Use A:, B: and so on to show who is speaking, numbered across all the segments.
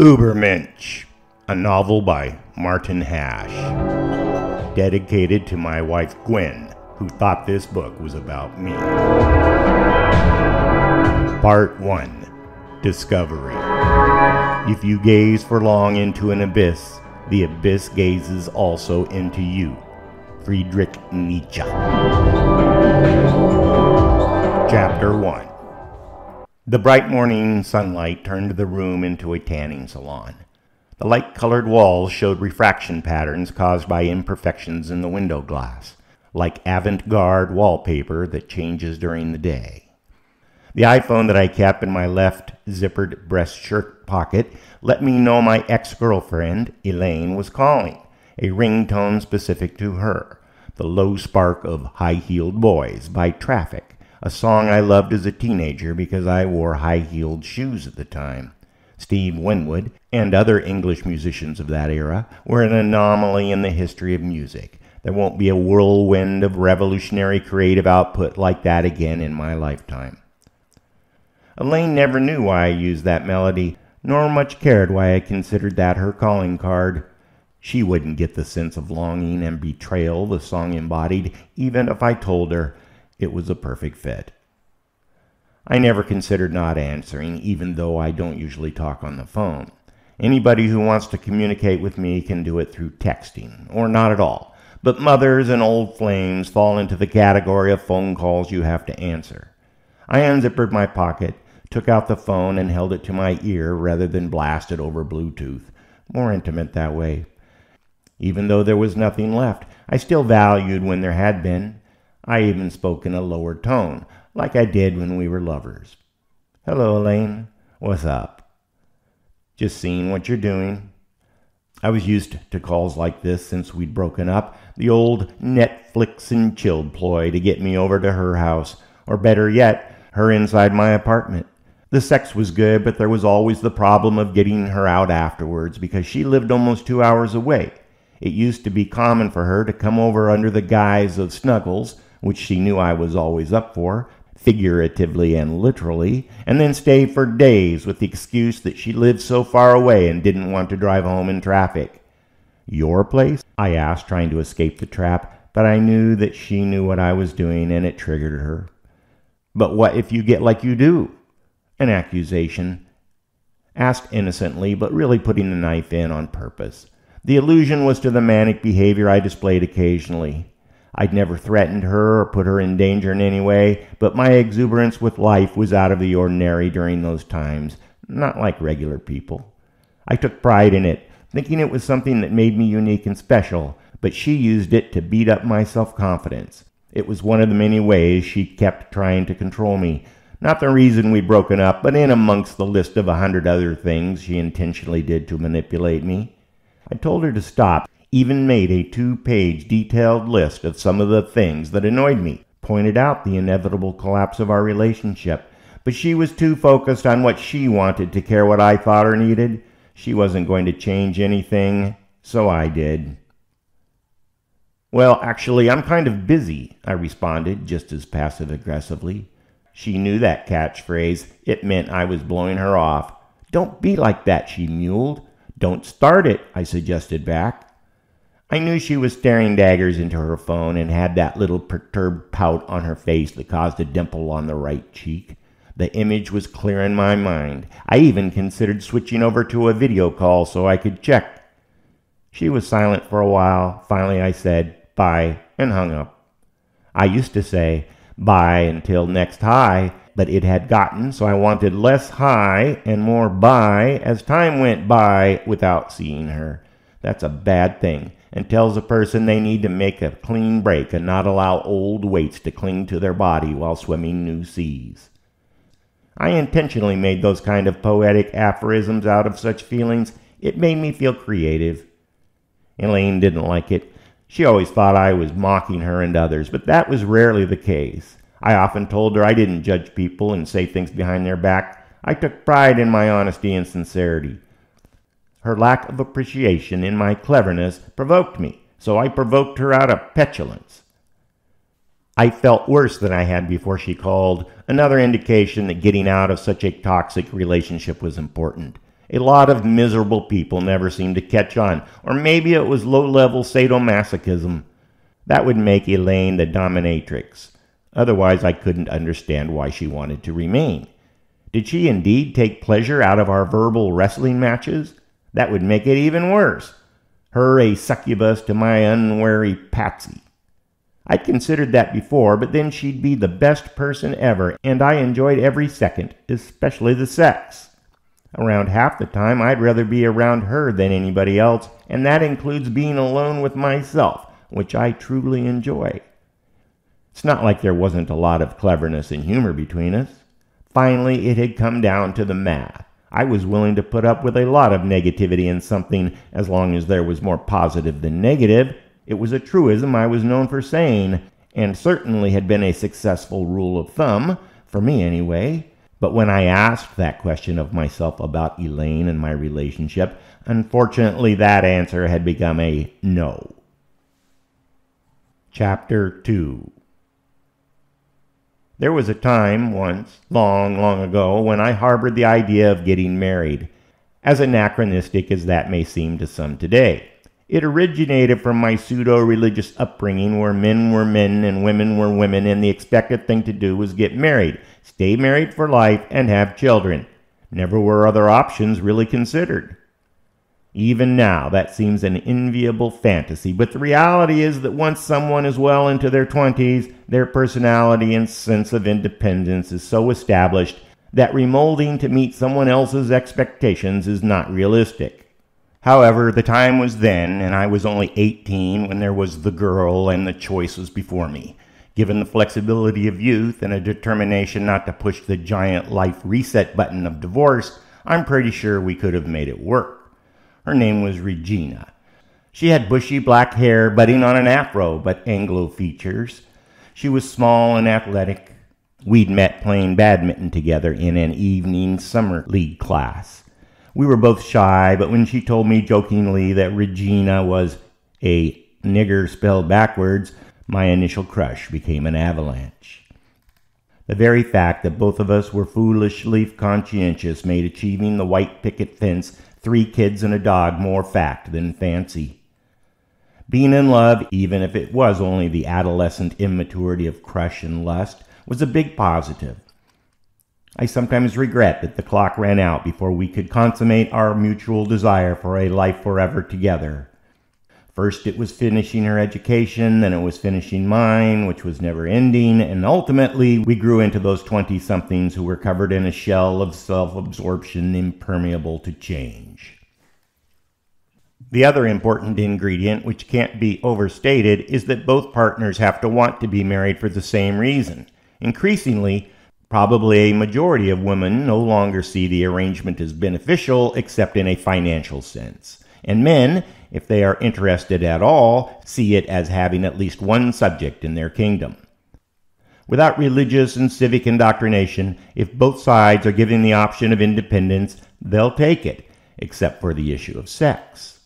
A: Übermensch, a novel by Martin Hash, dedicated to my wife Gwen, who thought this book was about me. Part 1. Discovery. If you gaze for long into an abyss, the abyss gazes also into you. Friedrich Nietzsche. Chapter 1. The bright morning sunlight turned the room into a tanning salon. The light-colored walls showed refraction patterns caused by imperfections in the window glass, like avant-garde wallpaper that changes during the day. The iPhone that I kept in my left zippered breast shirt pocket let me know my ex-girlfriend, Elaine, was calling, a ringtone specific to her, the low spark of High-Heeled Boys by Traffic, a song I loved as a teenager because I wore high-heeled shoes at the time. Steve Winwood and other English musicians of that era were an anomaly in the history of music. There won't be a whirlwind of revolutionary creative output like that again in my lifetime. Elaine never knew why I used that melody, nor much cared why I considered that her calling card. She wouldn't get the sense of longing and betrayal the song embodied, even if I told her it was a perfect fit. I never considered not answering, even though I don't usually talk on the phone. Anybody who wants to communicate with me can do it through texting, or not at all. But mothers and old flames fall into the category of phone calls you have to answer. I unzippered my pocket, took out the phone, and held it to my ear rather than blast it over Bluetooth. More intimate that way. Even though there was nothing left, I still valued when there had been. I even spoke in a lower tone, like I did when we were lovers. "Hello, Elaine. What's up?" "Just seeing what you're doing." I was used to calls like this since we'd broken up, the old Netflix and chill ploy to get me over to her house, or better yet, her inside my apartment. The sex was good, but there was always the problem of getting her out afterwards because she lived almost 2 hours away. It used to be common for her to come over under the guise of snuggles, which she knew I was always up for, figuratively and literally, and then stay for days with the excuse that she lived so far away and didn't want to drive home in traffic. "Your place?" I asked, trying to escape the trap, but I knew that she knew what I was doing and it triggered her. "But what if you get like you do?" An accusation. Asked innocently, but really putting the knife in on purpose. The allusion was to the manic behavior I displayed occasionally. I'd never threatened her or put her in danger in any way, but my exuberance with life was out of the ordinary during those times, not like regular people. I took pride in it, thinking it was something that made me unique and special, but she used it to beat up my self-confidence. It was one of the many ways she kept trying to control me. Not the reason we'd broken up, but in amongst the list of 100 other things she intentionally did to manipulate me. I told her to stop, even made a 2-page detailed list of some of the things that annoyed me, pointed out the inevitable collapse of our relationship, but she was too focused on what she wanted to care what I thought or needed. She wasn't going to change anything, so I did. "Well, actually, I'm kind of busy," I responded, just as passive-aggressively. She knew that catchphrase. It meant I was blowing her off. "Don't be like that," she mewed. "Don't start it," I suggested back. I knew she was staring daggers into her phone and had that little perturbed pout on her face that caused a dimple on the right cheek. The image was clear in my mind. I even considered switching over to a video call so I could check. She was silent for a while. Finally I said, "Bye," and hung up. I used to say, "Bye until next high," but it had gotten so I wanted less high and more bye as time went by without seeing her. That's a bad thing, and tells a person they need to make a clean break and not allow old weights to cling to their body while swimming new seas. I intentionally made those kind of poetic aphorisms out of such feelings. It made me feel creative. Elaine didn't like it. She always thought I was mocking her and others, but that was rarely the case. I often told her I didn't judge people and say things behind their back. I took pride in my honesty and sincerity. Her lack of appreciation in my cleverness provoked me, so I provoked her out of petulance. I felt worse than I had before she called, another indication that getting out of such a toxic relationship was important. A lot of miserable people never seemed to catch on, or maybe it was low-level sadomasochism. That would make Elaine the dominatrix. Otherwise, I couldn't understand why she wanted to remain. Did she indeed take pleasure out of our verbal wrestling matches? That would make it even worse. Her a succubus to my unwary Patsy. I'd considered that before, but then she'd be the best person ever, and I enjoyed every second, especially the sex. Around half the time, I'd rather be around her than anybody else, and that includes being alone with myself, which I truly enjoy. It's not like there wasn't a lot of cleverness and humor between us. Finally, it had come down to the math. I was willing to put up with a lot of negativity in something as long as there was more positive than negative. It was a truism I was known for saying, and certainly had been a successful rule of thumb, for me anyway. But when I asked that question of myself about Elaine and my relationship, unfortunately that answer had become a no. Chapter 2. There was a time once, long, long ago, when I harbored the idea of getting married, as anachronistic as that may seem to some today. It originated from my pseudo-religious upbringing where men were men and women were women, and the expected thing to do was get married, stay married for life, and have children. Never were other options really considered. Even now, that seems an enviable fantasy, but the reality is that once someone is well into their 20s, their personality and sense of independence is so established that remolding to meet someone else's expectations is not realistic. However, the time was then, and I was only 18 when there was the girl and the choice was before me. Given the flexibility of youth and a determination not to push the giant life reset button of divorce, I'm pretty sure we could have made it work. Her name was Regina. She had bushy black hair budding on an afro, but Anglo features. She was small and athletic. We'd met playing badminton together in an evening summer league class. We were both shy, but when she told me jokingly that Regina was a nigger spelled backwards, my initial crush became an avalanche. The very fact that both of us were foolishly conscientious made achieving the white picket fence, 3 kids and a dog, more fact than fancy. Being in love, even if it was only the adolescent immaturity of crush and lust, was a big positive. I sometimes regret that the clock ran out before we could consummate our mutual desire for a life forever together. First it was finishing her education, then it was finishing mine, which was never ending, and ultimately we grew into those 20-somethings who were covered in a shell of self-absorption impermeable to change. The other important ingredient, which can't be overstated, is that both partners have to want to be married for the same reason. Increasingly, probably a majority of women no longer see the arrangement as beneficial except in a financial sense. And men, if they are interested at all, see it as having at least one subject in their kingdom. Without religious and civic indoctrination, if both sides are given the option of independence, they'll take it, except for the issue of sex.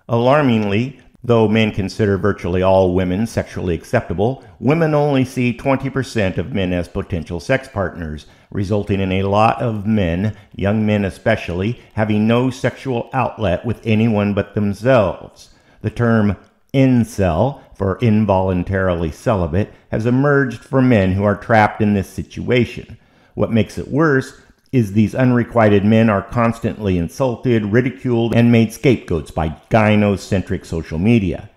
A: Alarmingly, though men consider virtually all women sexually acceptable, women only see 20% of men as potential sex partners, resulting in a lot of men, young men especially, having no sexual outlet with anyone but themselves. The term incel, for involuntarily celibate, has emerged for men who are trapped in this situation. What makes it worse is these unrequited men are constantly insulted, ridiculed, and made scapegoats by gynocentric social media.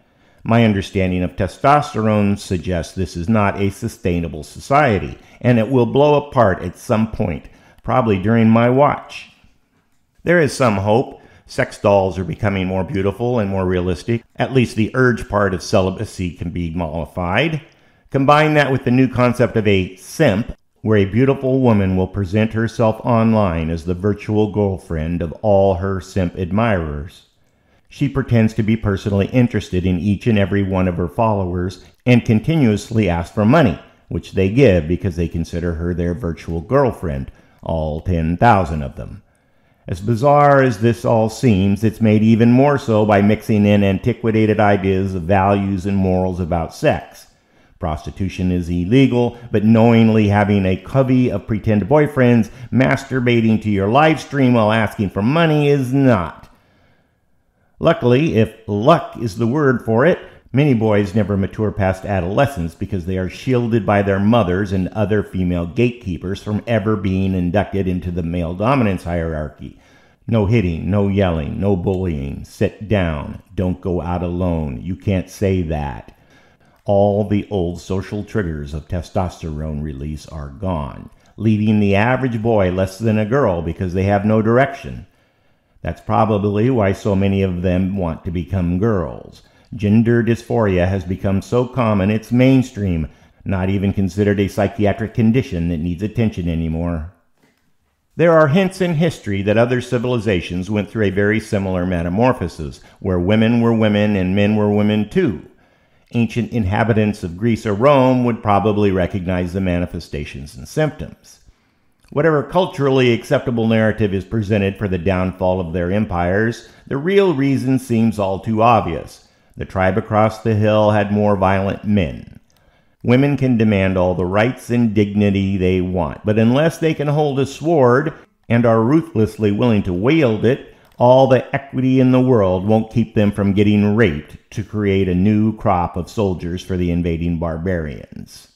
A: My understanding of testosterone suggests this is not a sustainable society, and it will blow apart at some point, probably during my watch. There is some hope. Sex dolls are becoming more beautiful and more realistic. At least the urge part of celibacy can be mollified. Combine that with the new concept of a simp, where a beautiful woman will present herself online as the virtual girlfriend of all her simp admirers. She pretends to be personally interested in each and every one of her followers and continuously asks for money, which they give because they consider her their virtual girlfriend, all 10,000 of them. As bizarre as this all seems, it's made even more so by mixing in antiquated ideas of values and morals about sex. Prostitution is illegal, but knowingly having a covey of pretend boyfriends masturbating to your live stream while asking for money is not. Luckily, if luck is the word for it, many boys never mature past adolescence because they are shielded by their mothers and other female gatekeepers from ever being inducted into the male dominance hierarchy. No hitting, no yelling, no bullying. Sit down. Don't go out alone. You can't say that. All the old social triggers of testosterone release are gone, leaving the average boy less than a girl because they have no direction. That's probably why so many of them want to become girls. Gender dysphoria has become so common it's mainstream, not even considered a psychiatric condition that needs attention anymore. There are hints in history that other civilizations went through a very similar metamorphosis, where women were women and men were women too. Ancient inhabitants of Greece or Rome would probably recognize the manifestations and symptoms. Whatever culturally acceptable narrative is presented for the downfall of their empires, the real reason seems all too obvious. The tribe across the hill had more violent men. Women can demand all the rights and dignity they want, but unless they can hold a sword and are ruthlessly willing to wield it, all the equity in the world won't keep them from getting raped to create a new crop of soldiers for the invading barbarians.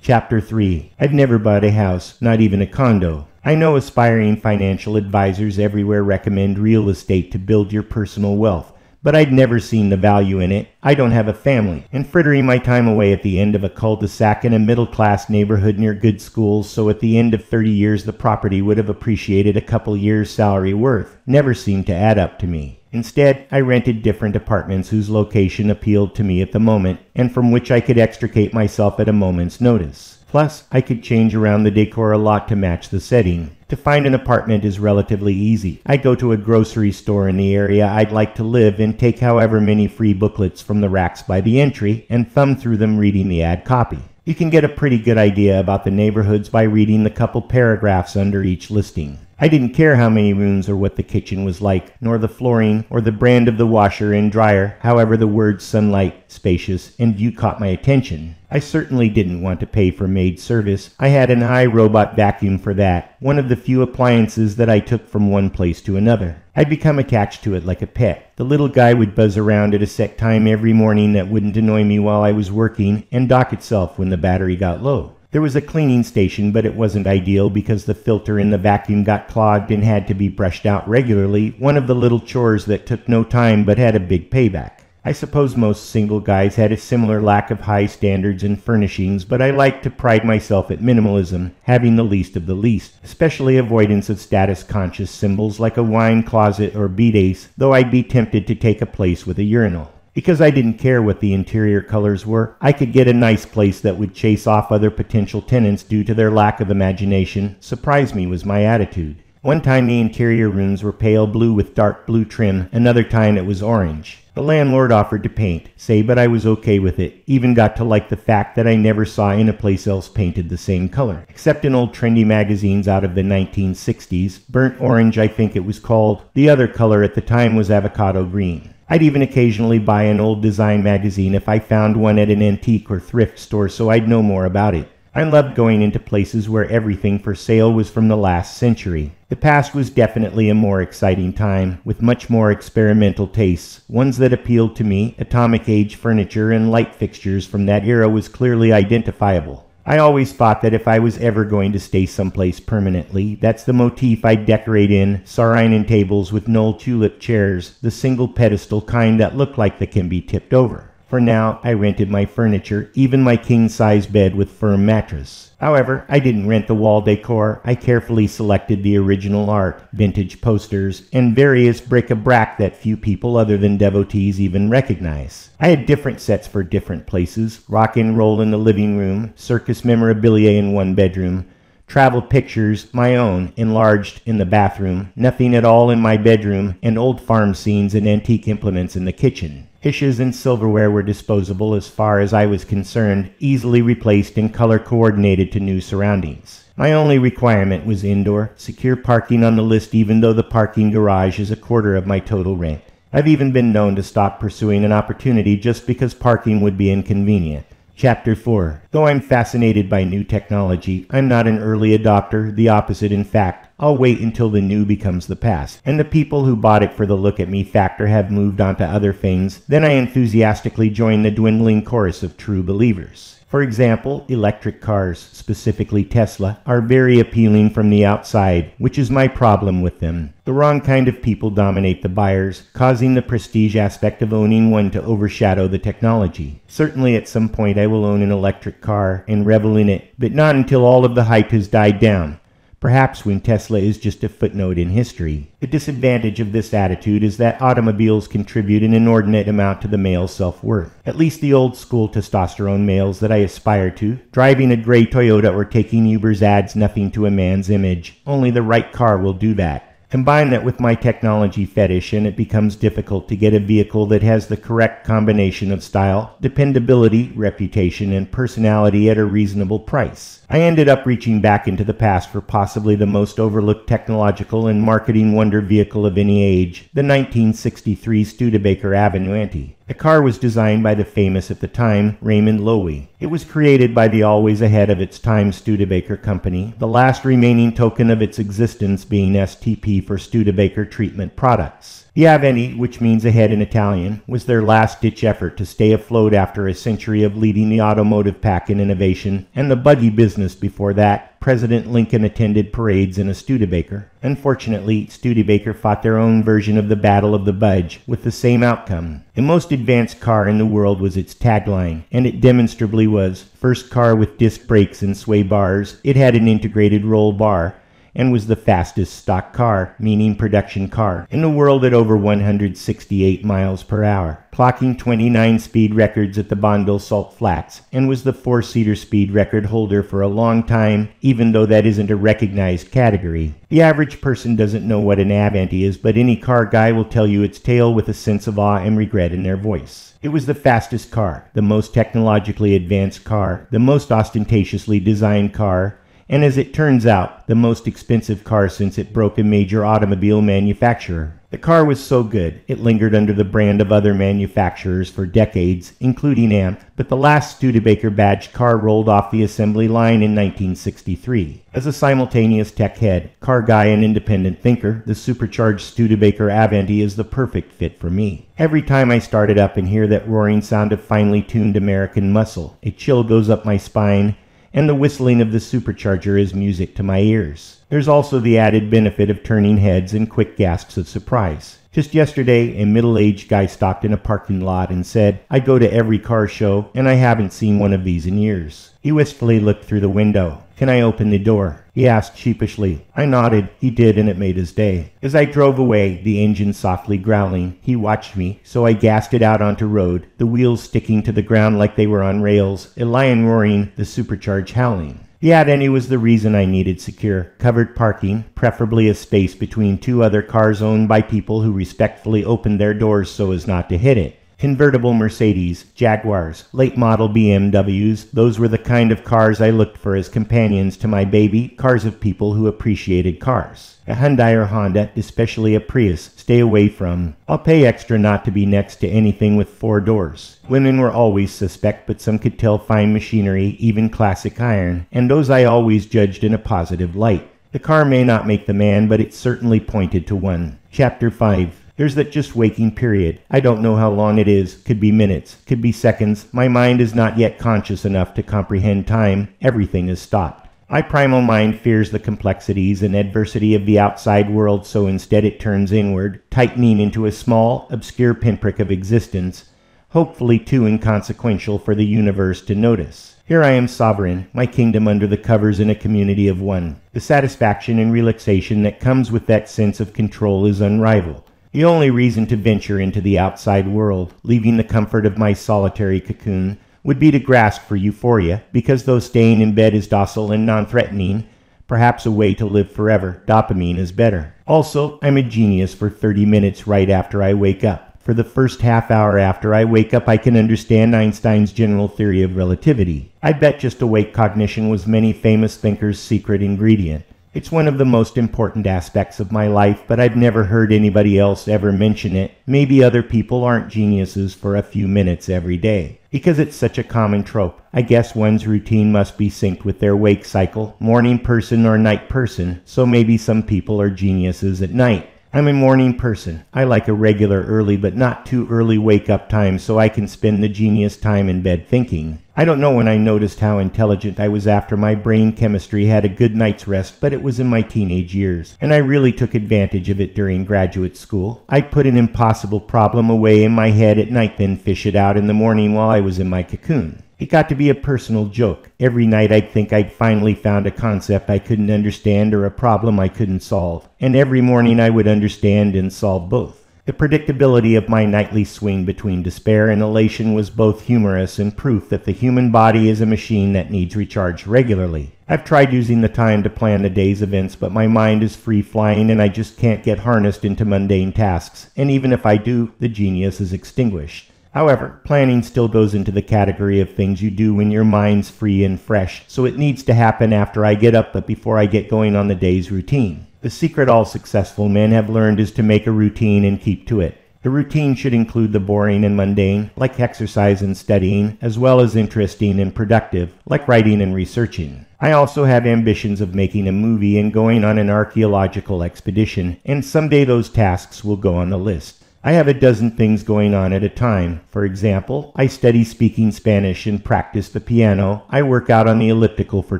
A: Chapter 3. I've never bought a house, not even a condo. I know aspiring financial advisors everywhere recommend real estate to build your personal wealth, but I'd never seen the value in it. I don't have a family, and frittering my time away at the end of a cul-de-sac in a middle-class neighborhood near good schools, so at the end of 30 years the property would have appreciated a couple years' salary worth, never seemed to add up to me. Instead, I rented different apartments whose location appealed to me at the moment, and from which I could extricate myself at a moment's notice. Plus, I could change around the decor a lot to match the setting. To find an apartment is relatively easy. I go to a grocery store in the area I'd like to live and take however many free booklets from the racks by the entry and thumb through them reading the ad copy. You can get a pretty good idea about the neighborhoods by reading the couple paragraphs under each listing. I didn't care how many rooms or what the kitchen was like, nor the flooring, or the brand of the washer and dryer. However, the words sunlight, spacious, and view caught my attention. I certainly didn't want to pay for maid service. I had an iRobot vacuum for that, one of the few appliances that I took from one place to another. I'd become attached to it like a pet. The little guy would buzz around at a set time every morning that wouldn't annoy me while I was working, and dock itself when the battery got low. There was a cleaning station, but it wasn't ideal because the filter in the vacuum got clogged and had to be brushed out regularly, one of the little chores that took no time but had a big payback. I suppose most single guys had a similar lack of high standards and furnishings, but I like to pride myself at minimalism, having the least of the least, especially avoidance of status-conscious symbols like a wine closet or bidet, though I'd be tempted to take a place with a urinal. Because I didn't care what the interior colors were, I could get a nice place that would chase off other potential tenants due to their lack of imagination. Surprise me was my attitude. One time the interior rooms were pale blue with dark blue trim, another time it was orange. The landlord offered to paint, but I was okay with it. Even got to like the fact that I never saw any place else painted the same color. Except in old trendy magazines out of the 1960s, burnt orange I think it was called. The other color at the time was avocado green. I'd even occasionally buy an old design magazine if I found one at an antique or thrift store so I'd know more about it. I loved going into places where everything for sale was from the last century. The past was definitely a more exciting time, with much more experimental tastes. Ones that appealed to me, atomic age furniture and light fixtures from that era was clearly identifiable. I always thought that if I was ever going to stay someplace permanently, that's the motif I'd decorate in, Saarinen tables with knoll tulip chairs, the single pedestal kind that look like they can be tipped over. For now, I rented my furniture, even my king-size bed with firm mattress. However, I didn't rent the wall decor. I carefully selected the original art, vintage posters, and various bric-a-brac that few people other than devotees even recognize. I had different sets for different places, rock and roll in the living room, circus memorabilia in one bedroom, travel pictures, my own, enlarged in the bathroom, nothing at all in my bedroom, and old farm scenes and antique implements in the kitchen. Dishes and silverware were disposable as far as I was concerned, easily replaced and color coordinated to new surroundings. My only requirement was indoor, secure parking on the list even though the parking garage is a quarter of my total rent. I've even been known to stop pursuing an opportunity just because parking would be inconvenient. Chapter 4. Though I'm fascinated by new technology, I'm not an early adopter, the opposite in fact. I'll wait until the new becomes the past, and the people who bought it for the look-at-me factor have moved on to other things. Then I enthusiastically join the dwindling chorus of true believers. For example, electric cars, specifically Tesla, are very appealing from the outside, which is my problem with them. The wrong kind of people dominate the buyers, causing the prestige aspect of owning one to overshadow the technology. Certainly at some point I will own an electric car and revel in it, but not until all of the hype has died down. Perhaps when Tesla is just a footnote in history. The disadvantage of this attitude is that automobiles contribute an inordinate amount to the male's self-worth. At least the old-school testosterone males that I aspire to. Driving a gray Toyota or taking Uber's adds nothing to a man's image. Only the right car will do that. Combine that with my technology fetish and it becomes difficult to get a vehicle that has the correct combination of style, dependability, reputation, and personality at a reasonable price. I ended up reaching back into the past for possibly the most overlooked technological and marketing wonder vehicle of any age, the 1963 Studebaker Avenue. The car was designed by the famous at the time, Raymond Loewy. It was created by the always ahead of its time Studebaker Company, the last remaining token of its existence being STP for Studebaker Treatment Products. The Avanti, which means ahead in Italian, was their last-ditch effort to stay afloat after a century of leading the automotive pack in innovation, and the buggy business before that. President Lincoln attended parades in a Studebaker. Unfortunately, Studebaker fought their own version of the Battle of the Budge, with the same outcome. The most advanced car in the world was its tagline, and it demonstrably was. First car with disc brakes and sway bars, it had an integrated roll bar, and was the fastest stock car, meaning production car, in the world at over 168 miles per hour, clocking 29 speed records at the Bonneville Salt Flats, and was the 4-seater speed record holder for a long time, even though that isn't a recognized category. The average person doesn't know what an Avanti is, but any car guy will tell you its tale with a sense of awe and regret in their voice. It was the fastest car, the most technologically advanced car, the most ostentatiously designed car, and as it turns out, the most expensive car since it broke a major automobile manufacturer. The car was so good, it lingered under the brand of other manufacturers for decades, including AMP, but the last Studebaker badged car rolled off the assembly line in 1963. As a simultaneous tech head, car guy, and independent thinker, the supercharged Studebaker Avanti is the perfect fit for me. Every time I start it up and hear that roaring sound of finely tuned American muscle, a chill goes up my spine, and the whistling of the supercharger is music to my ears. There's also the added benefit of turning heads and quick gasps of surprise. Just yesterday, a middle-aged guy stopped in a parking lot and said, "I go to every car show, and I haven't seen one of these in years." He wistfully looked through the window. "Can I open the door?" he asked sheepishly. I nodded. He did, and it made his day. As I drove away, the engine softly growling, he watched me, so I gassed it out onto road, the wheels sticking to the ground like they were on rails, a lion roaring, the supercharge howling. The Avanti was the reason I needed secure, covered parking, preferably a space between two other cars owned by people who respectfully opened their doors so as not to hit it. Convertible Mercedes, Jaguars, late model BMWs, those were the kind of cars I looked for as companions to my baby, cars of people who appreciated cars. A Hyundai or Honda, especially a Prius, stay away from. I'll pay extra not to be next to anything with 4 doors. Women were always suspect, but some could tell fine machinery, even classic iron, and those I always judged in a positive light. The car may not make the man, but it certainly pointed to one. Chapter 5. There's that just waking period. I don't know how long it is. Could be minutes. Could be seconds. My mind is not yet conscious enough to comprehend time. Everything is stopped. My primal mind fears the complexities and adversity of the outside world, so instead it turns inward, tightening into a small, obscure pinprick of existence, hopefully too inconsequential for the universe to notice. Here I am sovereign, my kingdom under the covers in a community of one. The satisfaction and relaxation that comes with that sense of control is unrivaled. The only reason to venture into the outside world, leaving the comfort of my solitary cocoon, would be to grasp for euphoria, because though staying in bed is docile and non-threatening, perhaps a way to live forever, dopamine is better. Also, I'm a genius for 30 minutes right after I wake up. For the first half hour after I wake up, I can understand Einstein's general theory of relativity. I bet just awake cognition was many famous thinkers' secret ingredient. It's one of the most important aspects of my life, but I've never heard anybody else ever mention it. Maybe other people aren't geniuses for a few minutes every day. Because it's such a common trope. I guess one's routine must be synced with their wake cycle, morning person or night person, so maybe some people are geniuses at night. I'm a morning person. I like a regular early but not too early wake-up time so I can spend the genius time in bed thinking. I don't know when I noticed how intelligent I was after my brain chemistry had a good night's rest, but it was in my teenage years, and I really took advantage of it during graduate school. I'd put an impossible problem away in my head at night, then fish it out in the morning while I was in my cocoon. It got to be a personal joke. Every night I'd think I'd finally found a concept I couldn't understand or a problem I couldn't solve, and every morning I would understand and solve both. The predictability of my nightly swing between despair and elation was both humorous and proof that the human body is a machine that needs recharge regularly. I've tried using the time to plan the day's events, but my mind is free-flying and I just can't get harnessed into mundane tasks, and even if I do, the genius is extinguished. However, planning still goes into the category of things you do when your mind's free and fresh, so it needs to happen after I get up but before I get going on the day's routine. The secret all successful men have learned is to make a routine and keep to it. The routine should include the boring and mundane, like exercise and studying, as well as interesting and productive, like writing and researching. I also have ambitions of making a movie and going on an archaeological expedition, and someday those tasks will go on the list. I have a dozen things going on at a time. For example, I study speaking Spanish and practice the piano. I work out on the elliptical for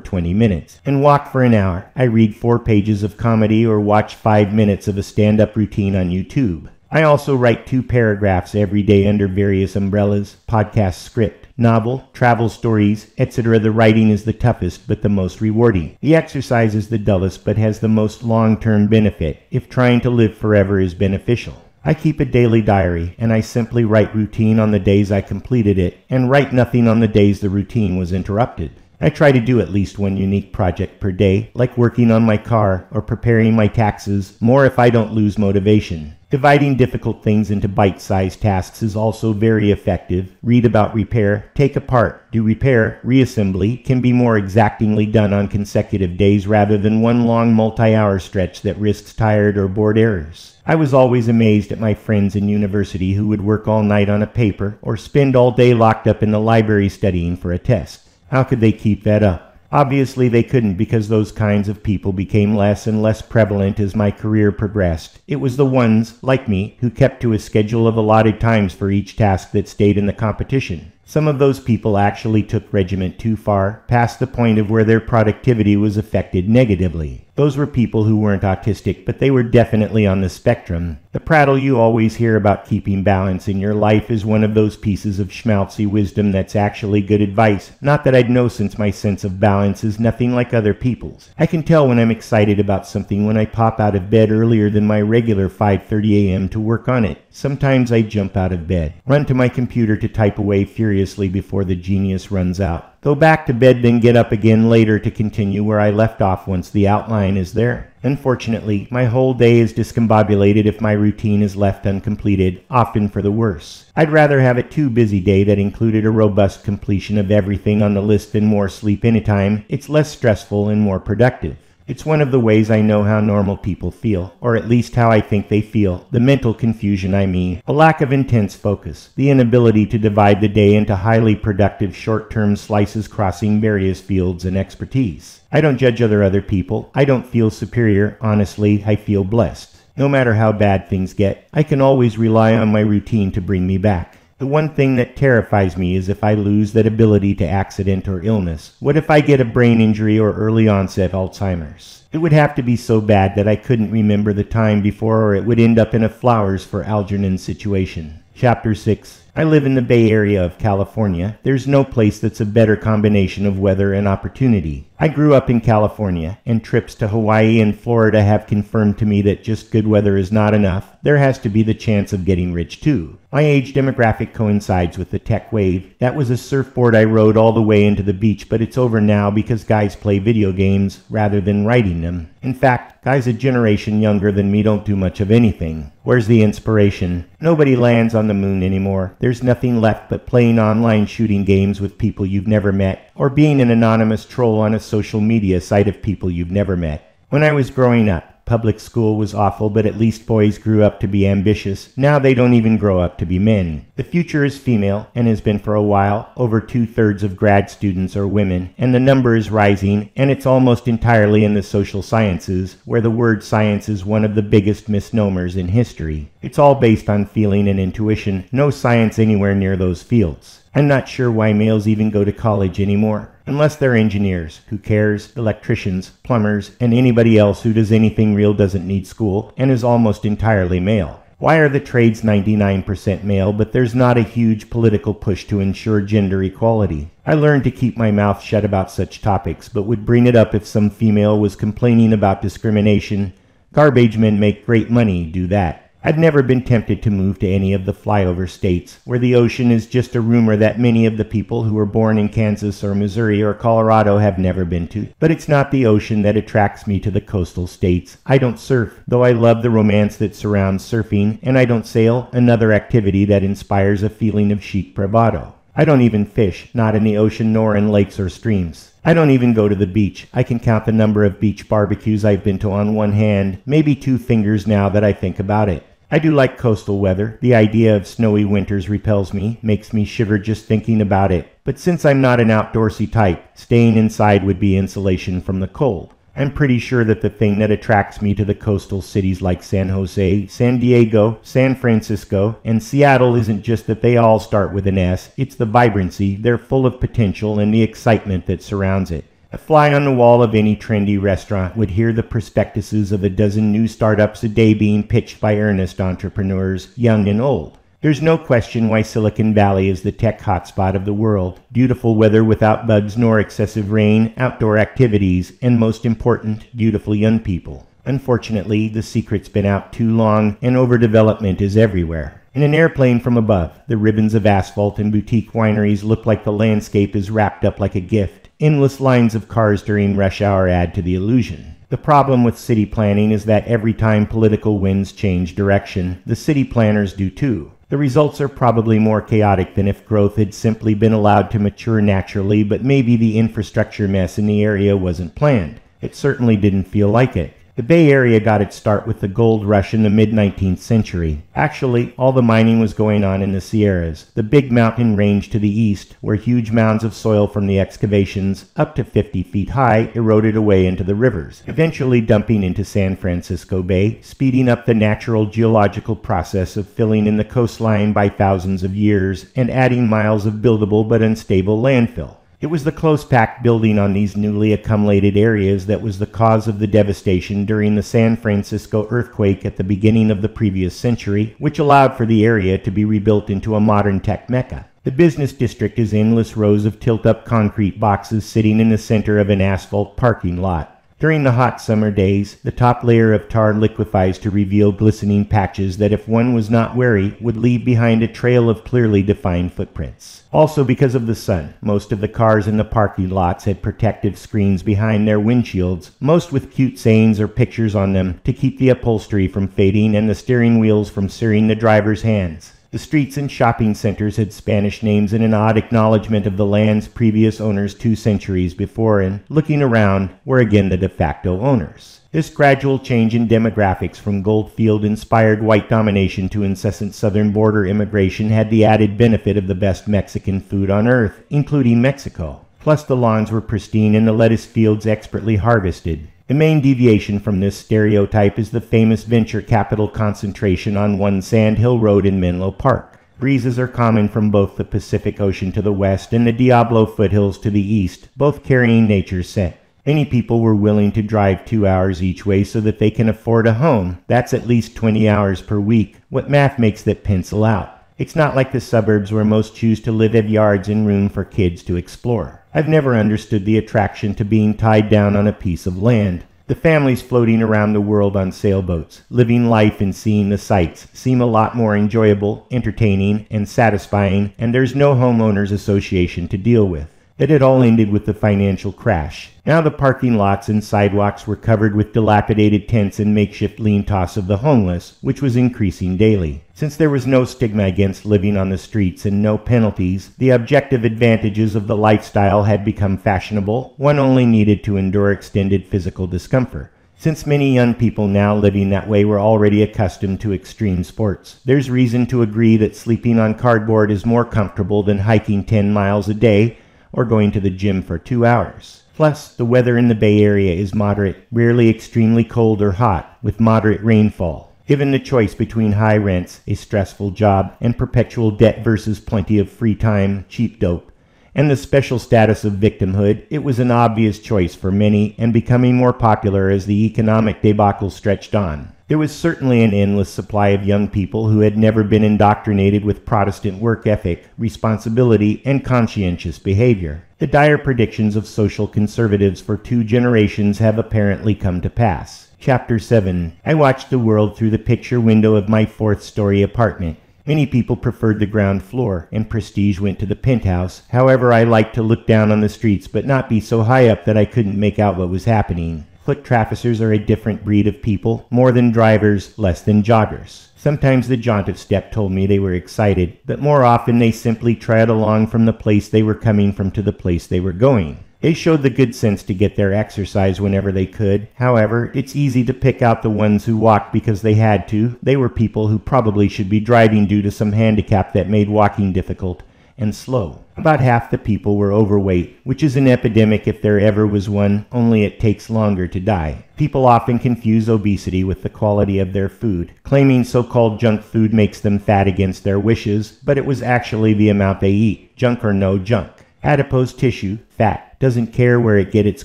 A: 20 minutes and walk for an hour. I read 4 pages of comedy or watch 5 minutes of a stand-up routine on YouTube. I also write 2 paragraphs every day under various umbrellas: podcast script, novel, travel stories, etc. The writing is the toughest but the most rewarding. The exercise is the dullest but has the most long-term benefit, if trying to live forever is beneficial. I keep a daily diary, and I simply write routine on the days I completed it, and write nothing on the days the routine was interrupted. I try to do at least one unique project per day, like working on my car or preparing my taxes, more if I don't lose motivation. Dividing difficult things into bite-sized tasks is also very effective. Read about repair, take apart, do repair, reassembly can be more exactingly done on consecutive days rather than one long multi-hour stretch that risks tired or bored errors. I was always amazed at my friends in university who would work all night on a paper or spend all day locked up in the library studying for a test. How could they keep that up? Obviously they couldn't, because those kinds of people became less and less prevalent as my career progressed. It was the ones, like me, who kept to a schedule of allotted times for each task that stayed in the competition. Some of those people actually took regiment too far, past the point of where their productivity was affected negatively. Those were people who weren't autistic, but they were definitely on the spectrum. The prattle you always hear about keeping balance in your life is one of those pieces of schmaltzy wisdom that's actually good advice. Not that I'd know, since my sense of balance is nothing like other people's. I can tell when I'm excited about something when I pop out of bed earlier than my regular 5:30 a.m. to work on it. Sometimes I jump out of bed, run to my computer to type away furiously before the genius runs out. Go back to bed, then get up again later to continue where I left off once the outline is there. Unfortunately, my whole day is discombobulated if my routine is left uncompleted, often for the worse. I'd rather have a too busy day that included a robust completion of everything on the list than more sleep anytime. It's less stressful and more productive. It's one of the ways I know how normal people feel, or at least how I think they feel. The mental confusion, I mean. A lack of intense focus. The inability to divide the day into highly productive short-term slices crossing various fields and expertise. I don't judge other people. I don't feel superior. Honestly, I feel blessed. No matter how bad things get, I can always rely on my routine to bring me back. The one thing that terrifies me is if I lose that ability to accident or illness. What if I get a brain injury or early onset Alzheimer's? It would have to be so bad that I couldn't remember the time before, or it would end up in a Flowers for Algernon situation. Chapter 6. I live in the Bay Area of California. There's no place that's a better combination of weather and opportunity. I grew up in California, and trips to Hawaii and Florida have confirmed to me that just good weather is not enough. There has to be the chance of getting rich too. My age demographic coincides with the tech wave. That was a surfboard I rode all the way into the beach, but it's over now because guys play video games rather than riding them. In fact, guys a generation younger than me don't do much of anything. Where's the inspiration? Nobody lands on the moon anymore. There's nothing left but playing online shooting games with people you've never met, or being an anonymous troll on a social media site of people you've never met. When I was growing up, public school was awful, but at least boys grew up to be ambitious. Now they don't even grow up to be men. The future is female, and has been for a while. Over 2/3 of grad students are women, and the number is rising, and it's almost entirely in the social sciences, where the word science is one of the biggest misnomers in history. It's all based on feeling and intuition. No science anywhere near those fields. I'm not sure why males even go to college anymore. Unless they're engineers. Who cares? Electricians, plumbers, and anybody else who does anything real doesn't need school and is almost entirely male. Why are the trades 99% male, but there's not a huge political push to ensure gender equality? I learned to keep my mouth shut about such topics, but would bring it up if some female was complaining about discrimination. Garbage men make great money, do that. I'd never been tempted to move to any of the flyover states, where the ocean is just a rumor that many of the people who were born in Kansas or Missouri or Colorado have never been to. But it's not the ocean that attracts me to the coastal states. I don't surf, though I love the romance that surrounds surfing, and I don't sail, another activity that inspires a feeling of chic bravado. I don't even fish, not in the ocean nor in lakes or streams. I don't even go to the beach. I can count the number of beach barbecues I've been to on one hand, maybe 2 fingers now that I think about it. I do like coastal weather. The idea of snowy winters repels me, makes me shiver just thinking about it. But since I'm not an outdoorsy type, staying inside would be insulation from the cold. I'm pretty sure that the thing that attracts me to the coastal cities like San Jose, San Diego, San Francisco, and Seattle isn't just that they all start with an S, it's the vibrancy, they're full of potential, and the excitement that surrounds it. A fly on the wall of any trendy restaurant would hear the prospectuses of a dozen new startups a day being pitched by earnest entrepreneurs, young and old. There's no question why Silicon Valley is the tech hotspot of the world. Beautiful weather without bugs nor excessive rain, outdoor activities, and most important, beautiful young people. Unfortunately, the secret's been out too long, and overdevelopment is everywhere. In an airplane from above, the ribbons of asphalt and boutique wineries look like the landscape is wrapped up like a gift. Endless lines of cars during rush hour add to the illusion. The problem with city planning is that every time political winds change direction, the city planners do too. The results are probably more chaotic than if growth had simply been allowed to mature naturally, but maybe the infrastructure mess in the area wasn't planned. It certainly didn't feel like it. The Bay Area got its start with the gold rush in the mid-19th century. Actually, all the mining was going on in the Sierras, the big mountain range to the east, where huge mounds of soil from the excavations, up to 50 feet high, eroded away into the rivers, eventually dumping into San Francisco Bay, speeding up the natural geological process of filling in the coastline by thousands of years, and adding miles of buildable but unstable landfill. It was the close-packed building on these newly accumulated areas that was the cause of the devastation during the San Francisco earthquake at the beginning of the previous century, which allowed for the area to be rebuilt into a modern tech mecca. The business district is endless rows of tilt-up concrete boxes sitting in the center of an asphalt parking lot. During the hot summer days, the top layer of tar liquefies to reveal glistening patches that, if one was not wary, would leave behind a trail of clearly defined footprints. Also, because of the sun, most of the cars in the parking lots had protective screens behind their windshields, most with cute sayings or pictures on them to keep the upholstery from fading and the steering wheels from searing the driver's hands. The streets and shopping centers had Spanish names in an odd acknowledgement of the land's previous owners 2 centuries before, and, looking around, were again the de facto owners. This gradual change in demographics from Goldfield-inspired white domination to incessant southern border immigration had the added benefit of the best Mexican food on earth, including Mexico. Plus the lawns were pristine and the lettuce fields expertly harvested. The main deviation from this stereotype is the famous venture capital concentration on one Sand Hill Road in Menlo Park. Breezes are common from both the Pacific Ocean to the west and the Diablo foothills to the east, both carrying nature's scent. Many people were willing to drive 2 hours each way so that they can afford a home. That's at least 20 hours per week. What math makes that pencil out? It's not like the suburbs where most choose to live at yards and room for kids to explore. I've never understood the attraction to being tied down on a piece of land. The families floating around the world on sailboats, living life and seeing the sights, seem a lot more enjoyable, entertaining, and satisfying, and there's no homeowners association to deal with. That it all ended with the financial crash. Now the parking lots and sidewalks were covered with dilapidated tents and makeshift lean toss of the homeless, which was increasing daily. Since there was no stigma against living on the streets and no penalties, the objective advantages of the lifestyle had become fashionable. One only needed to endure extended physical discomfort. Since many young people now living that way were already accustomed to extreme sports, there's reason to agree that sleeping on cardboard is more comfortable than hiking 10 miles a day or going to the gym for 2 hours. Plus, the weather in the Bay Area is moderate, rarely extremely cold or hot, with moderate rainfall. Given the choice between high rents, a stressful job, and perpetual debt versus plenty of free time, cheap dope, and the special status of victimhood, it was an obvious choice for many and becoming more popular as the economic debacle stretched on. There was certainly an endless supply of young people who had never been indoctrinated with Protestant work ethic, responsibility, and conscientious behavior. The dire predictions of social conservatives for 2 generations have apparently come to pass. Chapter 7. I watched the world through the picture window of my 4th-story apartment. Many people preferred the ground floor, and prestige went to the penthouse. However, I liked to look down on the streets, but not be so high up that I couldn't make out what was happening. Foot traffickers are a different breed of people, more than drivers, less than joggers. Sometimes the jaunt of step told me they were excited, but more often they simply trod along from the place they were coming from to the place they were going. They showed the good sense to get their exercise whenever they could. However, it's easy to pick out the ones who walked because they had to. They were people who probably should be driving due to some handicap that made walking difficult and slow. About half the people were overweight, which is an epidemic if there ever was one, only it takes longer to die. People often confuse obesity with the quality of their food, claiming so-called junk food makes them fat against their wishes, but it was actually the amount they eat, junk or no junk. Adipose tissue, fat, doesn't care where it gets its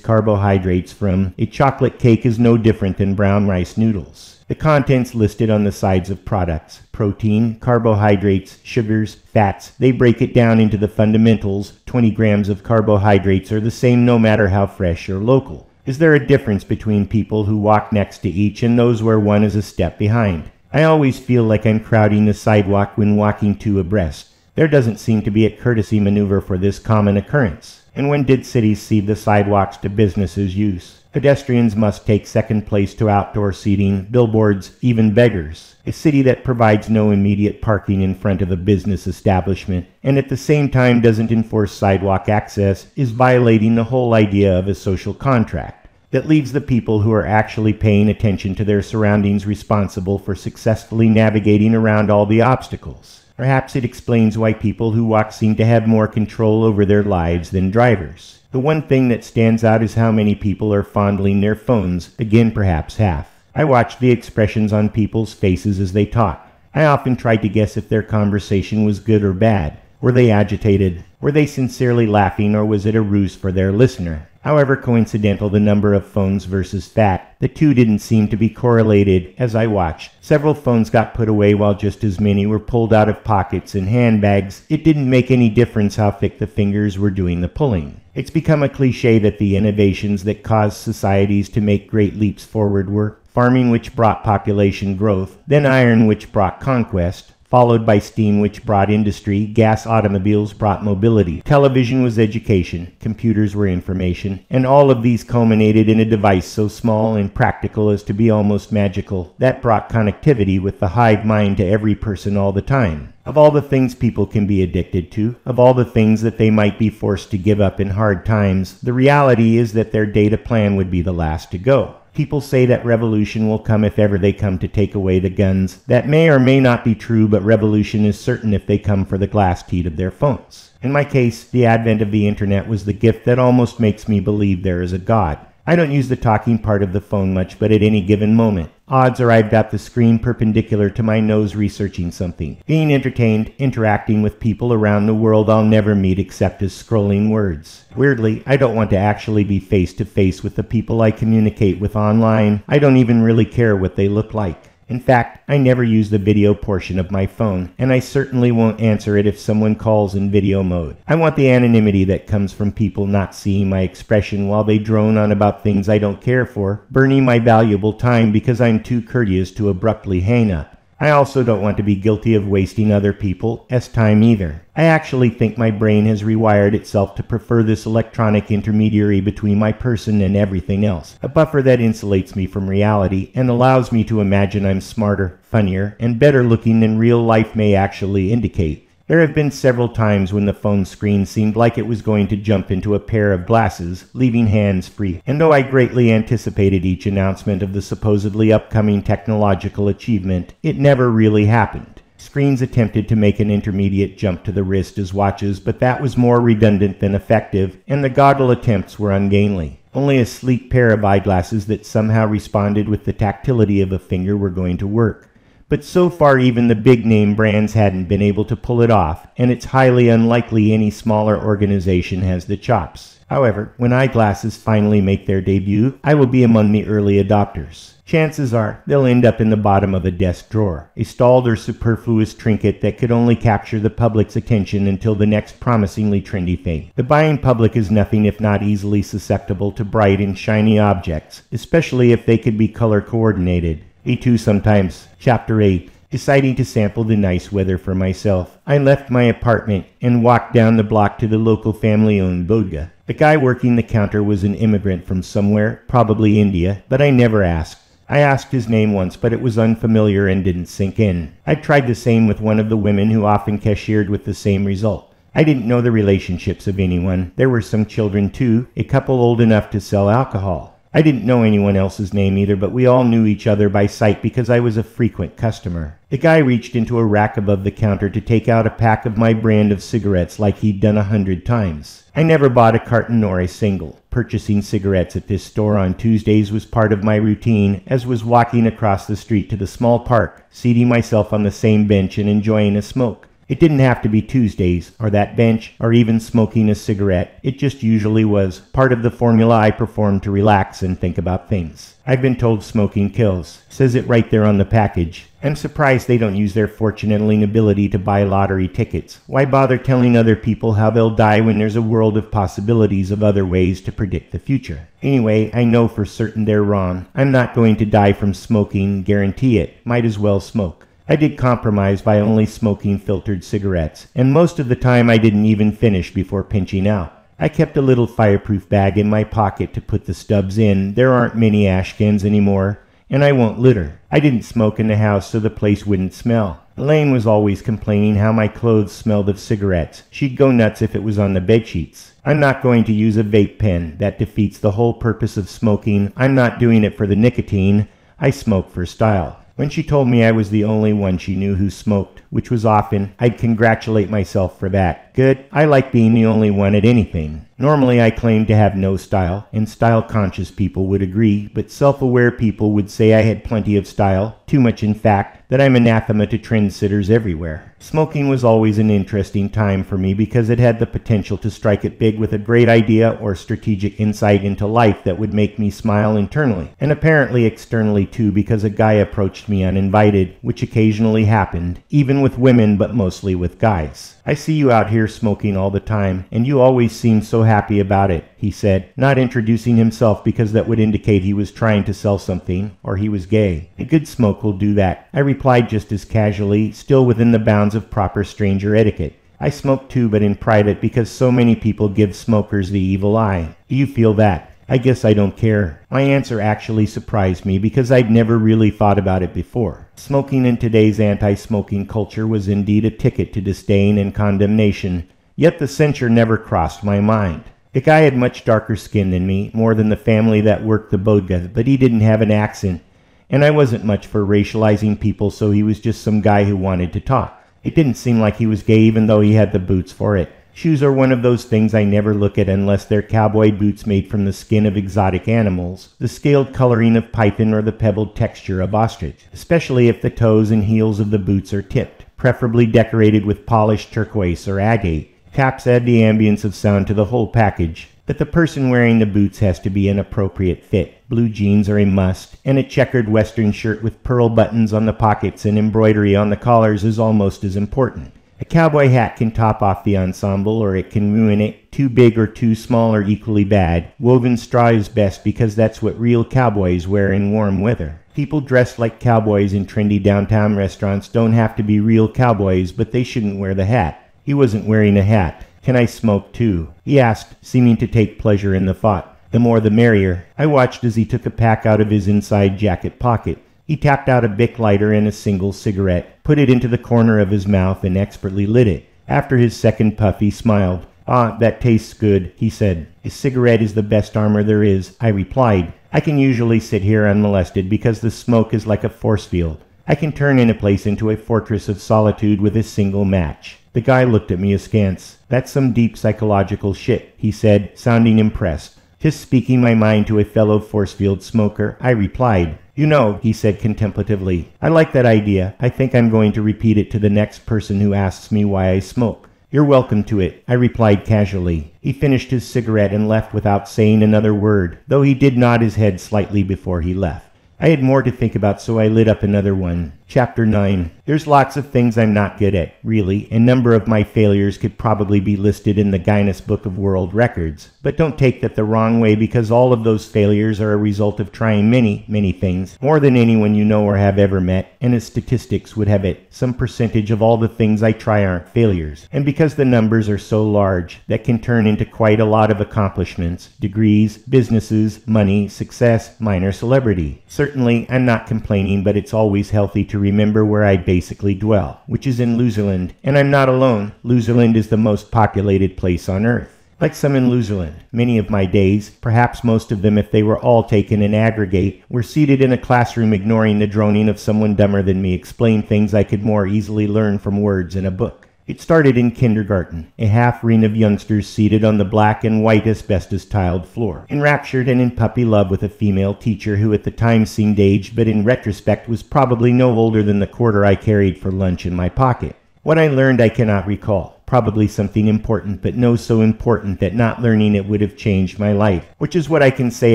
A: carbohydrates from. A chocolate cake is no different than brown rice noodles. The contents listed on the sides of products: protein, carbohydrates, sugars, fats. They break it down into the fundamentals. 20 grams of carbohydrates are the same no matter how fresh or local. Is there a difference between people who walk next to each and those where one is a step behind? I always feel like I'm crowding the sidewalk when walking 2 abreast. There doesn't seem to be a courtesy maneuver for this common occurrence. And when did cities cede the sidewalks to businesses' use? Pedestrians must take second place to outdoor seating, billboards, even beggars. A city that provides no immediate parking in front of a business establishment and at the same time doesn't enforce sidewalk access is violating the whole idea of a social contract that leaves the people who are actually paying attention to their surroundings responsible for successfully navigating around all the obstacles. Perhaps it explains why people who walk seem to have more control over their lives than drivers. The one thing that stands out is how many people are fondling their phones, again perhaps half. I watched the expressions on people's faces as they talked. I often tried to guess if their conversation was good or bad. Were they agitated? Were they sincerely laughing, or was it a ruse for their listener? However coincidental the number of phones versus fat, the two didn't seem to be correlated as I watched. Several phones got put away while just as many were pulled out of pockets and handbags. It didn't make any difference how thick the fingers were doing the pulling. It's become a cliche that the innovations that caused societies to make great leaps forward were farming, which brought population growth, then iron, which brought conquest, followed by steam, which brought industry. Gas automobiles brought mobility. Television was education. Computers were information. And all of these culminated in a device so small and practical as to be almost magical. That brought connectivity with the hive mind to every person all the time. Of all the things people can be addicted to, of all the things that they might be forced to give up in hard times, the reality is that their data plan would be the last to go. People say that revolution will come if ever they come to take away the guns. That may or may not be true, but revolution is certain if they come for the glass teeth of their phones. In my case, the advent of the internet was the gift that almost makes me believe there is a God. I don't use the talking part of the phone much, but at any given moment, odds are I've got the screen perpendicular to my nose researching something, being entertained, interacting with people around the world I'll never meet except as scrolling words. Weirdly, I don't want to actually be face to face with the people I communicate with online. I don't even really care what they look like. In fact, I never use the video portion of my phone, and I certainly won't answer it if someone calls in video mode. I want the anonymity that comes from people not seeing my expression while they drone on about things I don't care for, burning my valuable time because I'm too courteous to abruptly hang up. I also don't want to be guilty of wasting other people's time either. I actually think my brain has rewired itself to prefer this electronic intermediary between my person and everything else, a buffer that insulates me from reality and allows me to imagine I'm smarter, funnier, and better looking than real life may actually indicate. There have been several times when the phone screen seemed like it was going to jump into a pair of glasses, leaving hands free, and though I greatly anticipated each announcement of the supposedly upcoming technological achievement, it never really happened. Screens attempted to make an intermediate jump to the wrist as watches, but that was more redundant than effective, and the goggle attempts were ungainly. Only a sleek pair of eyeglasses that somehow responded with the tactility of a finger were going to work. But so far even the big-name brands hadn't been able to pull it off, and it's highly unlikely any smaller organization has the chops. However, when eyeglasses finally make their debut, I will be among the early adopters. Chances are they'll end up in the bottom of a desk drawer, a stalled or superfluous trinket that could only capture the public's attention until the next promisingly trendy thing. The buying public is nothing if not easily susceptible to bright and shiny objects, especially if they could be color coordinated. Me too sometimes. Chapter 8. Deciding to sample the nice weather for myself, I left my apartment and walked down the block to the local family-owned bodega. The guy working the counter was an immigrant from somewhere, probably India, but I never asked. I asked his name once, but it was unfamiliar and didn't sink in. I tried the same with one of the women who often cashiered with the same result. I didn't know the relationships of anyone. There were some children too, a couple old enough to sell alcohol. I didn't know anyone else's name either, but we all knew each other by sight because I was a frequent customer. The guy reached into a rack above the counter to take out a pack of my brand of cigarettes like he'd done 100 times. I never bought a carton nor a single. Purchasing cigarettes at this store on Tuesdays was part of my routine, as was walking across the street to the small park, seating myself on the same bench and enjoying a smoke. It didn't have to be Tuesdays, or that bench, or even smoking a cigarette. It just usually was part of the formula I performed to relax and think about things. I've been told smoking kills. Says it right there on the package. I'm surprised they don't use their fortune and lean ability to buy lottery tickets. Why bother telling other people how they'll die when there's a world of possibilities of other ways to predict the future? Anyway, I know for certain they're wrong. I'm not going to die from smoking, guarantee it. Might as well smoke. I did compromise by only smoking filtered cigarettes, and most of the time I didn't even finish before pinching out. I kept a little fireproof bag in my pocket to put the stubs in. There aren't many ash cans anymore, and I won't litter. I didn't smoke in the house so the place wouldn't smell. Elaine was always complaining how my clothes smelled of cigarettes. She'd go nuts if it was on the bedsheets. I'm not going to use a vape pen. That defeats the whole purpose of smoking. I'm not doing it for the nicotine. I smoke for style. When she told me I was the only one she knew who smoked, which was often, I'd congratulate myself for that. Good, I like being the only one at anything. Normally I claim to have no style, and style-conscious people would agree, but self-aware people would say I had plenty of style, too much in fact, that I'm anathema to trendsetters everywhere. Smoking was always an interesting time for me because it had the potential to strike it big with a great idea or strategic insight into life that would make me smile internally, and apparently externally too, because a guy approached me uninvited, which occasionally happened, even with women but mostly with guys. I see you out here smoking all the time, and you always seem so happy about it, he said, not introducing himself because that would indicate he was trying to sell something, or he was gay. A good smoke will do that. I replied just as casually, still within the bounds of proper stranger etiquette. I smoke too, but in private because so many people give smokers the evil eye. Do you feel that? I guess I don't care. My answer actually surprised me because I'd never really thought about it before. Smoking in today's anti-smoking culture was indeed a ticket to disdain and condemnation, yet the censure never crossed my mind. The guy had much darker skin than me, more than the family that worked the bodega, but he didn't have an accent, and I wasn't much for racializing people, so he was just some guy who wanted to talk. It didn't seem like he was gay even though he had the boots for it. Shoes are one of those things I never look at unless they're cowboy boots made from the skin of exotic animals, the scaled coloring of python or the pebbled texture of ostrich, especially if the toes and heels of the boots are tipped, preferably decorated with polished turquoise or agate. Taps add the ambience of sound to the whole package, but the person wearing the boots has to be an appropriate fit. Blue jeans are a must, and a checkered western shirt with pearl buttons on the pockets and embroidery on the collars is almost as important. A cowboy hat can top off the ensemble, or it can ruin it. Too big or too small are equally bad. Woven straw is best because that's what real cowboys wear in warm weather. People dressed like cowboys in trendy downtown restaurants don't have to be real cowboys, but they shouldn't wear the hat. He wasn't wearing a hat. Can I smoke too? He asked, seeming to take pleasure in the thought. The more the merrier. I watched as he took a pack out of his inside jacket pocket. He tapped out a Bic lighter and a single cigarette, put it into the corner of his mouth, and expertly lit it. After his second puff, he smiled. "Ah, that tastes good," he said. "A cigarette is the best armor there is," I replied. "I can usually sit here unmolested because the smoke is like a force field. I can turn in a place into a fortress of solitude with a single match." The guy looked at me askance. "That's some deep psychological shit," he said, sounding impressed. "Just speaking my mind to a fellow force field smoker," I replied. "You know," he said contemplatively, "I like that idea. I think I'm going to repeat it to the next person who asks me why I smoke." "You're welcome to it," I replied casually. He finished his cigarette and left without saying another word, though he did nod his head slightly before he left. I had more to think about, so I lit up another one. Chapter 9. There's lots of things I'm not good at, really. A number of my failures could probably be listed in the Guinness Book of World Records. But don't take that the wrong way, because all of those failures are a result of trying many, many things, more than anyone you know or have ever met, and as statistics would have it, some percentage of all the things I try aren't failures. And because the numbers are so large, that can turn into quite a lot of accomplishments, degrees, businesses, money, success, minor celebrity. Certainly, I'm not complaining, but it's always healthy to remember where I basically dwell, which is in Loserland, and I'm not alone. Loserland is the most populated place on Earth. Like some in Loserland, many of my days, perhaps most of them if they were all taken in aggregate, were seated in a classroom ignoring the droning of someone dumber than me explain things I could more easily learn from words in a book. It started in kindergarten, a half-ring of youngsters seated on the black and white asbestos-tiled floor, enraptured and in puppy love with a female teacher who at the time seemed aged but in retrospect was probably no older than the quarter I carried for lunch in my pocket. What I learned I cannot recall. Probably something important, but no so important that not learning it would have changed my life, which is what I can say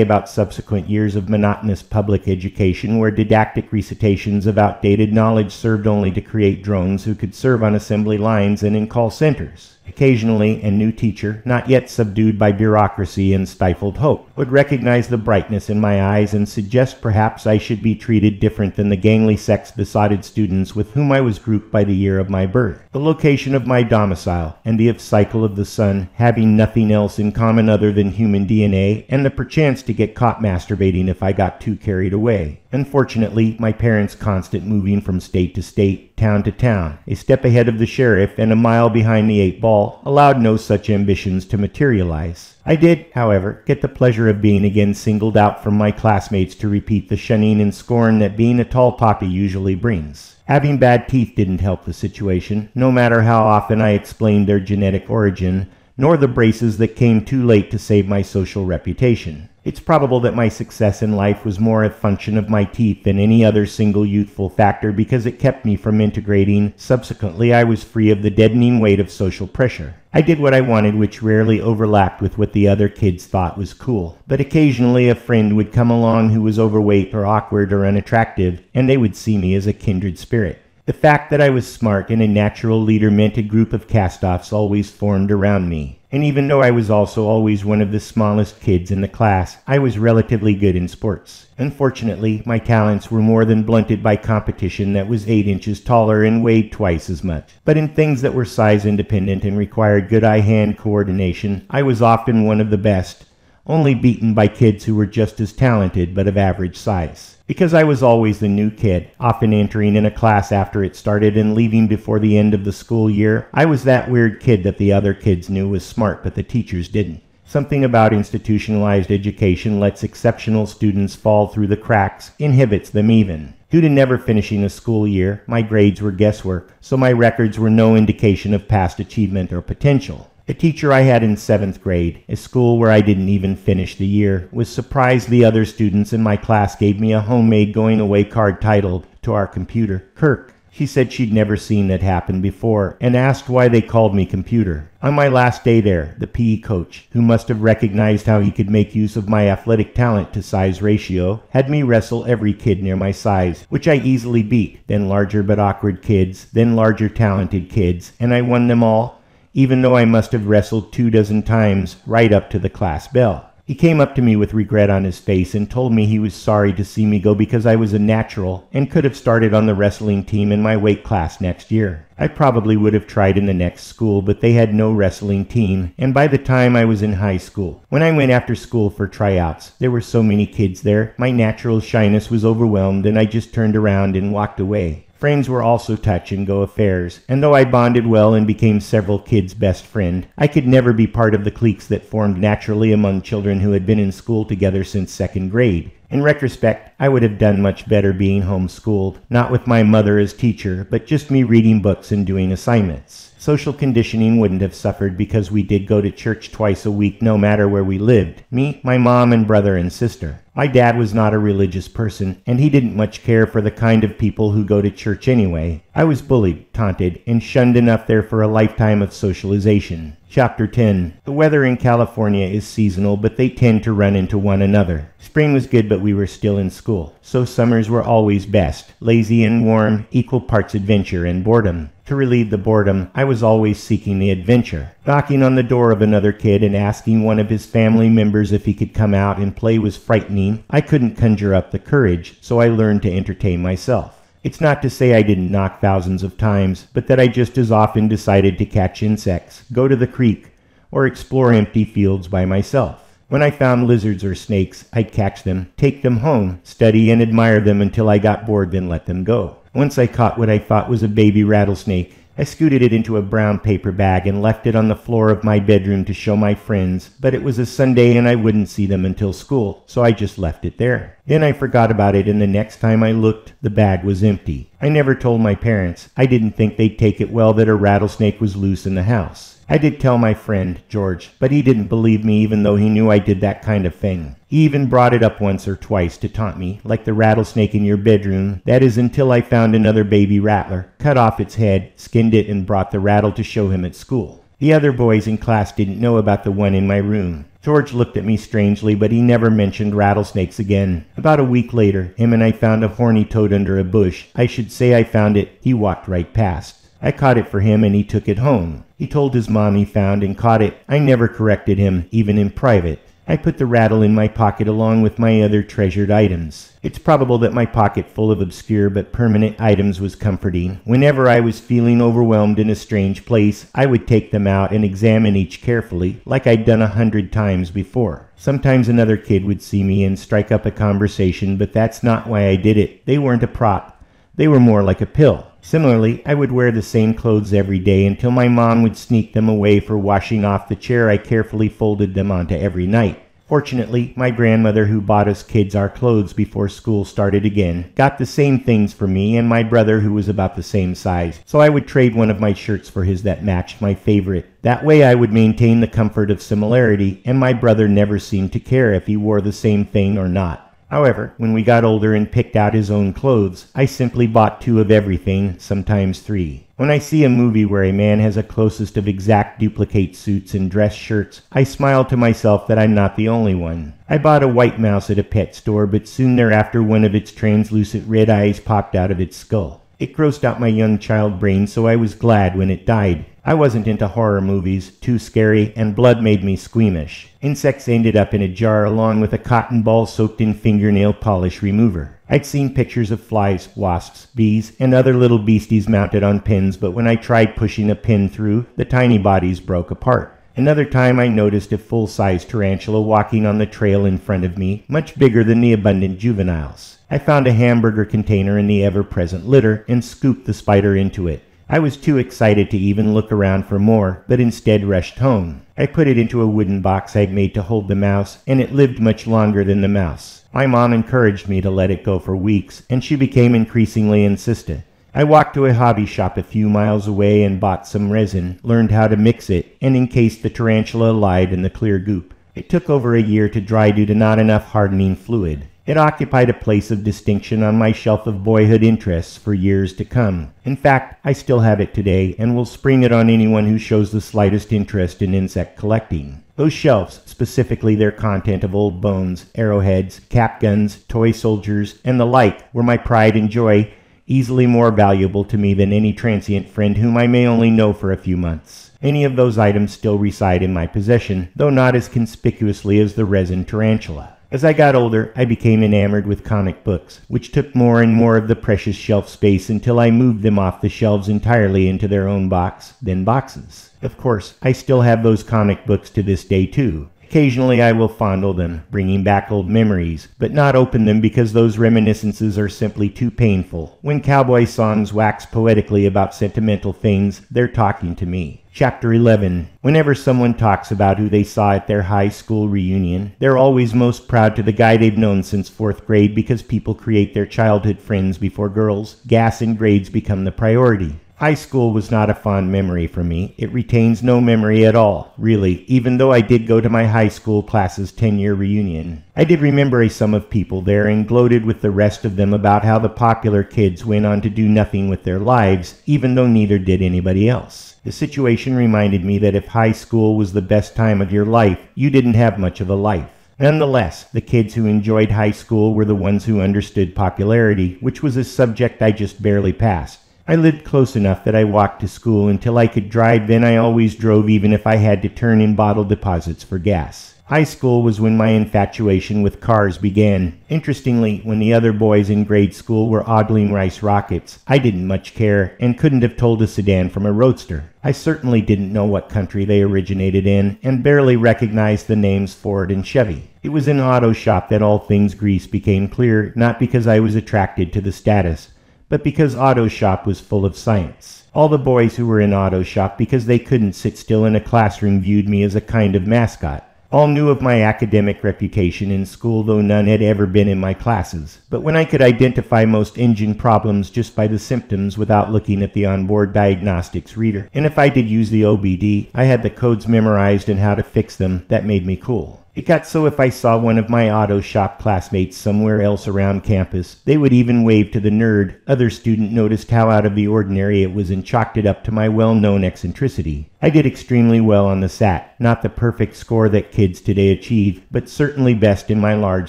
A: about subsequent years of monotonous public education where didactic recitations of outdated knowledge served only to create drones who could serve on assembly lines and in call centers. Occasionally, a new teacher, not yet subdued by bureaucracy and stifled hope, would recognize the brightness in my eyes and suggest perhaps I should be treated different than the gangly sex-besotted students with whom I was grouped by the year of my birth, the location of my domicile, and the cycle of the sun having nothing else in common other than human DNA and the perchance to get caught masturbating if I got too carried away. Unfortunately, my parents' constant moving from state to state, town to town, a step ahead of the sheriff and a mile behind the 8-ball, allowed no such ambitions to materialize. I did, however, get the pleasure of being again singled out from my classmates to repeat the shunning and scorn that being a tall poppy usually brings. Having bad teeth didn't help the situation, no matter how often I explained their genetic origin, nor the braces that came too late to save my social reputation. It's probable that my success in life was more a function of my teeth than any other single youthful factor because it kept me from integrating. Subsequently, I was free of the deadening weight of social pressure. I did what I wanted, which rarely overlapped with what the other kids thought was cool. But occasionally a friend would come along who was overweight or awkward or unattractive, and they would see me as a kindred spirit. The fact that I was smart and a natural leader meant a group of cast-offs always formed around me. And even though I was also always one of the smallest kids in the class, I was relatively good in sports. Unfortunately, my talents were more than blunted by competition that was 8 inches taller and weighed twice as much. But in things that were size independent and required good eye-hand coordination, I was often one of the best, only beaten by kids who were just as talented but of average size. Because I was always the new kid, often entering in a class after it started and leaving before the end of the school year, I was that weird kid that the other kids knew was smart but the teachers didn't. Something about institutionalized education lets exceptional students fall through the cracks, inhibits them even. Due to never finishing a school year, my grades were guesswork, so my records were no indication of past achievement or potential. A teacher I had in 7th grade, a school where I didn't even finish the year, was surprised the other students in my class gave me a homemade going-away card titled, "To our computer, Kirk." She said she'd never seen that happen before, and asked why they called me Computer. On my last day there, the PE coach, who must have recognized how he could make use of my athletic talent to size ratio, had me wrestle every kid near my size, which I easily beat, then larger but awkward kids, then larger talented kids, and I won them all, even though I must have wrestled 24 times, right up to the class bell. He came up to me with regret on his face and told me he was sorry to see me go because I was a natural and could have started on the wrestling team in my weight class next year. I probably would have tried in the next school, but they had no wrestling team, and by the time I was in high school, when I went after school for tryouts, there were so many kids there, my natural shyness was overwhelmed and I just turned around and walked away. Friends were also touch-and-go affairs, and though I bonded well and became several kids' best friend, I could never be part of the cliques that formed naturally among children who had been in school together since second grade. In retrospect, I would have done much better being homeschooled, not with my mother as teacher, but just me reading books and doing assignments. Social conditioning wouldn't have suffered because we did go to church twice a week no matter where we lived. Me, my mom, and brother and sister. My dad was not a religious person, and he didn't much care for the kind of people who go to church anyway. I was bullied, taunted, and shunned enough there for a lifetime of socialization. Chapter 10. The weather in California is seasonal, but they tend to run into one another. Spring was good, but we were still in school, so summers were always best. Lazy and warm, equal parts adventure and boredom. To relieve the boredom, I was always seeking the adventure. Knocking on the door of another kid and asking one of his family members if he could come out and play was frightening. I couldn't conjure up the courage, so I learned to entertain myself. It's not to say I didn't knock thousands of times, but that I just as often decided to catch insects, go to the creek, or explore empty fields by myself. When I found lizards or snakes, I'd catch them, take them home, study and admire them until I got bored, then let them go. Once I caught what I thought was a baby rattlesnake. I scooted it into a brown paper bag and left it on the floor of my bedroom to show my friends, but it was a Sunday and I wouldn't see them until school, so I just left it there. Then I forgot about it, and the next time I looked, the bag was empty. I never told my parents. I didn't think they'd take it well that a rattlesnake was loose in the house. I did tell my friend, George, but he didn't believe me even though he knew I did that kind of thing. He even brought it up once or twice to taunt me, like the rattlesnake in your bedroom. That is until I found another baby rattler, cut off its head, skinned it, and brought the rattle to show him at school. The other boys in class didn't know about the one in my room. George looked at me strangely, but he never mentioned rattlesnakes again. About a week later, him and I found a horny toad under a bush. I should say I found it. He walked right past. I caught it for him and he took it home. He told his mom he found and caught it. I never corrected him, even in private. I put the rattle in my pocket along with my other treasured items. It's probable that my pocket full of obscure but permanent items was comforting. Whenever I was feeling overwhelmed in a strange place, I would take them out and examine each carefully, like I'd done 100 times before. Sometimes another kid would see me and strike up a conversation, but that's not why I did it. They weren't a prop. They were more like a pill. Similarly, I would wear the same clothes every day until my mom would sneak them away for washing off the chair I carefully folded them onto every night. Fortunately, my grandmother, who bought us kids our clothes before school started again, got the same things for me and my brother, who was about the same size, so I would trade one of my shirts for his that matched my favorite. That way I would maintain the comfort of similarity, and my brother never seemed to care if he wore the same thing or not. However, when we got older and picked out his own clothes, I simply bought 2 of everything, sometimes 3. When I see a movie where a man has a closest of exact duplicate suits and dress shirts, I smile to myself that I'm not the only one. I bought a white mouse at a pet store, but soon thereafter one of its translucent red eyes popped out of its skull. It grossed out my young child brain, so I was glad when it died. I wasn't into horror movies, too scary, and blood made me squeamish. Insects ended up in a jar along with a cotton ball soaked in fingernail polish remover. I'd seen pictures of flies, wasps, bees, and other little beasties mounted on pins, but when I tried pushing a pin through, the tiny bodies broke apart. Another time I noticed a full-size tarantula walking on the trail in front of me, much bigger than the abundant juveniles. I found a hamburger container in the ever-present litter and scooped the spider into it. I was too excited to even look around for more, but instead rushed home. I put it into a wooden box I'd made to hold the mouse, and it lived much longer than the mouse. My mom encouraged me to let it go for weeks, and she became increasingly insistent. I walked to a hobby shop a few miles away and bought some resin, learned how to mix it, and encased the tarantula alive in the clear goop. It took over a year to dry due to not enough hardening fluid. It occupied a place of distinction on my shelf of boyhood interests for years to come. In fact, I still have it today and will spring it on anyone who shows the slightest interest in insect collecting. Those shelves, specifically their content of old bones, arrowheads, cap guns, toy soldiers, and the like, were my pride and joy, easily more valuable to me than any transient friend whom I may only know for a few months. Any of those items still reside in my possession, though not as conspicuously as the resin tarantula. As I got older, I became enamored with comic books, which took more and more of the precious shelf space until I moved them off the shelves entirely into their own box, then boxes. Of course, I still have those comic books to this day too. Occasionally I will fondle them, bringing back old memories, but not open them because those reminiscences are simply too painful. When cowboy songs wax poetically about sentimental things, they're talking to me. Chapter 11. Whenever someone talks about who they saw at their high school reunion, they're always most proud to the guy they've known since 4th grade because people create their childhood friends before girls. Gas and grades become the priority. High school was not a fond memory for me. It retains no memory at all, really, even though I did go to my high school class's 10-year reunion. I did remember a sum of people there and gloated with the rest of them about how the popular kids went on to do nothing with their lives, even though neither did anybody else. The situation reminded me that if high school was the best time of your life, you didn't have much of a life. Nonetheless, the kids who enjoyed high school were the ones who understood popularity, which was a subject I just barely passed. I lived close enough that I walked to school until I could drive, then I always drove even if I had to turn in bottle deposits for gas. High school was when my infatuation with cars began. Interestingly, when the other boys in grade school were ogling Rice Rockets, I didn't much care and couldn't have told a sedan from a roadster. I certainly didn't know what country they originated in and barely recognized the names Ford and Chevy. It was in auto shop that all things grease became clear, not because I was attracted to the status, but because auto shop was full of science. All the boys who were in auto shop because they couldn't sit still in a classroom viewed me as a kind of mascot. All knew of my academic reputation in school, though none had ever been in my classes. But when I could identify most engine problems just by the symptoms without looking at the onboard diagnostics reader, and if I did use the OBD, I had the codes memorized and how to fix them, that made me cool. It got so if I saw one of my auto shop classmates somewhere else around campus, they would even wave to the nerd. Other student noticed how out of the ordinary it was and chalked it up to my well-known eccentricity. I did extremely well on the SAT, not the perfect score that kids today achieve, but certainly best in my large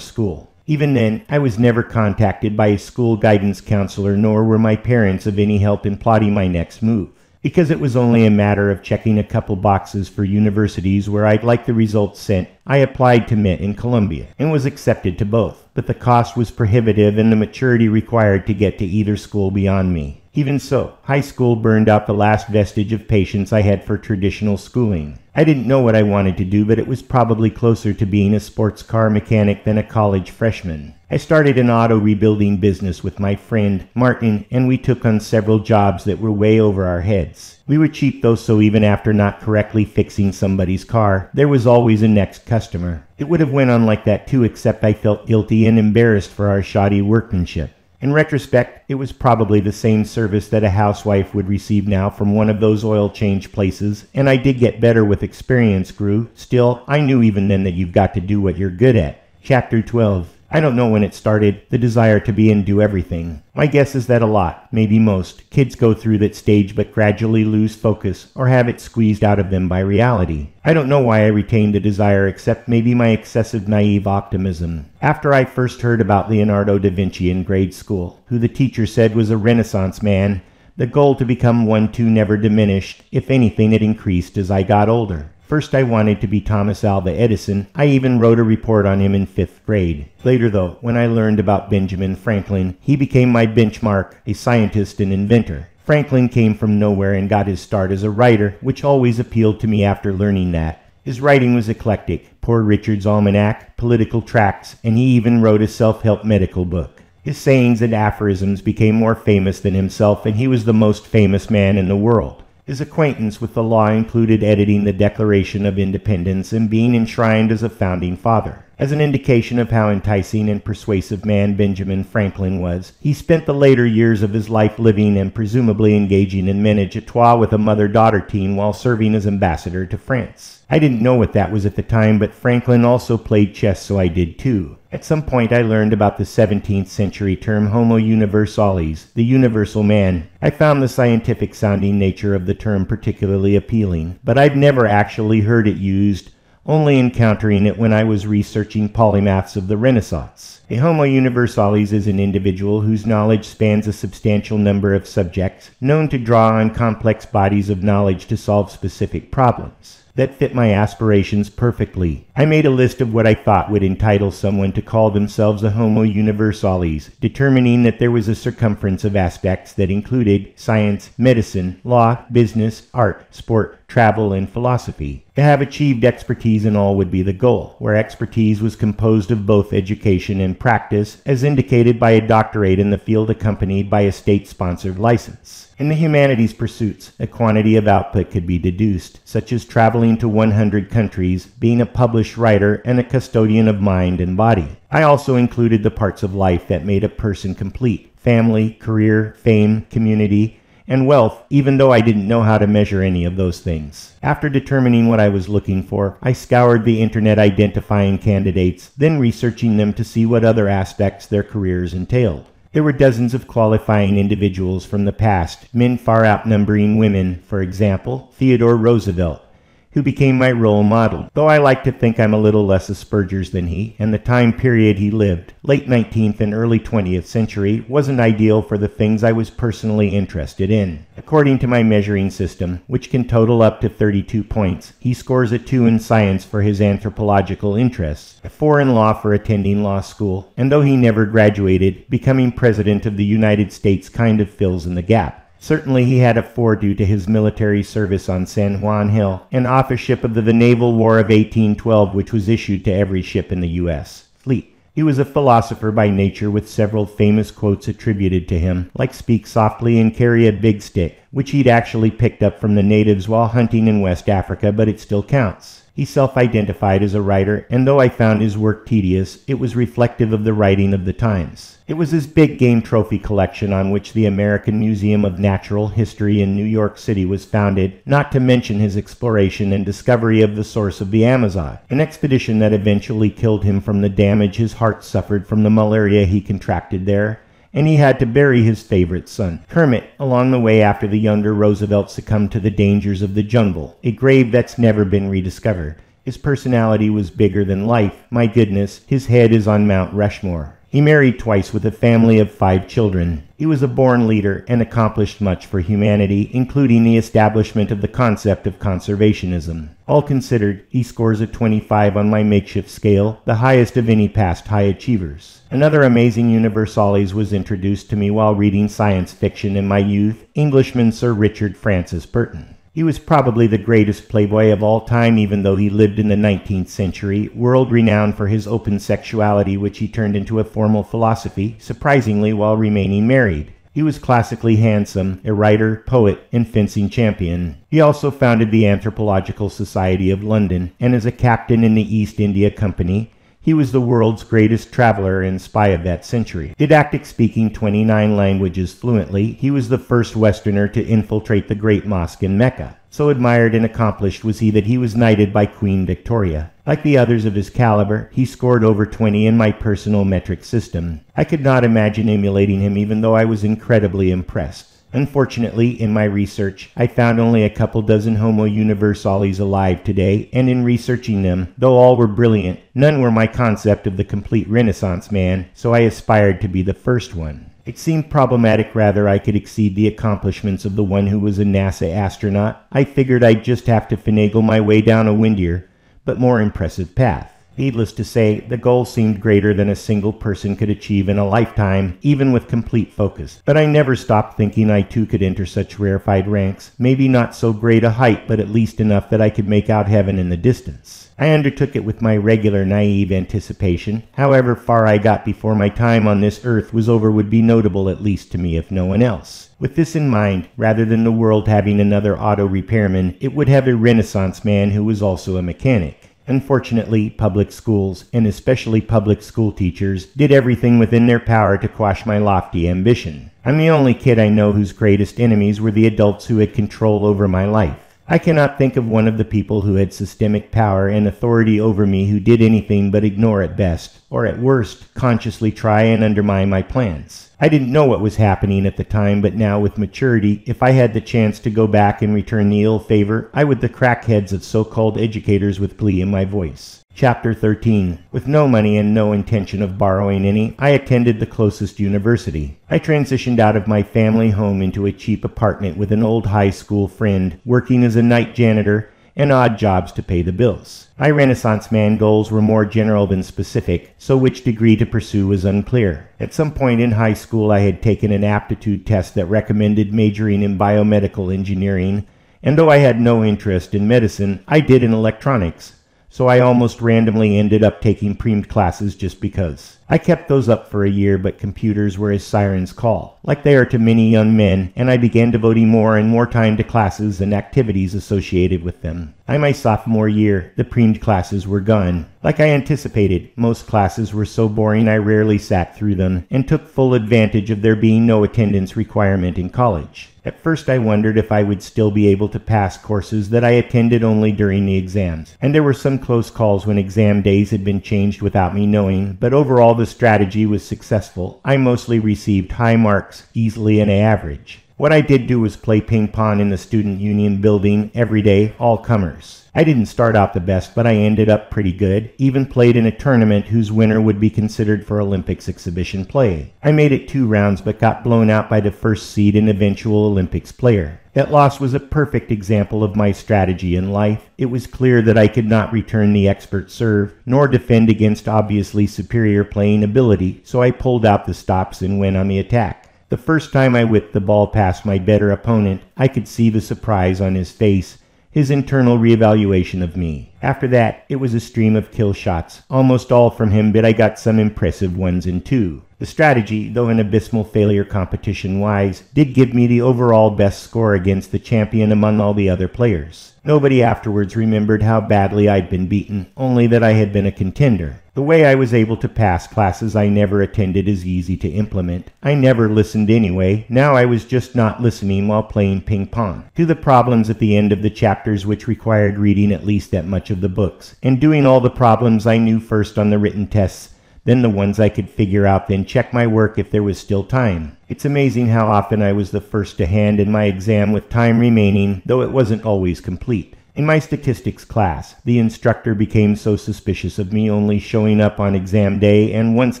A: school. Even then, I was never contacted by a school guidance counselor, nor were my parents of any help in plotting my next move. Because it was only a matter of checking a couple boxes for universities where I'd like the results sent, I applied to Mint in Columbia and was accepted to both, but the cost was prohibitive and the maturity required to get to either school beyond me. Even so, high school burned out the last vestige of patience I had for traditional schooling. I didn't know what I wanted to do, but it was probably closer to being a sports car mechanic than a college freshman. I started an auto rebuilding business with my friend Martin, and we took on several jobs that were way over our heads. We were cheap though, so even after not correctly fixing somebody's car, there was always a next customer. It would have went on like that too, except I felt guilty and embarrassed for our shoddy workmanship. In retrospect, it was probably the same service that a housewife would receive now from one of those oil change places, and I did get better with experience grew. Still, I knew even then that you've got to do what you're good at. Chapter 12. I don't know when it started, the desire to be and do everything. My guess is that a lot, maybe most, kids go through that stage but gradually lose focus or have it squeezed out of them by reality. I don't know why I retained the desire except maybe my excessive naive optimism. After I first heard about Leonardo da Vinci in grade school, who the teacher said was a Renaissance man, the goal to become one too never diminished. If anything, it increased as I got older. First I wanted to be Thomas Alva Edison. I even wrote a report on him in 5th grade. Later though, when I learned about Benjamin Franklin, he became my benchmark, a scientist and inventor. Franklin came from nowhere and got his start as a writer, which always appealed to me after learning that. His writing was eclectic, Poor Richard's Almanac, political tracts, and he even wrote a self-help medical book. His sayings and aphorisms became more famous than himself, and he was the most famous man in the world. His acquaintance with the law included editing the Declaration of Independence and being enshrined as a founding father. As an indication of how enticing and persuasive man Benjamin Franklin was, he spent the later years of his life living and presumably engaging in ménage à trois with a mother-daughter team while serving as ambassador to France. I didn't know what that was at the time, but Franklin also played chess, so I did too. At some point I learned about the 17th century term homo universalis, the universal man. I found the scientific-sounding nature of the term particularly appealing, but I'd never actually heard it used, only encountering it when I was researching polymaths of the Renaissance. A homo universalis is an individual whose knowledge spans a substantial number of subjects, known to draw on complex bodies of knowledge to solve specific problems. that fit my aspirations perfectly. I made a list of what I thought would entitle someone to call themselves a homo universalis, determining that there was a circumference of aspects that included science, medicine, law, business, art, sport, travel, and philosophy. To have achieved expertise in all would be the goal, where expertise was composed of both education and practice, as indicated by a doctorate in the field accompanied by a state-sponsored license. In the humanities pursuits, a quantity of output could be deduced, such as traveling to 100 countries, being a published writer, and a custodian of mind and body. I also included the parts of life that made a person complete: family, career, fame, community, and wealth, even though I didn't know how to measure any of those things. After determining what I was looking for, I scoured the internet identifying candidates, then researching them to see what other aspects their careers entailed. There were dozens of qualifying individuals from the past, men far outnumbering women, for example, Theodore Roosevelt, who became my role model, though I like to think I'm a little less Asperger's than he, and the time period he lived, late 19th and early 20th century, wasn't ideal for the things I was personally interested in. According to my measuring system, which can total up to 32 points, he scores a 2 in science for his anthropological interests, a 4 in law for attending law school, and though he never graduated, becoming president of the United States kind of fills in the gap. Certainly he had a 4 due to his military service on San Juan Hill, an authorship of the Naval War of 1812, which was issued to every ship in the U.S. fleet. He was a philosopher by nature, with several famous quotes attributed to him, like "Speak softly and carry a big stick," which he'd actually picked up from the natives while hunting in West Africa, but it still counts. He self-identified as a writer, and though I found his work tedious, it was reflective of the writing of the times. It was his big game trophy collection on which the American Museum of Natural History in New York City was founded, not to mention his exploration and discovery of the source of the Amazon, an expedition that eventually killed him from the damage his heart suffered from the malaria he contracted there, and he had to bury his favorite son, Kermit, along the way after the younger Roosevelt succumbed to the dangers of the jungle, a grave that's never been rediscovered. His personality was bigger than life. My goodness, his head is on Mount Rushmore. He married twice with a family of 5 children. He was a born leader and accomplished much for humanity, including the establishment of the concept of conservationism. All considered, he scores a 25 on my makeshift scale, the highest of any past high achievers. Another amazing universalis was introduced to me while reading science fiction in my youth, Englishman Sir Richard Francis Burton. He was probably the greatest playboy of all time, even though he lived in the 19th century, world-renowned for his open sexuality, which he turned into a formal philosophy, surprisingly while remaining married. He was classically handsome, a writer, poet, and fencing champion. He also founded the Anthropological Society of London, and as a captain in the East India Company, he was the world's greatest traveler and spy of that century. Didactic, speaking 29 languages fluently, he was the first Westerner to infiltrate the Great Mosque in Mecca. So admired and accomplished was he that he was knighted by Queen Victoria. Like the others of his caliber, he scored over 20 in my personal metric system. I could not imagine emulating him, even though I was incredibly impressed. Unfortunately, in my research, I found only a couple dozen homo universalis alive today, and in researching them, though all were brilliant, none were my concept of the complete Renaissance man, so I aspired to be the first one. It seemed problematic rather I could exceed the accomplishments of the one who was a NASA astronaut. I figured I'd just have to finagle my way down a windier, but more impressive path. Needless to say, the goal seemed greater than a single person could achieve in a lifetime, even with complete focus. But I never stopped thinking I too could enter such rarefied ranks, maybe not so great a height, but at least enough that I could make out heaven in the distance. I undertook it with my regular naive anticipation. However far I got before my time on this earth was over would be notable, at least to me, if no one else. With this in mind, rather than the world having another auto repairman, it would have a Renaissance man who was also a mechanic. Unfortunately, public schools, and especially public school teachers, did everything within their power to quash my lofty ambition. I'm the only kid I know whose greatest enemies were the adults who had control over my life. I cannot think of one of the people who had systemic power and authority over me who did anything but ignore at best, or at worst, consciously try and undermine my plans. I didn't know what was happening at the time, but now with maturity, if I had the chance to go back and return the ill favor, I would the crackheads of so-called educators with glee in my voice. Chapter 13. With no money and no intention of borrowing any, I attended the closest university. I transitioned out of my family home into a cheap apartment with an old high school friend, working as a night janitor, and odd jobs to pay the bills. My Renaissance man goals were more general than specific, so which degree to pursue was unclear. At some point in high school, I had taken an aptitude test that recommended majoring in biomedical engineering, and though I had no interest in medicine, I did in electronics. So I almost randomly ended up taking premed classes just because. I kept those up for a year, but computers were as sirens call, like they are to many young men, and I began devoting more and more time to classes and activities associated with them. By my sophomore year, the premed classes were gone. Like I anticipated, most classes were so boring I rarely sat through them, and took full advantage of there being no attendance requirement in college. At first I wondered if I would still be able to pass courses that I attended only during the exams, and there were some close calls when exam days had been changed without me knowing, but overall the strategy was successful. I mostly received high marks, easily an average. What I did do was play ping pong in the student union building every day, all comers. I didn't start out the best, but I ended up pretty good, even played in a tournament whose winner would be considered for Olympics exhibition play. I made it 2 rounds but got blown out by the first seed and eventual Olympics player. That loss was a perfect example of my strategy in life. It was clear that I could not return the expert serve, nor defend against obviously superior playing ability, so I pulled out the stops and went on the attack. The first time I whipped the ball past my better opponent, I could see the surprise on his face, his internal reevaluation of me. After that, it was a stream of kill shots, almost all from him, but I got some impressive ones in too. The strategy, though an abysmal failure competition-wise, did give me the overall best score against the champion among all the other players. Nobody afterwards remembered how badly I'd been beaten, only that I had been a contender. The way I was able to pass classes I never attended is easy to implement. I never listened anyway. Now I was just not listening while playing ping pong. To the problems at the end of the chapters which required reading at least that much of the books, and doing all the problems I knew first on the written tests, then the ones I could figure out, then check my work if there was still time. It's amazing how often I was the first to hand in my exam with time remaining, though it wasn't always complete. In my statistics class, the instructor became so suspicious of me only showing up on exam day and once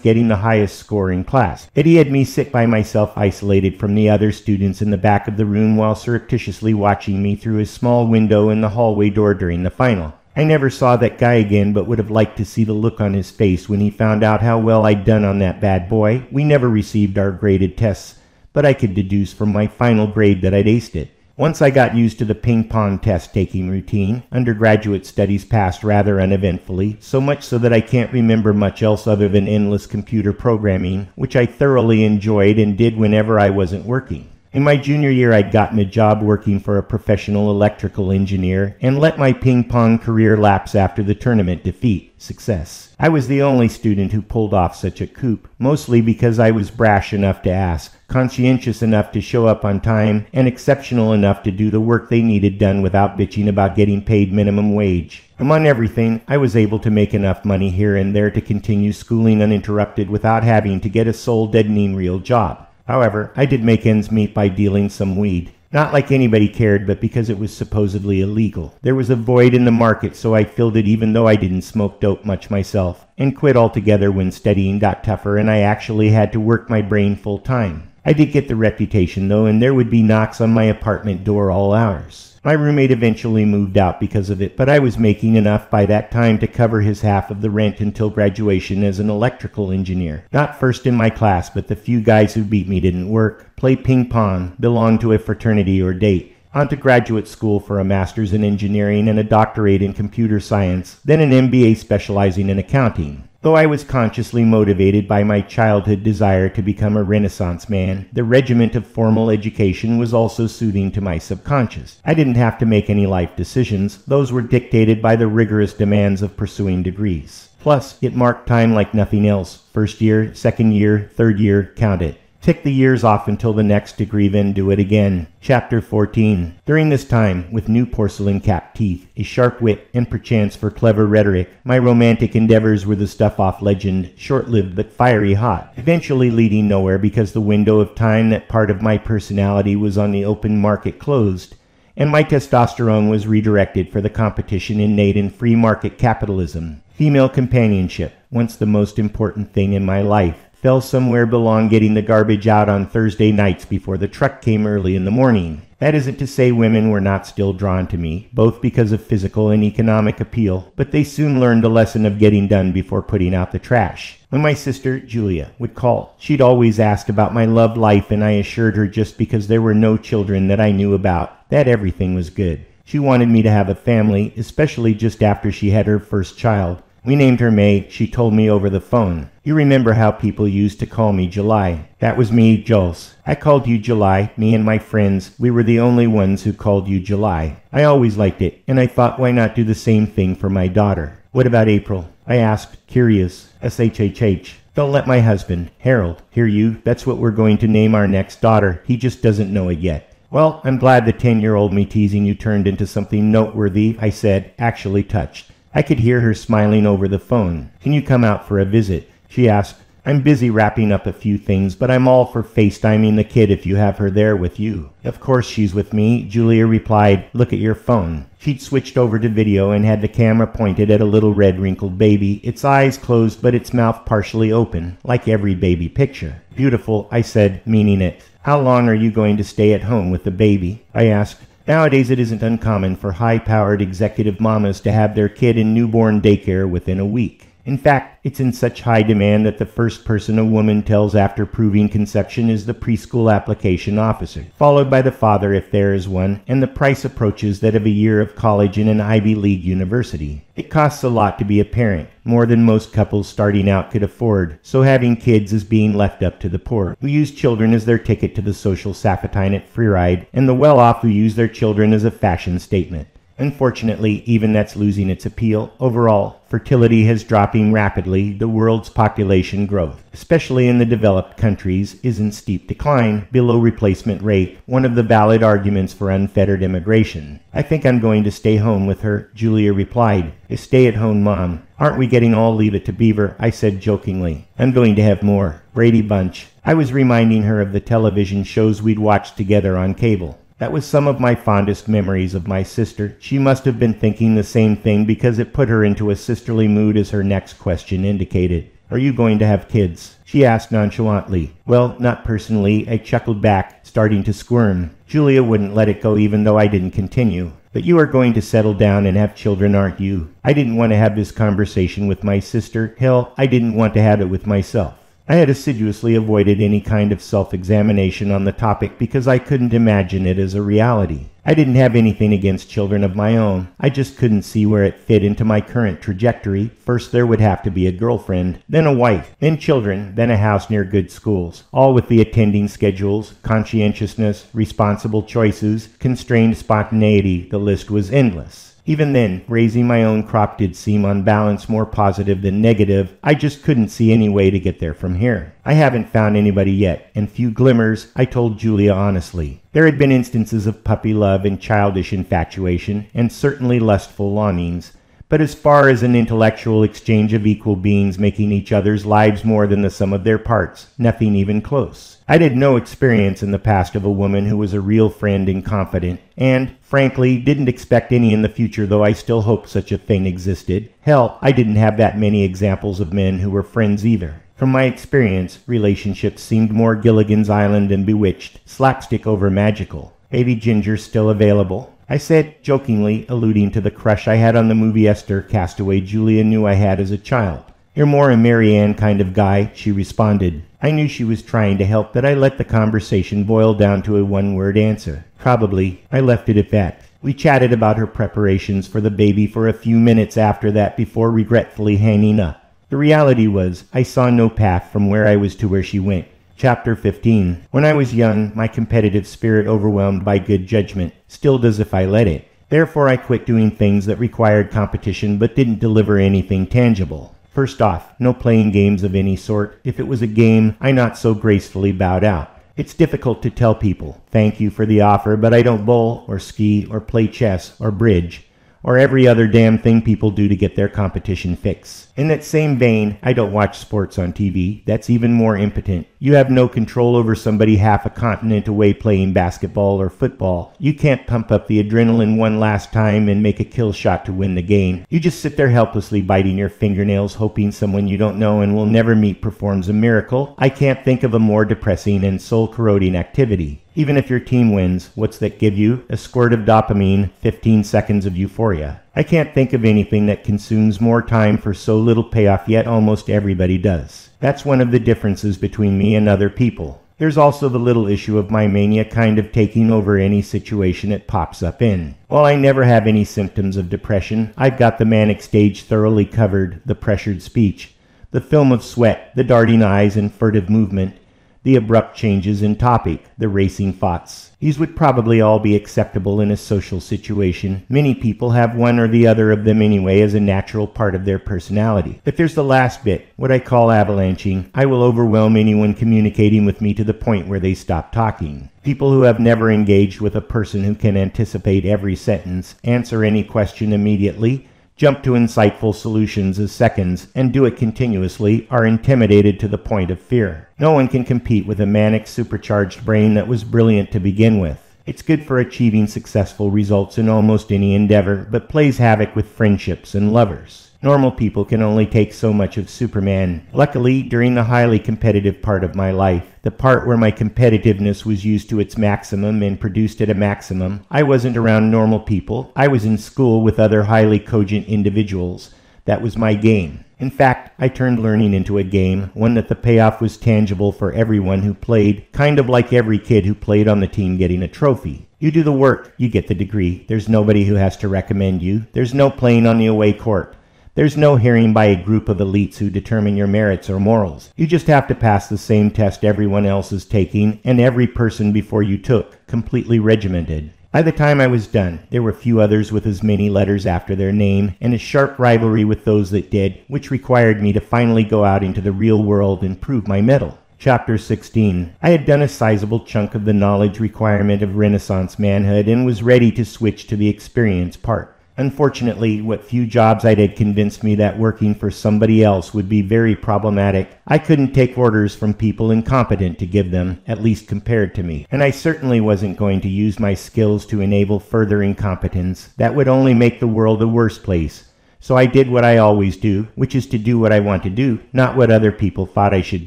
A: getting the highest score in class that he had me sit by myself isolated from the other students in the back of the room while surreptitiously watching me through his small window in the hallway door during the final. I never saw that guy again, but would have liked to see the look on his face when he found out how well I'd done on that bad boy. We never received our graded tests, but I could deduce from my final grade that I'd aced it. Once I got used to the ping pong test-taking routine, undergraduate studies passed rather uneventfully, so much so that I can't remember much else other than endless computer programming, which I thoroughly enjoyed and did whenever I wasn't working. In my junior year, I'd gotten a job working for a professional electrical engineer and let my ping pong career lapse after the tournament defeat. Success. I was the only student who pulled off such a coup, mostly because I was brash enough to ask, conscientious enough to show up on time, and exceptional enough to do the work they needed done without bitching about getting paid minimum wage. Among everything, I was able to make enough money here and there to continue schooling uninterrupted without having to get a soul-deadening real job. However, I did make ends meet by dealing some weed. Not like anybody cared, but because it was supposedly illegal. There was a void in the market, so I filled it even though I didn't smoke dope much myself, and quit altogether when studying got tougher and I actually had to work my brain full time. I did get the reputation though, and there would be knocks on my apartment door all hours. My roommate eventually moved out because of it, but I was making enough by that time to cover his half of the rent until graduation as an electrical engineer. Not first in my class, but the few guys who beat me didn't work, play ping pong, belong to a fraternity, or date. On to graduate school for a master's in engineering and a doctorate in computer science, then an MBA specializing in accounting. Though I was consciously motivated by my childhood desire to become a Renaissance man, the regiment of formal education was also soothing to my subconscious. I didn't have to make any life decisions. Those were dictated by the rigorous demands of pursuing degrees. Plus, it marked time like nothing else. First year, second year, third year, count it. Tick the years off until the next degree, then do it again. Chapter 14. During this time, with new porcelain-capped teeth, a sharp wit, and perchance for clever rhetoric, my romantic endeavors were the stuff off legend, short-lived but fiery hot, eventually leading nowhere because the window of time that part of my personality was on the open market closed, and my testosterone was redirected for the competition innate in free market capitalism. Female companionship, once the most important thing in my life, fell somewhere belong getting the garbage out on Thursday nights before the truck came early in the morning. That isn't to say women were not still drawn to me, both because of physical and economic appeal, but they soon learned the lesson of getting done before putting out the trash. When my sister, Julia, would call, she'd always ask about my love life, and I assured her just because there were no children that I knew about, that everything was good. She wanted me to have a family, especially just after she had her first child. We named her May, she told me over the phone. You remember how people used to call me July. That was me, Jules. I called you July, me and my friends. We were the only ones who called you July. I always liked it, and I thought why not do the same thing for my daughter. What about April? I asked, curious. SHHH. Don't let my husband, Harold, hear you. That's what we're going to name our next daughter. He just doesn't know it yet. Well, I'm glad the 10-year-old me teasing you turned into something noteworthy, I said, actually touched. I could hear her smiling over the phone. Can you come out for a visit? She asked. I'm busy wrapping up a few things, but I'm all for FaceTiming the kid if you have her there with you. Of course she's with me, Julia replied. Look at your phone. She'd switched over to video and had the camera pointed at a little red wrinkled baby, its eyes closed but its mouth partially open, like every baby picture. Beautiful, I said, meaning it. How long are you going to stay at home with the baby? I asked. Nowadays it isn't uncommon for high-powered executive mamas to have their kid in newborn daycare within a week. In fact, it's in such high demand that the first person a woman tells after proving conception is the preschool application officer, followed by the father if there is one, and the price approaches that of a year of college in an Ivy League university. It costs a lot to be a parent, more than most couples starting out could afford, so having kids is being left up to the poor, who use children as their ticket to the social Sapphitinate free ride, and the well-off who use their children as a fashion statement. Unfortunately, even that's losing its appeal. Overall, fertility is dropping rapidly. The world's population growth, especially in the developed countries, is in steep decline, below replacement rate, one of the valid arguments for unfettered immigration. I think I'm going to stay home with her, Julia replied. A stay-at-home mom. Aren't we getting all Leave It to Beaver? I said jokingly. I'm going to have more. Brady Bunch. I was reminding her of the television shows we'd watched together on cable. That was some of my fondest memories of my sister. She must have been thinking the same thing because it put her into a sisterly mood as her next question indicated. Are you going to have kids? She asked nonchalantly. Well, not personally, I chuckled back, starting to squirm. Julia wouldn't let it go even though I didn't continue. But you are going to settle down and have children, aren't you? I didn't want to have this conversation with my sister. Hell, I didn't want to have it with myself. I had assiduously avoided any kind of self-examination on the topic because I couldn't imagine it as a reality. I didn't have anything against children of my own. I just couldn't see where it fit into my current trajectory. First there would have to be a girlfriend, then a wife, then children, then a house near good schools, all with the attending schedules, conscientiousness, responsible choices, constrained spontaneity. The list was endless. Even then, raising my own crop did seem on balance more positive than negative. I just couldn't see any way to get there from here. I haven't found anybody yet, and few glimmers, I told Julia honestly. There had been instances of puppy love and childish infatuation, and certainly lustful longings. But as far as an intellectual exchange of equal beings making each other's lives more than the sum of their parts, nothing even close. I'd had no experience in the past of a woman who was a real friend and confidant, and, frankly, didn't expect any in the future, though I still hoped such a thing existed. Hell, I didn't have that many examples of men who were friends either. From my experience, relationships seemed more Gilligan's Island and Bewitched, slapstick over magical. Baby Ginger still available? I said, jokingly, alluding to the crush I had on the movie Esther, Castaway Julia knew I had as a child. You're more a Mary Ann kind of guy, she responded. I knew she was trying to help, but I let the conversation boil down to a one-word answer. Probably. I left it at that. We chatted about her preparations for the baby for a few minutes after that before regretfully hanging up. The reality was, I saw no path from where I was to where she went. Chapter 15. When I was young, my competitive spirit overwhelmed by good judgment, still does if I let it. Therefore I quit doing things that required competition but didn't deliver anything tangible. First off, no playing games of any sort. If it was a game, I not so gracefully bowed out. It's difficult to tell people, thank you for the offer, but I don't bowl or ski or play chess or bridge. or every other damn thing people do to get their competition fix. In that same vein, I don't watch sports on TV. That's even more impotent. You have no control over somebody half a continent away playing basketball or football. You can't pump up the adrenaline one last time and make a kill shot to win the game. You just sit there helplessly biting your fingernails, hoping someone you don't know and will never meet performs a miracle. I can't think of a more depressing and soul-corroding activity. Even if your team wins, what's that give you? A squirt of dopamine, 15 seconds of euphoria. I can't think of anything that consumes more time for so little payoff, yet almost everybody does. That's one of the differences between me and other people. There's also the little issue of my mania kind of taking over any situation it pops up in. While I never have any symptoms of depression, I've got the manic stage thoroughly covered, the pressured speech, the film of sweat, the darting eyes and furtive movement, the abrupt changes in topic, the racing thoughts. These would probably all be acceptable in a social situation. Many people have one or the other of them anyway as a natural part of their personality. But there's the last bit, what I call avalanching. I will overwhelm anyone communicating with me to the point where they stop talking. People who have never engaged with a person who can anticipate every sentence, answer any question immediately, jump to insightful solutions as seconds, and do it continuously, are intimidated to the point of fear. No one can compete with a manic, supercharged brain that was brilliant to begin with. It's good for achieving successful results in almost any endeavor, but plays havoc with friendships and lovers. Normal people can only take so much of Superman. Luckily, during the highly competitive part of my life, the part where my competitiveness was used to its maximum and produced at a maximum, I wasn't around normal people. I was in school with other highly cogent individuals. That was my game. In fact, I turned learning into a game, one that the payoff was tangible for everyone who played, kind of like every kid who played on the team getting a trophy. You do the work, you get the degree. There's nobody who has to recommend you. There's no playing on the away court. There's no hearing by a group of elites who determine your merits or morals. You just have to pass the same test everyone else is taking and every person before you took, completely regimented. By the time I was done, there were few others with as many letters after their name and a sharp rivalry with those that did, which required me to finally go out into the real world and prove my mettle. Chapter 16. I had done a sizable chunk of the knowledge requirement of Renaissance manhood and was ready to switch to the experience part. Unfortunately, what few jobs I'd had convinced me that working for somebody else would be very problematic. I couldn't take orders from people incompetent to give them, at least compared to me. And I certainly wasn't going to use my skills to enable further incompetence. That would only make the world a worse place. So I did what I always do, which is to do what I want to do, not what other people thought I should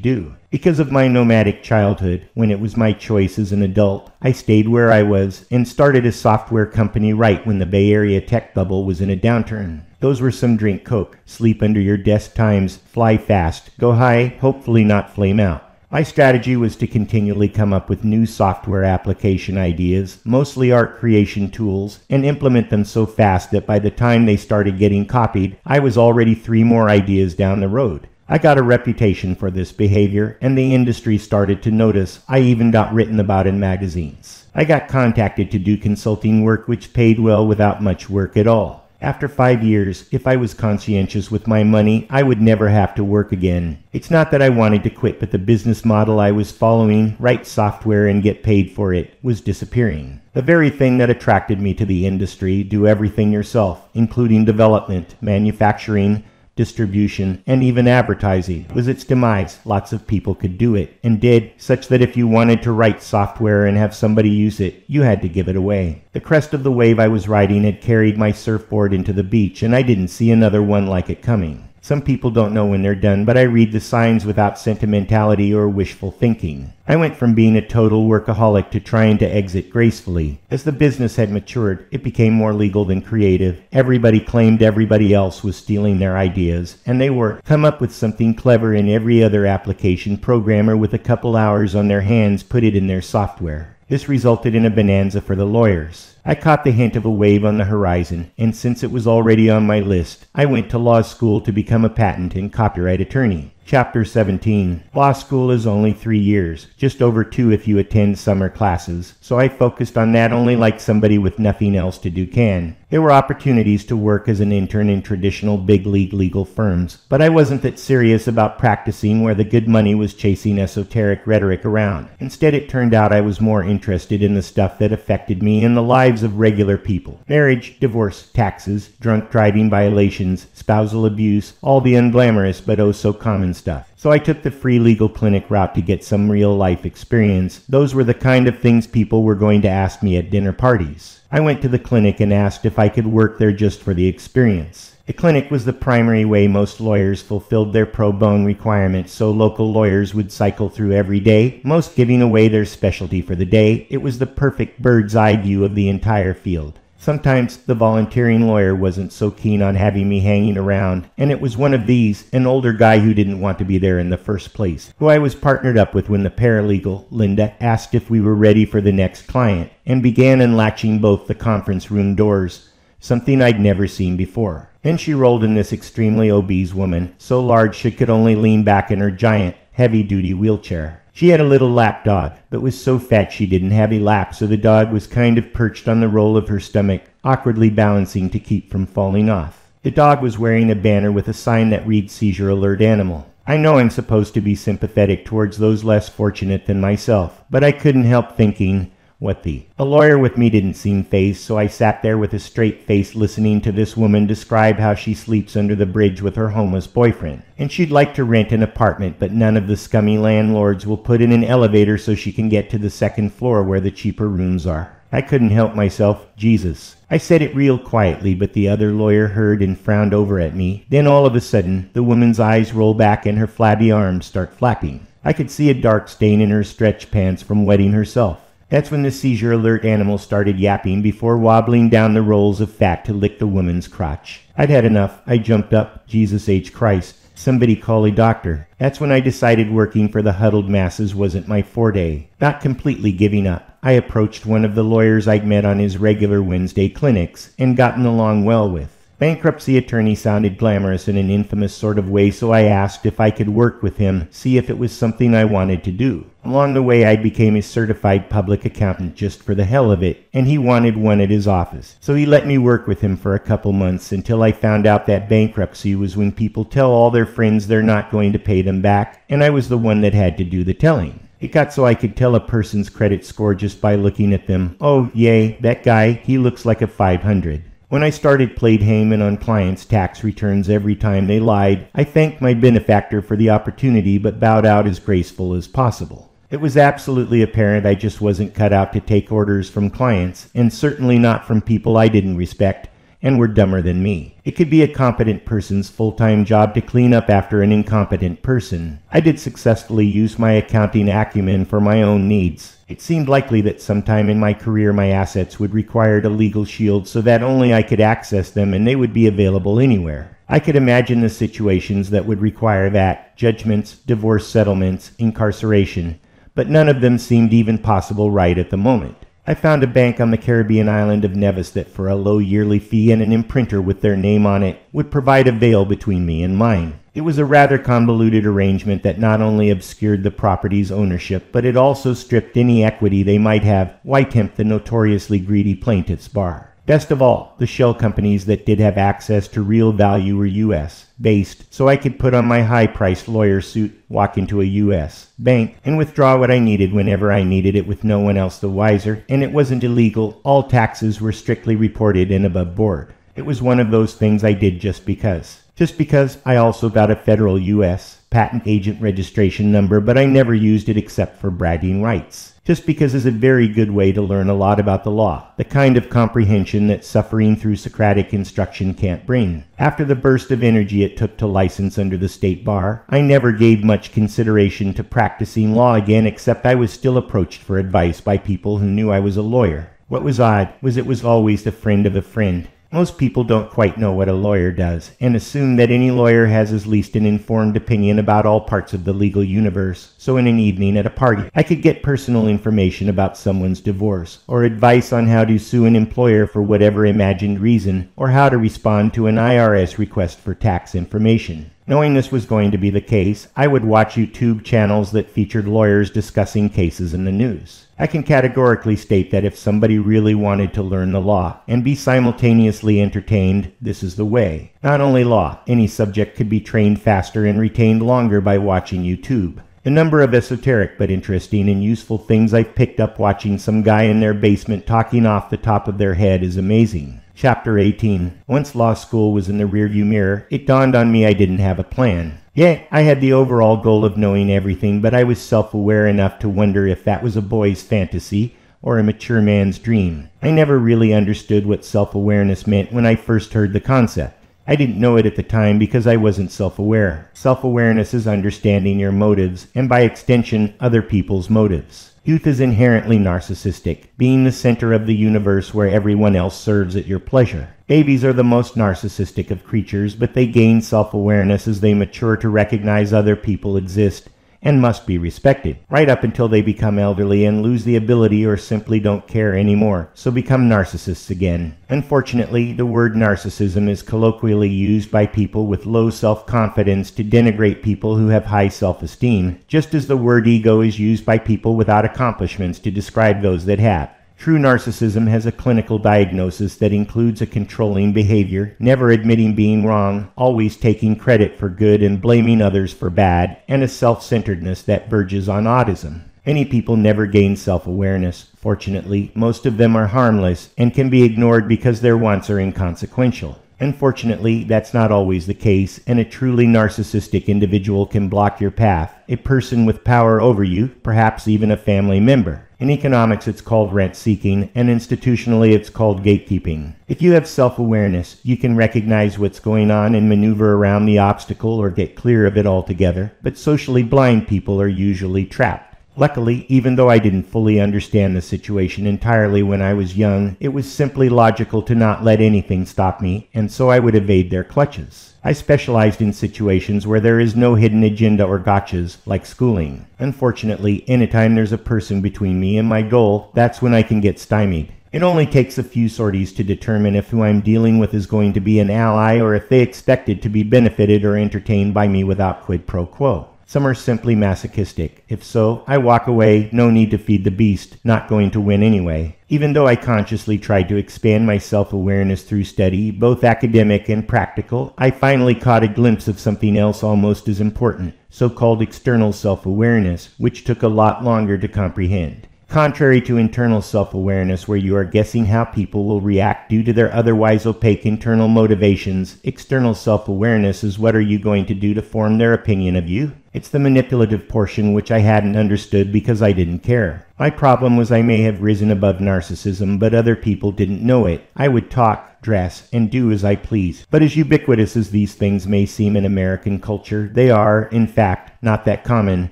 A: do. Because of my nomadic childhood, when it was my choice as an adult, I stayed where I was and started a software company right when the Bay Area tech bubble was in a downturn. Those were some drink Coke, sleep under your desk times, fly fast, go high, hopefully not flame out. My strategy was to continually come up with new software application ideas, mostly art creation tools, and implement them so fast that by the time they started getting copied, I was already 3 more ideas down the road. I got a reputation for this behavior, and the industry started to notice. I even got written about in magazines. I got contacted to do consulting work which paid well without much work at all. After 5 years, if I was conscientious with my money, I would never have to work again. It's not that I wanted to quit, but the business model I was following, write software and get paid for it, was disappearing. The very thing that attracted me to the industry, do everything yourself, including development, manufacturing, distribution, and even advertising, was its demise. Lots of people could do it, and did, such that if you wanted to write software and have somebody use it, you had to give it away. The crest of the wave I was riding had carried my surfboard into the beach, and I didn't see another one like it coming. Some people don't know when they're done, but I read the signs without sentimentality or wishful thinking. I went from being a total workaholic to trying to exit gracefully. As the business had matured, it became more legal than creative. Everybody claimed everybody else was stealing their ideas, and they were. Come up with something clever, and every other application programmer with a couple hours on their hands put it in their software. This resulted in a bonanza for the lawyers. I caught the hint of a wave on the horizon, and since it was already on my list, I went to law school to become a patent and copyright attorney. Chapter 17. Law school is only 3 years, just over 2 if you attend summer classes, so I focused on that only like somebody with nothing else to do can. There were opportunities to work as an intern in traditional big league legal firms, but I wasn't that serious about practicing where the good money was chasing esoteric rhetoric around. Instead, it turned out I was more interested in the stuff that affected me in the lives of regular people. Marriage, divorce, taxes, drunk driving violations, spousal abuse, all the unglamorous but oh so common stuff. So I took the free legal clinic route to get some real-life experience. Those were the kind of things people were going to ask me at dinner parties. I went to the clinic and asked if I could work there just for the experience. The clinic was the primary way most lawyers fulfilled their pro bono requirements, so local lawyers would cycle through every day, most giving away their specialty for the day. It was the perfect bird's-eye view of the entire field. Sometimes the volunteering lawyer wasn't so keen on having me hanging around, and it was one of these, an older guy who didn't want to be there in the first place, who I was partnered up with when the paralegal, Linda, asked if we were ready for the next client, and began unlatching both the conference room doors, something I'd never seen before. Then she rolled in this extremely obese woman, so large she could only lean back in her giant, heavy-duty wheelchair. She had a little lap dog, but was so fat she didn't have a lap, so the dog was kind of perched on the roll of her stomach, awkwardly balancing to keep from falling off. The dog was wearing a banner with a sign that read "Seizure Alert Animal." I know I'm supposed to be sympathetic towards those less fortunate than myself, but I couldn't help thinking, what the? A lawyer with me didn't seem fazed, so I sat there with a straight face listening to this woman describe how she sleeps under the bridge with her homeless boyfriend. And she'd like to rent an apartment, but none of the scummy landlords will put in an elevator so she can get to the second floor where the cheaper rooms are. I couldn't help myself. Jesus. I said it real quietly, but the other lawyer heard and frowned over at me. Then all of a sudden, the woman's eyes roll back and her flabby arms start flapping. I could see a dark stain in her stretch pants from wetting herself. That's when the seizure alert animal started yapping before wobbling down the rolls of fat to lick the woman's crotch. I'd had enough. I jumped up. Jesus H. Christ. Somebody call a doctor. That's when I decided working for the huddled masses wasn't my forte. Not completely giving up, I approached one of the lawyers I'd met on his regular Wednesday clinics and gotten along well with. Bankruptcy attorney sounded glamorous in an infamous sort of way, so I asked if I could work with him, see if it was something I wanted to do. Along the way, I became a certified public accountant just for the hell of it, and he wanted one at his office. So he let me work with him for a couple months until I found out that bankruptcy was when people tell all their friends they're not going to pay them back, and I was the one that had to do the telling. It got so I could tell a person's credit score just by looking at them. Oh, yay, that guy, he looks like a 500. When I started played hangman on clients' tax returns every time they lied, I thanked my benefactor for the opportunity but bowed out as graceful as possible. It was absolutely apparent I just wasn't cut out to take orders from clients, and certainly not from people I didn't respect and were dumber than me. It could be a competent person's full-time job to clean up after an incompetent person. I did successfully use my accounting acumen for my own needs. It seemed likely that sometime in my career my assets would require a legal shield so that only I could access them and they would be available anywhere. I could imagine the situations that would require that: judgments, divorce settlements, incarceration, but none of them seemed even possible right at the moment. I found a bank on the Caribbean island of Nevis that for a low yearly fee and an imprinter with their name on it would provide a veil between me and mine. It was a rather convoluted arrangement that not only obscured the property's ownership, but it also stripped any equity they might have. Why tempt the notoriously greedy plaintiff's bar? Best of all, the shell companies that did have access to real value were U.S.-based, so I could put on my high-priced lawyer suit, walk into a U.S. bank, and withdraw what I needed whenever I needed it with no one else the wiser, and it wasn't illegal. All taxes were strictly reported and above board. It was one of those things I did just because. Just because I also got a federal U.S. patent agent registration number, but I never used it except for bragging rights. Just because is a very good way to learn a lot about the law, the kind of comprehension that suffering through Socratic instruction can't bring. After the burst of energy it took to license under the state bar, I never gave much consideration to practicing law again, except I was still approached for advice by people who knew I was a lawyer. What was odd was it was always the friend of a friend. Most people don't quite know what a lawyer does, and assume that any lawyer has at least an informed opinion about all parts of the legal universe. So in an evening at a party, I could get personal information about someone's divorce, or advice on how to sue an employer for whatever imagined reason, or how to respond to an IRS request for tax information. Knowing this was going to be the case, I would watch YouTube channels that featured lawyers discussing cases in the news. I can categorically state that if somebody really wanted to learn the law and be simultaneously entertained, this is the way. Not only law, any subject could be trained faster and retained longer by watching YouTube. The number of esoteric but interesting and useful things I've picked up watching some guy in their basement talking off the top of their head is amazing. Chapter 18. Once law school was in the rearview mirror, it dawned on me I didn't have a plan. Yeah, I had the overall goal of knowing everything, but I was self-aware enough to wonder if that was a boy's fantasy or a mature man's dream. I never really understood what self-awareness meant when I first heard the concept. I didn't know it at the time because I wasn't self-aware. Self-awareness is understanding your motives, and by extension, other people's motives. Youth is inherently narcissistic, being the center of the universe where everyone else serves at your pleasure. Babies are the most narcissistic of creatures, but they gain self-awareness as they mature to recognize other people exist and must be respected, right up until they become elderly and lose the ability or simply don't care anymore, so become narcissists again. Unfortunately, the word narcissism is colloquially used by people with low self-confidence to denigrate people who have high self-esteem, just as the word ego is used by people without accomplishments to describe those that have. True narcissism has a clinical diagnosis that includes a controlling behavior, never admitting being wrong, always taking credit for good and blaming others for bad, and a self-centeredness that verges on autism. Many people never gain self-awareness. Fortunately, most of them are harmless and can be ignored because their wants are inconsequential. Unfortunately, that's not always the case, and a truly narcissistic individual can block your path, a person with power over you, perhaps even a family member. In economics, it's called rent-seeking, and institutionally, it's called gatekeeping. If you have self-awareness, you can recognize what's going on and maneuver around the obstacle or get clear of it altogether, but socially blind people are usually trapped. Luckily, even though I didn't fully understand the situation entirely when I was young, it was simply logical to not let anything stop me, and so I would evade their clutches. I specialized in situations where there is no hidden agenda or gotchas, like schooling. Unfortunately, anytime there's a person between me and my goal, that's when I can get stymied. It only takes a few sorties to determine if who I'm dealing with is going to be an ally or if they expected to be benefited or entertained by me without quid pro quo. Some are simply masochistic. If so, I walk away, no need to feed the beast, not going to win anyway. Even though I consciously tried to expand my self-awareness through study, both academic and practical, I finally caught a glimpse of something else almost as important, so-called external self-awareness, which took a lot longer to comprehend. Contrary to internal self-awareness, where you are guessing how people will react due to their otherwise opaque internal motivations, external self-awareness is what are you going to do to form their opinion of you? It's the manipulative portion which I hadn't understood because I didn't care. My problem was I may have risen above narcissism, but other people didn't know it. I would talk, dress, and do as I please. But as ubiquitous as these things may seem in American culture, they are, in fact, not that common,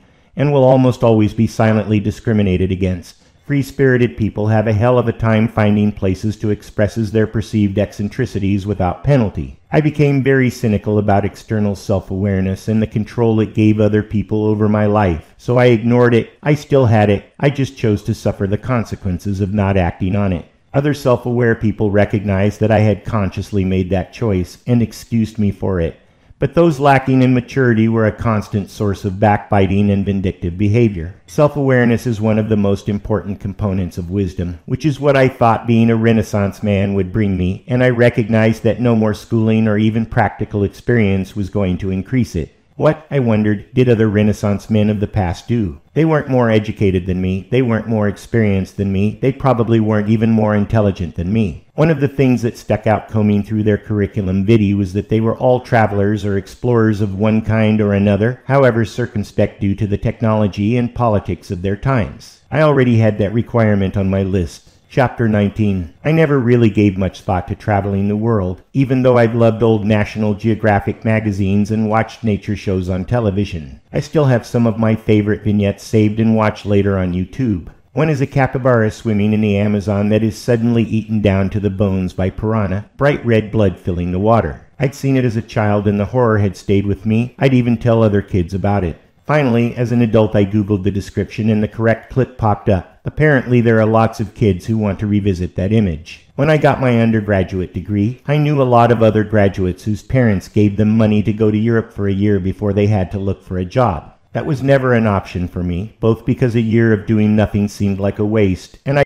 A: and will almost always be silently discriminated against. Free-spirited people have a hell of a time finding places to express their perceived eccentricities without penalty. I became very cynical about external self-awareness and the control it gave other people over my life, so I ignored it. I still had it. I just chose to suffer the consequences of not acting on it. Other self-aware people recognized that I had consciously made that choice and excused me for it. But those lacking in maturity were a constant source of backbiting and vindictive behavior. Self-awareness is one of the most important components of wisdom, which is what I thought being a Renaissance man would bring me, and I recognized that no more schooling or even practical experience was going to increase it. What, I wondered, did other Renaissance men of the past do? They weren't more educated than me, they weren't more experienced than me, they probably weren't even more intelligent than me. One of the things that stuck out combing through their curriculum vitae was that they were all travelers or explorers of one kind or another, however circumspect due to the technology and politics of their times. I already had that requirement on my list. Chapter 19. I never really gave much thought to traveling the world, even though I've loved old National Geographic magazines and watched nature shows on television. I still have some of my favorite vignettes saved and watched later on YouTube. One is a capybara swimming in the Amazon that is suddenly eaten down to the bones by piranha, bright red blood filling the water. I'd seen it as a child and the horror had stayed with me. I'd even tell other kids about it. Finally, as an adult, I Googled the description and the correct clip popped up. Apparently, there are lots of kids who want to revisit that image. When I got my undergraduate degree, I knew a lot of other graduates whose parents gave them money to go to Europe for a year before they had to look for a job. That was never an option for me, both because a year of doing nothing seemed like a waste, and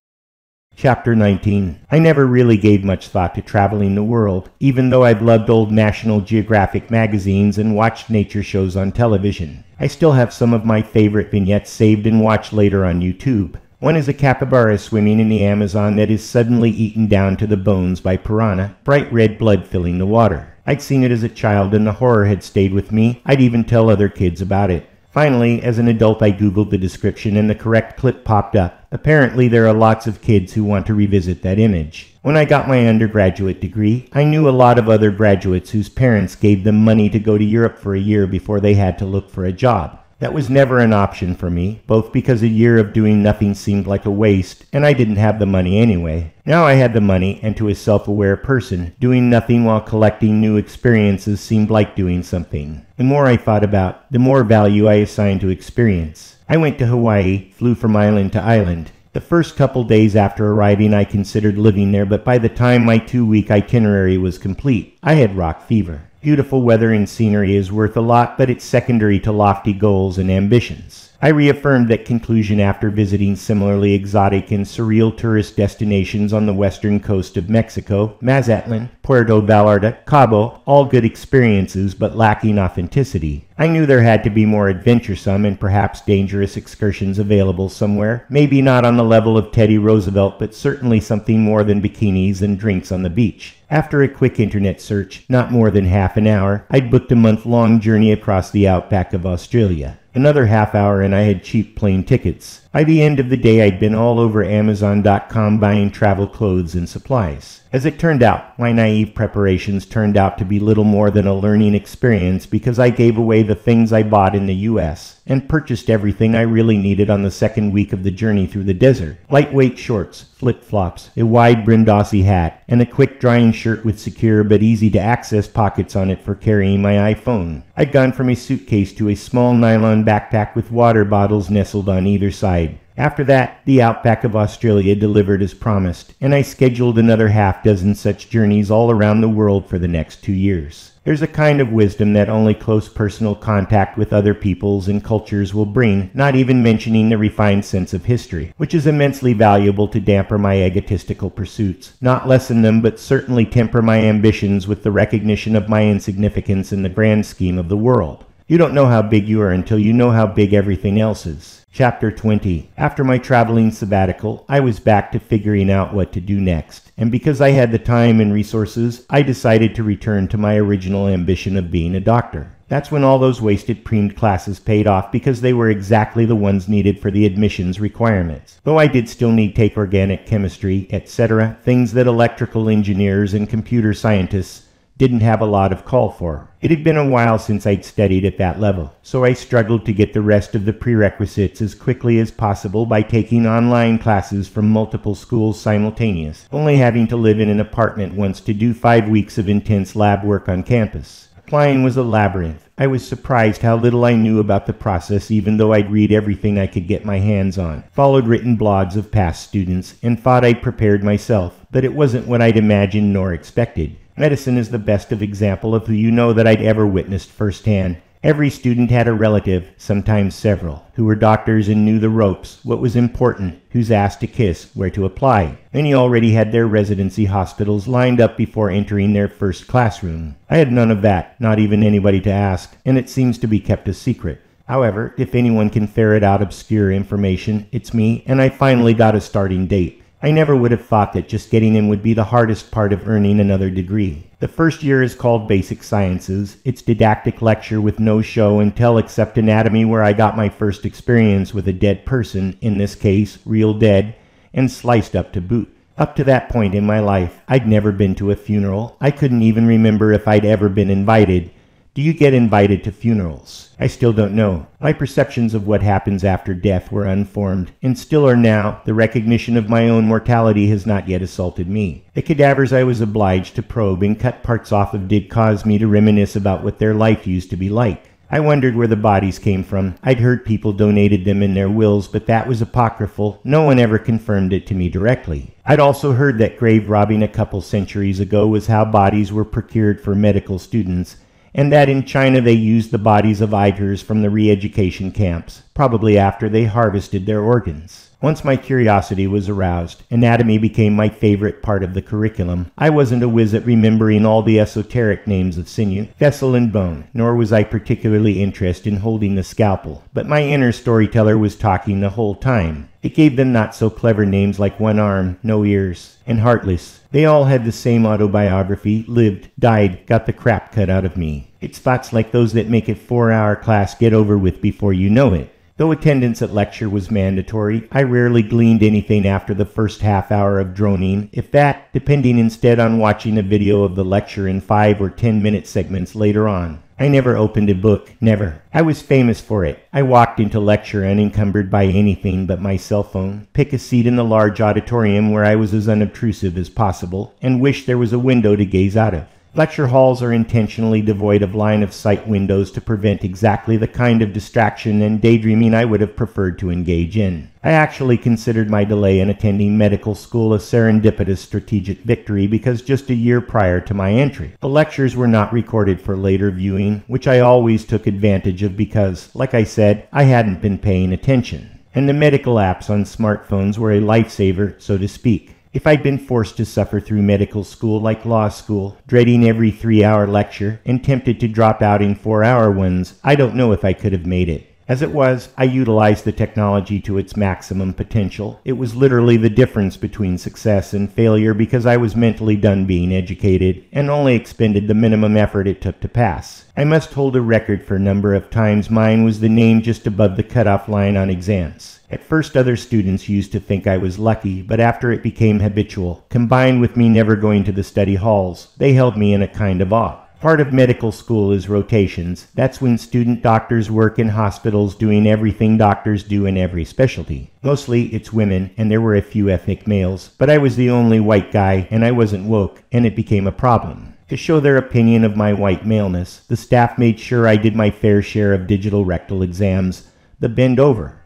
A: Chapter 19. I never really gave much thought to traveling the world, even though I've loved old National Geographic magazines and watched nature shows on television. I still have some of my favorite vignettes saved and watched later on YouTube. One is a capybara swimming in the Amazon that is suddenly eaten down to the bones by piranha, bright red blood filling the water. I'd seen it as a child and the horror had stayed with me. I'd even tell other kids about it. Finally, as an adult, I googled the description and the correct clip popped up. Apparently, there are lots of kids who want to revisit that image. When I got my undergraduate degree, I knew a lot of other graduates whose parents gave them money to go to Europe for a year before they had to look for a job. That was never an option for me, both because a year of doing nothing seemed like a waste, and I didn't have the money anyway. Now I had the money, and to a self-aware person, doing nothing while collecting new experiences seemed like doing something. The more I thought about, the more value I assigned to experience. I went to Hawaii, flew from island to island. The first couple days after arriving, I considered living there, but by the time my 2-week itinerary was complete, I had rock fever. Beautiful weather and scenery is worth a lot, but it's secondary to lofty goals and ambitions. I reaffirmed that conclusion after visiting similarly exotic and surreal tourist destinations on the western coast of Mexico, Mazatlan, Puerto Vallarta, Cabo, all good experiences but lacking authenticity. I knew there had to be more adventuresome and perhaps dangerous excursions available somewhere, maybe not on the level of Teddy Roosevelt, but certainly something more than bikinis and drinks on the beach. After a quick internet search, not more than half an hour, I'd booked a month-long journey across the outback of Australia. Another half hour and I had cheap plane tickets. By the end of the day, I'd been all over Amazon.com buying travel clothes and supplies. As it turned out, my naive preparations turned out to be little more than a learning experience because I gave away the things I bought in the US and purchased everything I really needed on the second week of the journey through the desert. Lightweight shorts, flip-flops, a wide-brimmed Aussie hat, and a quick-drying shirt with secure but easy-to-access pockets on it for carrying my iPhone. I'd gone from a suitcase to a small nylon backpack with water bottles nestled on either side. After that, the outback of Australia delivered as promised, and I scheduled another half-dozen such journeys all around the world for the next 2 years. There's a kind of wisdom that only close personal contact with other peoples and cultures will bring, not even mentioning the refined sense of history, which is immensely valuable to damper my egotistical pursuits, not lessen them but certainly temper my ambitions with the recognition of my insignificance in the grand scheme of the world. You don't know how big you are until you know how big everything else is. Chapter 20. After my traveling sabbatical, I was back to figuring out what to do next, and because I had the time and resources, I decided to return to my original ambition of being a doctor. That's when all those wasted premed classes paid off because they were exactly the ones needed for the admissions requirements. Though I did still need take organic chemistry, etc., things that electrical engineers and computer scientists didn't have a lot of call for. It had been a while since I'd studied at that level, so I struggled to get the rest of the prerequisites as quickly as possible by taking online classes from multiple schools simultaneous, only having to live in an apartment once to do 5 weeks of intense lab work on campus. Applying was a labyrinth. I was surprised how little I knew about the process even though I'd read everything I could get my hands on, followed written blogs of past students, and thought I'd prepared myself, but it wasn't what I'd imagined nor expected. Medicine is the best of example of who you know that I'd ever witnessed firsthand. Every student had a relative, sometimes several, who were doctors and knew the ropes, what was important, whose ass to kiss, where to apply. Many already had their residency hospitals lined up before entering their first classroom. I had none of that, not even anybody to ask, and it seems to be kept a secret. However, if anyone can ferret out obscure information, it's me, and I finally got a starting date. I never would have thought that just getting in would be the hardest part of earning another degree. The first year is called Basic Sciences. It's didactic lecture with no show and tell except anatomy, where I got my first experience with a dead person, in this case, real dead, and sliced up to boot. Up to that point in my life, I'd never been to a funeral. I couldn't even remember if I'd ever been invited. Do you get invited to funerals? I still don't know. My perceptions of what happens after death were unformed, and still are now. The recognition of my own mortality has not yet assaulted me. The cadavers I was obliged to probe and cut parts off of did cause me to reminisce about what their life used to be like. I wondered where the bodies came from. I'd heard people donated them in their wills, but that was apocryphal. No one ever confirmed it to me directly. I'd also heard that grave robbing a couple centuries ago was how bodies were procured for medical students, and that in China they used the bodies of Uyghurs from the re-education camps, probably after they harvested their organs. Once my curiosity was aroused, anatomy became my favorite part of the curriculum. I wasn't a whiz at remembering all the esoteric names of sinew, vessel, and bone, nor was I particularly interested in holding the scalpel, but my inner storyteller was talking the whole time. It gave them not-so-clever names like One Arm, No Ears, and Heartless. They all had the same autobiography: lived, died, got the crap cut out of me. It's thoughts like those that make a 4-hour class get over with before you know it. Though attendance at lecture was mandatory, I rarely gleaned anything after the first half hour of droning, if that, depending instead on watching a video of the lecture in 5 or 10-minute segments later on. I never opened a book, never. I was famous for it. I walked into lecture unencumbered by anything but my cell phone, pick a seat in the large auditorium where I was as unobtrusive as possible, and wish there was a window to gaze out of. Lecture halls are intentionally devoid of line-of-sight windows to prevent exactly the kind of distraction and daydreaming I would have preferred to engage in. I actually considered my delay in attending medical school a serendipitous strategic victory because just a year prior to my entry, the lectures were not recorded for later viewing, which I always took advantage of because, like I said, I hadn't been paying attention. And the medical apps on smartphones were a lifesaver, so to speak. If I'd been forced to suffer through medical school like law school, dreading every 3-hour lecture, and tempted to drop out in 4-hour ones, I don't know if I could have made it. As it was, I utilized the technology to its maximum potential. It was literally the difference between success and failure because I was mentally done being educated and only expended the minimum effort it took to pass. I must hold a record for number of times mine was the name just above the cutoff line on exams. At first other students used to think I was lucky, but after it became habitual, combined with me never going to the study halls, they held me in a kind of awe. Part of medical school is rotations. That's when student doctors work in hospitals doing everything doctors do in every specialty. Mostly it's women, and there were a few ethnic males, but I was the only white guy, and I wasn't woke, and it became a problem. To show their opinion of my white maleness, the staff made sure I did my fair share of digital rectal exams, the bend over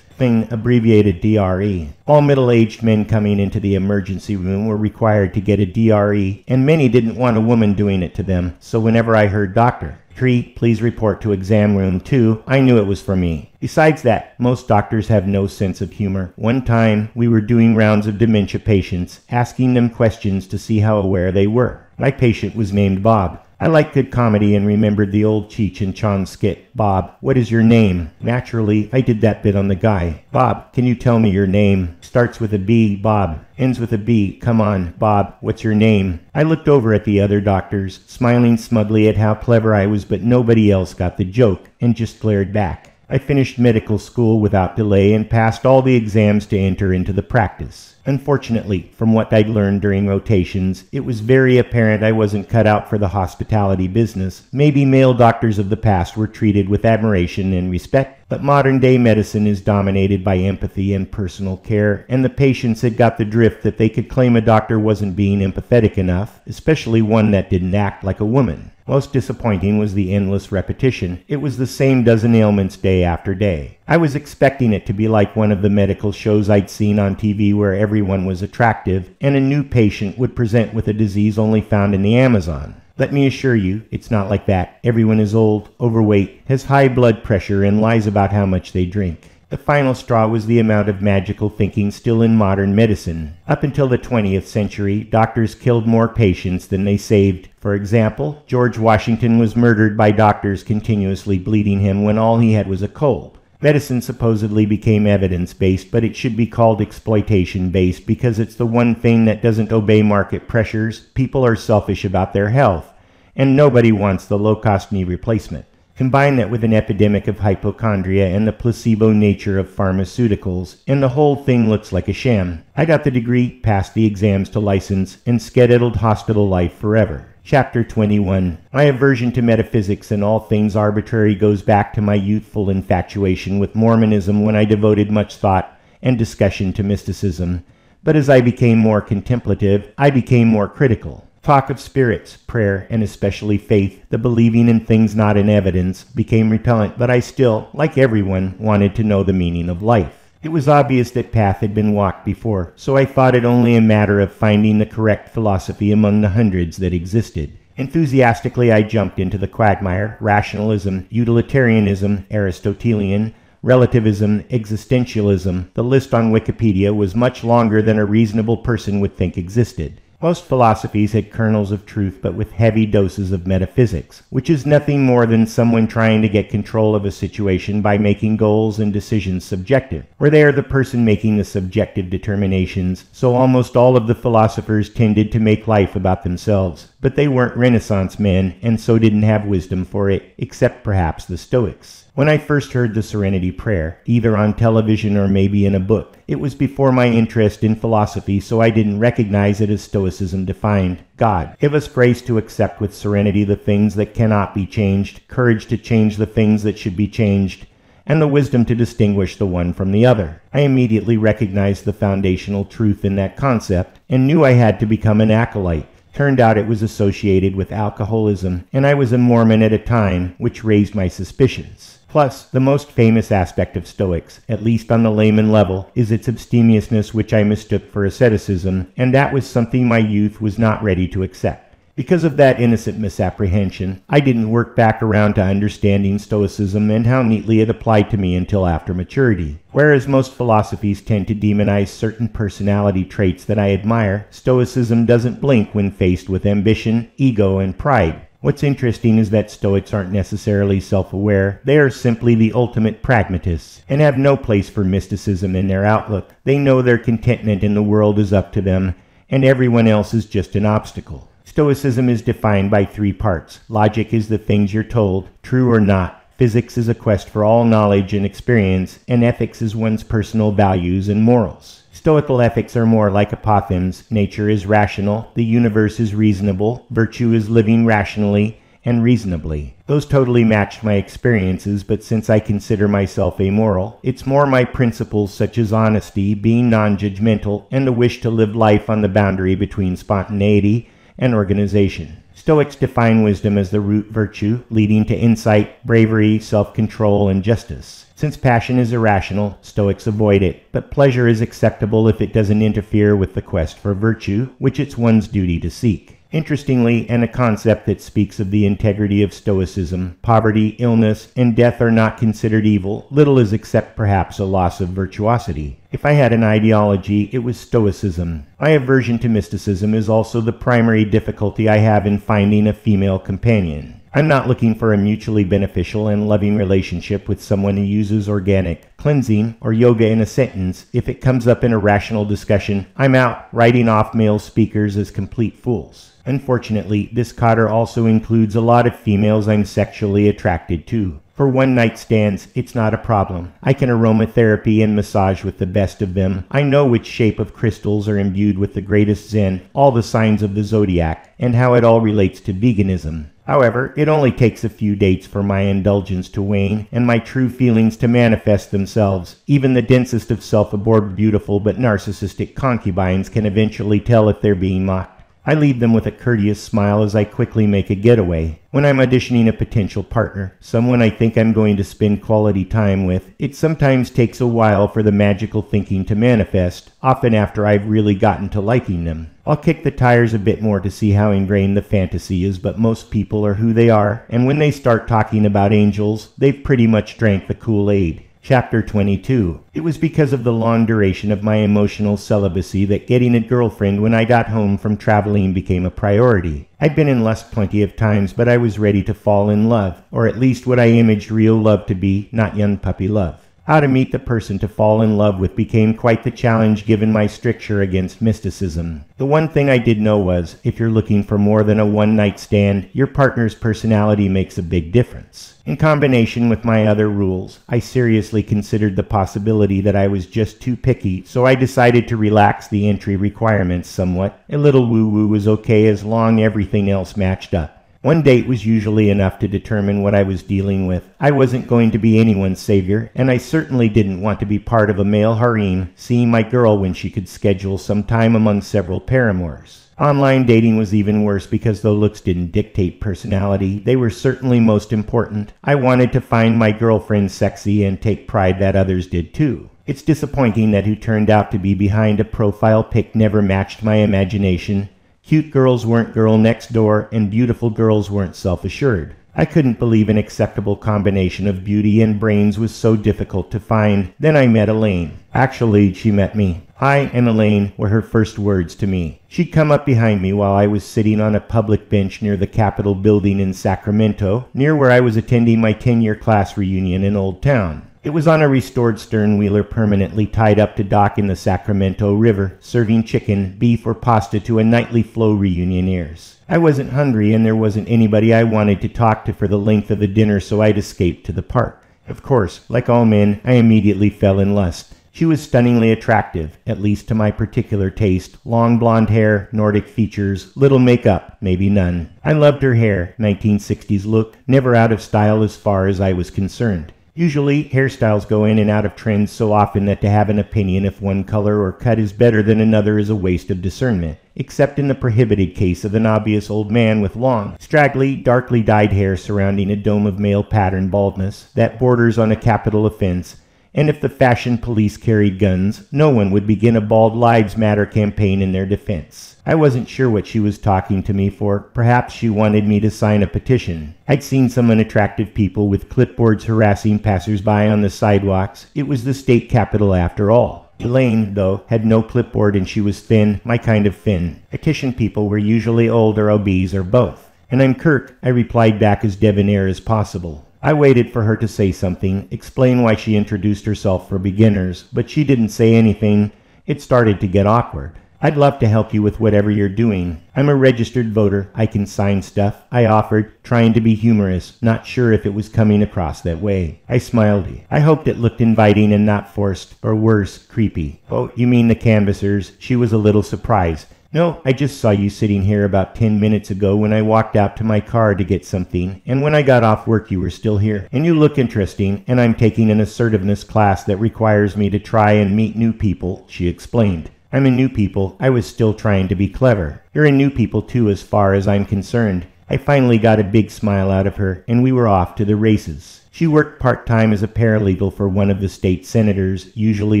A: thing, abbreviated DRE. All middle-aged men coming into the emergency room were required to get a DRE, and many didn't want a woman doing it to them, so whenever I heard "Doctor, please report to exam room 2, I knew it was for me. Besides that, most doctors have no sense of humor. One time, we were doing rounds of dementia patients, asking them questions to see how aware they were. My patient was named Bob. I liked good comedy and remembered the old Cheech and Chong skit, "Bob, what is your name?" Naturally, I did that bit on the guy. "Bob, can you tell me your name? Starts with a B, Bob. Ends with a B. Come on, Bob, what's your name?" I looked over at the other doctors, smiling smugly at how clever I was, but nobody else got the joke, and just glared back. I finished medical school without delay and passed all the exams to enter into the practice. Unfortunately, from what I'd learned during rotations, it was very apparent I wasn't cut out for the hospitality business. Maybe male doctors of the past were treated with admiration and respect, but modern-day medicine is dominated by empathy and personal care, and the patients had got the drift that they could claim a doctor wasn't being empathetic enough, especially one that didn't act like a woman. Most disappointing was the endless repetition. It was the same dozen ailments day after day. I was expecting it to be like one of the medical shows I'd seen on TV where everyone was attractive, and a new patient would present with a disease only found in the Amazon. Let me assure you, it's not like that. Everyone is old, overweight, has high blood pressure, and lies about how much they drink. The final straw was the amount of magical thinking still in modern medicine. Up until the 20th century, doctors killed more patients than they saved. For example, George Washington was murdered by doctors continuously bleeding him when all he had was a cold. Medicine supposedly became evidence-based, but it should be called exploitation-based because it's the one thing that doesn't obey market pressures. People are selfish about their health, and nobody wants the low-cost knee replacement. Combine that with an epidemic of hypochondria and the placebo nature of pharmaceuticals, and the whole thing looks like a sham. I got the degree, passed the exams to license, and skedaddled hospital life forever. Chapter 21. My aversion to metaphysics and all things arbitrary goes back to my youthful infatuation with Mormonism when I devoted much thought and discussion to mysticism. But as I became more contemplative, I became more critical. Talk of spirits, prayer, and especially faith, the believing in things not in evidence, became repellent, but I still, like everyone, wanted to know the meaning of life. It was obvious that path had been walked before, so I thought it only a matter of finding the correct philosophy among the hundreds that existed. Enthusiastically, I jumped into the quagmire: rationalism, utilitarianism, Aristotelian, relativism, existentialism. The list on Wikipedia was much longer than a reasonable person would think existed. Most philosophies had kernels of truth, but with heavy doses of metaphysics, which is nothing more than someone trying to get control of a situation by making goals and decisions subjective, where they are the person making the subjective determinations. So almost all of the philosophers tended to make life about themselves, but they weren't Renaissance men, and so didn't have wisdom for it, except perhaps the Stoics. When I first heard the Serenity Prayer, either on television or maybe in a book, it was before my interest in philosophy, so I didn't recognize it as Stoicism defined. God, give us grace to accept with serenity the things that cannot be changed, courage to change the things that should be changed, and the wisdom to distinguish the one from the other. I immediately recognized the foundational truth in that concept, and knew I had to become an acolyte. Turned out it was associated with alcoholism, and I was a Mormon at a time, which raised my suspicions. Plus, the most famous aspect of Stoics, at least on the layman level, is its abstemiousness, which I mistook for asceticism, and that was something my youth was not ready to accept. Because of that innocent misapprehension, I didn't work back around to understanding Stoicism and how neatly it applied to me until after maturity. Whereas most philosophies tend to demonize certain personality traits that I admire, Stoicism doesn't blink when faced with ambition, ego, and pride. What's interesting is that Stoics aren't necessarily self-aware. They are simply the ultimate pragmatists, and have no place for mysticism in their outlook. They know their contentment in the world is up to them, and everyone else is just an obstacle. Stoicism is defined by 3 parts. Logic is the things you're told, true or not. Physics is a quest for all knowledge and experience, and ethics is one's personal values and morals. Stoical ethics are more like apothegms. Nature is rational, the universe is reasonable, virtue is living rationally and reasonably. Those totally matched my experiences, but since I consider myself amoral, it's more my principles such as honesty, being non-judgmental, and the wish to live life on the boundary between spontaneity and organization. Stoics define wisdom as the root virtue, leading to insight, bravery, self-control, and justice. Since passion is irrational, Stoics avoid it, but pleasure is acceptable if it doesn't interfere with the quest for virtue, which it's one's duty to seek. Interestingly, and a concept that speaks of the integrity of Stoicism, poverty, illness, and death are not considered evil. Little is except perhaps a loss of virtuosity. If I had an ideology, it was Stoicism. My aversion to mysticism is also the primary difficulty I have in finding a female companion. I'm not looking for a mutually beneficial and loving relationship with someone who uses organic, cleansing, or yoga in a sentence. If it comes up in a rational discussion, I'm out, writing off male speakers as complete fools. Unfortunately, this cadre also includes a lot of females I'm sexually attracted to. For one-night stands, it's not a problem. I can aromatherapy and massage with the best of them. I know which shape of crystals are imbued with the greatest zen, all the signs of the zodiac, and how it all relates to veganism. However, it only takes a few dates for my indulgence to wane and my true feelings to manifest themselves. Even the densest of self-absorbed, beautiful but narcissistic concubines can eventually tell if they're being mocked. I leave them with a courteous smile as I quickly make a getaway. When I'm auditioning a potential partner, someone I think I'm going to spend quality time with, it sometimes takes a while for the magical thinking to manifest, often after I've really gotten to liking them. I'll kick the tires a bit more to see how ingrained the fantasy is, but most people are who they are, and when they start talking about angels, they've pretty much drank the Kool-Aid. Chapter 22. It was because of the long duration of my emotional celibacy that getting a girlfriend when I got home from traveling became a priority. I'd been in lust plenty of times, but I was ready to fall in love, or at least what I imaged real love to be, not young puppy love. How to meet the person to fall in love with became quite the challenge given my stricture against mysticism. The one thing I did know was, if you're looking for more than a one-night stand, your partner's personality makes a big difference. In combination with my other rules, I seriously considered the possibility that I was just too picky, so I decided to relax the entry requirements somewhat. A little woo-woo was okay as long as everything else matched up. One date was usually enough to determine what I was dealing with. I wasn't going to be anyone's savior, and I certainly didn't want to be part of a male harem, seeing my girl when she could schedule some time among several paramours. Online dating was even worse because though looks didn't dictate personality, they were certainly most important. I wanted to find my girlfriend sexy and take pride that others did too. It's disappointing that who turned out to be behind a profile pic never matched my imagination. Cute girls weren't girl next door, and beautiful girls weren't self-assured. I couldn't believe an acceptable combination of beauty and brains was so difficult to find. Then I met Elaine. Actually, she met me. "Hi, and Elaine" were her first words to me. She'd come up behind me while I was sitting on a public bench near the Capitol building in Sacramento, near where I was attending my 10-year class reunion in Old Town. It was on a restored stern-wheeler permanently tied up to dock in the Sacramento River, serving chicken, beef, or pasta to a nightly flow reunioneers. I wasn't hungry, and there wasn't anybody I wanted to talk to for the length of the dinner, so I'd escaped to the park. Of course, like all men, I immediately fell in lust. She was stunningly attractive, at least to my particular taste. Long blonde hair, Nordic features, little makeup, maybe none. I loved her hair, 1960s look, never out of style as far as I was concerned. Usually, hairstyles go in and out of trends so often that to have an opinion if one color or cut is better than another is a waste of discernment, except in the prohibited case of an obvious old man with long, straggly, darkly dyed hair surrounding a dome of male pattern baldness that borders on a capital offense. And if the fashion police carried guns, no one would begin a Bald Lives Matter campaign in their defense. I wasn't sure what she was talking to me for. Perhaps she wanted me to sign a petition. I'd seen some unattractive people with clipboards harassing passersby on the sidewalks. It was the state capitol after all. Elaine, though, had no clipboard and she was thin, my kind of thin. Petition people were usually old or obese or both. "And I'm Kirk," I replied back as debonair as possible. I waited for her to say something, explain why she introduced herself for beginners, but she didn't say anything. It started to get awkward. "I'd love to help you with whatever you're doing. I'm a registered voter. I can sign stuff," I offered, trying to be humorous, not sure if it was coming across that way. I smiled. I hoped it looked inviting and not forced, or worse, creepy. "Oh, you mean the canvassers?" She was a little surprised. "No, I just saw you sitting here about 10 minutes ago when I walked out to my car to get something, and when I got off work you were still here. And you look interesting, and I'm taking an assertiveness class that requires me to try and meet new people," she explained. "I'm a new people." I was still trying to be clever. "You're a new people too as far as I'm concerned." I finally got a big smile out of her, and we were off to the races. She worked part-time as a paralegal for one of the state senators, usually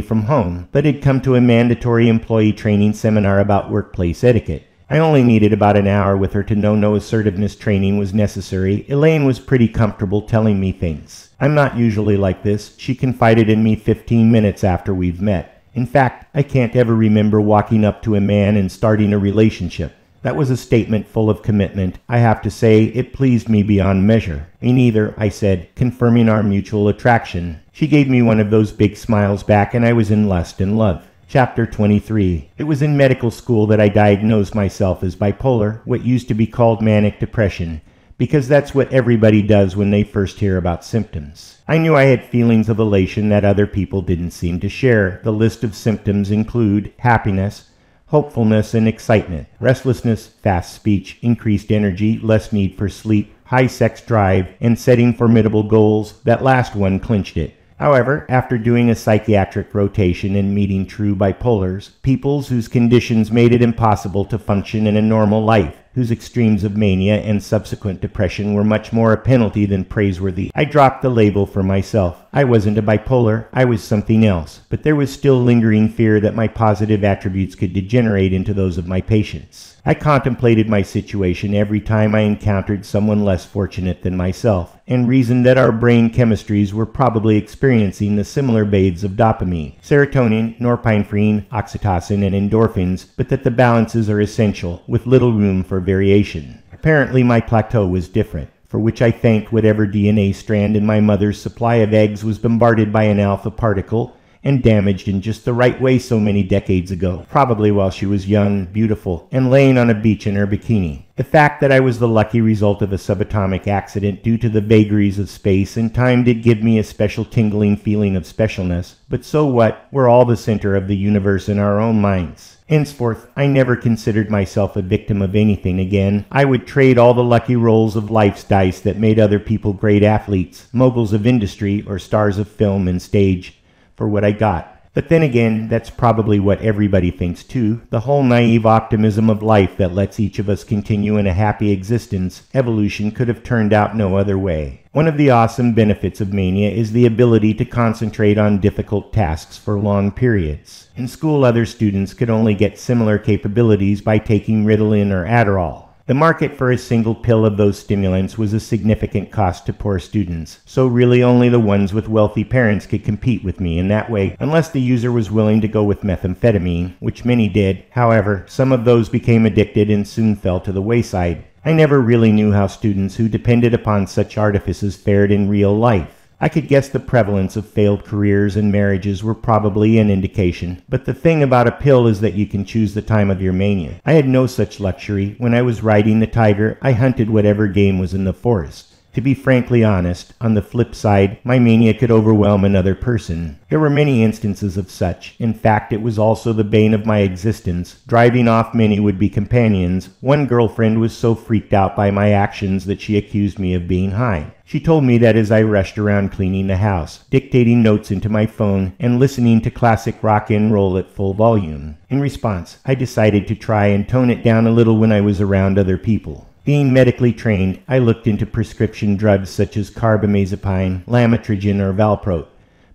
A: from home, but had come to a mandatory employee training seminar about workplace etiquette. I only needed about an hour with her to know no assertiveness training was necessary. Elaine was pretty comfortable telling me things. "I'm not usually like this," she confided in me 15 minutes after we've met. "In fact, I can't ever remember walking up to a man and starting a relationship." That was a statement full of commitment. I have to say, it pleased me beyond measure. "Me neither," I said, confirming our mutual attraction. She gave me one of those big smiles back, and I was in lust and love. Chapter 23. It was in medical school that I diagnosed myself as bipolar, what used to be called manic depression, because that's what everybody does when they first hear about symptoms. I knew I had feelings of elation that other people didn't seem to share. The list of symptoms include happiness, hopefulness and excitement, restlessness, fast speech, increased energy, less need for sleep, high sex drive, and setting formidable goals. That last one clinched it. However, after doing a psychiatric rotation and meeting true bipolars, peoples whose conditions made it impossible to function in a normal life, whose extremes of mania and subsequent depression were much more a penalty than praiseworthy, I dropped the label for myself. I wasn't a bipolar, I was something else, but there was still lingering fear that my positive attributes could degenerate into those of my patients. I contemplated my situation every time I encountered someone less fortunate than myself, and reasoned that our brain chemistries were probably experiencing the similar bathes of dopamine, serotonin, norepinephrine, oxytocin, and endorphins, but that the balances are essential, with little room for variation. Apparently my plateau was different, for which I thanked whatever DNA strand in my mother's supply of eggs was bombarded by an alpha particle and damaged in just the right way so many decades ago, probably while she was young, beautiful, and laying on a beach in her bikini. The fact that I was the lucky result of a subatomic accident due to the vagaries of space and time did give me a special tingling feeling of specialness, but so what? We're all the center of the universe in our own minds. Henceforth, I never considered myself a victim of anything again. I would trade all the lucky rolls of life's dice that made other people great athletes, moguls of industry, or stars of film and stage for what I got. But then again, that's probably what everybody thinks too. The whole naive optimism of life that lets each of us continue in a happy existence. Evolution could have turned out no other way. One of the awesome benefits of mania is the ability to concentrate on difficult tasks for long periods. In school, other students could only get similar capabilities by taking Ritalin or Adderall. The market for a single pill of those stimulants was a significant cost to poor students, so really only the ones with wealthy parents could compete with me in that way, unless the user was willing to go with methamphetamine, which many did. However, some of those became addicted and soon fell to the wayside. I never really knew how students who depended upon such artifices fared in real life. I could guess the prevalence of failed careers and marriages were probably an indication, but the thing about a pill is that you can choose the time of your mania. I had no such luxury. When I was riding the tiger, I hunted whatever game was in the forest. To be frankly honest, on the flip side, my mania could overwhelm another person. There were many instances of such. In fact, it was also the bane of my existence, driving off many would-be companions. One girlfriend was so freaked out by my actions that she accused me of being high. She told me that as I rushed around cleaning the house, dictating notes into my phone, and listening to classic rock and roll at full volume. In response, I decided to try and tone it down a little when I was around other people. Being medically trained, I looked into prescription drugs such as carbamazepine, lamotrigine, or valproate.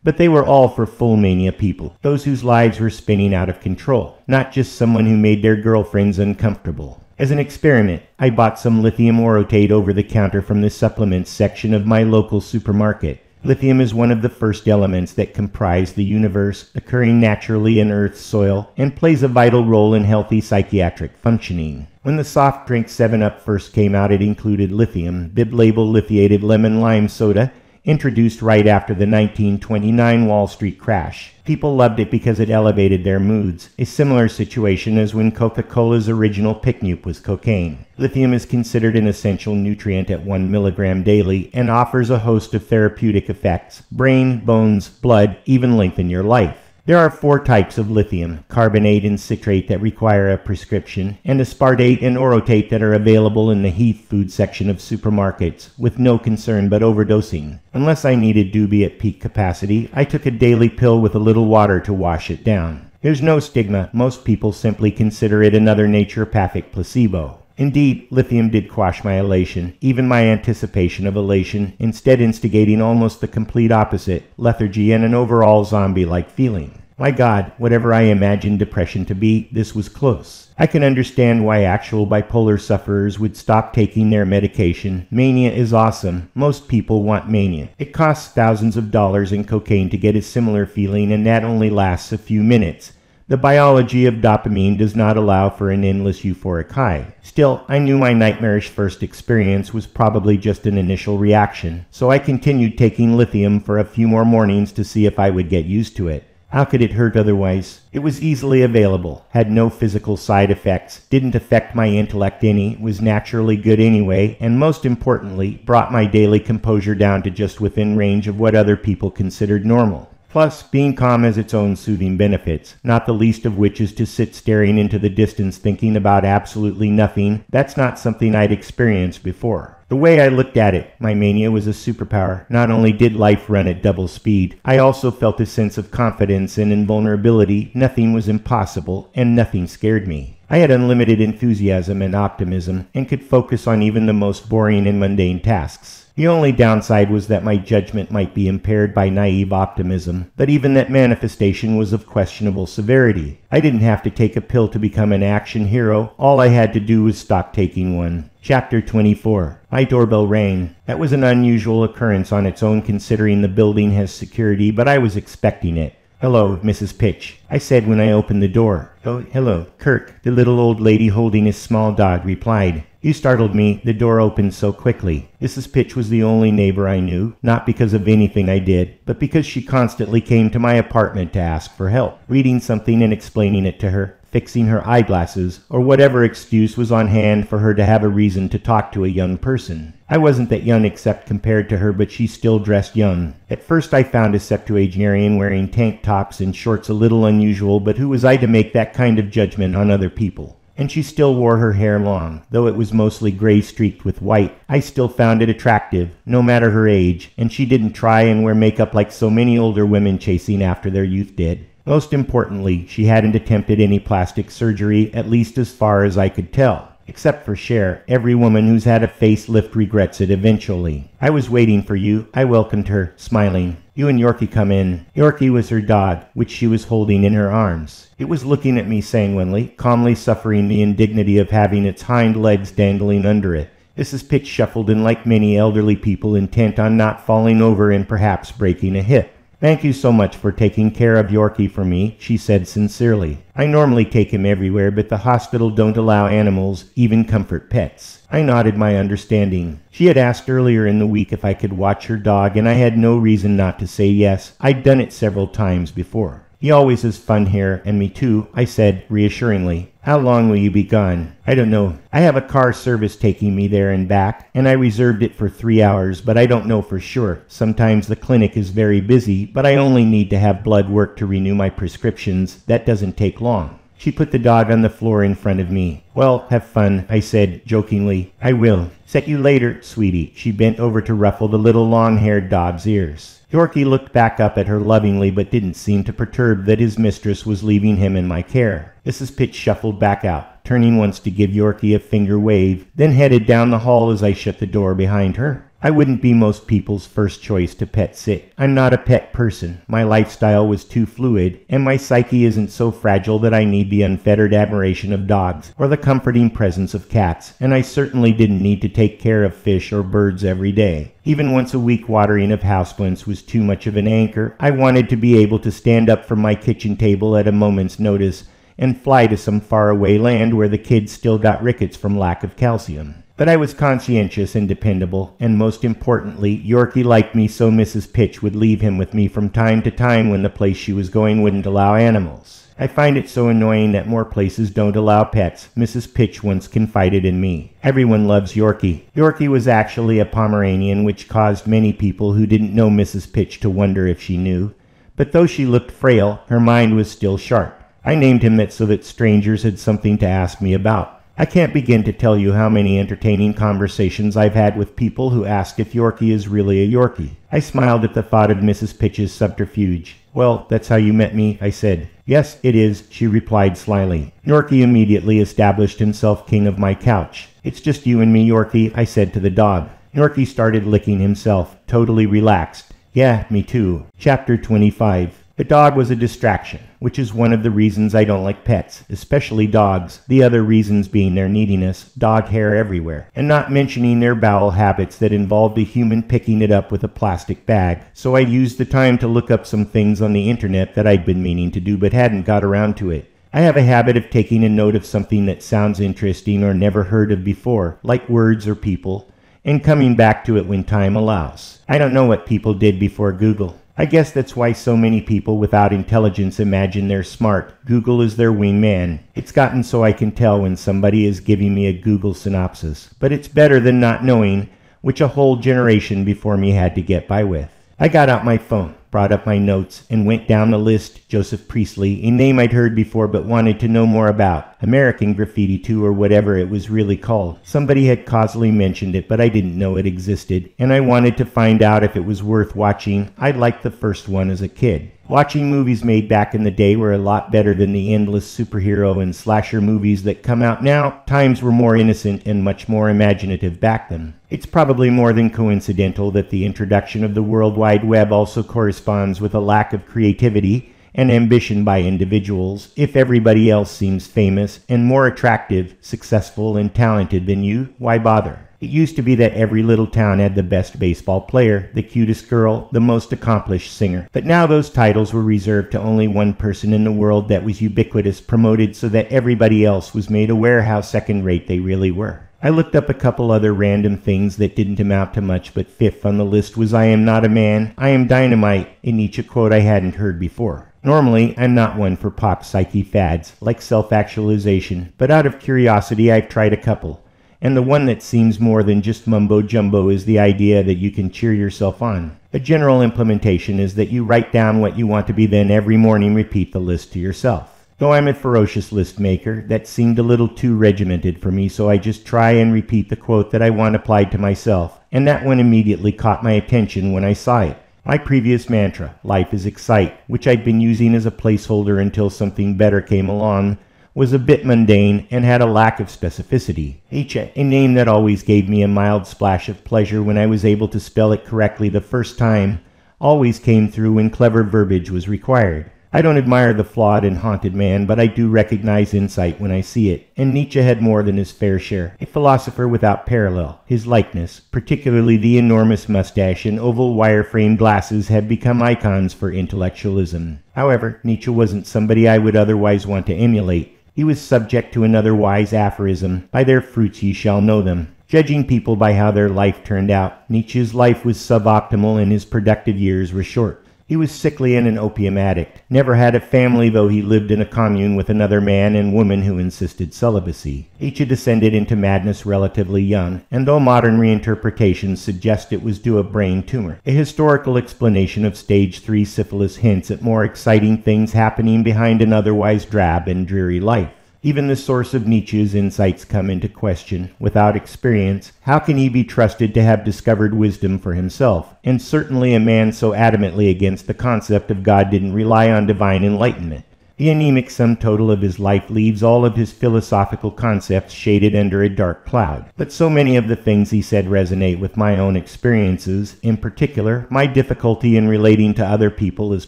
A: But they were all for full mania people, those whose lives were spinning out of control, not just someone who made their girlfriends uncomfortable. As an experiment, I bought some lithium orotate over the counter from the supplements section of my local supermarket. Lithium is one of the first elements that comprise the universe, occurring naturally in Earth's soil, and plays a vital role in healthy psychiatric functioning. When the soft drink 7-Up first came out, it included lithium, bib-label lithiated lemon lime soda, introduced right after the 1929 Wall Street crash. People loved it because it elevated their moods, a similar situation as when Coca-Cola's original pick-me-up was cocaine. Lithium is considered an essential nutrient at 1 milligram daily and offers a host of therapeutic effects: brain, bones, blood, even lengthen your life. There are 4 types of lithium: carbonate and citrate that require a prescription, and aspartate and orotate that are available in the heath food section of supermarkets, with no concern but overdosing. Unless I needed doobie at peak capacity, I took a daily pill with a little water to wash it down. There's no stigma. Most people simply consider it another naturopathic placebo. Indeed, lithium did quash my elation, even my anticipation of elation, instead instigating almost the complete opposite, lethargy and an overall zombie-like feeling. My God, whatever I imagined depression to be, this was close. I can understand why actual bipolar sufferers would stop taking their medication. Mania is awesome. Most people want mania. It costs thousands of dollars in cocaine to get a similar feeling, and that only lasts a few minutes. The biology of dopamine does not allow for an endless euphoric high. Still, I knew my nightmarish first experience was probably just an initial reaction, so I continued taking lithium for a few more mornings to see if I would get used to it. How could it hurt otherwise? It was easily available, had no physical side effects, didn't affect my intellect any, was naturally good anyway, and most importantly, brought my daily composure down to just within range of what other people considered normal. Plus, being calm has its own soothing benefits, not the least of which is to sit staring into the distance thinking about absolutely nothing. That's not something I'd experienced before. The way I looked at it, my mania was a superpower. Not only did life run at double speed, I also felt a sense of confidence and invulnerability. Nothing was impossible, and nothing scared me. I had unlimited enthusiasm and optimism, and could focus on even the most boring and mundane tasks. The only downside was that my judgment might be impaired by naive optimism, but even that manifestation was of questionable severity. I didn't have to take a pill to become an action hero. All I had to do was stop taking one. Chapter 24. My doorbell rang. That was an unusual occurrence on its own considering the building has security, but I was expecting it. "Hello, Mrs. Pitch," I said when I opened the door. "Oh, hello, Kirk," the little old lady holding his small dog replied. "You startled me. The door opened so quickly." Mrs. Pitch was the only neighbor I knew, not because of anything I did, but because she constantly came to my apartment to ask for help, reading something and explaining it to her, fixing her eyeglasses, or whatever excuse was on hand for her to have a reason to talk to a young person. I wasn't that young except compared to her, but she still dressed young. At first I found a septuagenarian wearing tank tops and shorts a little unusual, but who was I to make that kind of judgment on other people? And she still wore her hair long. Though it was mostly gray streaked with white, I still found it attractive, no matter her age, and she didn't try and wear makeup like so many older women chasing after their youth did. Most importantly, she hadn't attempted any plastic surgery, at least as far as I could tell. Except for Cher, every woman who's had a facelift regrets it eventually. "I was waiting for you," I welcomed her, smiling. "You and Yorkie come in." Yorkie was her dog, which she was holding in her arms. It was looking at me sanguinely, calmly suffering the indignity of having its hind legs dangling under it. Mrs. Pitch shuffled in like many elderly people, intent on not falling over and perhaps breaking a hip. "Thank you so much for taking care of Yorkie for me," she said sincerely. "I normally take him everywhere, but the hospital don't allow animals, even comfort pets." I nodded my understanding. She had asked earlier in the week if I could watch her dog, and I had no reason not to say yes. I'd done it several times before. "He always has fun here, and me too," I said reassuringly. "How long will you be gone?" "I don't know. I have a car service taking me there and back, and I reserved it for 3 hours, but I don't know for sure. Sometimes the clinic is very busy, but I only need to have blood work to renew my prescriptions. That doesn't take long." She put the dog on the floor in front of me. "Well, have fun," I said jokingly. "I will. Set you later, sweetie." She bent over to ruffle the little long-haired dog's ears. Yorkie looked back up at her lovingly, but didn't seem to perturb that his mistress was leaving him in my care. Mrs. Pitch shuffled back out, turning once to give Yorkie a finger wave, then headed down the hall as I shut the door behind her. I wouldn't be most people's first choice to pet sit. I'm not a pet person. My lifestyle was too fluid, and my psyche isn't so fragile that I need the unfettered admiration of dogs or the comforting presence of cats, and I certainly didn't need to take care of fish or birds every day. Even once a week watering of houseplants was too much of an anchor. I wanted to be able to stand up from my kitchen table at a moment's notice and fly to some faraway land where the kids still got rickets from lack of calcium. But I was conscientious and dependable, and most importantly, Yorkie liked me, so Mrs. Pitch would leave him with me from time to time when the place she was going wouldn't allow animals. I find it so annoying that more places don't allow pets, Mrs. Pitch once confided in me. Everyone loves Yorkie. Yorkie was actually a Pomeranian, which caused many people who didn't know Mrs. Pitch to wonder if she knew. But though she looked frail, her mind was still sharp. I named him that so that strangers had something to ask me about. I can't begin to tell you how many entertaining conversations I've had with people who ask if Yorkie is really a Yorkie. I smiled at the thought of Mrs. Pitch's subterfuge. "Well, that's how you met me," I said. "Yes, it is," she replied slyly. Yorkie immediately established himself king of my couch. "It's just you and me, Yorkie," I said to the dog. Yorkie started licking himself, totally relaxed. "Yeah, me too." Chapter 25. The dog was a distraction, which is one of the reasons I don't like pets, especially dogs, the other reasons being their neediness, dog hair everywhere, and not mentioning their bowel habits that involved a human picking it up with a plastic bag. So I used the time to look up some things on the internet that I'd been meaning to do but hadn't got around to it. I have a habit of taking a note of something that sounds interesting or never heard of before, like words or people, and coming back to it when time allows. I don't know what people did before Google. I guess that's why so many people without intelligence imagine they're smart. Google is their wingman. It's gotten so I can tell when somebody is giving me a Google synopsis. But it's better than not knowing, which a whole generation before me had to get by with. I got out my phone, brought up my notes, and went down the list. Joseph Priestley, a name I'd heard before but wanted to know more about. American Graffiti 2 or whatever it was really called. Somebody had causally mentioned it, but I didn't know it existed, and I wanted to find out if it was worth watching. I liked the first one as a kid. Watching movies made back in the day were a lot better than the endless superhero and slasher movies that come out now. Times were more innocent and much more imaginative back then. It's probably more than coincidental that the introduction of the World Wide Web also corresponds with a lack of creativity and ambition by individuals. If everybody else seems famous and more attractive, successful, and talented than you, why bother? It used to be that every little town had the best baseball player, the cutest girl, the most accomplished singer. But now those titles were reserved to only one person in the world that was ubiquitous, promoted so that everybody else was made aware how second-rate they really were. I looked up a couple other random things that didn't amount to much, but fifth on the list was "I am not a man, I am dynamite," in each a quote I hadn't heard before. Normally, I'm not one for pop psyche fads, like self-actualization, but out of curiosity I've tried a couple. And the one that seems more than just mumbo-jumbo is the idea that you can cheer yourself on. A general implementation is that you write down what you want to be, then every morning repeat the list to yourself. Though I'm a ferocious list maker, that seemed a little too regimented for me, so I just try and repeat the quote that I want applied to myself, and that one immediately caught my attention when I saw it. My previous mantra, life is excite, which I'd been using as a placeholder until something better came along, was a bit mundane and had a lack of specificity. A name that always gave me a mild splash of pleasure when I was able to spell it correctly the first time, always came through when clever verbiage was required. I don't admire the flawed and haunted man, but I do recognize insight when I see it, and Nietzsche had more than his fair share. A philosopher without parallel. His likeness, particularly the enormous mustache and oval wire-framed glasses, had become icons for intellectualism. However, Nietzsche wasn't somebody I would otherwise want to emulate. He was subject to another wise aphorism, "By their fruits ye shall know them." Judging people by how their life turned out, Nietzsche's life was suboptimal and his productive years were short. He was sickly and an opium addict, never had a family though he lived in a commune with another man and woman who insisted celibacy. Nietzsche descended into madness relatively young, and though modern reinterpretations suggest it was due to a brain tumor, a historical explanation of stage 3 syphilis hints at more exciting things happening behind an otherwise drab and dreary life. Even the source of Nietzsche's insights come into question. Without experience, how can he be trusted to have discovered wisdom for himself? And certainly a man so adamantly against the concept of God didn't rely on divine enlightenment. The anemic sum total of his life leaves all of his philosophical concepts shaded under a dark cloud. But so many of the things he said resonate with my own experiences. In particular, my difficulty in relating to other people is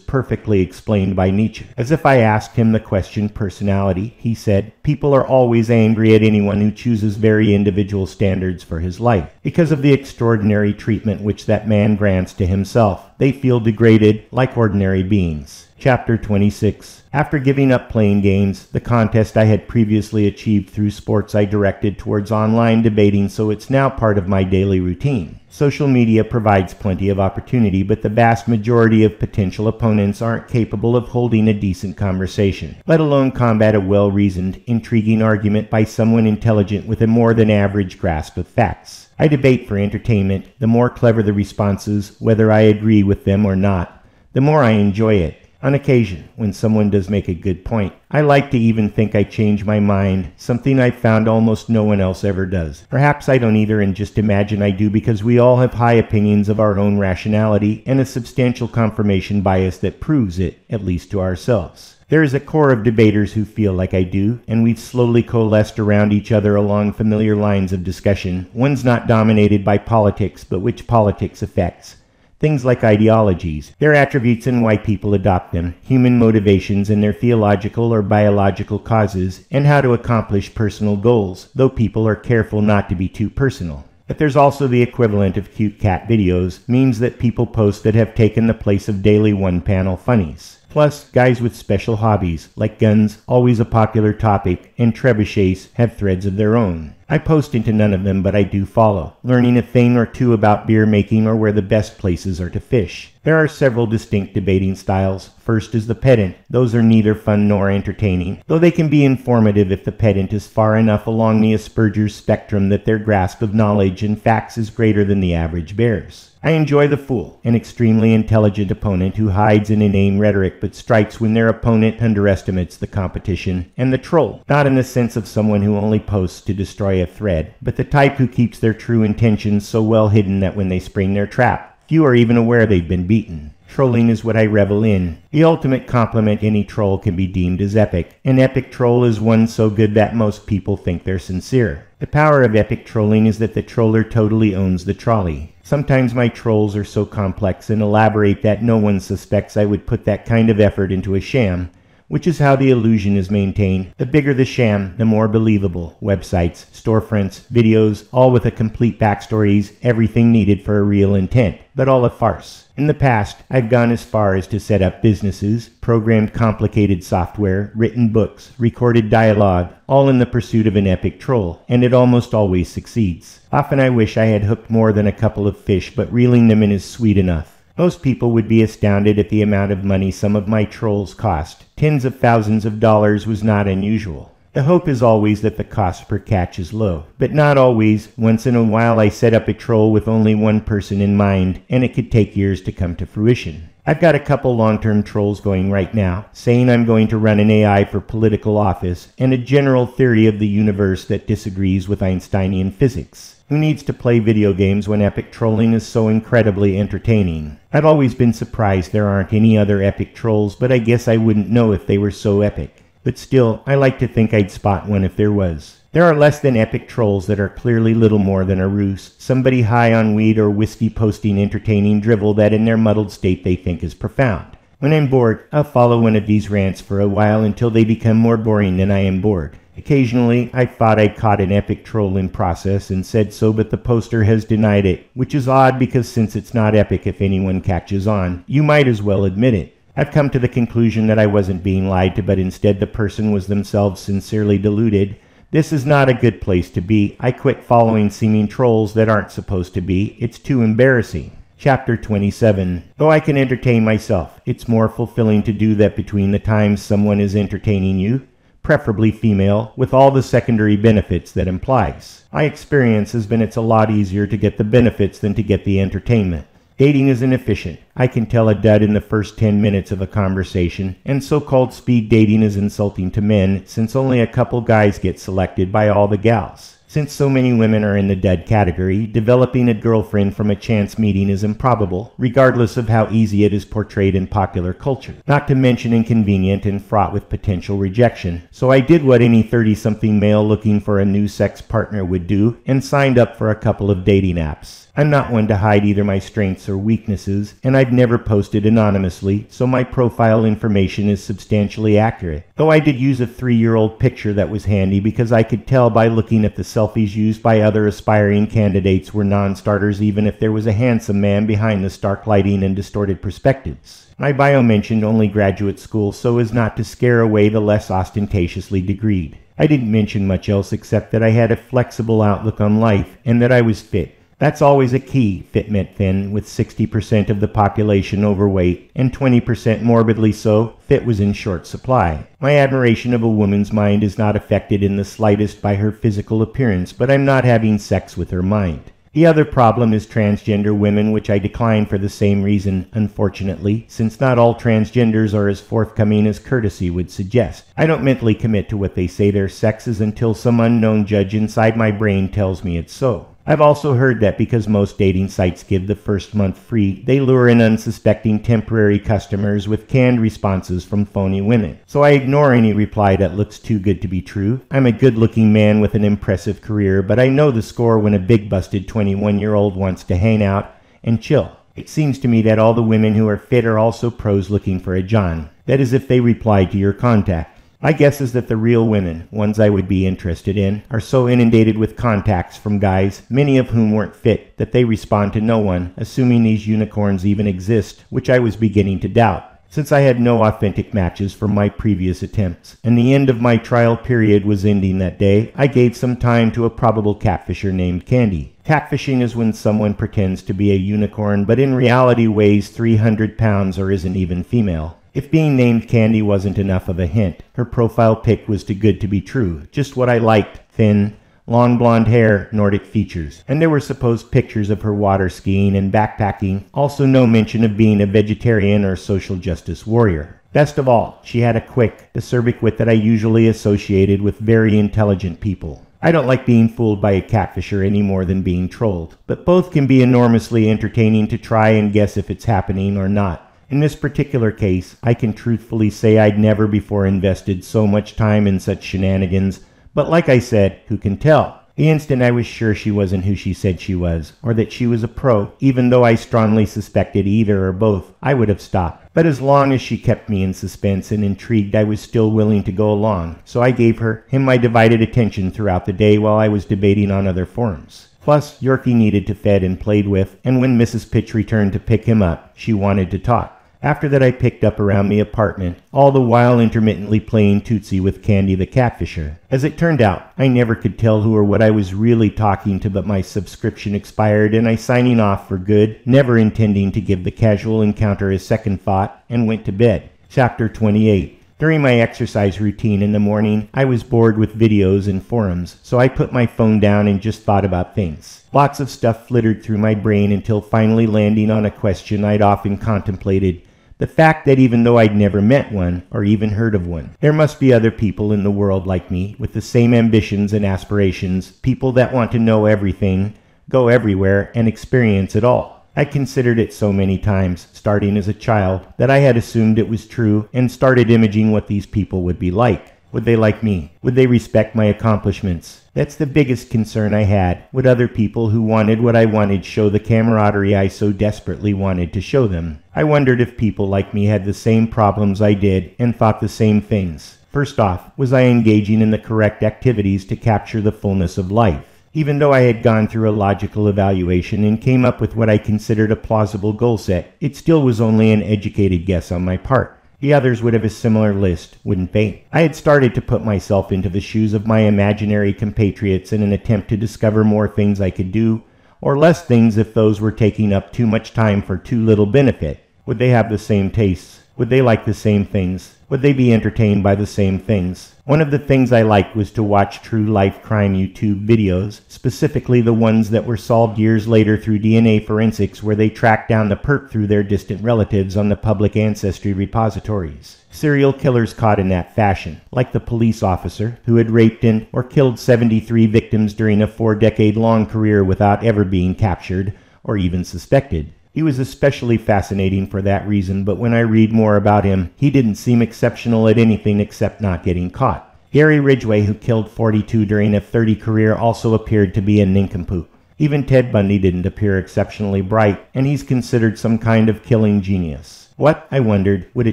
A: perfectly explained by Nietzsche. As if I asked him the question personality, he said, "People are always angry at anyone who chooses very individual standards for his life. Because of the extraordinary treatment which that man grants to himself, they feel degraded like ordinary beings." Chapter 26. After giving up playing games, the contest I had previously achieved through sports I directed towards online debating, so it's now part of my daily routine. Social media provides plenty of opportunity, but the vast majority of potential opponents aren't capable of holding a decent conversation, let alone combat a well-reasoned, intriguing argument by someone intelligent with a more than average grasp of facts. I debate for entertainment. The more clever the responses, whether I agree with them or not, the more I enjoy it. On occasion, when someone does make a good point, I like to even think I change my mind, something I've found almost no one else ever does. Perhaps I don't either and just imagine I do because we all have high opinions of our own rationality and a substantial confirmation bias that proves it, at least to ourselves. There is a core of debaters who feel like I do, and we've slowly coalesced around each other along familiar lines of discussion, ones not dominated by politics, but which politics affects. Things like ideologies, their attributes and why people adopt them, human motivations and their theological or biological causes, and how to accomplish personal goals, though people are careful not to be too personal. But there's also the equivalent of cute cat videos, memes that people post that have taken the place of daily one-panel funnies. Plus, guys with special hobbies, like guns, always a popular topic, and trebuchets have threads of their own. I post into none of them, but I do follow, learning a thing or two about beer making or where the best places are to fish. There are several distinct debating styles. First is the pedant. Those are neither fun nor entertaining, though they can be informative if the pedant is far enough along the Asperger's spectrum that their grasp of knowledge and facts is greater than the average bear's. I enjoy the fool, an extremely intelligent opponent who hides in inane rhetoric but strikes when their opponent underestimates the competition, and the troll, not in the sense of someone who only posts to destroy a thread, but the type who keeps their true intentions so well hidden that when they spring their trap, few are even aware they've been beaten. Trolling is what I revel in. The ultimate compliment any troll can be deemed as epic. An epic troll is one so good that most people think they're sincere. The power of epic trolling is that the troller totally owns the trolley. Sometimes my trolls are so complex and elaborate that no one suspects I would put that kind of effort into a sham, which is how the illusion is maintained. The bigger the sham, the more believable. Websites, storefronts, videos, all with a complete backstories, everything needed for a real intent, but all a farce. In the past, I've gone as far as to set up businesses, programmed complicated software, written books, recorded dialogue, all in the pursuit of an epic troll, and it almost always succeeds. Often I wish I had hooked more than a couple of fish, but reeling them in is sweet enough. Most people would be astounded at the amount of money some of my trolls cost. Tens of thousands of dollars was not unusual. The hope is always that the cost per catch is low, but not always. Once in a while I set up a troll with only one person in mind, and it could take years to come to fruition. I've got a couple long-term trolls going right now, saying I'm going to run an AI for political office, and a general theory of the universe that disagrees with Einsteinian physics. Who needs to play video games when epic trolling is so incredibly entertaining? I've always been surprised there aren't any other epic trolls, but I guess I wouldn't know if they were so epic. But still, I like to think I'd spot one if there was. There are less than epic trolls that are clearly little more than a ruse, somebody high on weed or whiskey posting entertaining drivel that in their muddled state they think is profound. When I'm bored, I'll follow one of these rants for a while until they become more boring than I am bored. Occasionally, I thought I'd caught an epic troll in process and said so, but the poster has denied it, which is odd because since it's not epic if anyone catches on, you might as well admit it. I've come to the conclusion that I wasn't being lied to, but instead the person was themselves sincerely deluded. This is not a good place to be. I quit following seeming trolls that aren't supposed to be. It's too embarrassing. Chapter 27. Though I can entertain myself, it's more fulfilling to do that between the times someone is entertaining you, preferably female, with all the secondary benefits that implies. My experience has been it's a lot easier to get the benefits than to get the entertainment. Dating is inefficient. I can tell a dud in the first 10 minutes of a conversation, and so-called speed dating is insulting to men since only a couple guys get selected by all the gals. Since so many women are in the dud category, developing a girlfriend from a chance meeting is improbable, regardless of how easy it is portrayed in popular culture. Not to mention inconvenient and fraught with potential rejection. So I did what any 30-something male looking for a new sex partner would do, and signed up for a couple of dating apps. I'm not one to hide either my strengths or weaknesses, and I've never posted anonymously, so my profile information is substantially accurate. Though I did use a 3-year-old picture that was handy because I could tell by looking at the selfies used by other aspiring candidates were non-starters even if there was a handsome man behind the stark lighting and distorted perspectives. My bio mentioned only graduate school so as not to scare away the less ostentatiously degreed. I didn't mention much else except that I had a flexible outlook on life and that I was fit. That's always a key, fit meant thin, with 60% of the population overweight and 20% morbidly so. Fit was in short supply. My admiration of a woman's mind is not affected in the slightest by her physical appearance, but I'm not having sex with her mind. The other problem is transgender women, which I decline for the same reason, unfortunately, since not all transgenders are as forthcoming as courtesy would suggest. I don't mentally commit to what they say their sex is until some unknown judge inside my brain tells me it's so. I've also heard that because most dating sites give the first month free, they lure in unsuspecting temporary customers with canned responses from phony women. So I ignore any reply that looks too good to be true. I'm a good-looking man with an impressive career, but I know the score when a big-busted 21-year-old wants to hang out and chill. It seems to me that all the women who are fit are also pros looking for a John. That is if they reply to your contact. My guess is that the real women, ones I would be interested in, are so inundated with contacts from guys, many of whom weren't fit, that they respond to no one, assuming these unicorns even exist, which I was beginning to doubt, since I had no authentic matches from my previous attempts, and the end of my trial period was ending that day. I gave some time to a probable catfisher named Candy. Catfishing is when someone pretends to be a unicorn, but in reality weighs 300 pounds or isn't even female. If being named Candy wasn't enough of a hint, her profile pic was too good to be true, just what I liked: thin, long blonde hair, Nordic features, and there were supposed pictures of her water skiing and backpacking, also no mention of being a vegetarian or social justice warrior. Best of all, she had a quick, acerbic wit that I usually associated with very intelligent people. I don't like being fooled by a catfisher any more than being trolled, but both can be enormously entertaining to try and guess if it's happening or not. In this particular case, I can truthfully say I'd never before invested so much time in such shenanigans, but like I said, who can tell? The instant I was sure she wasn't who she said she was, or that she was a pro, even though I strongly suspected either or both, I would have stopped. But as long as she kept me in suspense and intrigued, I was still willing to go along, so I gave him my divided attention throughout the day while I was debating on other forums. Plus, Yorkie needed to fed and played with, and when Mrs. Pitch returned to pick him up, she wanted to talk. After that I picked up around the apartment, all the while intermittently playing Tootsie with Candy the catfisher. As it turned out, I never could tell who or what I was really talking to, but my subscription expired and I signing off for good, never intending to give the casual encounter a second thought, and went to bed. Chapter 28. During my exercise routine in the morning, I was bored with videos and forums, so I put my phone down and just thought about things. Lots of stuff flittered through my brain until finally landing on a question I'd often contemplated. The fact that even though I'd never met one, or even heard of one, there must be other people in the world like me, with the same ambitions and aspirations, people that want to know everything, go everywhere, and experience it all. I considered it so many times, starting as a child, that I had assumed it was true and started imaging what these people would be like. Would they like me? Would they respect my accomplishments? That's the biggest concern I had. Would other people who wanted what I wanted show the camaraderie I so desperately wanted to show them? I wondered if people like me had the same problems I did and thought the same things. First off, was I engaging in the correct activities to capture the fullness of life? Even though I had gone through a logical evaluation and came up with what I considered a plausible goal set, it still was only an educated guess on my part. The others would have a similar list, wouldn't they? I had started to put myself into the shoes of my imaginary compatriots in an attempt to discover more things I could do, or less things if those were taking up too much time for too little benefit. Would they have the same tastes? Would they like the same things? Would they be entertained by the same things? One of the things I liked was to watch true life crime YouTube videos, specifically the ones that were solved years later through DNA forensics, where they tracked down the perp through their distant relatives on the public ancestry repositories. Serial killers caught in that fashion, like the police officer who had raped and or killed 73 victims during a 4-decade-long career without ever being captured or even suspected. He was especially fascinating for that reason, but when I read more about him, he didn't seem exceptional at anything except not getting caught. Gary Ridgway, who killed 42 during a 30 career, also appeared to be a nincompoop. Even Ted Bundy didn't appear exceptionally bright, and he's considered some kind of killing genius. What, I wondered, would a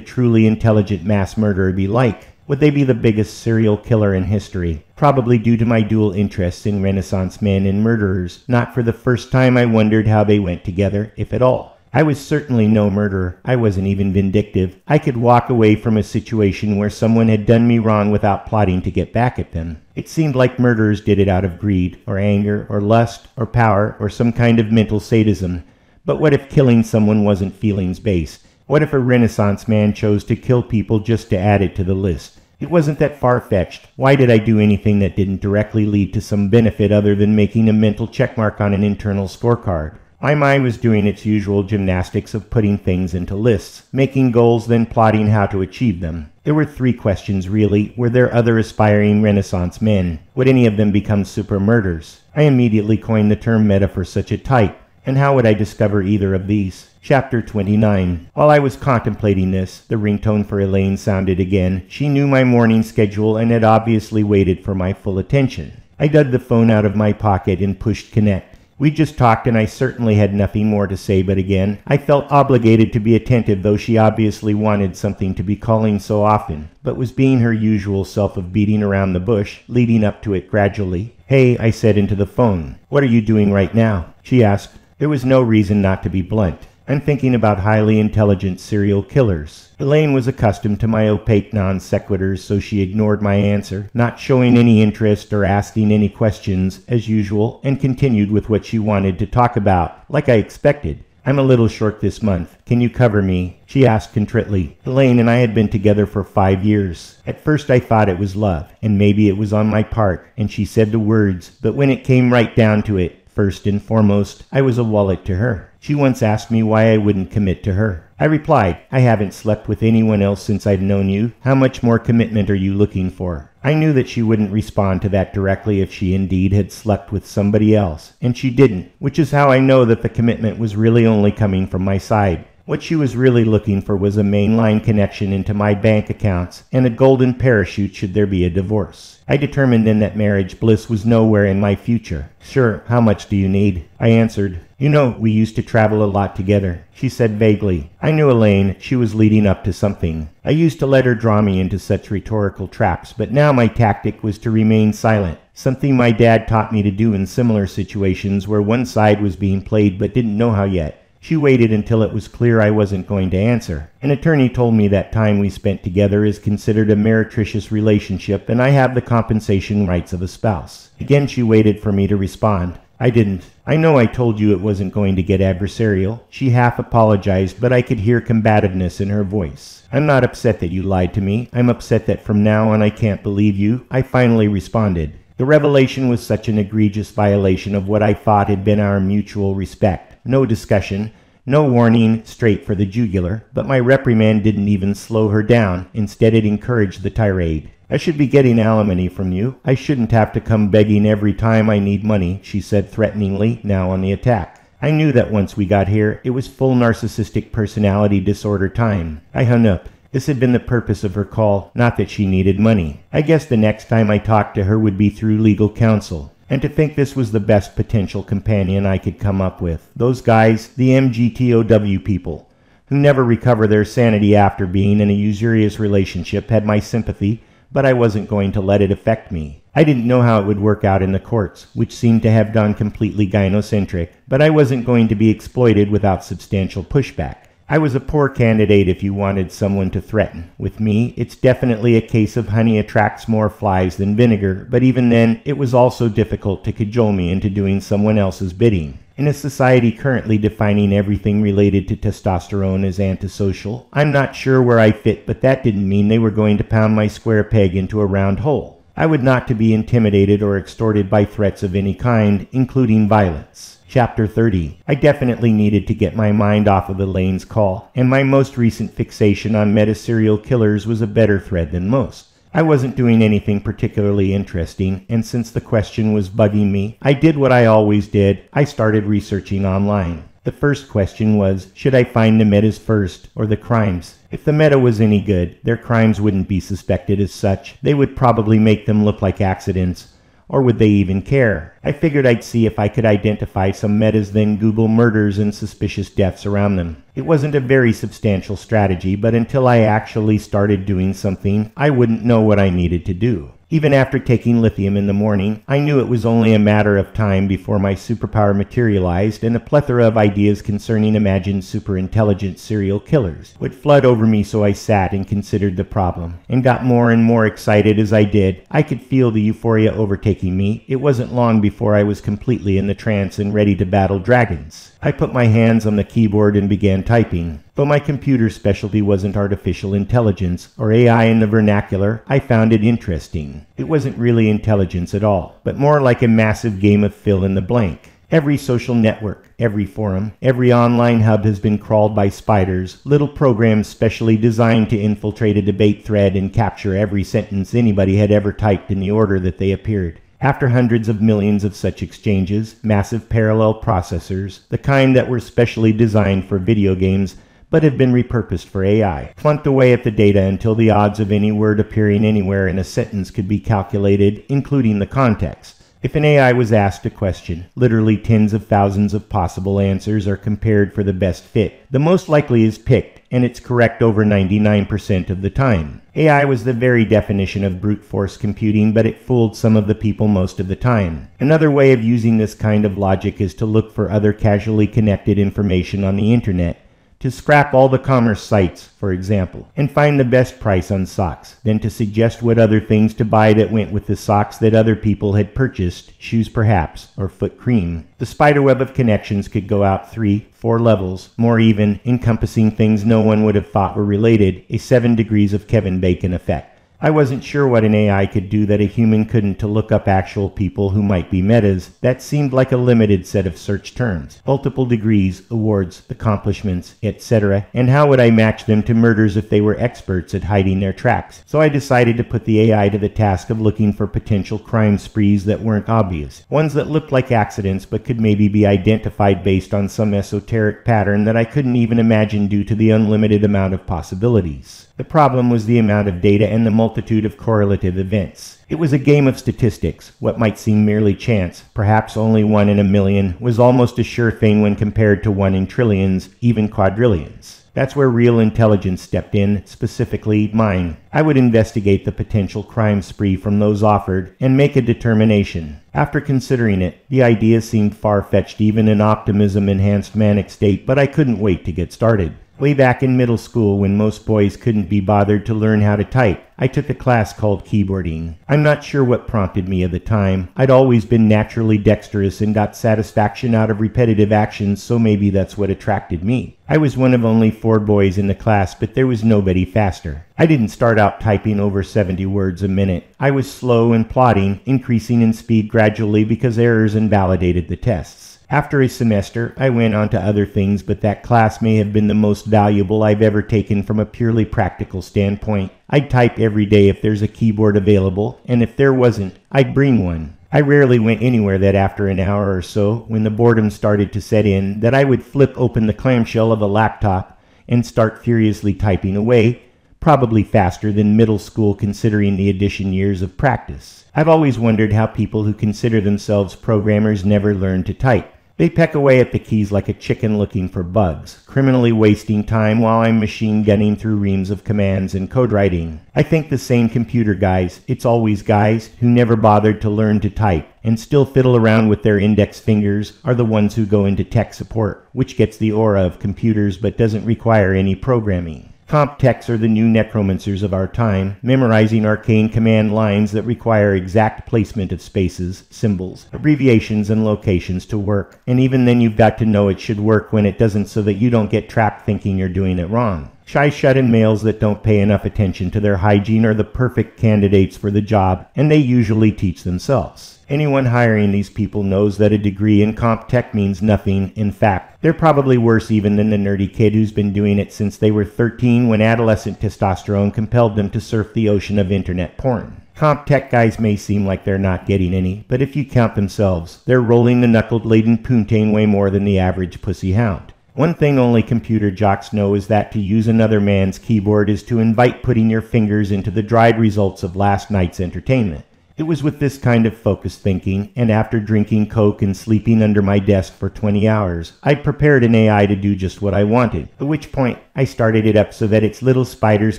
A: truly intelligent mass murderer be like? Would they be the biggest serial killer in history? Probably due to my dual interests in Renaissance men and murderers. Not for the first time I wondered how they went together, if at all. I was certainly no murderer. I wasn't even vindictive. I could walk away from a situation where someone had done me wrong without plotting to get back at them. It seemed like murderers did it out of greed, or anger, or lust, or power, or some kind of mental sadism. But what if killing someone wasn't feelings-based? What if a Renaissance man chose to kill people just to add it to the list? It wasn't that far-fetched. Why did I do anything that didn't directly lead to some benefit other than making a mental checkmark on an internal scorecard? My mind was doing its usual gymnastics of putting things into lists, making goals, then plotting how to achieve them. There were 3 questions, really. Were there other aspiring Renaissance men? Would any of them become super murderers? I immediately coined the term meta for such a type. And how would I discover either of these? Chapter 29. While I was contemplating this, the ringtone for Elaine sounded again. She knew my morning schedule and had obviously waited for my full attention. I dug the phone out of my pocket and pushed connect. We just talked and I certainly had nothing more to say, but again, I felt obligated to be attentive, though she obviously wanted something to be calling so often, but was being her usual self of beating around the bush, leading up to it gradually. Hey, I said into the phone. What are you doing right now? She asked. There was no reason not to be blunt. I'm thinking about highly intelligent serial killers. Elaine was accustomed to my opaque non sequiturs, so she ignored my answer, not showing any interest or asking any questions, as usual, and continued with what she wanted to talk about, like I expected. I'm a little short this month. Can you cover me? She asked contritely. Elaine and I had been together for 5 years. At first I thought it was love, and maybe it was on my part, and she said the words, but when it came right down to it, first and foremost, I was a wallet to her. She once asked me why I wouldn't commit to her. I replied, I haven't slept with anyone else since I've known you. How much more commitment are you looking for? I knew that she wouldn't respond to that directly if she indeed had slept with somebody else, and she didn't, which is how I know that the commitment was really only coming from my side. What she was really looking for was a mainline connection into my bank accounts and a golden parachute should there be a divorce. I determined then that marriage bliss was nowhere in my future. Sure, how much do you need? I answered. You know, we used to travel a lot together. She said vaguely. I knew Elaine. She was leading up to something. I used to let her draw me into such rhetorical traps, but now my tactic was to remain silent. Something my dad taught me to do in similar situations where one side was being played but didn't know how yet. She waited until it was clear I wasn't going to answer. An attorney told me that time we spent together is considered a meretricious relationship and I have the compensation rights of a spouse. Again she waited for me to respond. I didn't. I know I told you it wasn't going to get adversarial. She half apologized, but I could hear combativeness in her voice. I'm not upset that you lied to me. I'm upset that from now on I can't believe you. I finally responded. The revelation was such an egregious violation of what I thought had been our mutual respect. No discussion, no warning, straight for the jugular, but my reprimand didn't even slow her down. Instead, it encouraged the tirade. I should be getting alimony from you. I shouldn't have to come begging every time I need money, she said threateningly, now on the attack. I knew that once we got here, it was full narcissistic personality disorder time. I hung up. This had been the purpose of her call, not that she needed money. I guess the next time I talked to her would be through legal counsel. And to think this was the best potential companion I could come up with. Those guys, the MGTOW people, who never recover their sanity after being in a usurious relationship, had my sympathy, but I wasn't going to let it affect me. I didn't know how it would work out in the courts, which seemed to have gone completely gynocentric, but I wasn't going to be exploited without substantial pushback. I was a poor candidate if you wanted someone to threaten. With me, it's definitely a case of honey attracts more flies than vinegar, but even then, it was also difficult to cajole me into doing someone else's bidding. In a society currently defining everything related to testosterone as antisocial, I'm not sure where I fit, but that didn't mean they were going to pound my square peg into a round hole. I would not to be intimidated or extorted by threats of any kind, including violence. Chapter 30. I definitely needed to get my mind off of Elaine's call, and my most recent fixation on meta-serial killers was a better thread than most. I wasn't doing anything particularly interesting, and since the question was bugging me, I did what I always did. I started researching online. The first question was, should I find the metas first, or the crimes? If the meta was any good, their crimes wouldn't be suspected as such. They would probably make them look like accidents. Or would they even care? I figured I'd see if I could identify some metas, then Google murders and suspicious deaths around them. It wasn't a very substantial strategy, but until I actually started doing something, I wouldn't know what I needed to do. Even after taking lithium in the morning, I knew it was only a matter of time before my superpower materialized and a plethora of ideas concerning imagined superintelligent serial killers would flood over me, so I sat and considered the problem, and got more and more excited as I did. I could feel the euphoria overtaking me. It wasn't long before I was completely in the trance and ready to battle dragons. I put my hands on the keyboard and began typing. Though my computer's specialty wasn't artificial intelligence, or AI in the vernacular, I found it interesting. It wasn't really intelligence at all, but more like a massive game of fill-in-the-blank. Every social network, every forum, every online hub has been crawled by spiders, little programs specially designed to infiltrate a debate thread and capture every sentence anybody had ever typed in the order that they appeared. After hundreds of millions of such exchanges, massive parallel processors, the kind that were specially designed for video games, but have been repurposed for AI, plunked away at the data until the odds of any word appearing anywhere in a sentence could be calculated, including the context. If an AI was asked a question, literally tens of thousands of possible answers are compared for the best fit. The most likely is picked, and it's correct over 99% of the time. AI was the very definition of brute force computing, but it fooled some of the people most of the time. Another way of using this kind of logic is to look for other casually connected information on the internet, to scrap all the commerce sites, for example, and find the best price on socks, then to suggest what other things to buy that went with the socks that other people had purchased, shoes perhaps, or foot cream. The spiderweb of connections could go out 3, 4 levels, more even, encompassing things no one would have thought were related, a 7 degrees of Kevin Bacon effect. I wasn't sure what an AI could do that a human couldn't, to look up actual people who might be metas. That seemed like a limited set of search terms. Multiple degrees, awards, accomplishments, etc. And how would I match them to murders if they were experts at hiding their tracks? So I decided to put the AI to the task of looking for potential crime sprees that weren't obvious. Ones that looked like accidents but could maybe be identified based on some esoteric pattern that I couldn't even imagine due to the unlimited amount of possibilities. The problem was the amount of data and the multitude of correlative events. It was a game of statistics. What might seem merely chance, perhaps only 1 in a million, was almost a sure thing when compared to 1 in trillions, even quadrillions. That's where real intelligence stepped in, specifically mine. I would investigate the potential crime spree from those offered and make a determination. After considering it, the idea seemed far-fetched even in optimism-enhanced manic state, but I couldn't wait to get started. Way back in middle school, when most boys couldn't be bothered to learn how to type, I took a class called keyboarding. I'm not sure what prompted me at the time. I'd always been naturally dexterous and got satisfaction out of repetitive actions, so maybe that's what attracted me. I was one of only 4 boys in the class, but there was nobody faster. I didn't start out typing over 70 words a minute. I was slow and plodding, increasing in speed gradually because errors invalidated the tests. After a semester, I went on to other things, but that class may have been the most valuable I've ever taken from a purely practical standpoint. I'd type every day if there's a keyboard available, and if there wasn't, I'd bring one. I rarely went anywhere that after an hour or so, when the boredom started to set in, that I would flip open the clamshell of a laptop and start furiously typing away, probably faster than middle school considering the addition years of practice. I've always wondered how people who consider themselves programmers never learn to type. They peck away at the keys like a chicken looking for bugs, criminally wasting time while I'm machine gunning through reams of commands and code writing. I think the same computer guys, it's always guys, who never bothered to learn to type and still fiddle around with their index fingers are the ones who go into tech support, which gets the aura of computers but doesn't require any programming. Comp techs are the new necromancers of our time, memorizing arcane command lines that require exact placement of spaces, symbols, abbreviations, and locations to work. And even then you've got to know it should work when it doesn't so that you don't get trapped thinking you're doing it wrong. Shy shut-in males that don't pay enough attention to their hygiene are the perfect candidates for the job, and they usually teach themselves. Anyone hiring these people knows that a degree in comp tech means nothing. In fact, they're probably worse even than the nerdy kid who's been doing it since they were 13 when adolescent testosterone compelled them to surf the ocean of internet porn. Comp tech guys may seem like they're not getting any, but if you count themselves, they're rolling the knuckled-laden poontang way more than the average pussy hound. One thing only computer jocks know is that to use another man's keyboard is to invite putting your fingers into the dried results of last night's entertainment. It was with this kind of focused thinking, and after drinking Coke and sleeping under my desk for 20 hours, I'd prepared an AI to do just what I wanted, at which point I started it up so that its little spiders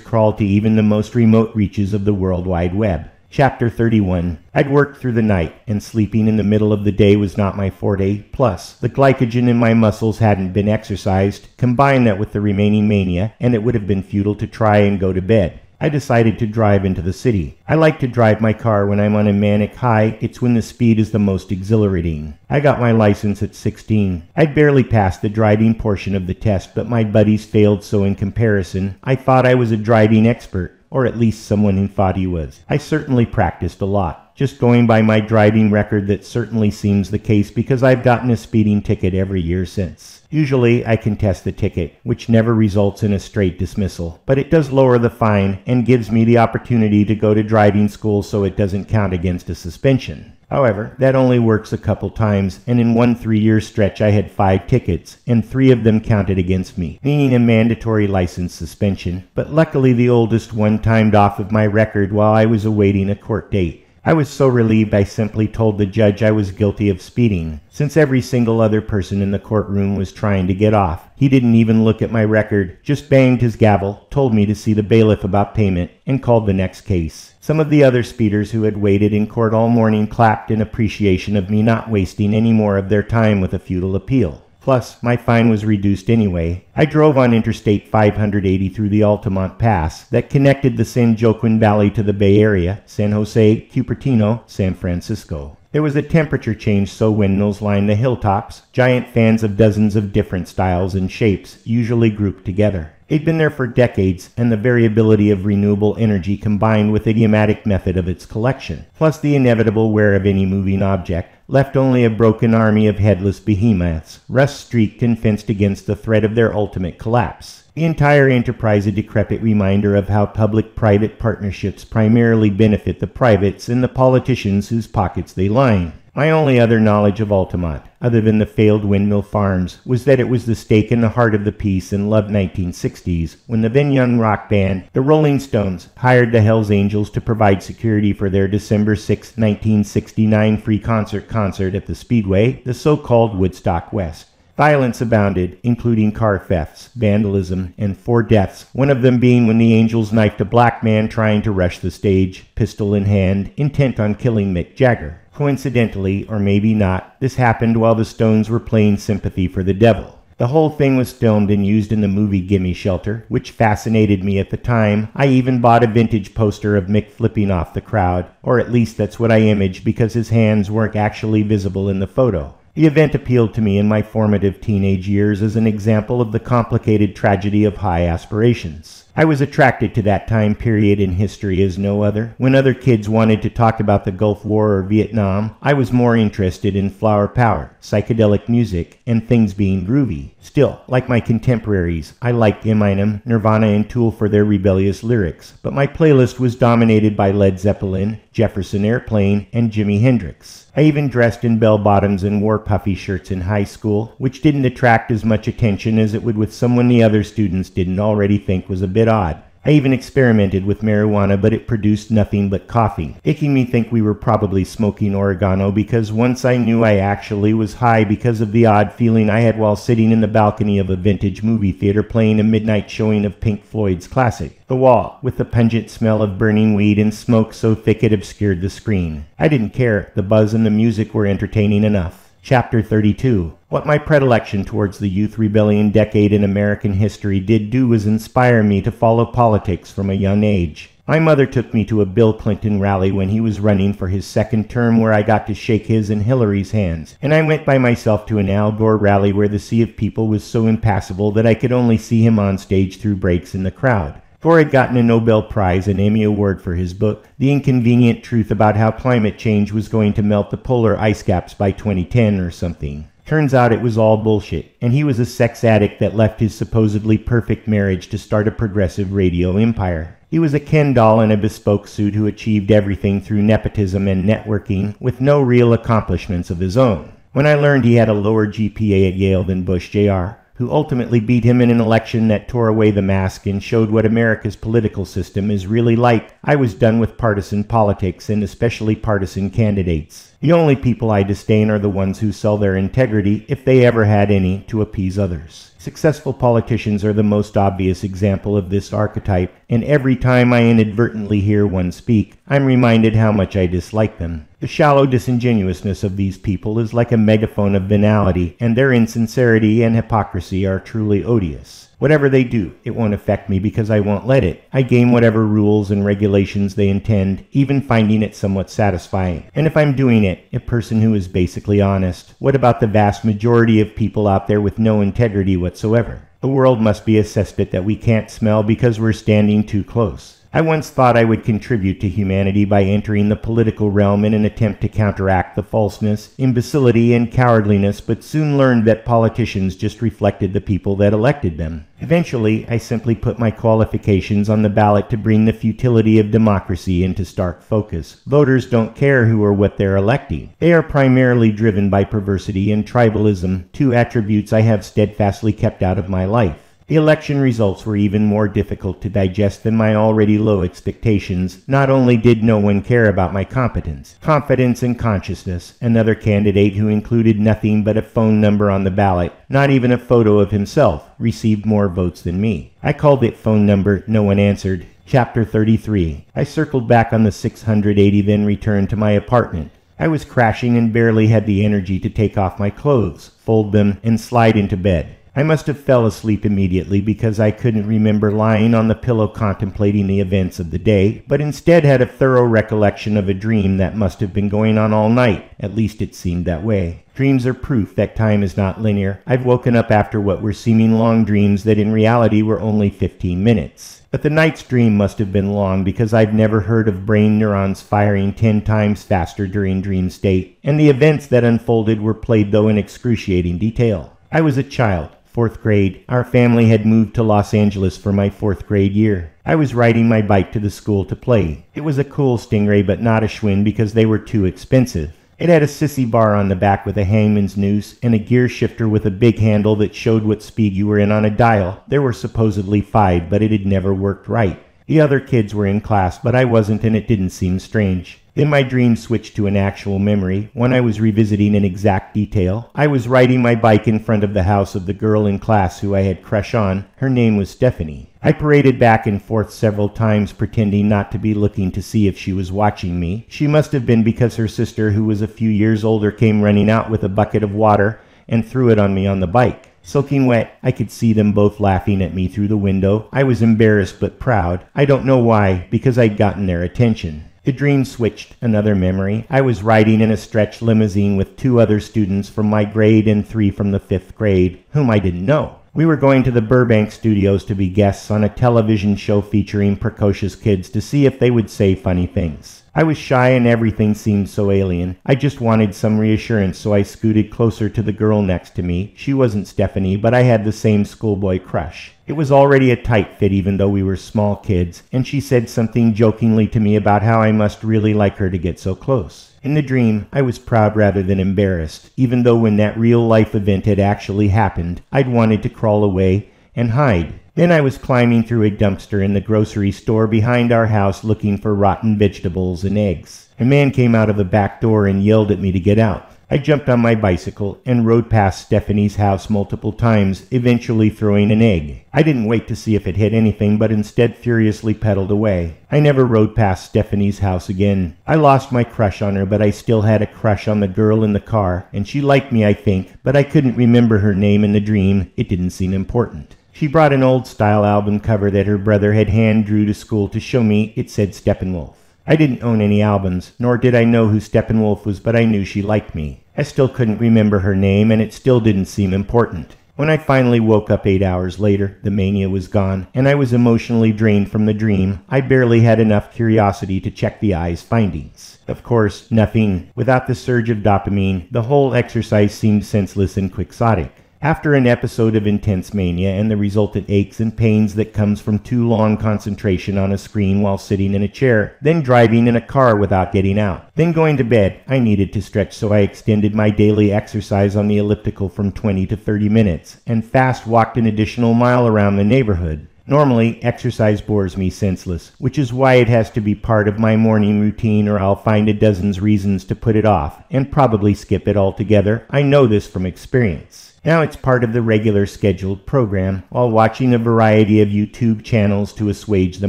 A: crawled to even the most remote reaches of the World Wide Web. Chapter 31. I'd worked through the night, and sleeping in the middle of the day was not my forte. Plus, the glycogen in my muscles hadn't been exercised. Combine that with the remaining mania, and it would have been futile to try and go to bed. I decided to drive into the city. I like to drive my car when I'm on a manic high. It's when the speed is the most exhilarating. I got my license at 16. I'd barely passed the driving portion of the test, but my buddies failed, so in comparison, I thought I was a driving expert, or at least someone who thought he was. I certainly practiced a lot. Just going by my driving record, that certainly seems the case because I've gotten a speeding ticket every year since. Usually I contest the ticket, which never results in a straight dismissal, but it does lower the fine and gives me the opportunity to go to driving school so it doesn't count against a suspension. However, that only works a couple times, and in one 3-year stretch I had 5 tickets, and 3 of them counted against me, meaning a mandatory license suspension, but luckily the oldest one timed off of my record while I was awaiting a court date. I was so relieved I simply told the judge I was guilty of speeding, since every single other person in the courtroom was trying to get off. He didn't even look at my record, just banged his gavel, told me to see the bailiff about payment, and called the next case. Some of the other speeders who had waited in court all morning clapped in appreciation of me not wasting any more of their time with a futile appeal. Plus, my fine was reduced anyway. I drove on Interstate 580 through the Altamont Pass that connected the San Joaquin Valley to the Bay Area, San Jose, Cupertino, San Francisco. There was a temperature change, so windmills lined the hilltops, giant fans of dozens of different styles and shapes, usually grouped together. They'd been there for decades, and the variability of renewable energy combined with the idiomatic method of its collection, plus the inevitable wear of any moving object, left only a broken army of headless behemoths, rust-streaked and fenced against the threat of their ultimate collapse. The entire enterprise a decrepit reminder of how public-private partnerships primarily benefit the privates and the politicians whose pockets they line. My only other knowledge of Altamont, other than the failed windmill farms, was that it was the stake in the heart of the peace and love 1960s, when the then young rock band, the Rolling Stones, hired the Hells Angels to provide security for their December 6, 1969 free concert at the Speedway, the so-called Woodstock West. Violence abounded, including car thefts, vandalism, and 4 deaths, one of them being when the Angels knifed a black man trying to rush the stage, pistol in hand, intent on killing Mick Jagger. Coincidentally, or maybe not, this happened while the Stones were playing Sympathy for the Devil. The whole thing was filmed and used in the movie Gimme Shelter, which fascinated me at the time. I even bought a vintage poster of Mick flipping off the crowd, or at least that's what I imaged because his hands weren't actually visible in the photo. The event appealed to me in my formative teenage years as an example of the complicated tragedy of high aspirations. I was attracted to that time period in history as no other. When other kids wanted to talk about the Gulf War or Vietnam, I was more interested in flower power, psychedelic music, and things being groovy. Still, like my contemporaries, I liked Eminem, Nirvana, and Tool for their rebellious lyrics, but my playlist was dominated by Led Zeppelin, Jefferson Airplane, and Jimi Hendrix. I even dressed in bell-bottoms and wore puffy shirts in high school, which didn't attract as much attention as it would with someone the other students didn't already think was a bit odd. I even experimented with marijuana, but it produced nothing but coughing, making me think we were probably smoking oregano because once I knew I actually was high because of the odd feeling I had while sitting in the balcony of a vintage movie theater playing a midnight showing of Pink Floyd's classic, The Wall, with the pungent smell of burning weed and smoke so thick it obscured the screen. I didn't care. The buzz and the music were entertaining enough. Chapter 32. What my predilection towards the youth rebellion decade in American history did do was inspire me to follow politics from a young age. My mother took me to a Bill Clinton rally when he was running for his second term where I got to shake his and Hillary's hands, and I went by myself to an Al Gore rally where the sea of people was so impassable that I could only see him on stage through breaks in the crowd. Gore had gotten a Nobel Prize and Emmy Award for his book, The Inconvenient Truth About How Climate Change Was Going to Melt the Polar Ice Caps by 2010 or something. Turns out it was all bullshit, and he was a sex addict that left his supposedly perfect marriage to start a progressive radio empire. He was a Ken doll in a bespoke suit who achieved everything through nepotism and networking with no real accomplishments of his own. When I learned he had a lower GPA at Yale than Bush Jr., who ultimately beat him in an election that tore away the mask and showed what America's political system is really like, I was done with partisan politics and especially partisan candidates. The only people I disdain are the ones who sell their integrity, if they ever had any, to appease others. Successful politicians are the most obvious example of this archetype, and every time I inadvertently hear one speak, I'm reminded how much I dislike them. The shallow disingenuousness of these people is like a megaphone of venality, and their insincerity and hypocrisy are truly odious. Whatever they do, it won't affect me because I won't let it. I game whatever rules and regulations they intend, even finding it somewhat satisfying. And if I'm doing it, a person who is basically honest, what about the vast majority of people out there with no integrity whatsoever? The world must be a cesspit that we can't smell because we're standing too close. I once thought I would contribute to humanity by entering the political realm in an attempt to counteract the falseness, imbecility, and cowardliness, but soon learned that politicians just reflected the people that elected them. Eventually, I simply put my qualifications on the ballot to bring the futility of democracy into stark focus. Voters don't care who or what they're electing. They are primarily driven by perversity and tribalism, two attributes I have steadfastly kept out of my life. The election results were even more difficult to digest than my already low expectations. Not only did no one care about my competence, confidence, and consciousness, another candidate who included nothing but a phone number on the ballot, not even a photo of himself, received more votes than me. I called it phone number, no one answered. Chapter 33. I circled back on the 680, then returned to my apartment. I was crashing and barely had the energy to take off my clothes, fold them, and slide into bed. I must have fell asleep immediately because I couldn't remember lying on the pillow contemplating the events of the day, but instead had a thorough recollection of a dream that must have been going on all night. At least it seemed that way. Dreams are proof that time is not linear. I've woken up after what were seeming long dreams that in reality were only 15 minutes. But the night's dream must have been long because I've never heard of brain neurons firing 10 times faster during dream state, and the events that unfolded were played though in excruciating detail. I was a child. 4th grade. Our family had moved to Los Angeles for my 4th grade year. I was riding my bike to the school to play. It was a cool Stingray but not a Schwinn because they were too expensive. It had a sissy bar on the back with a hangman's noose and a gear shifter with a big handle that showed what speed you were in on a dial. There were supposedly 5, but it had never worked right. The other kids were in class, but I wasn't, and it didn't seem strange. Then my dream switched to an actual memory. When I was revisiting in exact detail, I was riding my bike in front of the house of the girl in class who I had crush on. Her name was Stephanie. I paraded back and forth several times, pretending not to be looking to see if she was watching me. She must have been because her sister, who was a few years older, came running out with a bucket of water and threw it on me on the bike. Soaking wet, I could see them both laughing at me through the window. I was embarrassed but proud. I don't know why, because I'd gotten their attention. The dream switched. Another memory. I was riding in a stretch limousine with 2 other students from my grade and 3 from the 5th grade, whom I didn't know. We were going to the Burbank studios to be guests on a television show featuring precocious kids to see if they would say funny things. I was shy and everything seemed so alien. I just wanted some reassurance, so I scooted closer to the girl next to me. She wasn't Stephanie, but I had the same schoolboy crush. It was already a tight fit even though we were small kids, and she said something jokingly to me about how I must really like her to get so close. In the dream, I was proud rather than embarrassed, even though when that real-life event had actually happened, I'd wanted to crawl away and hide. Then I was climbing through a dumpster in the grocery store behind our house looking for rotten vegetables and eggs. A man came out of the back door and yelled at me to get out. I jumped on my bicycle and rode past Stephanie's house multiple times, eventually throwing an egg. I didn't wait to see if it hit anything, but instead furiously pedaled away. I never rode past Stephanie's house again. I lost my crush on her, but I still had a crush on the girl in the car, and she liked me, I think, but I couldn't remember her name in the dream. It didn't seem important. She brought an old-style album cover that her brother had hand-drew to school to show me. It said Steppenwolf. I didn't own any albums, nor did I know who Steppenwolf was, but I knew she liked me. I still couldn't remember her name, and it still didn't seem important. When I finally woke up 8 hours later, the mania was gone, and I was emotionally drained from the dream. I barely had enough curiosity to check the eye's findings. Of course, nothing. Without the surge of dopamine, the whole exercise seemed senseless and quixotic. After an episode of intense mania and the resultant aches and pains that comes from too long concentration on a screen while sitting in a chair, then driving in a car without getting out, then going to bed, I needed to stretch, so I extended my daily exercise on the elliptical from 20 to 30 minutes and fast walked an additional mile around the neighborhood. Normally, exercise bores me senseless, which is why it has to be part of my morning routine or I'll find a dozen reasons to put it off and probably skip it altogether. I know this from experience. Now it's part of the regular scheduled program while watching a variety of YouTube channels to assuage the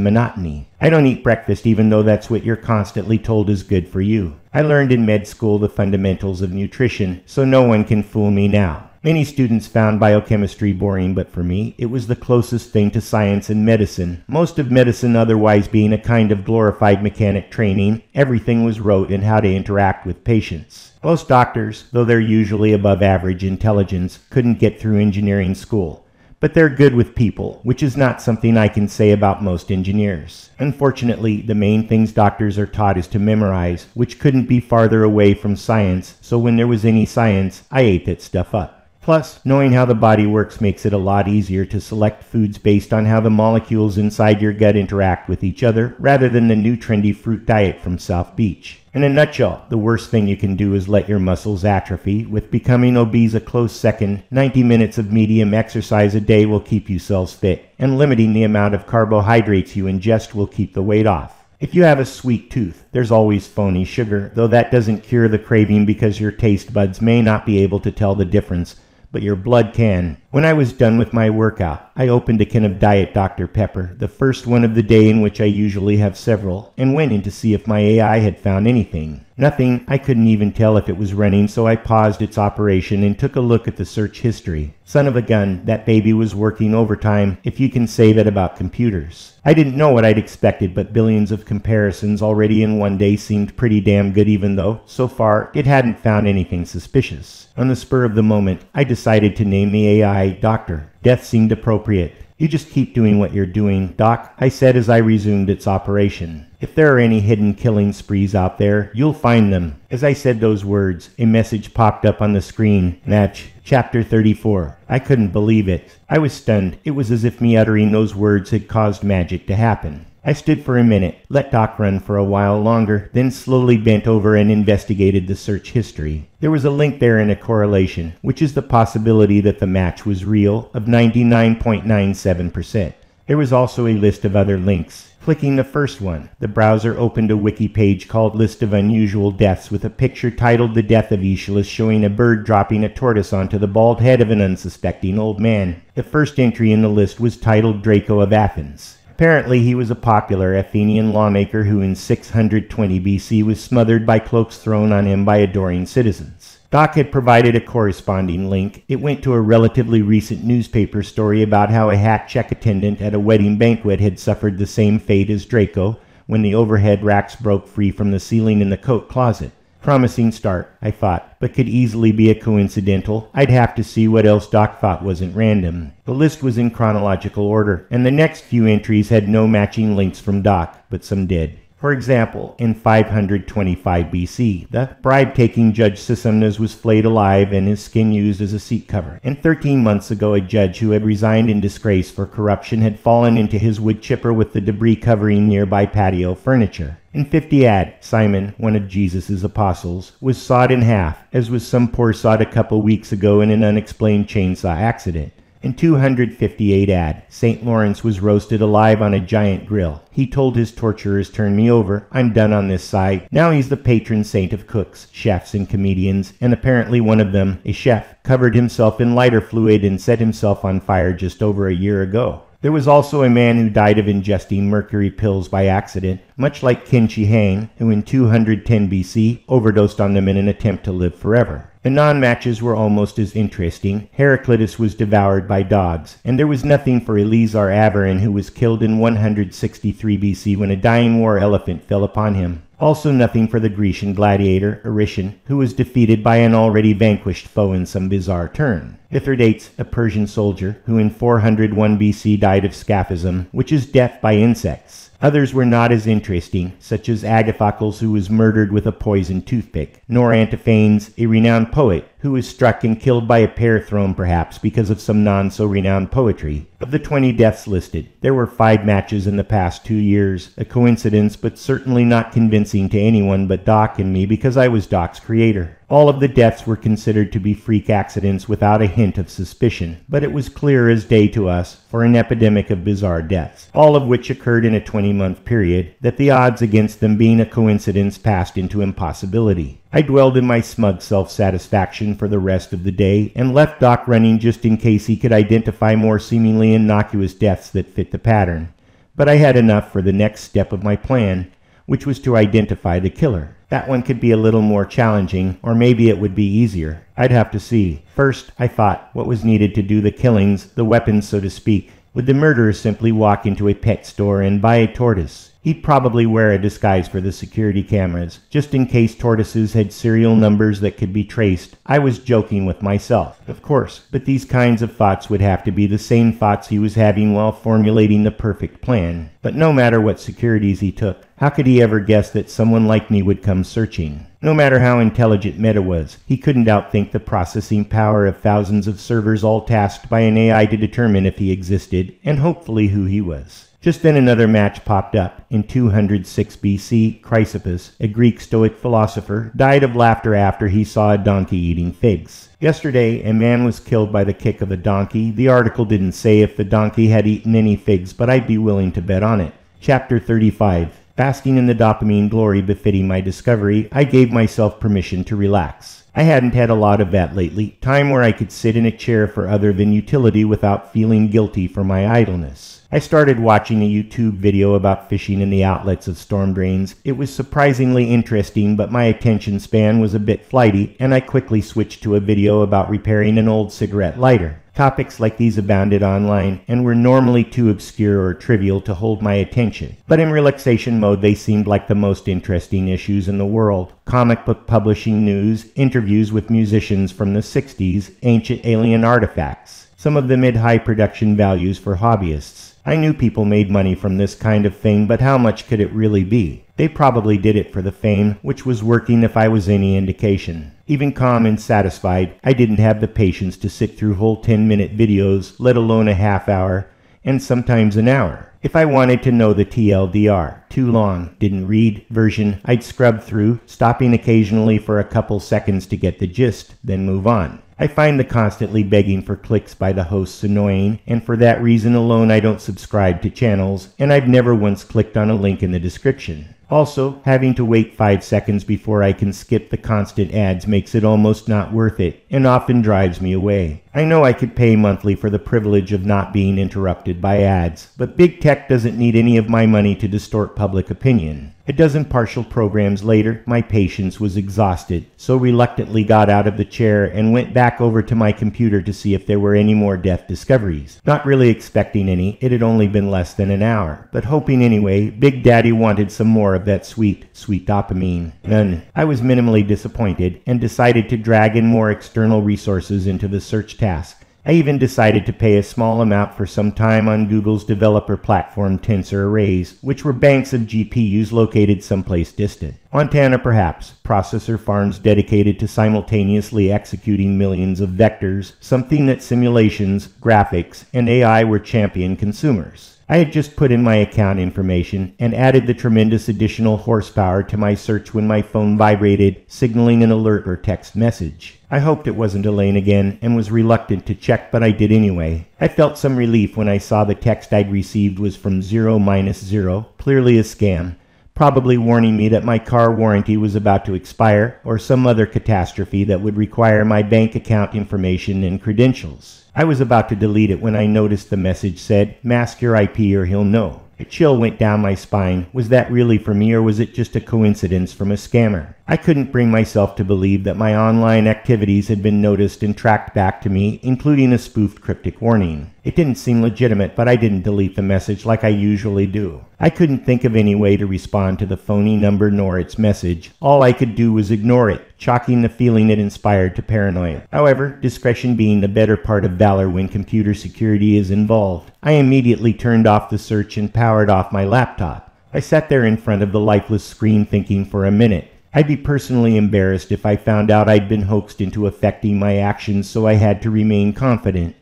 A: monotony. I don't eat breakfast even though that's what you're constantly told is good for you. I learned in med school the fundamentals of nutrition, so no one can fool me now. Many students found biochemistry boring, but for me, it was the closest thing to science and medicine. Most of medicine otherwise being a kind of glorified mechanic training, everything was rote in how to interact with patients. Most doctors, though they're usually above average intelligence, couldn't get through engineering school. But they're good with people, which is not something I can say about most engineers. Unfortunately, the main things doctors are taught is to memorize, which couldn't be farther away from science, so when there was any science, I ate that stuff up. Plus, knowing how the body works makes it a lot easier to select foods based on how the molecules inside your gut interact with each other, rather than the new trendy fruit diet from South Beach. In a nutshell, the worst thing you can do is let your muscles atrophy, with becoming obese a close second. 90 minutes of medium exercise a day will keep you cells fit, and limiting the amount of carbohydrates you ingest will keep the weight off. If you have a sweet tooth, there's always phony sugar, though that doesn't cure the craving because your taste buds may not be able to tell the difference, but your blood can. When I was done with my workout, I opened a can of Diet Dr. Pepper, the first one of the day in which I usually have several, and went in to see if my AI had found anything. Nothing. I couldn't even tell if it was running, so I paused its operation and took a look at the search history. Son of a gun, that baby was working overtime, if you can say that about computers. I didn't know what I'd expected, but billions of comparisons already in one day seemed pretty damn good, even though, so far, it hadn't found anything suspicious. On the spur of the moment, I decided to name the AI Doctor. Death seemed appropriate. "You just keep doing what you're doing, Doc," I said as I resumed its operation. "If there are any hidden killing sprees out there, you'll find them." As I said those words, a message popped up on the screen. Match, Chapter 34. I couldn't believe it. I was stunned. It was as if me uttering those words had caused magic to happen. I stood for a minute, let Doc run for a while longer, then slowly bent over and investigated the search history. There was a link there and a correlation, which is the possibility that the match was real, of 99.97%. There was also a list of other links. Clicking the first one, the browser opened a wiki page called List of Unusual Deaths with a picture titled The Death of Aeschylus showing a bird dropping a tortoise onto the bald head of an unsuspecting old man. The first entry in the list was titled Draco of Athens. Apparently he was a popular Athenian lawmaker who in 620 BC was smothered by cloaks thrown on him by adoring citizens. Doc had provided a corresponding link. It went to a relatively recent newspaper story about how a hat check attendant at a wedding banquet had suffered the same fate as Draco when the overhead racks broke free from the ceiling in the coat closet. Promising start, I thought, but could easily be a coincidental. I'd have to see what else Doc thought wasn't random. The list was in chronological order, and the next few entries had no matching links from Doc, but some did. For example, in 525 BC, the bribe-taking Judge Sisamnes was flayed alive and his skin used as a seat cover. And 13 months ago, a judge who had resigned in disgrace for corruption had fallen into his wood chipper with the debris covering nearby patio furniture. In 50 AD, Simon, one of Jesus' apostles, was sawed in half, as was some poor sod a couple weeks ago in an unexplained chainsaw accident. In 258 AD, St. Lawrence was roasted alive on a giant grill. He told his torturers, "Turn me over, I'm done on this side." Now he's the patron saint of cooks, chefs, and comedians, and apparently one of them, a chef, covered himself in lighter fluid and set himself on fire just over a year ago. There was also a man who died of ingesting mercury pills by accident, much like Qin Shi Huang, who in 210 BC overdosed on them in an attempt to live forever. The non-matches were almost as interesting. Heraclitus was devoured by dogs, and there was nothing for Eleazar Averin, who was killed in 163 BC when a dying war elephant fell upon him. Also nothing for the Grecian gladiator, Eurytion, who was defeated by an already vanquished foe in some bizarre turn. Mithridates, a Persian soldier, who in 401 BC died of scaphism, which is death by insects. Others were not as interesting, such as Agathocles, who was murdered with a poisoned toothpick, nor Antiphanes, a renowned poet, who was struck and killed by a pear thrown perhaps because of some non-so-renowned poetry. Of the 20 deaths listed, there were 5 matches in the past 2 years, a coincidence but certainly not convincing to anyone but Doc and me because I was Doc's creator. All of the deaths were considered to be freak accidents without a hint of suspicion, but it was clear as day to us, for an epidemic of bizarre deaths, all of which occurred in a 20-month period, that the odds against them being a coincidence passed into impossibility. I dwelled in my smug self-satisfaction for the rest of the day and left Doc running just in case he could identify more seemingly innocuous deaths that fit the pattern. But I had enough for the next step of my plan, which was to identify the killer. That one could be a little more challenging, or maybe it would be easier. I'd have to see. First, I thought, what was needed to do the killings, the weapons so to speak? Would the murderer simply walk into a pet store and buy a tortoise? He'd probably wear a disguise for the security cameras, just in case tortoises had serial numbers that could be traced. I was joking with myself, of course, but these kinds of thoughts would have to be the same thoughts he was having while formulating the perfect plan. But no matter what securities he took, how could he ever guess that someone like me would come searching? No matter how intelligent Meta was, he couldn't outthink the processing power of thousands of servers all tasked by an AI to determine if he existed, and hopefully who he was. Just then another match popped up. In 206 BC, Chrysippus, a Greek Stoic philosopher, died of laughter after he saw a donkey eating figs. Yesterday, a man was killed by the kick of a donkey. The article didn't say if the donkey had eaten any figs, but I'd be willing to bet on it. Chapter 35. Basking in the dopamine glory befitting my discovery, I gave myself permission to relax. I hadn't had a lot of that lately, time where I could sit in a chair for other than utility without feeling guilty for my idleness. I started watching a YouTube video about fishing in the outlets of storm drains. It was surprisingly interesting, but my attention span was a bit flighty, and I quickly switched to a video about repairing an old cigarette lighter. Topics like these abounded online, and were normally too obscure or trivial to hold my attention. But in relaxation mode, they seemed like the most interesting issues in the world. Comic book publishing news, interviews with musicians from the 60s, ancient alien artifacts. Some of them had high production values for hobbyists. I knew people made money from this kind of thing, but how much could it really be? They probably did it for the fame, which was working if I was any indication. Even calm and satisfied, I didn't have the patience to sit through whole 10-minute videos, let alone a half hour, and sometimes an hour. If I wanted to know the TLDR, too long, didn't read, version, I'd scrub through, stopping occasionally for a couple seconds to get the gist, then move on. I find the constantly begging for clicks by the hosts annoying, and for that reason alone I don't subscribe to channels, and I've never once clicked on a link in the description. Also, having to wait 5 seconds before I can skip the constant ads makes it almost not worth it, and often drives me away. I know I could pay monthly for the privilege of not being interrupted by ads, but big tech doesn't need any of my money to distort public opinion. A dozen partial programs later, my patience was exhausted, so reluctantly got out of the chair and went back over to my computer to see if there were any more death discoveries. Not really expecting any, it had only been less than an hour, but hoping anyway. Big Daddy wanted some more of that sweet dopamine. None. I was minimally disappointed and decided to drag in more external resources into the search task. I even decided to pay a small amount for some time on Google's developer platform Tensor Arrays, which were banks of GPUs located someplace distant. Montana perhaps, processor farms dedicated to simultaneously executing millions of vectors, something that simulations, graphics, and AI were champion consumers. I had just put in my account information and added the tremendous additional horsepower to my search when my phone vibrated, signaling an alert or text message. I hoped it wasn't Elaine again and was reluctant to check, but I did anyway. I felt some relief when I saw the text I'd received was from 0-0, clearly a scam, probably warning me that my car warranty was about to expire or some other catastrophe that would require my bank account information and credentials. I was about to delete it when I noticed the message said, "Mask your IP or he'll know." A chill went down my spine. Was that really for me, or was it just a coincidence from a scammer? I couldn't bring myself to believe that my online activities had been noticed and tracked back to me, including a spoofed cryptic warning. It didn't seem legitimate, but I didn't delete the message like I usually do. I couldn't think of any way to respond to the phony number nor its message. All I could do was ignore it, chalking the feeling it inspired to paranoia. However, discretion being the better part of valor when computer security is involved, I immediately turned off the search and powered off my laptop. I sat there in front of the lifeless screen thinking for a minute. I'd be personally embarrassed if I found out I'd been hoaxed into affecting my actions, so I had to remain confident.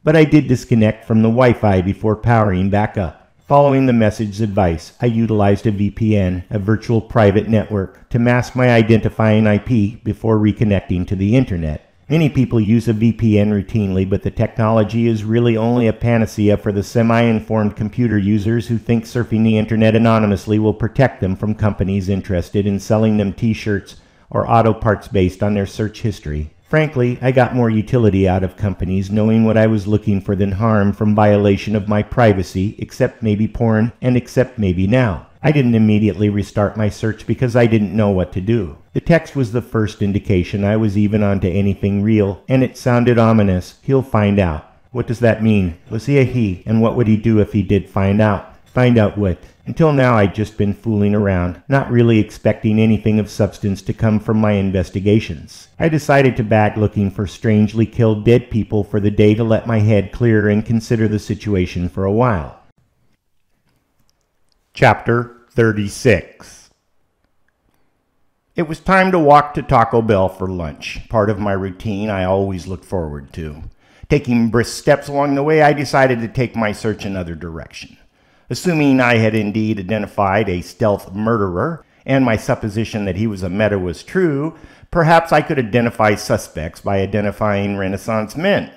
A: But I did disconnect from the Wi-Fi before powering back up. Following the message's advice, I utilized a VPN, a virtual private network, to mask my identifying IP before reconnecting to the internet. Many people use a VPN routinely, but the technology is really only a panacea for the semi-informed computer users who think surfing the internet anonymously will protect them from companies interested in selling them t-shirts or auto parts based on their search history. Frankly, I got more utility out of companies knowing what I was looking for than harm from violation of my privacy, except maybe porn and except maybe now. I didn't immediately restart my search because I didn't know what to do. The text was the first indication I was even onto anything real, and it sounded ominous. He'll find out. What does that mean? Was he a he? And what would he do if he did find out? Find out what? Until now, I'd just been fooling around, not really expecting anything of substance to come from my investigations. I decided to back looking for strangely killed dead people for the day to let my head clear and consider the situation for a while. Chapter 36. It was time to walk to Taco Bell for lunch, part of my routine I always looked forward to. Taking brisk steps along the way, I decided to take my search another direction. Assuming I had indeed identified a stealth murderer, and my supposition that he was a meta was true, perhaps I could identify suspects by identifying Renaissance men.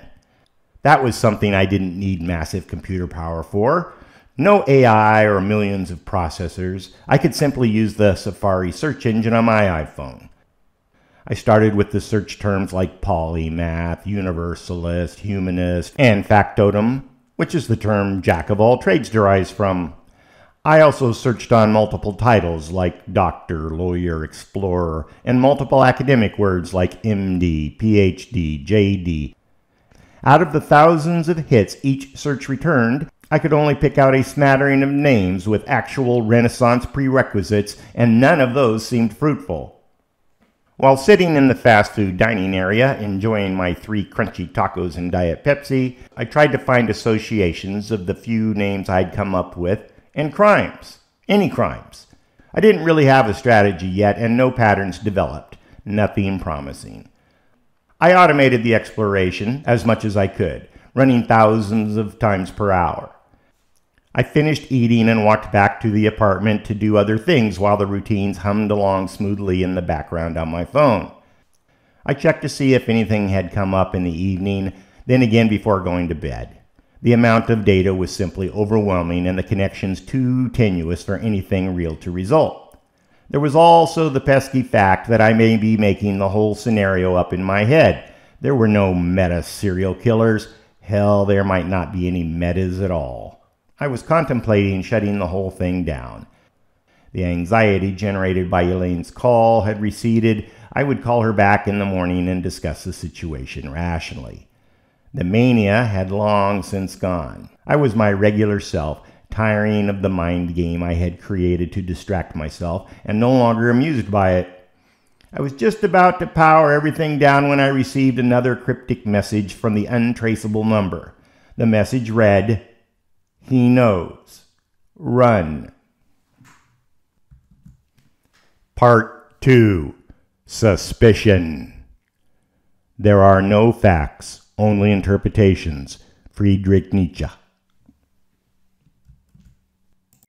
A: That was something I didn't need massive computer power for. No AI or millions of processors. I could simply use the Safari search engine on my iPhone. I started with the search terms like polymath, universalist, humanist, and factotum, which is the term jack of all trades derives from. I also searched on multiple titles like doctor, lawyer, explorer, and multiple academic words like MD, PhD, JD. Out of the thousands of hits each search returned, I could only pick out a smattering of names with actual Renaissance prerequisites, and none of those seemed fruitful. While sitting in the fast food dining area, enjoying my 3 crunchy tacos and Diet Pepsi, I tried to find associations of the few names I'd come up with, and crimes. Any crimes. I didn't really have a strategy yet, and no patterns developed. Nothing promising. I automated the exploration as much as I could, running thousands of times per hour. I finished eating and walked back to the apartment to do other things while the routines hummed along smoothly in the background on my phone. I checked to see if anything had come up in the evening, then again before going to bed. The amount of data was simply overwhelming and the connections too tenuous for anything real to result. There was also the pesky fact that I may be making the whole scenario up in my head, There were no meta serial killers. Hell, there might not be any metas at all. I was contemplating shutting the whole thing down. The anxiety generated by Elaine's call had receded. I would call her back in the morning and discuss the situation rationally. The mania had long since gone. I was my regular self, tiring of the mind game I had created to distract myself, and no longer amused by it. I was just about to power everything down when I received another cryptic message from the untraceable number. The message read, "He knows. Run." Part 2. Suspicion. There are no facts, only interpretations. Friedrich Nietzsche.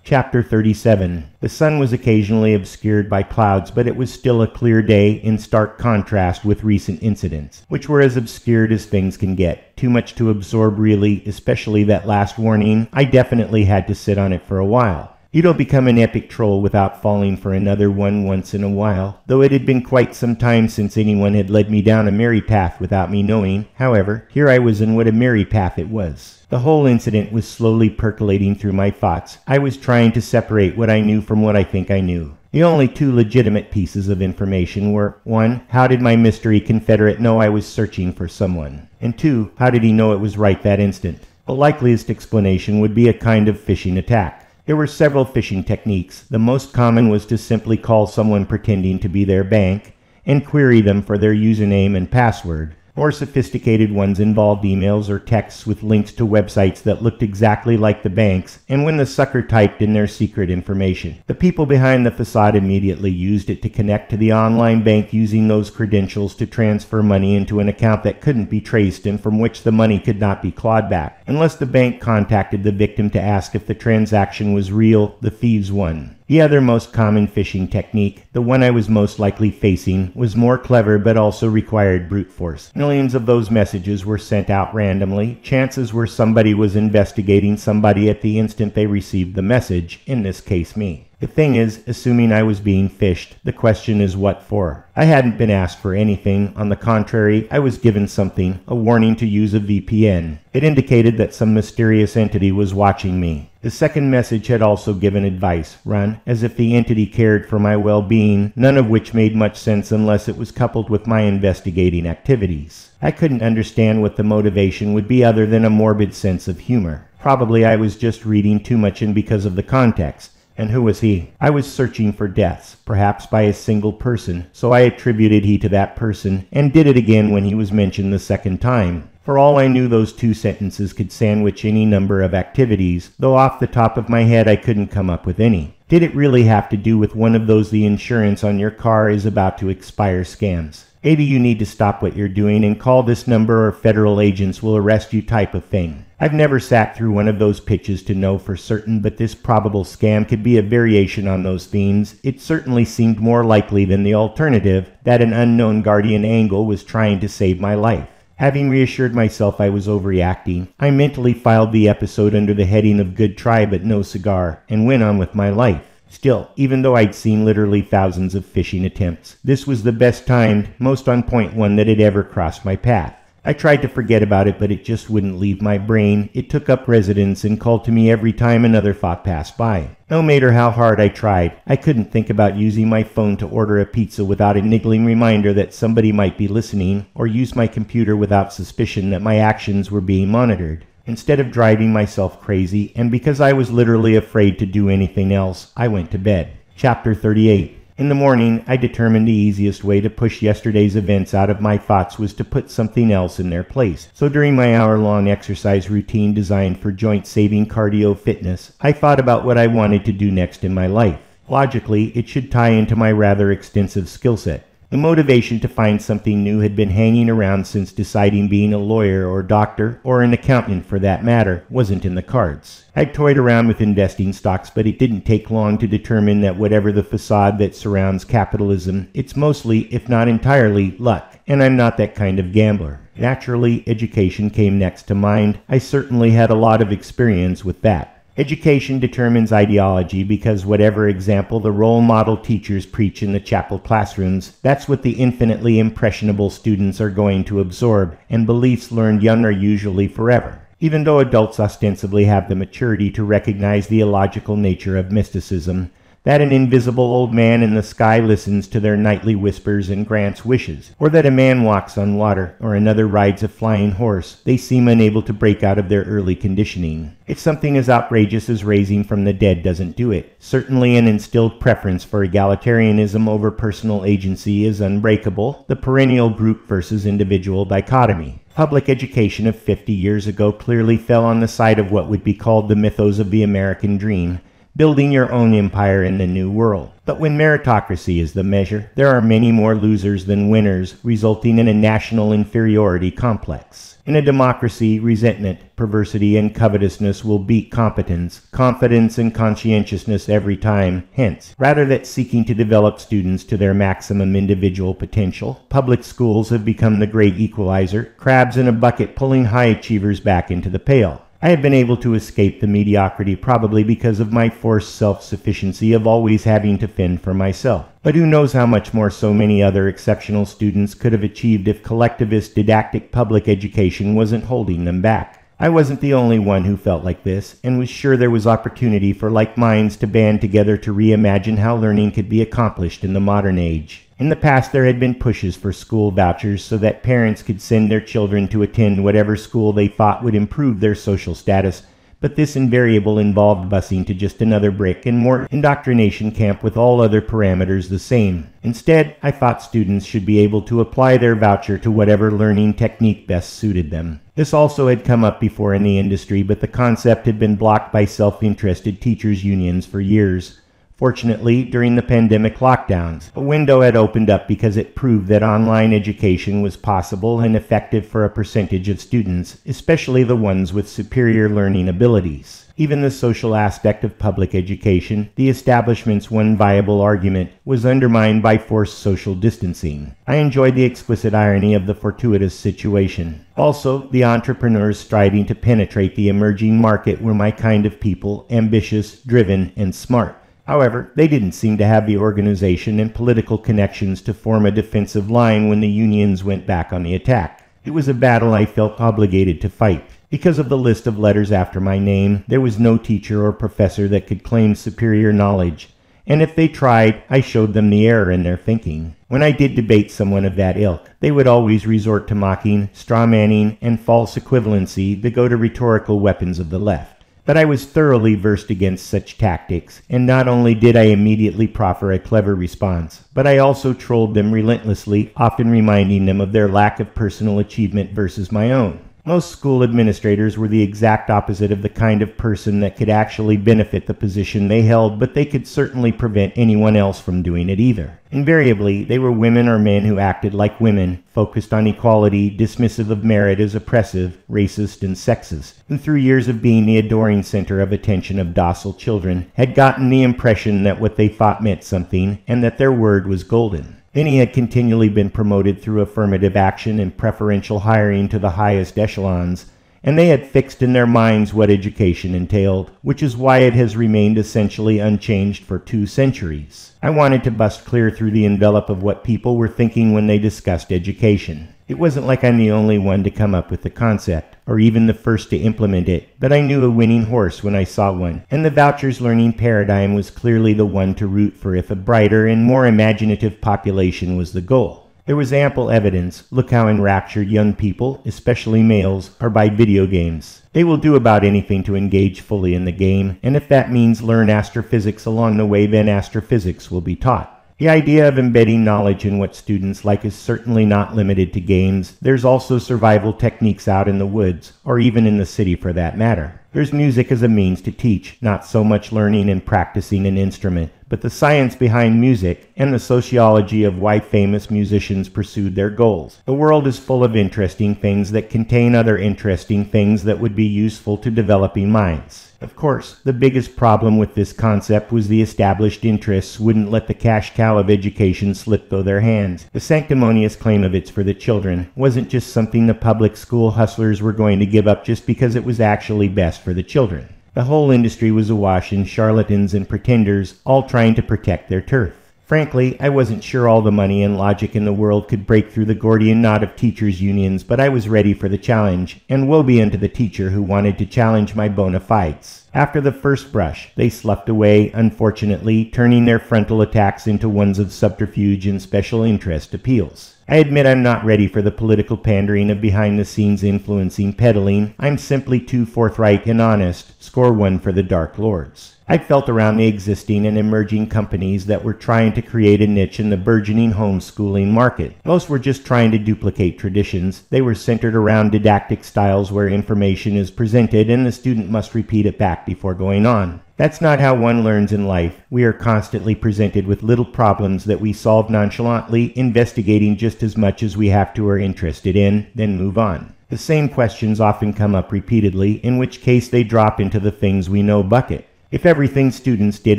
A: Chapter 37. The sun was occasionally obscured by clouds, but it was still a clear day, in stark contrast with recent incidents, which were as obscured as things can get. Too much to absorb, really, especially that last warning. I definitely had to sit on it for a while. You don't become an epic troll without falling for another one once in a while, though it had been quite some time since anyone had led me down a merry path without me knowing. However, here I was, and what a merry path it was. The whole incident was slowly percolating through my thoughts. I was trying to separate what I knew from what I think I knew. The only two legitimate pieces of information were, 1, how did my mystery confederate know I was searching for someone? And 2, how did he know it was right that instant? The likeliest explanation would be a kind of phishing attack. There were several phishing techniques. The most common was to simply call someone pretending to be their bank and query them for their username and password. More sophisticated ones involved emails or texts with links to websites that looked exactly like the bank's, and when the sucker typed in their secret information, the people behind the facade immediately used it to connect to the online bank using those credentials to transfer money into an account that couldn't be traced and from which the money could not be clawed back. Unless the bank contacted the victim to ask if the transaction was real, the thieves won. The other most common phishing technique, the one I was most likely facing, was more clever but also required brute force. Millions of those messages were sent out randomly. Chances were somebody was investigating somebody at the instant they received the message, in this case me. The thing is, assuming I was being phished, the question is what for? I hadn't been asked for anything. On the contrary, I was given something, a warning to use a VPN. It indicated that some mysterious entity was watching me. The second message had also given advice, run, as if the entity cared for my well-being, none of which made much sense unless it was coupled with my investigating activities. I couldn't understand what the motivation would be other than a morbid sense of humor. Probably I was just reading too much in because of the context. And who was he? I was searching for deaths, perhaps by a single person, so I attributed he to that person, and did it again when he was mentioned the second time. For all I knew, those two sentences could sandwich any number of activities, though off the top of my head I couldn't come up with any. Did it really have to do with one of those "the insurance on your car is about to expire" scams? Maybe you need to stop what you're doing and call this number or federal agents will arrest you type of thing. I've never sat through one of those pitches to know for certain, but this probable scam could be a variation on those themes. It certainly seemed more likely than the alternative, that an unknown guardian angel was trying to save my life. Having reassured myself I was overreacting, I mentally filed the episode under the heading of "good try but no cigar," and went on with my life. Still, even though I'd seen literally thousands of phishing attempts, this was the best timed, most on-point one that had ever crossed my path. I tried to forget about it, but it just wouldn't leave my brain. It took up residence and called to me every time another thought passed by. No matter how hard I tried, I couldn't think about using my phone to order a pizza without a niggling reminder that somebody might be listening, or use my computer without suspicion that my actions were being monitored. Instead of driving myself crazy, and because I was literally afraid to do anything else, I went to bed. Chapter 38. In the morning, I determined the easiest way to push yesterday's events out of my thoughts was to put something else in their place. So during my hour-long exercise routine designed for joint-saving cardio fitness, I thought about what I wanted to do next in my life. Logically, it should tie into my rather extensive skill set. The motivation to find something new had been hanging around since deciding being a lawyer or doctor, or an accountant for that matter, wasn't in the cards. I'd toyed around with investing stocks, but it didn't take long to determine that whatever the facade that surrounds capitalism, it's mostly, if not entirely, luck, and I'm not that kind of gambler. Naturally, education came next to mind. I certainly had a lot of experience with that. Education determines ideology because whatever example the role model teachers preach in the chapel classrooms, that's what the infinitely impressionable students are going to absorb, and beliefs learned young are usually forever. Even though adults ostensibly have the maturity to recognize the illogical nature of mysticism, that an invisible old man in the sky listens to their nightly whispers and grants wishes, or that a man walks on water, or another rides a flying horse, they seem unable to break out of their early conditioning. If something as outrageous as raising from the dead doesn't do it, certainly an instilled preference for egalitarianism over personal agency is unbreakable, the perennial group versus individual dichotomy. Public education of 50 years ago clearly fell on the side of what would be called the mythos of the American dream, building your own empire in the new world. But when meritocracy is the measure, there are many more losers than winners, resulting in a national inferiority complex. In a democracy, resentment, perversity, and covetousness will beat competence, confidence, and conscientiousness every time. Hence, rather than seeking to develop students to their maximum individual potential, public schools have become the great equalizer, crabs in a bucket pulling high achievers back into the pail. I have been able to escape the mediocrity probably because of my forced self-sufficiency of always having to fend for myself. But who knows how much more so many other exceptional students could have achieved if collectivist didactic public education wasn't holding them back. I wasn't the only one who felt like this, and was sure there was opportunity for like minds to band together to reimagine how learning could be accomplished in the modern age. In the past, there had been pushes for school vouchers so that parents could send their children to attend whatever school they thought would improve their social status, but this invariably involved busing to just another brick and mortar indoctrination camp with all other parameters the same. Instead, I thought students should be able to apply their voucher to whatever learning technique best suited them. This also had come up before in the industry, but the concept had been blocked by self-interested teachers' unions for years. Fortunately, during the pandemic lockdowns, a window had opened up because it proved that online education was possible and effective for a percentage of students, especially the ones with superior learning abilities. Even the social aspect of public education, the establishment's one viable argument, was undermined by forced social distancing. I enjoyed the explicit irony of the fortuitous situation. Also, the entrepreneurs striving to penetrate the emerging market were my kind of people, ambitious, driven, and smart. However, they didn't seem to have the organization and political connections to form a defensive line when the unions went back on the attack. It was a battle I felt obligated to fight. Because of the list of letters after my name, there was no teacher or professor that could claim superior knowledge, and if they tried, I showed them the error in their thinking. When I did debate someone of that ilk, they would always resort to mocking, straw-manning, and false equivalency, the go-to rhetorical weapons of the left. But I was thoroughly versed against such tactics, and not only did I immediately proffer a clever response, but I also trolled them relentlessly, often reminding them of their lack of personal achievement versus my own. Most school administrators were the exact opposite of the kind of person that could actually benefit the position they held, but they could certainly prevent anyone else from doing it either. Invariably, they were women or men who acted like women, focused on equality, dismissive of merit as oppressive, racist, and sexist, who through years of being the adoring center of attention of docile children, had gotten the impression that what they thought meant something, and that their word was golden. Many had continually been promoted through affirmative action and preferential hiring to the highest echelons, and they had fixed in their minds what education entailed, which is why it has remained essentially unchanged for 2 centuries. I wanted to bust clear through the envelope of what people were thinking when they discussed education. It wasn't like I'm the only one to come up with the concept, or even the first to implement it, but I knew a winning horse when I saw one, and the vouchers learning paradigm was clearly the one to root for if a brighter and more imaginative population was the goal. There was ample evidence. Look how enraptured young people, especially males, are by video games. They will do about anything to engage fully in the game, and if that means learn astrophysics along the way, then astrophysics will be taught. The idea of embedding knowledge in what students like is certainly not limited to games. There's also survival techniques out in the woods, or even in the city for that matter. There's music as a means to teach, not so much learning and practicing an instrument, but the science behind music and the sociology of why famous musicians pursued their goals. The world is full of interesting things that contain other interesting things that would be useful to developing minds. Of course, the biggest problem with this concept was the established interests wouldn't let the cash cow of education slip through their hands. The sanctimonious claim of it's for the children wasn't just something the public school hustlers were going to give up just because it was actually best for the children. The whole industry was awash in charlatans and pretenders, all trying to protect their turf. Frankly, I wasn't sure all the money and logic in the world could break through the Gordian knot of teachers' unions, but I was ready for the challenge, and woe be unto the teacher who wanted to challenge my bona fides. After the first brush, they sloughed away, unfortunately, turning their frontal attacks into ones of subterfuge and special interest appeals. I admit I'm not ready for the political pandering of behind-the-scenes influencing peddling. I'm simply too forthright and honest. Score one for the Dark Lords. I felt around the existing and emerging companies that were trying to create a niche in the burgeoning homeschooling market. Most were just trying to duplicate traditions. They were centered around didactic styles where information is presented and the student must repeat it back before going on. That's not how one learns in life. We are constantly presented with little problems that we solve nonchalantly, investigating just as much as we have to or are interested in, then move on. The same questions often come up repeatedly, in which case they drop into the things we know bucket. If everything students did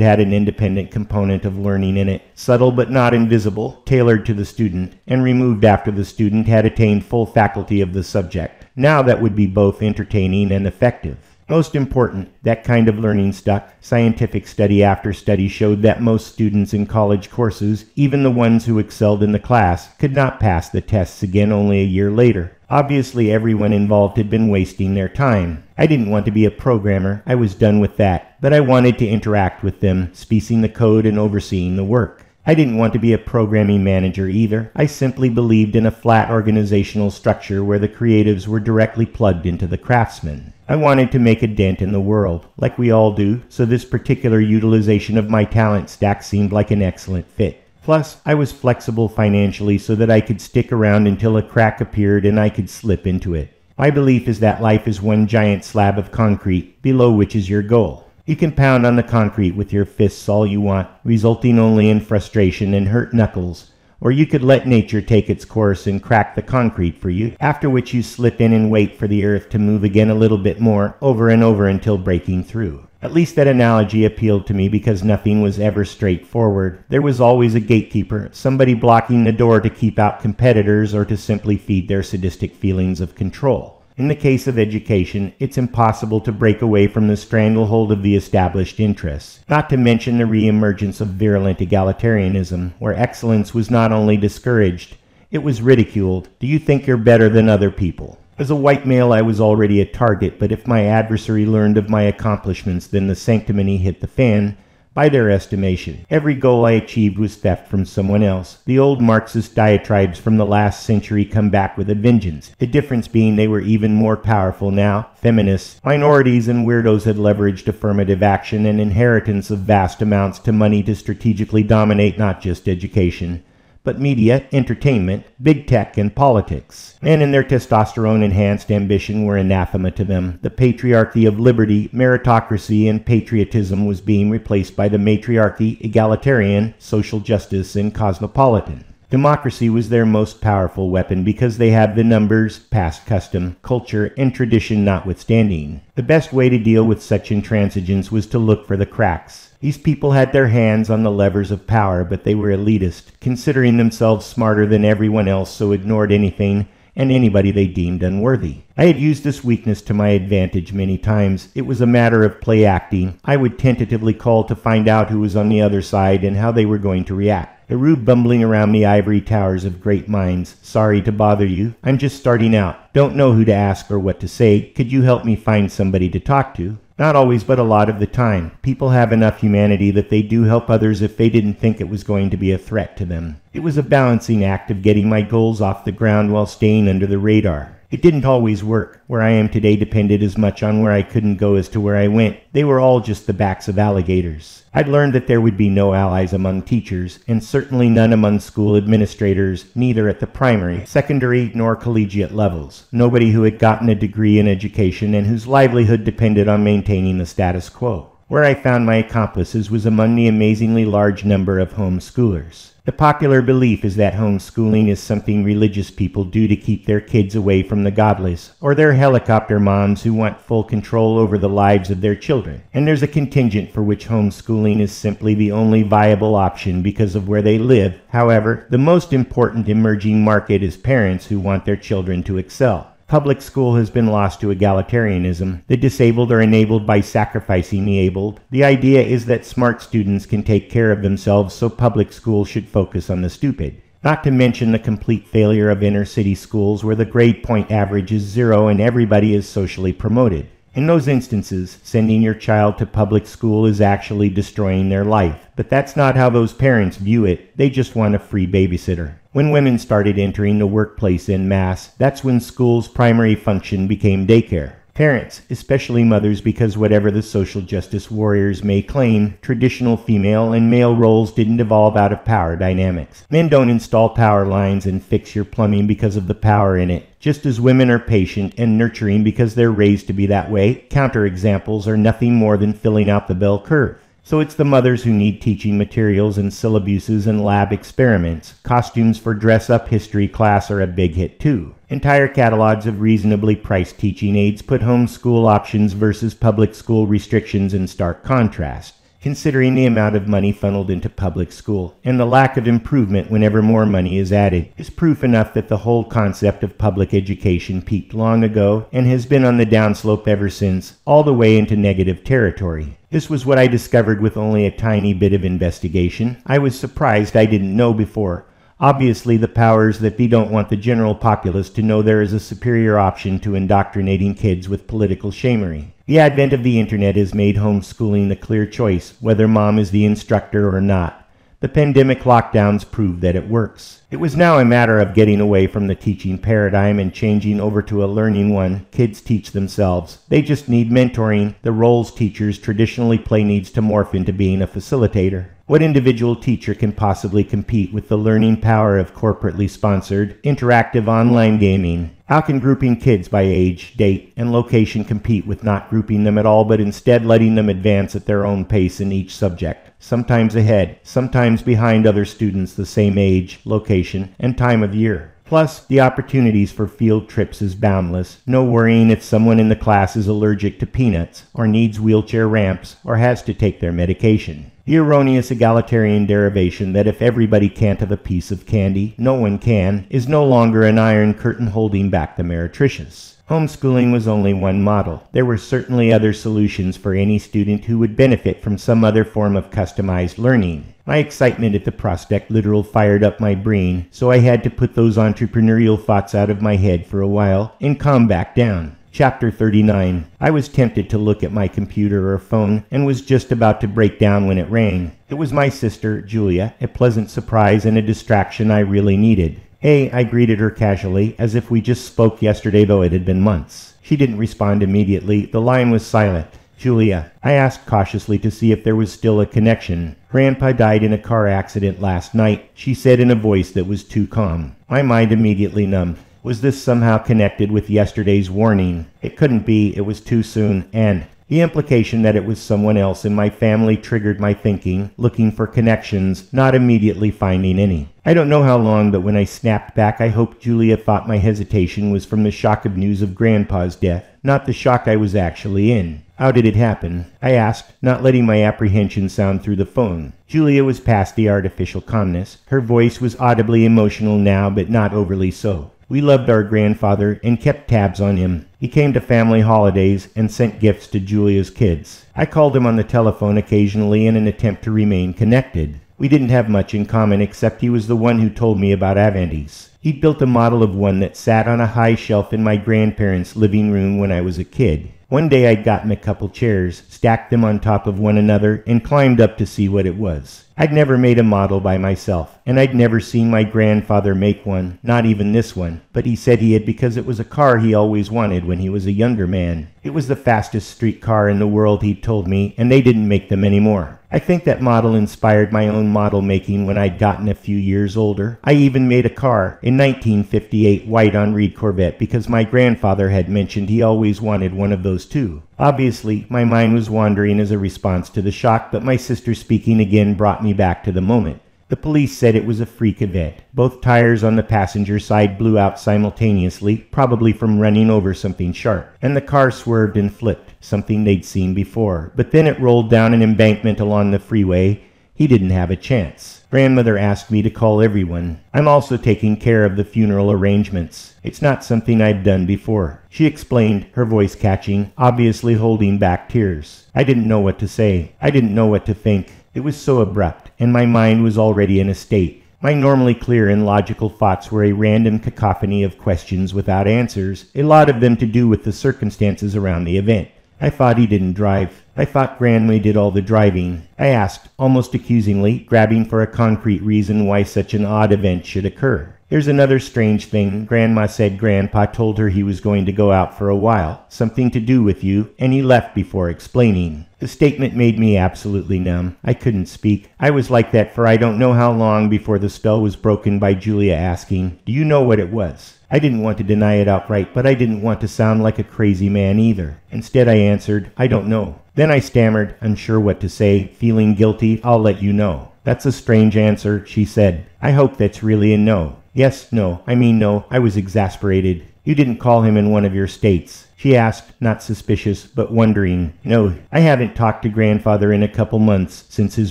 A: had an independent component of learning in it, subtle but not invisible, tailored to the student, and removed after the student had attained full faculty of the subject, now that would be both entertaining and effective. Most important, that kind of learning stuck. Scientific study after study showed that most students in college courses, even the ones who excelled in the class, could not pass the tests again only a year later. Obviously, everyone involved had been wasting their time. I didn't want to be a programmer. I was done with that. But I wanted to interact with them, spacing the code and overseeing the work. I didn't want to be a programming manager either. I simply believed in a flat organizational structure where the creatives were directly plugged into the craftsmen. I wanted to make a dent in the world, like we all do, so this particular utilization of my talent stack seemed like an excellent fit. Plus, I was flexible financially so that I could stick around until a crack appeared and I could slip into it. My belief is that life is one giant slab of concrete, below which is your goal. You can pound on the concrete with your fists all you want, resulting only in frustration and hurt knuckles. Or you could let nature take its course and crack the concrete for you, after which you slip in and wait for the earth to move again a little bit more, over and over until breaking through. At least that analogy appealed to me because nothing was ever straightforward. There was always a gatekeeper, somebody blocking the door to keep out competitors or to simply feed their sadistic feelings of control. In the case of education, it's impossible to break away from the stranglehold of the established interests, not to mention the re-emergence of virulent egalitarianism, where excellence was not only discouraged, it was ridiculed. Do you think you're better than other people? As a white male, I was already a target, but if my adversary learned of my accomplishments, then the sanctimony hit the fan. By their estimation, every goal I achieved was theft from someone else. The old Marxist diatribes from the last century come back with a vengeance. The difference being they were even more powerful now. Feminists, minorities, and weirdos had leveraged affirmative action and inheritance of vast amounts to money to strategically dominate not just education, but media, entertainment, big tech, and politics. Men in their testosterone-enhanced ambition were anathema to them. The patriarchy of liberty, meritocracy, and patriotism was being replaced by the matriarchy, egalitarian, social justice, and cosmopolitan. Democracy was their most powerful weapon because they had the numbers, past custom, culture, and tradition notwithstanding. The best way to deal with such intransigence was to look for the cracks. These people had their hands on the levers of power, but they were elitist, considering themselves smarter than everyone else, so ignored anything and anybody they deemed unworthy. I had used this weakness to my advantage many times. It was a matter of play acting. I would tentatively call to find out who was on the other side and how they were going to react. The rube bumbling around the ivory towers of great minds. Sorry to bother you. I'm just starting out. Don't know who to ask or what to say. Could you help me find somebody to talk to? Not always, but a lot of the time. People have enough humanity that they do help others if they didn't think it was going to be a threat to them. It was a balancing act of getting my goals off the ground while staying under the radar. It didn't always work. Where I am today depended as much on where I couldn't go as to where I went. They were all just the backs of alligators. I'd learned that there would be no allies among teachers, and certainly none among school administrators, neither at the primary, secondary, nor collegiate levels. Nobody who had gotten a degree in education and whose livelihood depended on maintaining the status quo. Where I found my accomplices was among the amazingly large number of homeschoolers. The popular belief is that homeschooling is something religious people do to keep their kids away from the godless, or their helicopter moms who want full control over the lives of their children. And there's a contingent for which homeschooling is simply the only viable option because of where they live. However, the most important emerging market is parents who want their children to excel. Public school has been lost to egalitarianism. The disabled are enabled by sacrificing the abled. The idea is that smart students can take care of themselves, so public school should focus on the stupid. Not to mention the complete failure of inner-city schools where the grade point average is 0 and everybody is socially promoted. In those instances, sending your child to public school is actually destroying their life. But that's not how those parents view it. They just want a free babysitter. When women started entering the workplace en masse, that's when school's primary function became daycare. Parents, especially mothers, because whatever the social justice warriors may claim, traditional female and male roles didn't evolve out of power dynamics. Men don't install power lines and fix your plumbing because of the power in it. Just as women are patient and nurturing because they're raised to be that way, counterexamples are nothing more than filling out the bell curve. So it's the mothers who need teaching materials and syllabuses and lab experiments. Costumes for dress-up history class are a big hit too. Entire catalogs of reasonably priced teaching aids put homeschool options versus public school restrictions in stark contrast. Considering the amount of money funneled into public school and the lack of improvement whenever more money is added, is proof enough that the whole concept of public education peaked long ago and has been on the downslope ever since, all the way into negative territory. This was what I discovered with only a tiny bit of investigation. I was surprised I didn't know before. Obviously, the powers that be don't want the general populace to know there is a superior option to indoctrinating kids with political shamery. The advent of the internet has made homeschooling the clear choice, whether mom is the instructor or not. The pandemic lockdowns proved that it works. It was now a matter of getting away from the teaching paradigm and changing over to a learning one. Kids teach themselves. They just need mentoring. The roles teachers traditionally play needs to morph into being a facilitator. What individual teacher can possibly compete with the learning power of corporately sponsored, interactive online gaming? How can grouping kids by age, date, and location compete with not grouping them at all, but instead letting them advance at their own pace in each subject? Sometimes ahead, sometimes behind other students the same age, location, and time of year. Plus, the opportunities for field trips is boundless. No worrying if someone in the class is allergic to peanuts, or needs wheelchair ramps, or has to take their medication. The erroneous egalitarian derivation that if everybody can't have a piece of candy, no one can, is no longer an iron curtain holding back the meretricious. Homeschooling was only one model. There were certainly other solutions for any student who would benefit from some other form of customized learning. My excitement at the prospect literal fired up my brain, so I had to put those entrepreneurial thoughts out of my head for a while and calm back down. Chapter 39. I was tempted to look at my computer or phone and was just about to break down when it rang. It was my sister, Julia, a pleasant surprise and a distraction I really needed. "Hey," I greeted her casually, as if we just spoke yesterday though it had been months. She didn't respond immediately. The line was silent. "Julia," I asked cautiously to see if there was still a connection. "Grandpa died in a car accident last night," she said in a voice that was too calm. My mind immediately numbed. Was this somehow connected with yesterday's warning? It couldn't be, it was too soon, and the implication that it was someone else in my family triggered my thinking, looking for connections, not immediately finding any. I don't know how long, but when I snapped back, I hoped Julia thought my hesitation was from the shock of news of Grandpa's death, not the shock I was actually in. "How did it happen?" I asked, not letting my apprehension sound through the phone. Julia was past the artificial calmness. Her voice was audibly emotional now, but not overly so. "We loved our grandfather and kept tabs on him. He came to family holidays and sent gifts to Julia's kids. I called him on the telephone occasionally in an attempt to remain connected. We didn't have much in common except he was the one who told me about Avantis. He'd built a model of one that sat on a high shelf in my grandparents' living room when I was a kid. One day I'd gotten a couple chairs, stacked them on top of one another, and climbed up to see what it was. I'd never made a model by myself, and I'd never seen my grandfather make one, not even this one, but he said he had because it was a car he always wanted when he was a younger man. It was the fastest street car in the world, he'd told me, and they didn't make them anymore. I think that model inspired my own model making when I'd gotten a few years older. I even made a car, a 1958 white Henri Corvette, because my grandfather had mentioned he always wanted one of those too. Obviously, my mind was wandering as a response to the shock, but my sister speaking again brought me back to the moment. The police said it was a freak event. Both tires on the passenger side blew out simultaneously, probably from running over something sharp, and the car swerved and flipped, something they'd seen before. But then it rolled down an embankment along the freeway. He didn't have a chance. Grandmother asked me to call everyone. I'm also taking care of the funeral arrangements. It's not something I've done before," she explained, her voice catching, obviously holding back tears. I didn't know what to say. I didn't know what to think. It was so abrupt, and my mind was already in a state. My normally clear and logical thoughts were a random cacophony of questions without answers, a lot of them to do with the circumstances around the event. I thought he didn't drive. I thought Grandma did all the driving. I asked, almost accusingly, grabbing for a concrete reason why such an odd event should occur. "There's another strange thing. Grandma said Grandpa told her he was going to go out for a while, something to do with you, and he left before explaining." The statement made me absolutely numb. I couldn't speak. I was like that for I don't know how long before the spell was broken by Julia asking, "Do you know what it was?" I didn't want to deny it outright, but I didn't want to sound like a crazy man either. Instead I answered, "I don't know." Then I stammered, unsure what to say, feeling guilty. "I'll let you know." "That's a strange answer," she said. "I hope that's really a no." "Yes, no. I mean no." I was exasperated. "You didn't call him in one of your states?" she asked, not suspicious, but wondering. "No, I haven't talked to Grandfather in a couple months, since his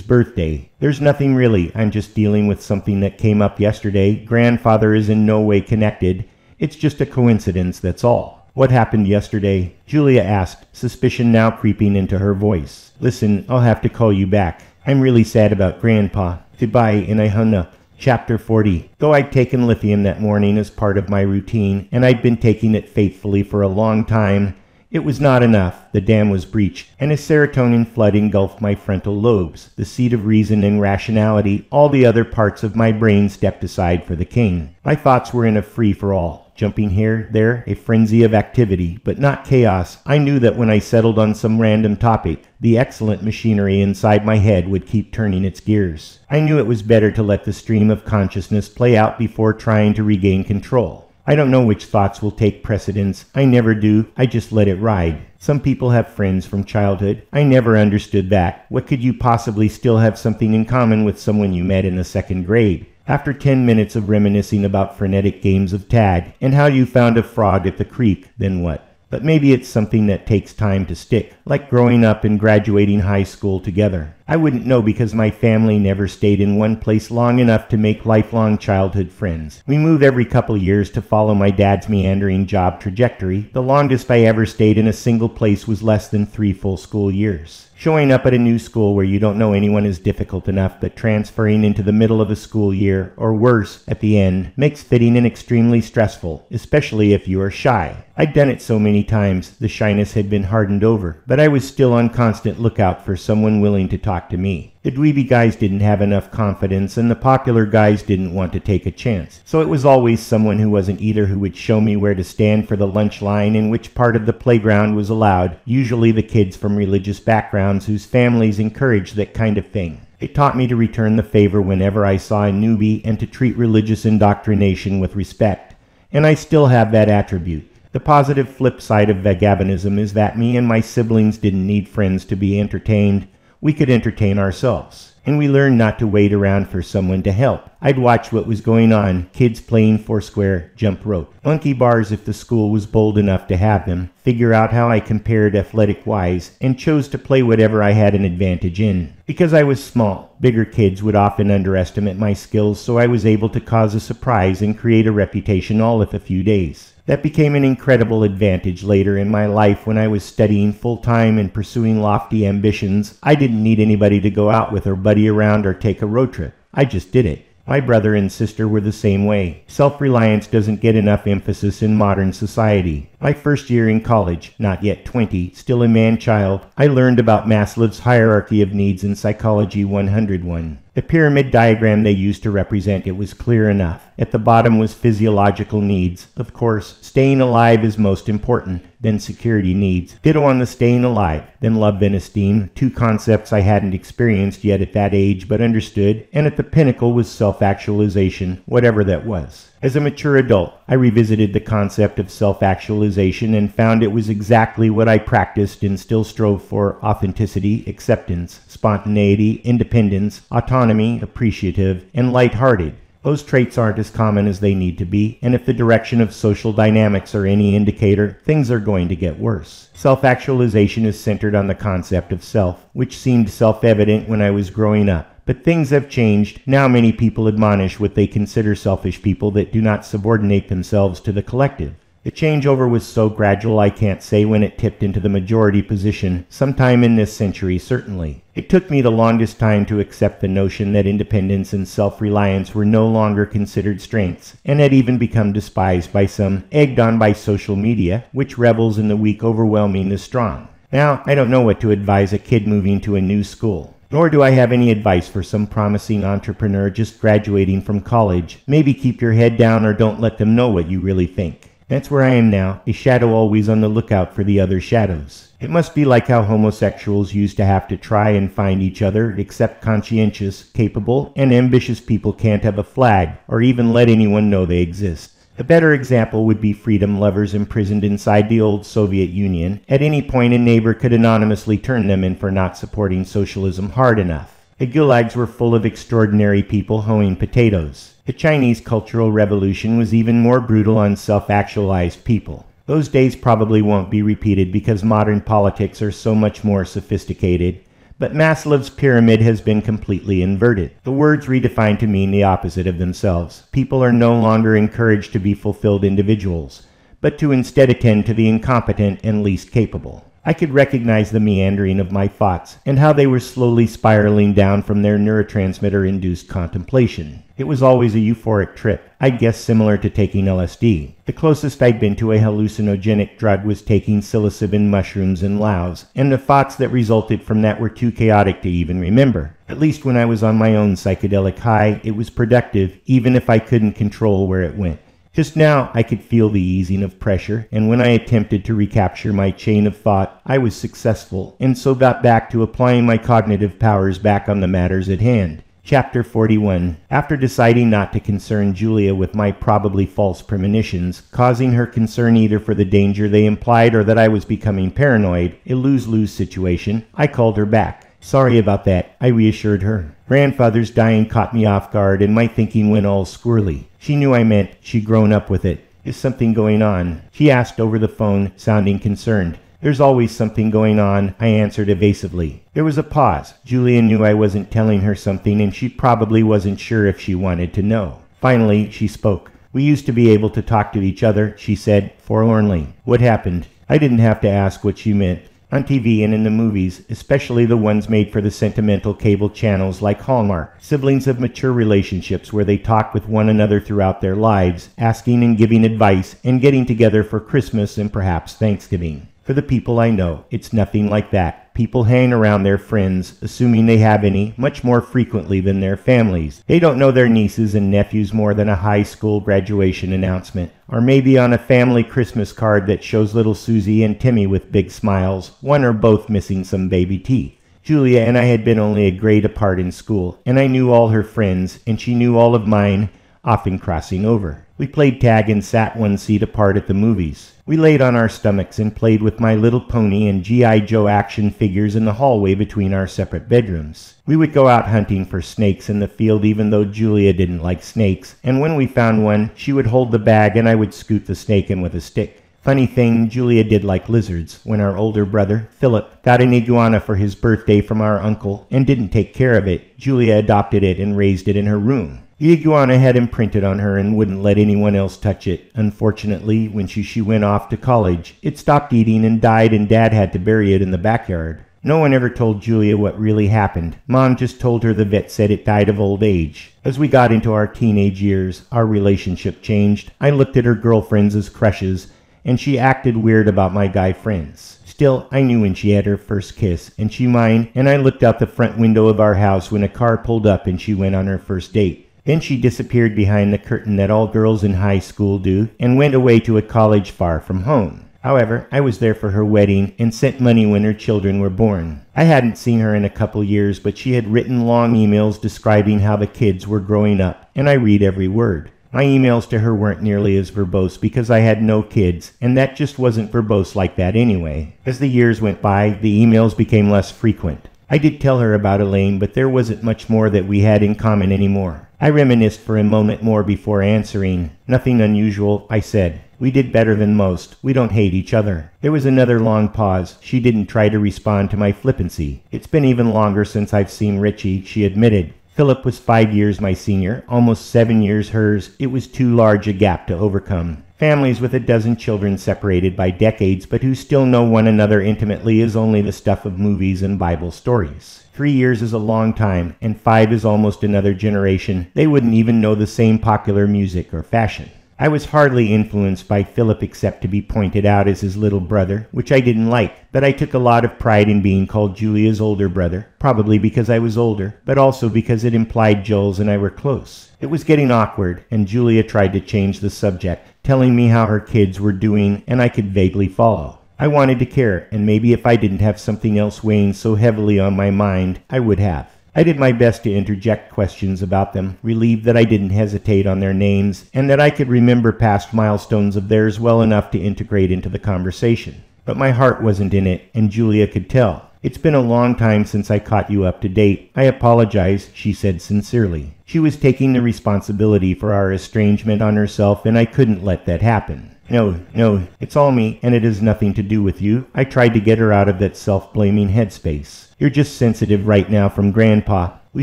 A: birthday. There's nothing really. I'm just dealing with something that came up yesterday. Grandfather is in no way connected. It's just a coincidence, that's all." "What happened yesterday?" Julia asked, suspicion now creeping into her voice. "Listen, I'll have to call you back. I'm really sad about Grandpa. Goodbye," and I hung up. Chapter 40. Though I'd taken lithium that morning as part of my routine, and I'd been taking it faithfully for a long time, it was not enough. The dam was breached, and a serotonin flood engulfed my frontal lobes, the seat of reason and rationality. All the other parts of my brain stepped aside for the king. My thoughts were in a free-for-all. Jumping here, there, a frenzy of activity, but not chaos. I knew that when I settled on some random topic, the excellent machinery inside my head would keep turning its gears. I knew it was better to let the stream of consciousness play out before trying to regain control. I don't know which thoughts will take precedence. I never do. I just let it ride. Some people have friends from childhood. I never understood that. What could you possibly still have something in common with someone you met in the second grade? After 10 minutes of reminiscing about frenetic games of tag and how you found a frog at the creek, then what? But maybe it's something that takes time to stick, like growing up and graduating high school together. I wouldn't know because my family never stayed in one place long enough to make lifelong childhood friends. We moved every couple years to follow my dad's meandering job trajectory. The longest I ever stayed in a single place was less than 3 full school years. Showing up at a new school where you don't know anyone is difficult enough, but transferring into the middle of a school year, or worse, at the end, makes fitting in extremely stressful, especially if you are shy. I'd done it so many times, the shyness had been hardened over, but I was still on constant lookout for someone willing to talk to me. The dweeby guys didn't have enough confidence, and the popular guys didn't want to take a chance. So it was always someone who wasn't either who would show me where to stand for the lunch line and which part of the playground was allowed, usually the kids from religious backgrounds whose families encouraged that kind of thing. It taught me to return the favor whenever I saw a newbie and to treat religious indoctrination with respect. And I still have that attribute. The positive flip side of vagabondism is that me and my siblings didn't need friends to be entertained. We could entertain ourselves. And we learned not to wait around for someone to help. I'd watch what was going on, kids playing foursquare, jump rope, monkey bars if the school was bold enough to have them, figure out how I compared athletic-wise, and chose to play whatever I had an advantage in. Because I was small, bigger kids would often underestimate my skills, so I was able to cause a surprise and create a reputation all with a few days. That became an incredible advantage later in my life when I was studying full-time and pursuing lofty ambitions. I didn't need anybody to go out with or buddy around or take a road trip. I just did it. My brother and sister were the same way. Self-reliance doesn't get enough emphasis in modern society. My first year in college, not yet 20, still a man-child, I learned about Maslow's hierarchy of needs in Psychology 101. The pyramid diagram they used to represent it was clear enough. At the bottom was physiological needs. Of course, staying alive is most important, then security needs. Ditto on the staying alive, then love and esteem, 2 concepts I hadn't experienced yet at that age but understood, and at the pinnacle was self-actualization, whatever that was. As a mature adult, I revisited the concept of self-actualization and found it was exactly what I practiced and still strove for: authenticity, acceptance, spontaneity, independence, autonomy, appreciative, and lighthearted. Those traits aren't as common as they need to be, and if the direction of social dynamics are any indicator, things are going to get worse. Self-actualization is centered on the concept of self, which seemed self-evident when I was growing up. But things have changed. Now many people admonish what they consider selfish people that do not subordinate themselves to the collective. The changeover was so gradual I can't say when it tipped into the majority position, sometime in this century certainly. It took me the longest time to accept the notion that independence and self-reliance were no longer considered strengths, and had even become despised by some, egged on by social media, which revels in the weak overwhelming the strong. Now, I don't know what to advise a kid moving to a new school. Nor do I have any advice for some promising entrepreneur just graduating from college. Maybe keep your head down or don't let them know what you really think. That's where I am now, a shadow always on the lookout for the other shadows. It must be like how homosexuals used to have to try and find each other, except conscientious, capable, and ambitious people can't have a flag, or even let anyone know they exist. A better example would be freedom lovers imprisoned inside the old Soviet Union. At any point a neighbor could anonymously turn them in for not supporting socialism hard enough. The gulags were full of extraordinary people hoeing potatoes. The Chinese Cultural Revolution was even more brutal on self-actualized people. Those days probably won't be repeated because modern politics are so much more sophisticated. But Maslow's pyramid has been completely inverted. The words redefine to mean the opposite of themselves. People are no longer encouraged to be fulfilled individuals, but to instead attend to the incompetent and least capable. I could recognize the meandering of my thoughts and how they were slowly spiraling down from their neurotransmitter-induced contemplation. It was always a euphoric trip, I guess similar to taking LSD. The closest I'd been to a hallucinogenic drug was taking psilocybin mushrooms in Laos, and the thoughts that resulted from that were too chaotic to even remember. At least when I was on my own psychedelic high, it was productive, even if I couldn't control where it went. Just now, I could feel the easing of pressure, and when I attempted to recapture my chain of thought, I was successful, and so got back to applying my cognitive powers back on the matters at hand. Chapter 41. After deciding not to concern Julia with my probably false premonitions, causing her concern either for the danger they implied or that I was becoming paranoid, a lose-lose situation, I called her back. Sorry about that, I reassured her. Grandfather's dying caught me off guard, and my thinking went all squirrely. She knew I meant she'd grown up with it. Is something going on? She asked over the phone, sounding concerned. There's always something going on, I answered evasively. There was a pause. Julia knew I wasn't telling her something, and she probably wasn't sure if she wanted to know. Finally, she spoke. We used to be able to talk to each other, she said, forlornly. What happened? I didn't have to ask what she meant. On TV and in the movies, especially the ones made for the sentimental cable channels like Hallmark, siblings have mature relationships where they talk with one another throughout their lives, asking and giving advice, and getting together for Christmas and perhaps Thanksgiving. For the people I know, it's nothing like that. People hang around their friends, assuming they have any, much more frequently than their families. They don't know their nieces and nephews more than a high school graduation announcement, or maybe on a family Christmas card that shows little Susie and Timmy with big smiles, one or both missing some baby teeth. Julia and I had been only a grade apart in school, and I knew all her friends, and she knew all of mine, often crossing over. We played tag and sat one seat apart at the movies. We laid on our stomachs and played with My Little Pony and G.I. Joe action figures in the hallway between our separate bedrooms. We would go out hunting for snakes in the field even though Julia didn't like snakes, and when we found one, she would hold the bag and I would scoot the snake in with a stick. Funny thing, Julia did like lizards. When our older brother, Philip, got an iguana for his birthday from our uncle and didn't take care of it, Julia adopted it and raised it in her room. The iguana had imprinted on her and wouldn't let anyone else touch it. Unfortunately, when she went off to college, it stopped eating and died, and Dad had to bury it in the backyard. No one ever told Julia what really happened. Mom just told her the vet said it died of old age. As we got into our teenage years, our relationship changed. I looked at her girlfriends as crushes, and she acted weird about my guy friends. Still, I knew when she had her first kiss, and she mine, and I looked out the front window of our house when a car pulled up and she went on her first date. Then she disappeared behind the curtain that all girls in high school do and went away to a college far from home. However, I was there for her wedding and sent money when her children were born. I hadn't seen her in a couple years, but she had written long emails describing how the kids were growing up, and I read every word. My emails to her weren't nearly as verbose because I had no kids, and that just wasn't verbose like that anyway. As the years went by, the emails became less frequent. I did tell her about Elaine, but there wasn't much more that we had in common anymore. I reminisced for a moment more before answering. "Nothing unusual," I said. "We did better than most. We don't hate each other." There was another long pause. She didn't try to respond to my flippancy. "It's been even longer since I've seen Richie," she admitted. Philip was 5 years my senior, almost 7 years hers. It was too large a gap to overcome. Families with a dozen children separated by decades but who still know one another intimately is only the stuff of movies and Bible stories. 3 years is a long time, and 5 is almost another generation. They wouldn't even know the same popular music or fashion. I was hardly influenced by Philip except to be pointed out as his little brother, which I didn't like, but I took a lot of pride in being called Julia's older brother, probably because I was older, but also because it implied Jules and I were close. It was getting awkward, and Julia tried to change the subject, telling me how her kids were doing, and I could vaguely follow. I wanted to care, and maybe if I didn't have something else weighing so heavily on my mind, I would have. I did my best to interject questions about them, relieved that I didn't hesitate on their names, and that I could remember past milestones of theirs well enough to integrate into the conversation. But my heart wasn't in it, and Julia could tell. "It's been a long time since I caught you up to date. I apologize," she said sincerely. She was taking the responsibility for our estrangement on herself, and I couldn't let that happen. No, it's all me, and it has nothing to do with you." I tried to get her out of that self-blaming headspace. "You're just sensitive right now from Grandpa. We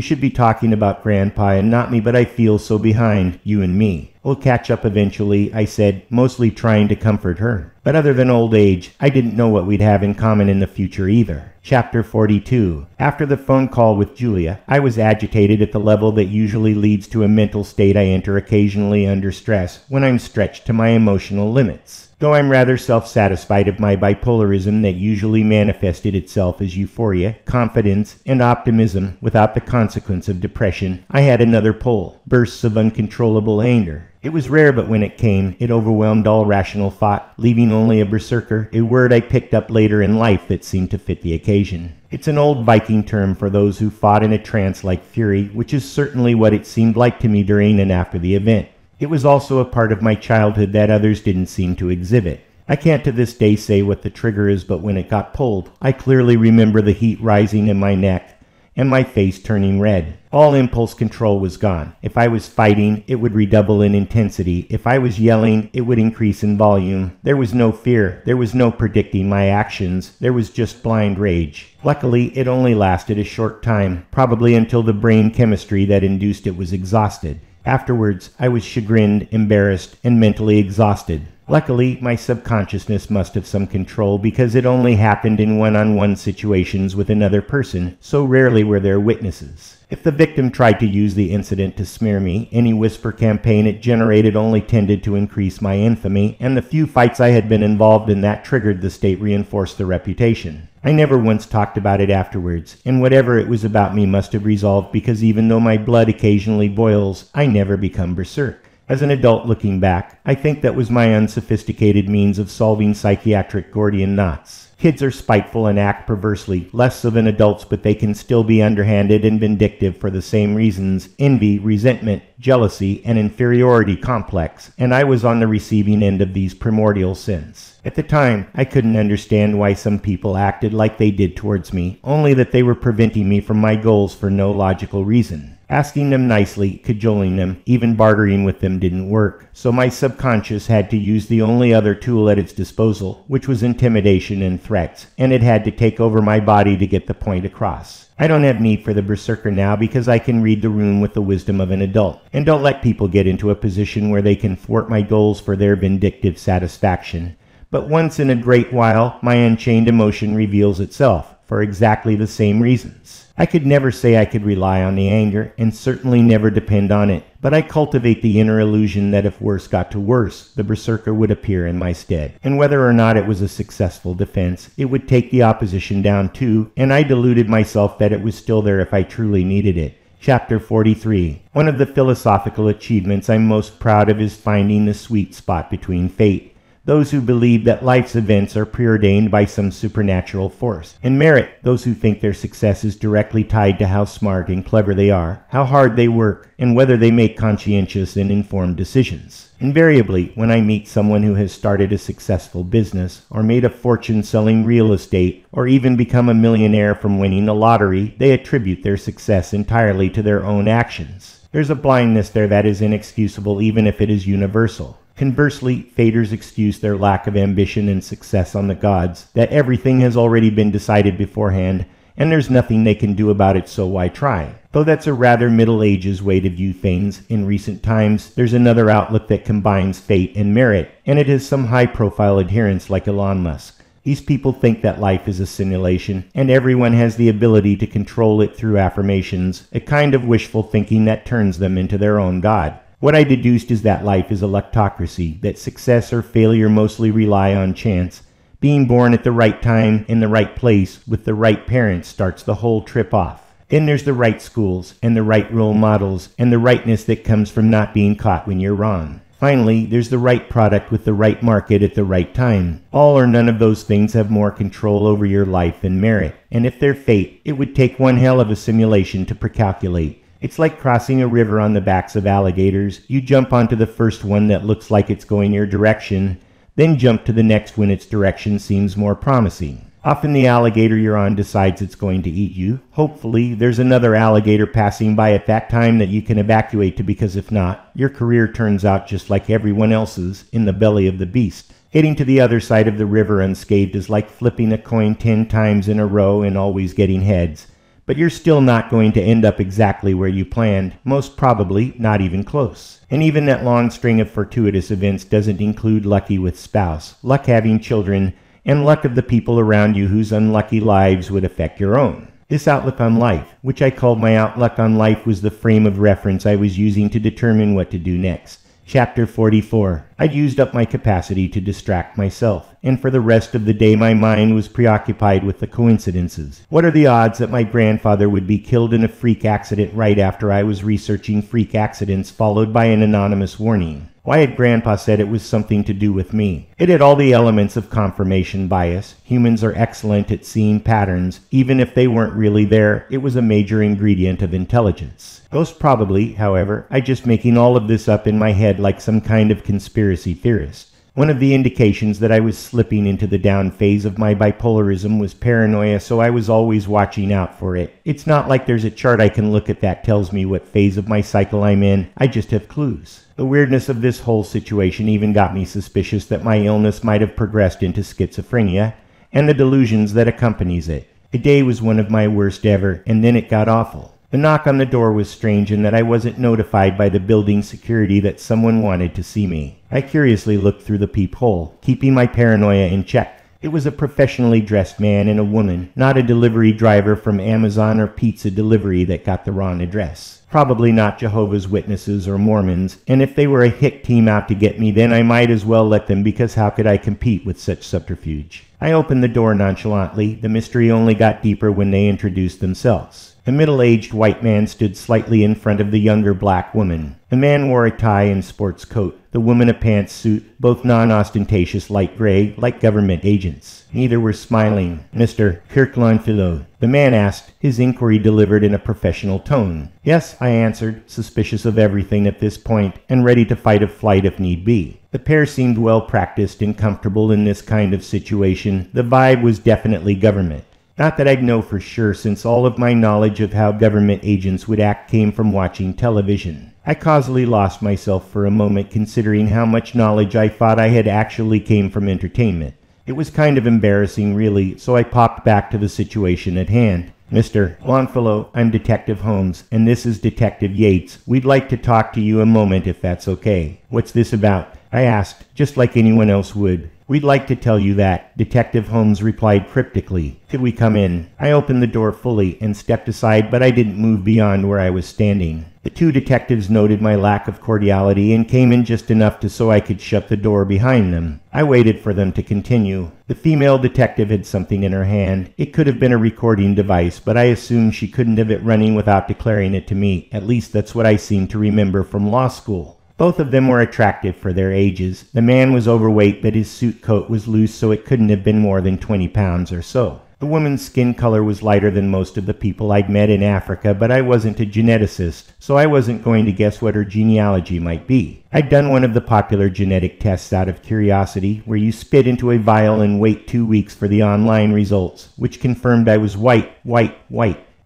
A: should be talking about Grandpa and not me, but I feel so behind, you and me." "We'll catch up eventually," I said, mostly trying to comfort her. But other than old age, I didn't know what we'd have in common in the future either. Chapter 42. After the phone call with Julia, I was agitated at the level that usually leads to a mental state I enter occasionally under stress when I'm stretched to my emotional limits. Though I'm rather self-satisfied of my bipolarism that usually manifested itself as euphoria, confidence, and optimism without the consequence of depression, I had another pole, bursts of uncontrollable anger. It was rare, but when it came, it overwhelmed all rational thought, leaving only a berserker, a word I picked up later in life that seemed to fit the occasion. It's an old Viking term for those who fought in a trance-like fury, which is certainly what it seemed like to me during and after the event. It was also a part of my childhood that others didn't seem to exhibit. I can't to this day say what the trigger is, but when it got pulled, I clearly remember the heat rising in my neck and my face turning red. All impulse control was gone. If I was fighting, it would redouble in intensity. If I was yelling, it would increase in volume. There was no fear. There was no predicting my actions. There was just blind rage. Luckily, it only lasted a short time, probably until the brain chemistry that induced it was exhausted. Afterwards, I was chagrined, embarrassed, and mentally exhausted. Luckily, my subconsciousness must have some control because it only happened in one-on-one situations with another person, so rarely were there witnesses. If the victim tried to use the incident to smear me, any whisper campaign it generated only tended to increase my infamy, and the few fights I had been involved in that triggered the state reinforced the reputation. I never once talked about it afterwards, and whatever it was about me must have resolved because even though my blood occasionally boils, I never become berserk. As an adult looking back, I think that was my unsophisticated means of solving psychiatric Gordian knots. Kids are spiteful and act perversely, less so than adults, but they can still be underhanded and vindictive for the same reasons: envy, resentment, jealousy, and inferiority complex, and I was on the receiving end of these primordial sins. At the time, I couldn't understand why some people acted like they did towards me, only that they were preventing me from my goals for no logical reason. Asking them nicely, cajoling them, even bartering with them didn't work, so my subconscious had to use the only other tool at its disposal, which was intimidation and threats, and it had to take over my body to get the point across. I don't have need for the berserker now because I can read the room with the wisdom of an adult, and don't let people get into a position where they can thwart my goals for their vindictive satisfaction. But once in a great while, my unchained emotion reveals itself, for exactly the same reasons. I could never say I could rely on the anger, and certainly never depend on it, but I cultivate the inner illusion that if worse got to worse, the berserker would appear in my stead. And whether or not it was a successful defense, it would take the opposition down too, and I deluded myself that it was still there if I truly needed it. Chapter 43. One of the philosophical achievements I'm most proud of is finding the sweet spot between fate. Those who believe that life's events are preordained by some supernatural force, and merit those who think their success is directly tied to how smart and clever they are, how hard they work, and whether they make conscientious and informed decisions. Invariably, when I meet someone who has started a successful business, or made a fortune selling real estate, or even become a millionaire from winning the lottery, they attribute their success entirely to their own actions. There's a blindness there that is inexcusable even if it is universal. Conversely, faders excuse their lack of ambition and success on the gods, that everything has already been decided beforehand, and there's nothing they can do about it, so why try? Though that's a rather Middle Ages way to view things, in recent times there's another outlook that combines fate and merit, and it has some high-profile adherents like Elon Musk. These people think that life is a simulation, and everyone has the ability to control it through affirmations, a kind of wishful thinking that turns them into their own god. What I deduced is that life is a luctocracy, that success or failure mostly rely on chance. Being born at the right time, in the right place, with the right parents starts the whole trip off. Then there's the right schools, and the right role models, and the rightness that comes from not being caught when you're wrong. Finally, there's the right product with the right market at the right time. All or none of those things have more control over your life than merit. And if they're fate, it would take one hell of a simulation to precalculate. It's like crossing a river on the backs of alligators. You jump onto the first one that looks like it's going your direction, then jump to the next when its direction seems more promising. Often the alligator you're on decides it's going to eat you. Hopefully, there's another alligator passing by at that time that you can evacuate to, because if not, your career turns out just like everyone else's, in the belly of the beast. Getting to the other side of the river unscathed is like flipping a coin 10 times in a row and always getting heads. But you're still not going to end up exactly where you planned, most probably not even close. And even that long string of fortuitous events doesn't include lucky with spouse, luck having children, and luck of the people around you whose unlucky lives would affect your own. This outlook on life, which I called my outlook on life, was the frame of reference I was using to determine what to do next. Chapter 44. I'd used up my capacity to distract myself, and for the rest of the day my mind was preoccupied with the coincidences. What are the odds that my grandfather would be killed in a freak accident right after I was researching freak accidents, followed by an anonymous warning? Why had Grandpa said it was something to do with me? It had all the elements of confirmation bias. Humans are excellent at seeing patterns. Even if they weren't really there, it was a major ingredient of intelligence. Most probably, however, I'm just making all of this up in my head like some kind of conspiracy theorist. One of the indications that I was slipping into the down phase of my bipolarism was paranoia, so I was always watching out for it. It's not like there's a chart I can look at that tells me what phase of my cycle I'm in. I just have clues. The weirdness of this whole situation even got me suspicious that my illness might have progressed into schizophrenia, and the delusions that accompanies it. The day was one of my worst ever, and then it got awful. The knock on the door was strange in that I wasn't notified by the building security that someone wanted to see me. I curiously looked through the peephole, keeping my paranoia in check. It was a professionally dressed man and a woman, not a delivery driver from Amazon or pizza delivery that got the wrong address. Probably not Jehovah's Witnesses or Mormons, and if they were a hick team out to get me, then I might as well let them, because how could I compete with such subterfuge? I opened the door nonchalantly. The mystery only got deeper when they introduced themselves. A middle-aged white man stood slightly in front of the younger black woman. The man wore a tie and sports coat, the woman a pantsuit, both non-ostentatious light gray, like government agents. Neither were smiling. "Mr. Kirklandfillo?" the man asked, his inquiry delivered in a professional tone. "Yes," I answered, suspicious of everything at this point, and ready to fight a flight if need be. The pair seemed well practiced and comfortable in this kind of situation. The vibe was definitely government. Not that I'd know for sure, since all of my knowledge of how government agents would act came from watching television. I causally lost myself for a moment, considering how much knowledge I thought I had actually came from entertainment. It was kind of embarrassing, really, so I popped back to the situation at hand. "Mr. Longfellow, I'm Detective Holmes, and this is Detective Yates. We'd like to talk to you a moment if that's okay." "What's this about?" I asked, just like anyone else would. "We'd like to tell you that," Detective Holmes replied cryptically. "Could we come in?" I opened the door fully and stepped aside, but I didn't move beyond where I was standing. The two detectives noted my lack of cordiality and came in just enough so I could shut the door behind them. I waited for them to continue. The female detective had something in her hand. It could have been a recording device, but I assumed she couldn't have it running without declaring it to me. At least that's what I seem to remember from law school. Both of them were attractive for their ages. The man was overweight, but his suit coat was loose, so it couldn't have been more than 20 pounds or so. The woman's skin color was lighter than most of the people I'd met in Africa, but I wasn't a geneticist, so I wasn't going to guess what her genealogy might be. I'd done one of the popular genetic tests out of curiosity, where you spit into a vial and wait 2 weeks for the online results, which confirmed I was white.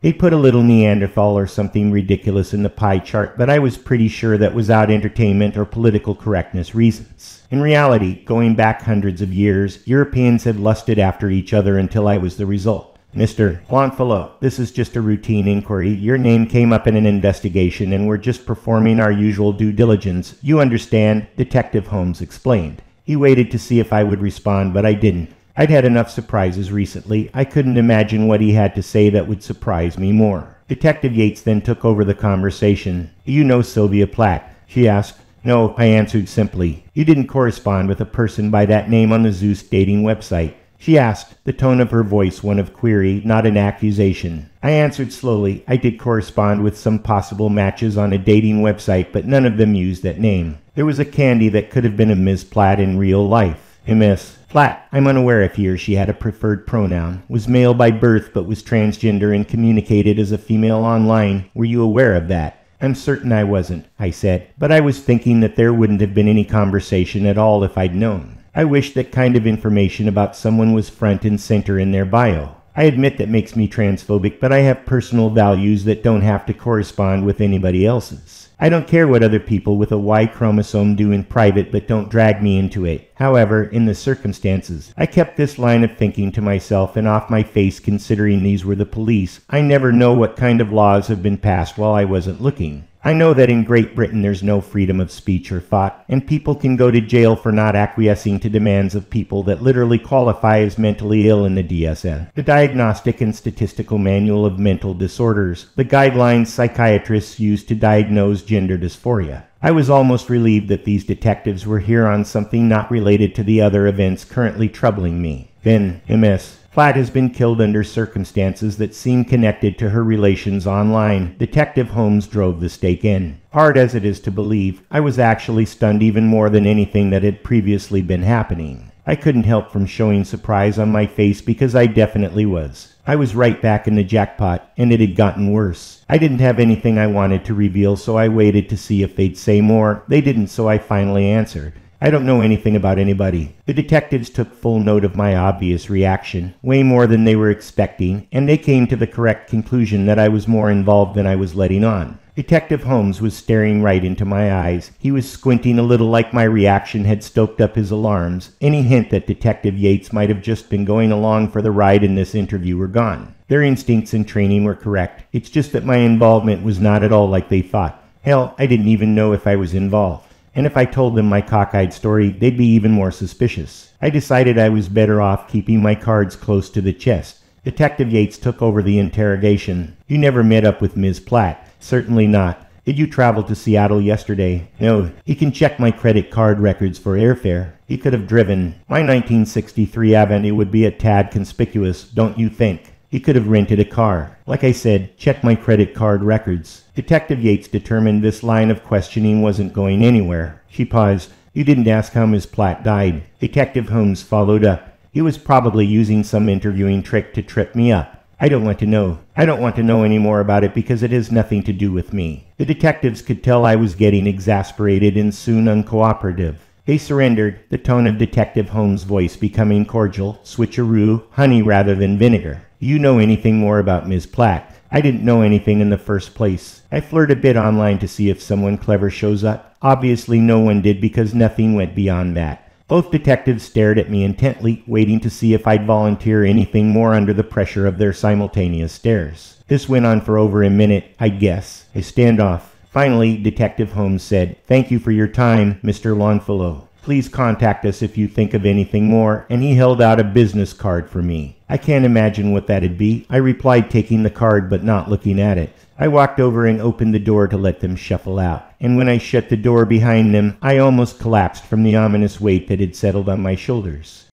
A: They put a little Neanderthal or something ridiculous in the pie chart, but I was pretty sure that was out entertainment or political correctness reasons. In reality, going back hundreds of years, Europeans had lusted after each other until I was the result. Mr. Longfellow, this is just a routine inquiry. Your name came up in an investigation and we're just performing our usual due diligence. You understand, Detective Holmes explained. He waited to see if I would respond, but I didn't. I'd had enough surprises recently. I couldn't imagine what he had to say that would surprise me more. Detective Yates then took over the conversation. Do you know Sylvia Plath? She asked. No, I answered simply. You didn't correspond with a person by that name on the Zeus dating website. She asked, the tone of her voice one of query, not an accusation. I answered slowly. I did correspond with some possible matches on a dating website, but none of them used that name. There was a candy that could have been a Ms. Platt in real life. A Miss Platt, I'm unaware if he or she had a preferred pronoun, was male by birth but was transgender and communicated as a female online. Were you aware of that? I'm certain I wasn't, I said, but I was thinking that there wouldn't have been any conversation at all if I'd known. I wish that kind of information about someone was front and center in their bio. I admit that makes me transphobic, but I have personal values that don't have to correspond with anybody else's. I don't care what other people with a Y chromosome do in private, but don't drag me into it. However, in the circumstances, I kept this line of thinking to myself and off my face considering these were the police. I never know what kind of laws have been passed while I wasn't looking. I know that in Great Britain there's no freedom of speech or thought, and people can go to jail for not acquiescing to demands of people that literally qualify as mentally ill in the DSM, the Diagnostic and Statistical Manual of Mental Disorders, the guidelines psychiatrists use to diagnose gender dysphoria. I was almost relieved that these detectives were here on something not related to the other events currently troubling me. Then, Ms. Platt has been killed under circumstances that seem connected to her relations online. Detective Holmes drove the stake in. Hard as it is to believe, I was actually stunned even more than anything that had previously been happening. I couldn't help from showing surprise on my face because I definitely was. I was right back in the jackpot, and it had gotten worse. I didn't have anything I wanted to reveal, so I waited to see if they'd say more. They didn't, so I finally answered. I don't know anything about anybody. The detectives took full note of my obvious reaction, way more than they were expecting, and they came to the correct conclusion that I was more involved than I was letting on. Detective Holmes was staring right into my eyes. He was squinting a little like my reaction had stoked up his alarms. Any hint that Detective Yates might have just been going along for the ride in this interview were gone. Their instincts and training were correct. It's just that my involvement was not at all like they thought. Hell, I didn't even know if I was involved. And if I told them my cockeyed story, they'd be even more suspicious. I decided I was better off keeping my cards close to the chest. Detective Yates took over the interrogation. You never met up with Ms. Platt? Certainly not. Did you travel to Seattle yesterday? No. He can check my credit card records for airfare. He could have driven. My 1963 Avenue would be a tad conspicuous, don't you think? He could have rented a car. Like I said, check my credit card records. Detective Yates determined this line of questioning wasn't going anywhere. She paused. You didn't ask how Miss Platt died. Detective Holmes followed up. He was probably using some interviewing trick to trip me up. I don't want to know. I don't want to know any more about it because it has nothing to do with me. The detectives could tell I was getting exasperated and soon uncooperative. They surrendered, the tone of Detective Holmes' voice becoming cordial, switcheroo, honey rather than vinegar. Do you know anything more about Ms. Platt? I didn't know anything in the first place. I flirt a bit online to see if someone clever shows up. Obviously no one did because nothing went beyond that. Both detectives stared at me intently, waiting to see if I'd volunteer anything more under the pressure of their simultaneous stares. This went on for over a minute, I guess. A standoff. Finally, Detective Holmes said, "Thank you for your time, Mr. Longfellow. Please contact us if you think of anything more," and he held out a business card for me. I can't imagine what that'd be. I replied, taking the card but not looking at it. I walked over and opened the door to let them shuffle out, and when I shut the door behind them, I almost collapsed from the ominous weight that had settled on my shoulders.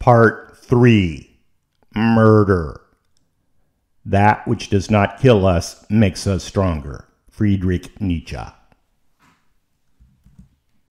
A: Part 3. Murder. That which does not kill us makes us stronger. Friedrich Nietzsche.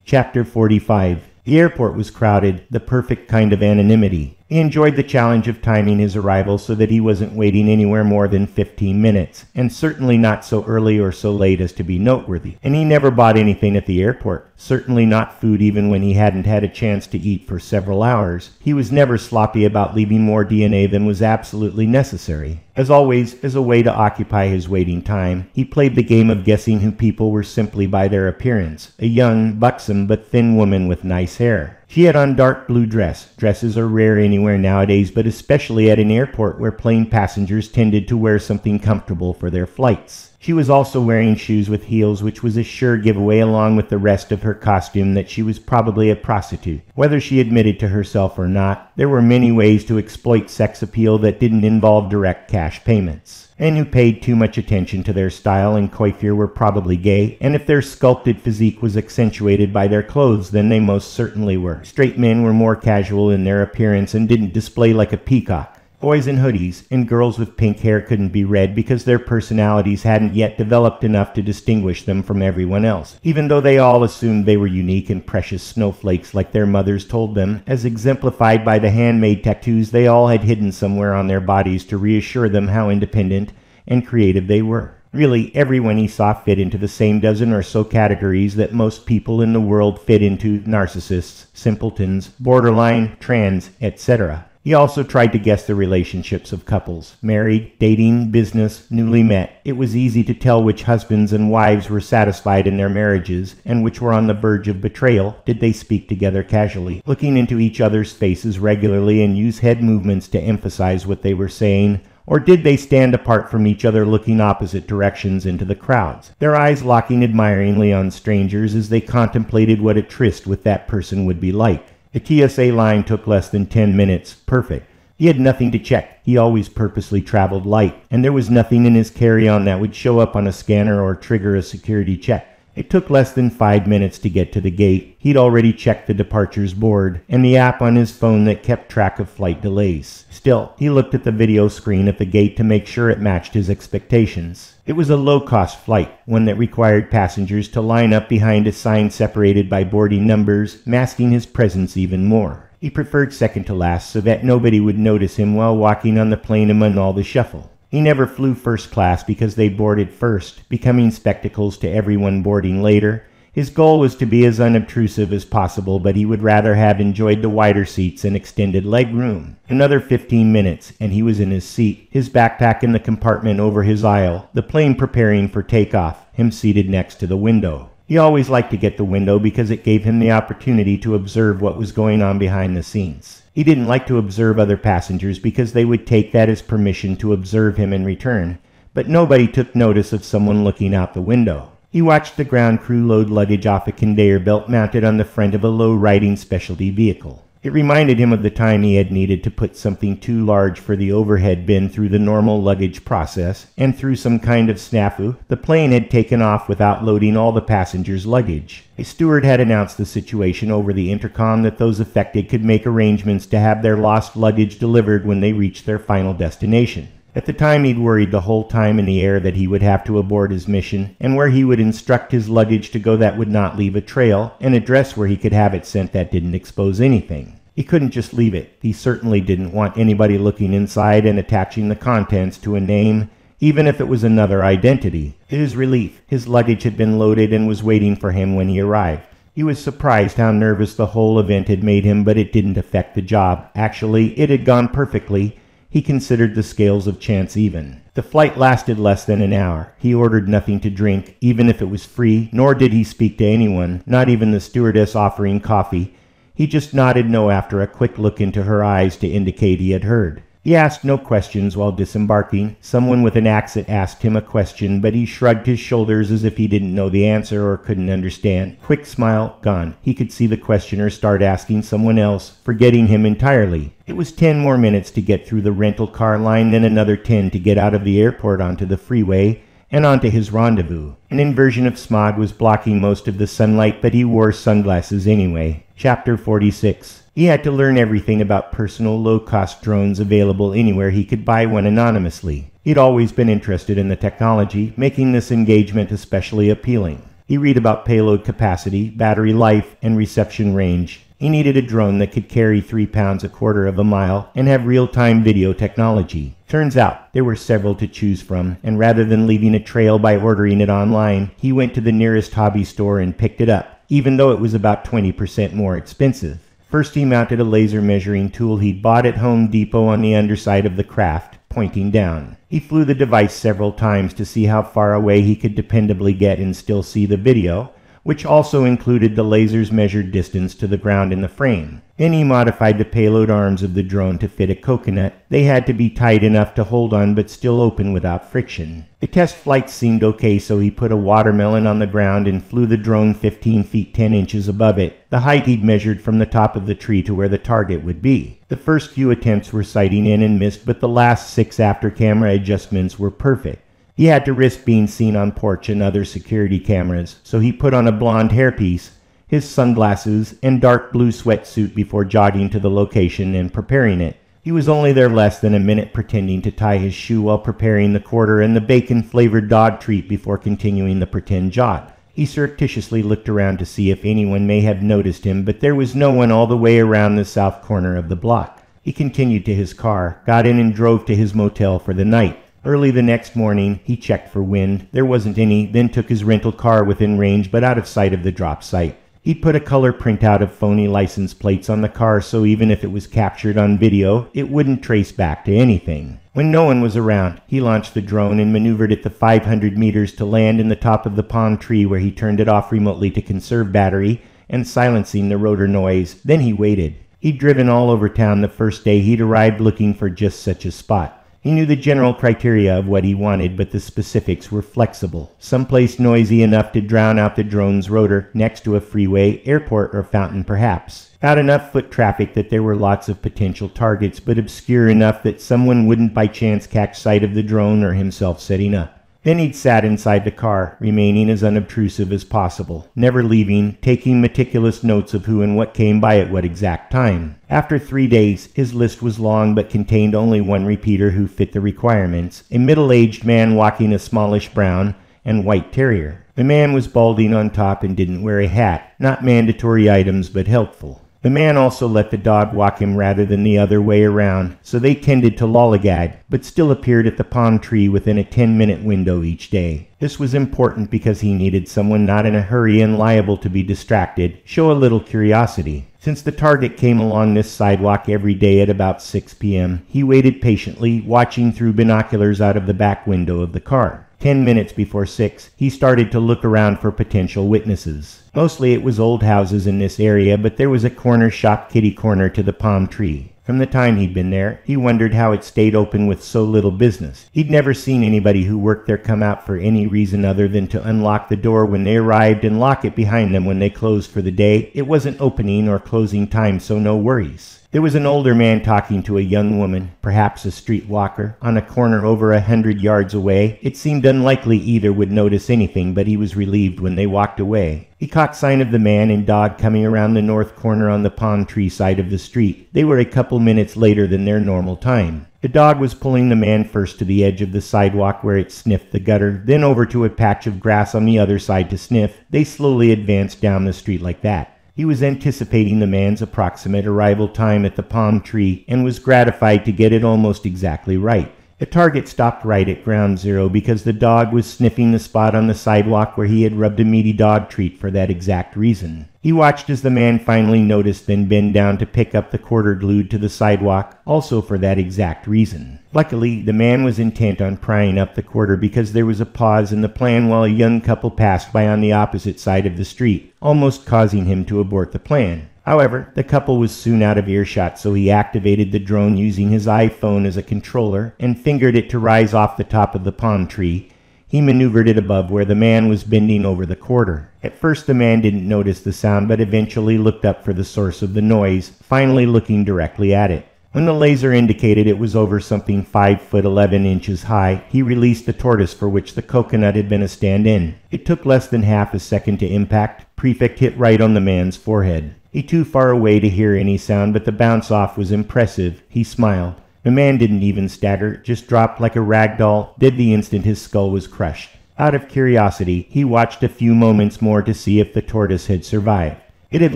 A: Chapter 45. The airport was crowded, the perfect kind of anonymity. He enjoyed the challenge of timing his arrival so that he wasn't waiting anywhere more than 15 minutes, and certainly not so early or so late as to be noteworthy. And he never bought anything at the airport, certainly not food even when he hadn't had a chance to eat for several hours. He was never sloppy about leaving more DNA than was absolutely necessary. As always, as a way to occupy his waiting time, he played the game of guessing who people were simply by their appearance, a young, buxom, but thin woman with nice hair. She had on dark blue dress. Dresses are rare anywhere nowadays, but especially at an airport where plane passengers tended to wear something comfortable for their flights. She was also wearing shoes with heels, which was a sure giveaway along with the rest of her costume that she was probably a prostitute. Whether she admitted to herself or not, there were many ways to exploit sex appeal that didn't involve direct cash payments. And who paid too much attention to their style and coiffure were probably gay, and if their sculpted physique was accentuated by their clothes, then they most certainly were. Straight men were more casual in their appearance and didn't display like a peacock. Boys in hoodies and girls with pink hair couldn't be read because their personalities hadn't yet developed enough to distinguish them from everyone else, even though they all assumed they were unique and precious snowflakes like their mothers told them, as exemplified by the handmade tattoos they all had hidden somewhere on their bodies to reassure them how independent and creative they were. Really, everyone he saw fit into the same dozen or so categories that most people in the world fit into: narcissists, simpletons, borderline, trans, etc. He also tried to guess the relationships of couples, married, dating, business, newly met. It was easy to tell which husbands and wives were satisfied in their marriages and which were on the verge of betrayal. Did they speak together casually, looking into each other's faces regularly and use head movements to emphasize what they were saying? Or did they stand apart from each other looking opposite directions into the crowds, their eyes locking admiringly on strangers as they contemplated what a tryst with that person would be like? The TSA line took less than 10 minutes. Perfect. He had nothing to check. He always purposely traveled light, and there was nothing in his carry-on that would show up on a scanner or trigger a security check. It took less than 5 minutes to get to the gate. He'd already checked the departures board and the app on his phone that kept track of flight delays. Still, he looked at the video screen at the gate to make sure it matched his expectations. It was a low-cost flight, one that required passengers to line up behind a sign separated by boarding numbers, masking his presence even more. He preferred second to last so that nobody would notice him while walking on the plane among all the shuffle. He never flew first class because they boarded first, becoming spectacles to everyone boarding later. His goal was to be as unobtrusive as possible, but he would rather have enjoyed the wider seats and extended leg room. Another 15 minutes, and he was in his seat, his backpack in the compartment over his aisle, the plane preparing for takeoff, him seated next to the window. He always liked to get the window because it gave him the opportunity to observe what was going on behind the scenes. He didn't like to observe other passengers because they would take that as permission to observe him in return, but nobody took notice of someone looking out the window. He watched the ground crew load luggage off a conveyor belt mounted on the front of a low-riding specialty vehicle. It reminded him of the time he had needed to put something too large for the overhead bin through the normal luggage process, and through some kind of snafu, the plane had taken off without loading all the passengers' luggage. A steward had announced the situation over the intercom that those affected could make arrangements to have their lost luggage delivered when they reached their final destination. At the time, he'd worried the whole time in the air that he would have to abort his mission, and where he would instruct his luggage to go that would not leave a trail, and address where he could have it sent that didn't expose anything. He couldn't just leave it. He certainly didn't want anybody looking inside and attaching the contents to a name, even if it was another identity. To his relief, his luggage had been loaded and was waiting for him when he arrived. He was surprised how nervous the whole event had made him, but it didn't affect the job. Actually, it had gone perfectly. He considered the scales of chance even. The flight lasted less than an hour. He ordered nothing to drink, even if it was free, nor did he speak to anyone, not even the stewardess offering coffee. He just nodded no after a quick look into her eyes to indicate he had heard. He asked no questions while disembarking. Someone with an accent asked him a question, but he shrugged his shoulders as if he didn't know the answer or couldn't understand. Quick smile, gone. He could see the questioner start asking someone else, forgetting him entirely. It was 10 more minutes to get through the rental car line, then another 10 to get out of the airport onto the freeway and onto his rendezvous. An inversion of smog was blocking most of the sunlight, but he wore sunglasses anyway. Chapter 46. He had to learn everything about personal low-cost drones available anywhere he could buy one anonymously. He'd always been interested in the technology, making this engagement especially appealing. He read about payload capacity, battery life, and reception range. He needed a drone that could carry 3 pounds a quarter of a mile and have real-time video technology. Turns out there were several to choose from, and rather than leaving a trail by ordering it online, he went to the nearest hobby store and picked it up, even though it was about 20% more expensive. First, he mounted a laser measuring tool he'd bought at Home Depot on the underside of the craft, pointing down. He flew the device several times to see how far away he could dependably get and still see the video, which also included the laser's measured distance to the ground in the frame. Then he modified the payload arms of the drone to fit a coconut. They had to be tight enough to hold on but still open without friction. The test flights seemed okay, so he put a watermelon on the ground and flew the drone 15 feet 10 inches above it, the height he'd measured from the top of the tree to where the target would be. The first few attempts were sighting in and missed, but the last 6 after camera adjustments were perfect. He had to risk being seen on porch and other security cameras, so he put on a blonde hairpiece, his sunglasses, and dark blue sweatsuit before jogging to the location and preparing it. He was only there less than a minute pretending to tie his shoe while preparing the quarter and the bacon-flavored dog treat before continuing the pretend jog. He surreptitiously looked around to see if anyone may have noticed him, but there was no one all the way around the south corner of the block. He continued to his car, got in and drove to his motel for the night. Early the next morning, he checked for wind. There wasn't any, then took his rental car within range but out of sight of the drop site. He'd put a color printout of phony license plates on the car so even if it was captured on video, it wouldn't trace back to anything. When no one was around, he launched the drone and maneuvered it the 500 meters to land in the top of the palm tree where he turned it off remotely to conserve battery and silencing the rotor noise. Then he waited. He'd driven all over town the first day he'd arrived looking for just such a spot. He knew the general criteria of what he wanted, but the specifics were flexible. Someplace noisy enough to drown out the drone's rotor, next to a freeway, airport, or fountain perhaps. Not enough foot traffic that there were lots of potential targets, but obscure enough that someone wouldn't by chance catch sight of the drone or himself setting up. Then he'd sat inside the car, remaining as unobtrusive as possible, never leaving, taking meticulous notes of who and what came by at what exact time. After 3 days, his list was long but contained only one repeater who fit the requirements, a middle-aged man walking a smallish brown and white terrier. The man was balding on top and didn't wear a hat, not mandatory items but helpful. The man also let the dog walk him rather than the other way around, so they tended to lollygag, but still appeared at the palm tree within a 10-minute window each day. This was important because he needed someone not in a hurry and liable to be distracted, show a little curiosity. Since the target came along this sidewalk every day at about 6 p.m., he waited patiently, watching through binoculars out of the back window of the car. 10 minutes before 6, he started to look around for potential witnesses. Mostly it was old houses in this area, but there was a corner shop kitty corner to the palm tree. From the time he'd been there, he wondered how it stayed open with so little business. He'd never seen anybody who worked there come out for any reason other than to unlock the door when they arrived and lock it behind them when they closed for the day. It wasn't opening or closing time, so no worries. There was an older man talking to a young woman, perhaps a street walker, on a corner over 100 yards away. It seemed unlikely either would notice anything, but he was relieved when they walked away. He caught sight of the man and dog coming around the north corner on the palm tree side of the street. They were a couple minutes later than their normal time. The dog was pulling the man first to the edge of the sidewalk where it sniffed the gutter, then over to a patch of grass on the other side to sniff. They slowly advanced down the street like that. He was anticipating the man's approximate arrival time at the palm tree and was gratified to get it almost exactly right. The target stopped right at ground zero because the dog was sniffing the spot on the sidewalk where he had rubbed a meaty dog treat for that exact reason. He watched as the man finally noticed, then bend down to pick up the quarter glued to the sidewalk, also for that exact reason. Luckily, the man was intent on prying up the quarter because there was a pause in the plan while a young couple passed by on the opposite side of the street, almost causing him to abort the plan. However, the couple was soon out of earshot, so he activated the drone using his iPhone as a controller and fingered it to rise off the top of the palm tree. He maneuvered it above where the man was bending over the quarter. At first the man didn't notice the sound, but eventually looked up for the source of the noise, finally looking directly at it. When the laser indicated it was over something 5 foot 11 inches high, he released the tortoise for which the coconut had been a stand-in. It took less than half a second to impact. Prefect hit right on the man's forehead. He too far away to hear any sound, but the bounce off was impressive. He smiled. The man didn't even stagger, just dropped like a rag doll, dead the instant his skull was crushed. Out of curiosity, he watched a few moments more to see if the tortoise had survived. It had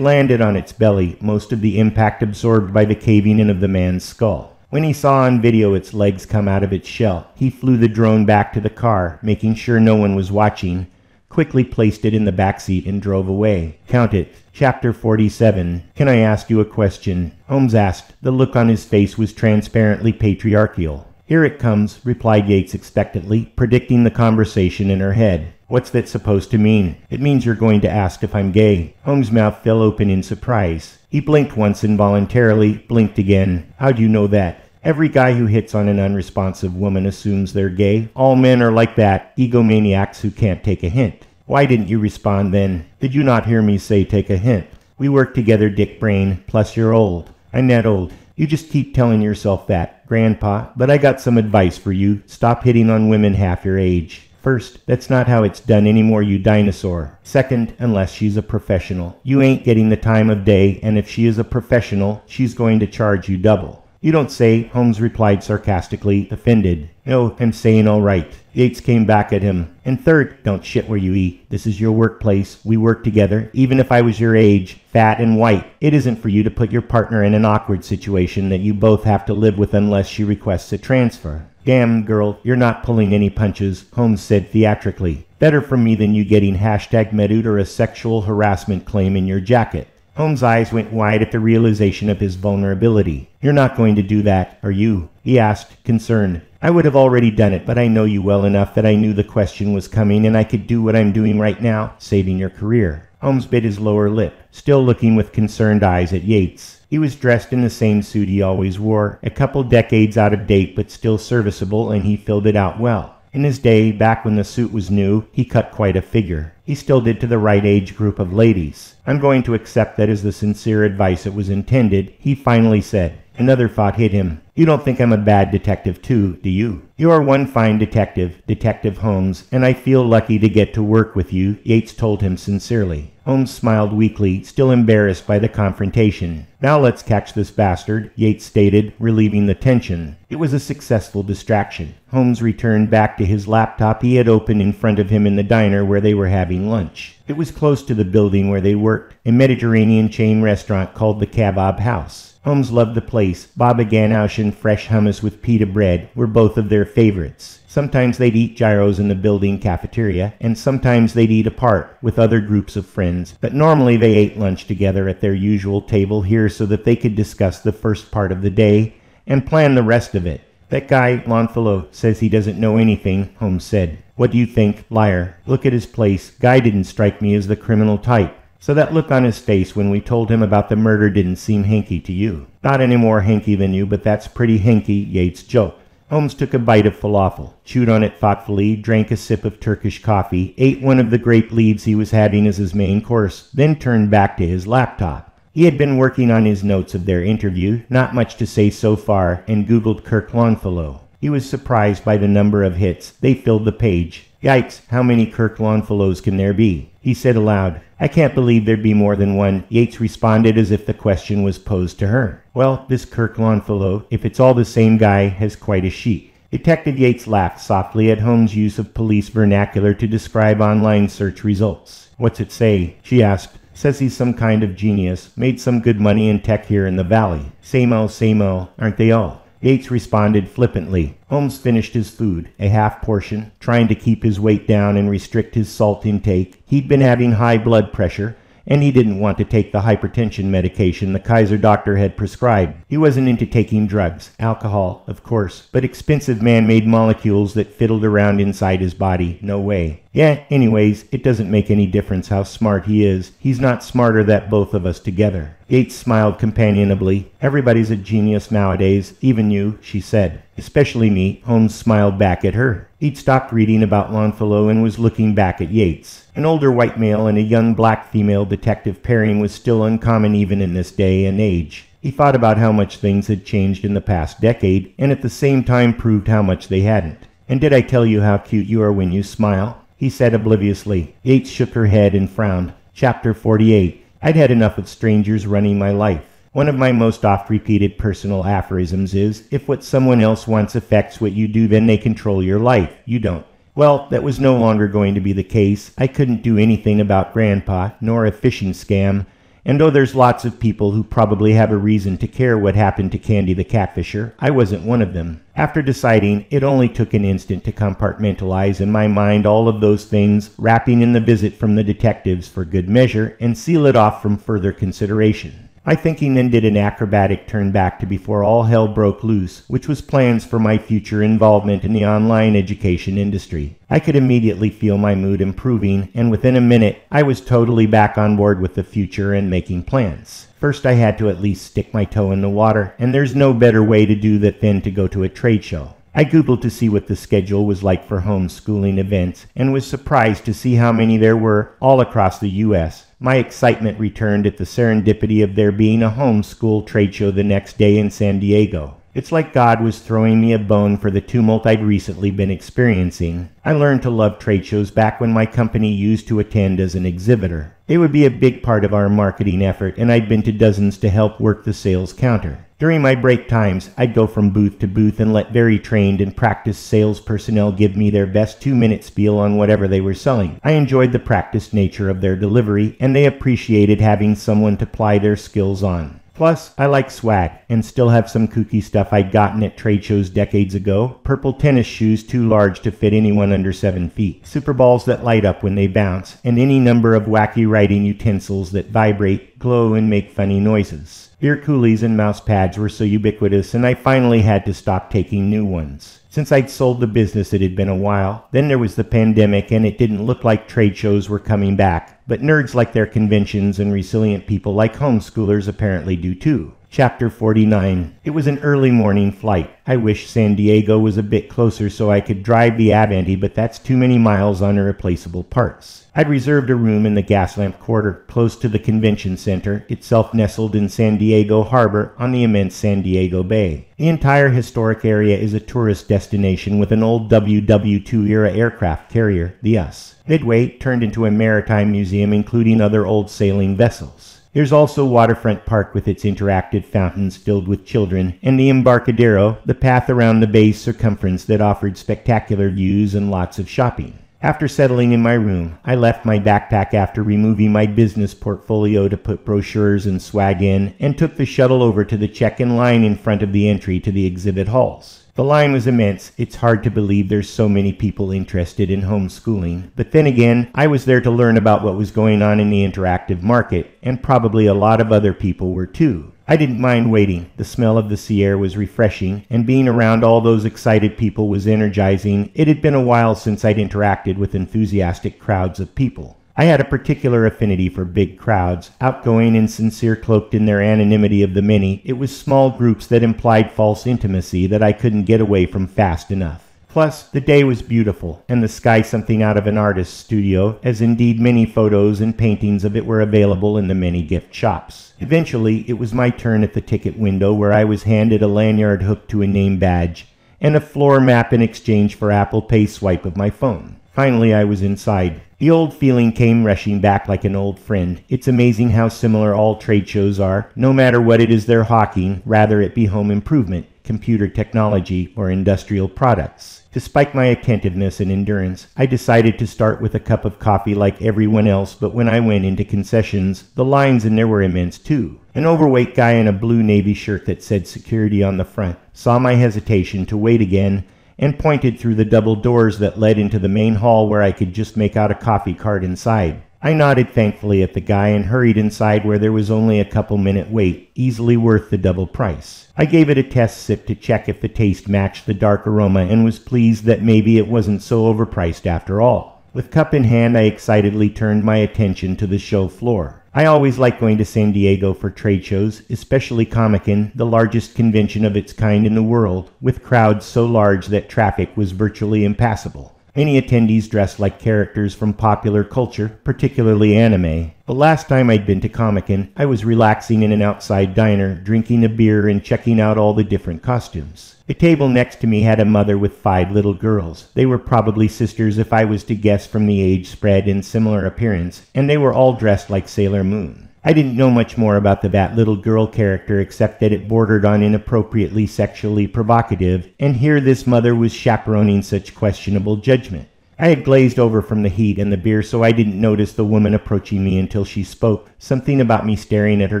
A: landed on its belly, most of the impact absorbed by the caving in of the man's skull. When he saw on video its legs come out of its shell, he flew the drone back to the car, making sure no one was watching, quickly placed it in the backseat and drove away. Count it. Chapter 47. Can I ask you a question? Holmes asked. The look on his face was transparently patriarchal. Here it comes, replied Yates expectantly, predicting the conversation in her head. What's that supposed to mean? It means you're going to ask if I'm gay. Holmes' mouth fell open in surprise. He blinked once involuntarily, blinked again. How do you know that? Every guy who hits on an unresponsive woman assumes they're gay. All men are like that, egomaniacs who can't take a hint. Why didn't you respond then? Did you not hear me say take a hint? We work together, Dick Brain, plus you're old. I'm not old. You just keep telling yourself that, Grandpa, but I got some advice for you. Stop hitting on women half your age. First, that's not how it's done anymore, you dinosaur. Second, unless she's a professional. You ain't getting the time of day, and if she is a professional, she's going to charge you double. You don't say, Holmes replied sarcastically, offended. No, I'm saying all right. Yates came back at him. And third, don't shit where you eat. This is your workplace. We work together. Even if I was your age, fat and white, it isn't for you to put your partner in an awkward situation that you both have to live with unless she requests a transfer. Damn, girl, you're not pulling any punches, Holmes said theatrically. Better for me than you getting #medud or a sexual harassment claim in your jacket. Holmes' eyes went wide at the realization of his vulnerability. You're not going to do that, are you? He asked, concerned. I would have already done it, but I know you well enough that I knew the question was coming and I could do what I'm doing right now, saving your career. Holmes bit his lower lip, still looking with concerned eyes at Yates. He was dressed in the same suit he always wore, a couple decades out of date but still serviceable, and he filled it out well. In his day, back when the suit was new, he cut quite a figure. He still did to the right age group of ladies. I'm going to accept that as the sincere advice it was intended, he finally said. Another thought hit him. You don't think I'm a bad detective too, do you? You are one fine detective, Detective Holmes, and I feel lucky to get to work with you, Yates told him sincerely. Holmes smiled weakly, still embarrassed by the confrontation. Now let's catch this bastard, Yates stated, relieving the tension. It was a successful distraction. Holmes returned back to his laptop he had opened in front of him in the diner where they were having lunch. It was close to the building where they worked, a Mediterranean chain restaurant called the Kebab House. Holmes loved the place. Baba Ganoush and fresh hummus with pita bread were both of their favorites. Sometimes they'd eat gyros in the building cafeteria, and sometimes they'd eat apart with other groups of friends, but normally they ate lunch together at their usual table here so that they could discuss the first part of the day and plan the rest of it. That guy, Longfellow, says he doesn't know anything, Holmes said. What do you think? Liar. Look at his place. Guy didn't strike me as the criminal type. So that look on his face when we told him about the murder didn't seem hanky to you. Not any more hanky than you, but that's pretty hanky, Yates joked. Holmes took a bite of falafel, chewed on it thoughtfully, drank a sip of Turkish coffee, ate one of the grape leaves he was having as his main course, then turned back to his laptop. He had been working on his notes of their interview, not much to say so far, and Googled Kirk Longfellow. He was surprised by the number of hits. They filled the page. Yikes, how many Kirk Longfellows can there be? He said aloud. I can't believe there'd be more than one. Yates responded as if the question was posed to her. Well, this Kirk Longfellow, if it's all the same guy, has quite a chic. Detective Yates laughed softly at Holmes' use of police vernacular to describe online search results. What's it say? She asked. Says he's some kind of genius, made some good money in tech here in the valley. Same old, aren't they all? Yates responded flippantly. Holmes finished his food, a half portion, trying to keep his weight down and restrict his salt intake. He'd been having high blood pressure, and he didn't want to take the hypertension medication the Kaiser doctor had prescribed. He wasn't into taking drugs, alcohol, of course, but expensive man-made molecules that fiddled around inside his body, no way. Yeah, anyways, it doesn't make any difference how smart he is. He's not smarter than both of us together. Yates smiled companionably. Everybody's a genius nowadays, even you, she said. Especially me, Holmes smiled back at her. He'd stopped reading about Longfellow and was looking back at Yates. An older white male and a young black female detective pairing was still uncommon even in this day and age. He thought about how much things had changed in the past decade, and at the same time proved how much they hadn't. And did I tell you how cute you are when you smile? He said obliviously. Yates shook her head and frowned. Chapter 48. I'd had enough of strangers running my life. One of my most oft-repeated personal aphorisms is, if what someone else wants affects what you do, then they control your life. You don't. Well, that was no longer going to be the case. I couldn't do anything about Grandpa, nor a phishing scam, And though there's lots of people who probably have a reason to care what happened to Candy the Catfisher, I wasn't one of them. After deciding, it only took an instant to compartmentalize in my mind all of those things, wrapping in the visit from the detectives for good measure, and seal it off from further consideration. My thinking then did an acrobatic turn back to before all hell broke loose, which was plans for my future involvement in the online education industry. I could immediately feel my mood improving, and within a minute, I was totally back on board with the future and making plans. First, I had to at least stick my toe in the water, and there's no better way to do that than to go to a trade show. I Googled to see what the schedule was like for homeschooling events, and was surprised to see how many there were all across the U.S. My excitement returned at the serendipity of there being a homeschool trade show the next day in San Diego. It's like God was throwing me a bone for the tumult I'd recently been experiencing. I learned to love trade shows back when my company used to attend as an exhibitor. They would be a big part of our marketing effort, and I'd been to dozens to help work the sales counter. During my break times, I'd go from booth to booth and let very trained and practiced sales personnel give me their best 2-minute spiel on whatever they were selling. I enjoyed the practiced nature of their delivery, and they appreciated having someone to ply their skills on. Plus, I like swag, and still have some kooky stuff I'd gotten at trade shows decades ago. Purple tennis shoes too large to fit anyone under 7 feet. Super balls that light up when they bounce, and any number of wacky writing utensils that vibrate, glow, and make funny noises. Beer coolies and mouse pads were so ubiquitous, and I finally had to stop taking new ones. Since I'd sold the business, it had been a while. Then there was the pandemic, and it didn't look like trade shows were coming back. But nerds like their conventions, and resilient people like homeschoolers apparently do too. Chapter 49. It was an early morning flight. I wish San Diego was a bit closer so I could drive the Avanti, but that's too many miles on irreplaceable parts. I'd reserved a room in the Gaslamp Quarter, close to the convention center, itself nestled in San Diego Harbor on the immense San Diego Bay. The entire historic area is a tourist destination with an old WW2-era aircraft carrier, the US. Midway turned into a maritime museum including other old sailing vessels. There's also Waterfront Park with its interactive fountains filled with children, and the Embarcadero, the path around the bay's circumference that offered spectacular views and lots of shopping. After settling in my room, I left my backpack after removing my business portfolio to put brochures and swag in, and took the shuttle over to the check-in line in front of the entry to the exhibit halls. The line was immense. It's hard to believe there's so many people interested in homeschooling. But then again, I was there to learn about what was going on in the interactive market, and probably a lot of other people were too. I didn't mind waiting. The smell of the sea air was refreshing, and being around all those excited people was energizing. It had been a while since I'd interacted with enthusiastic crowds of people. I had a particular affinity for big crowds, outgoing and sincere, cloaked in their anonymity of the many. It was small groups that implied false intimacy that I couldn't get away from fast enough. Plus, the day was beautiful, and the sky something out of an artist's studio, as indeed many photos and paintings of it were available in the many gift shops. Eventually, it was my turn at the ticket window, where I was handed a lanyard hooked to a name badge, and a floor map in exchange for Apple Pay swipe of my phone. Finally, I was inside. The old feeling came rushing back like an old friend. It's amazing how similar all trade shows are, no matter what it is they're hawking, rather it be home improvement, computer technology, or industrial products. Despite my attentiveness and endurance, I decided to start with a cup of coffee like everyone else, but when I went into concessions, the lines in there were immense too. An overweight guy in a blue navy shirt that said security on the front saw my hesitation to wait again, and pointed through the double doors that led into the main hall where I could just make out a coffee cart inside. I nodded thankfully at the guy and hurried inside, where there was only a couple-minute wait, easily worth the double price. I gave it a test sip to check if the taste matched the dark aroma, and was pleased that maybe it wasn't so overpriced after all. With cup in hand, I excitedly turned my attention to the show floor. I always like going to San Diego for trade shows, especially Comic-Con, the largest convention of its kind in the world, with crowds so large that traffic was virtually impassable. Many attendees dressed like characters from popular culture, particularly anime. The last time I'd been to Comic-Con, I was relaxing in an outside diner, drinking a beer and checking out all the different costumes. The table next to me had a mother with 5 little girls. They were probably sisters if I was to guess from the age spread and similar appearance, and they were all dressed like Sailor Moon. I didn't know much more about that little girl character except that it bordered on inappropriately sexually provocative, and here this mother was chaperoning such questionable judgment. I had glazed over from the heat and the beer, so I didn't notice the woman approaching me until she spoke. Something about me staring at her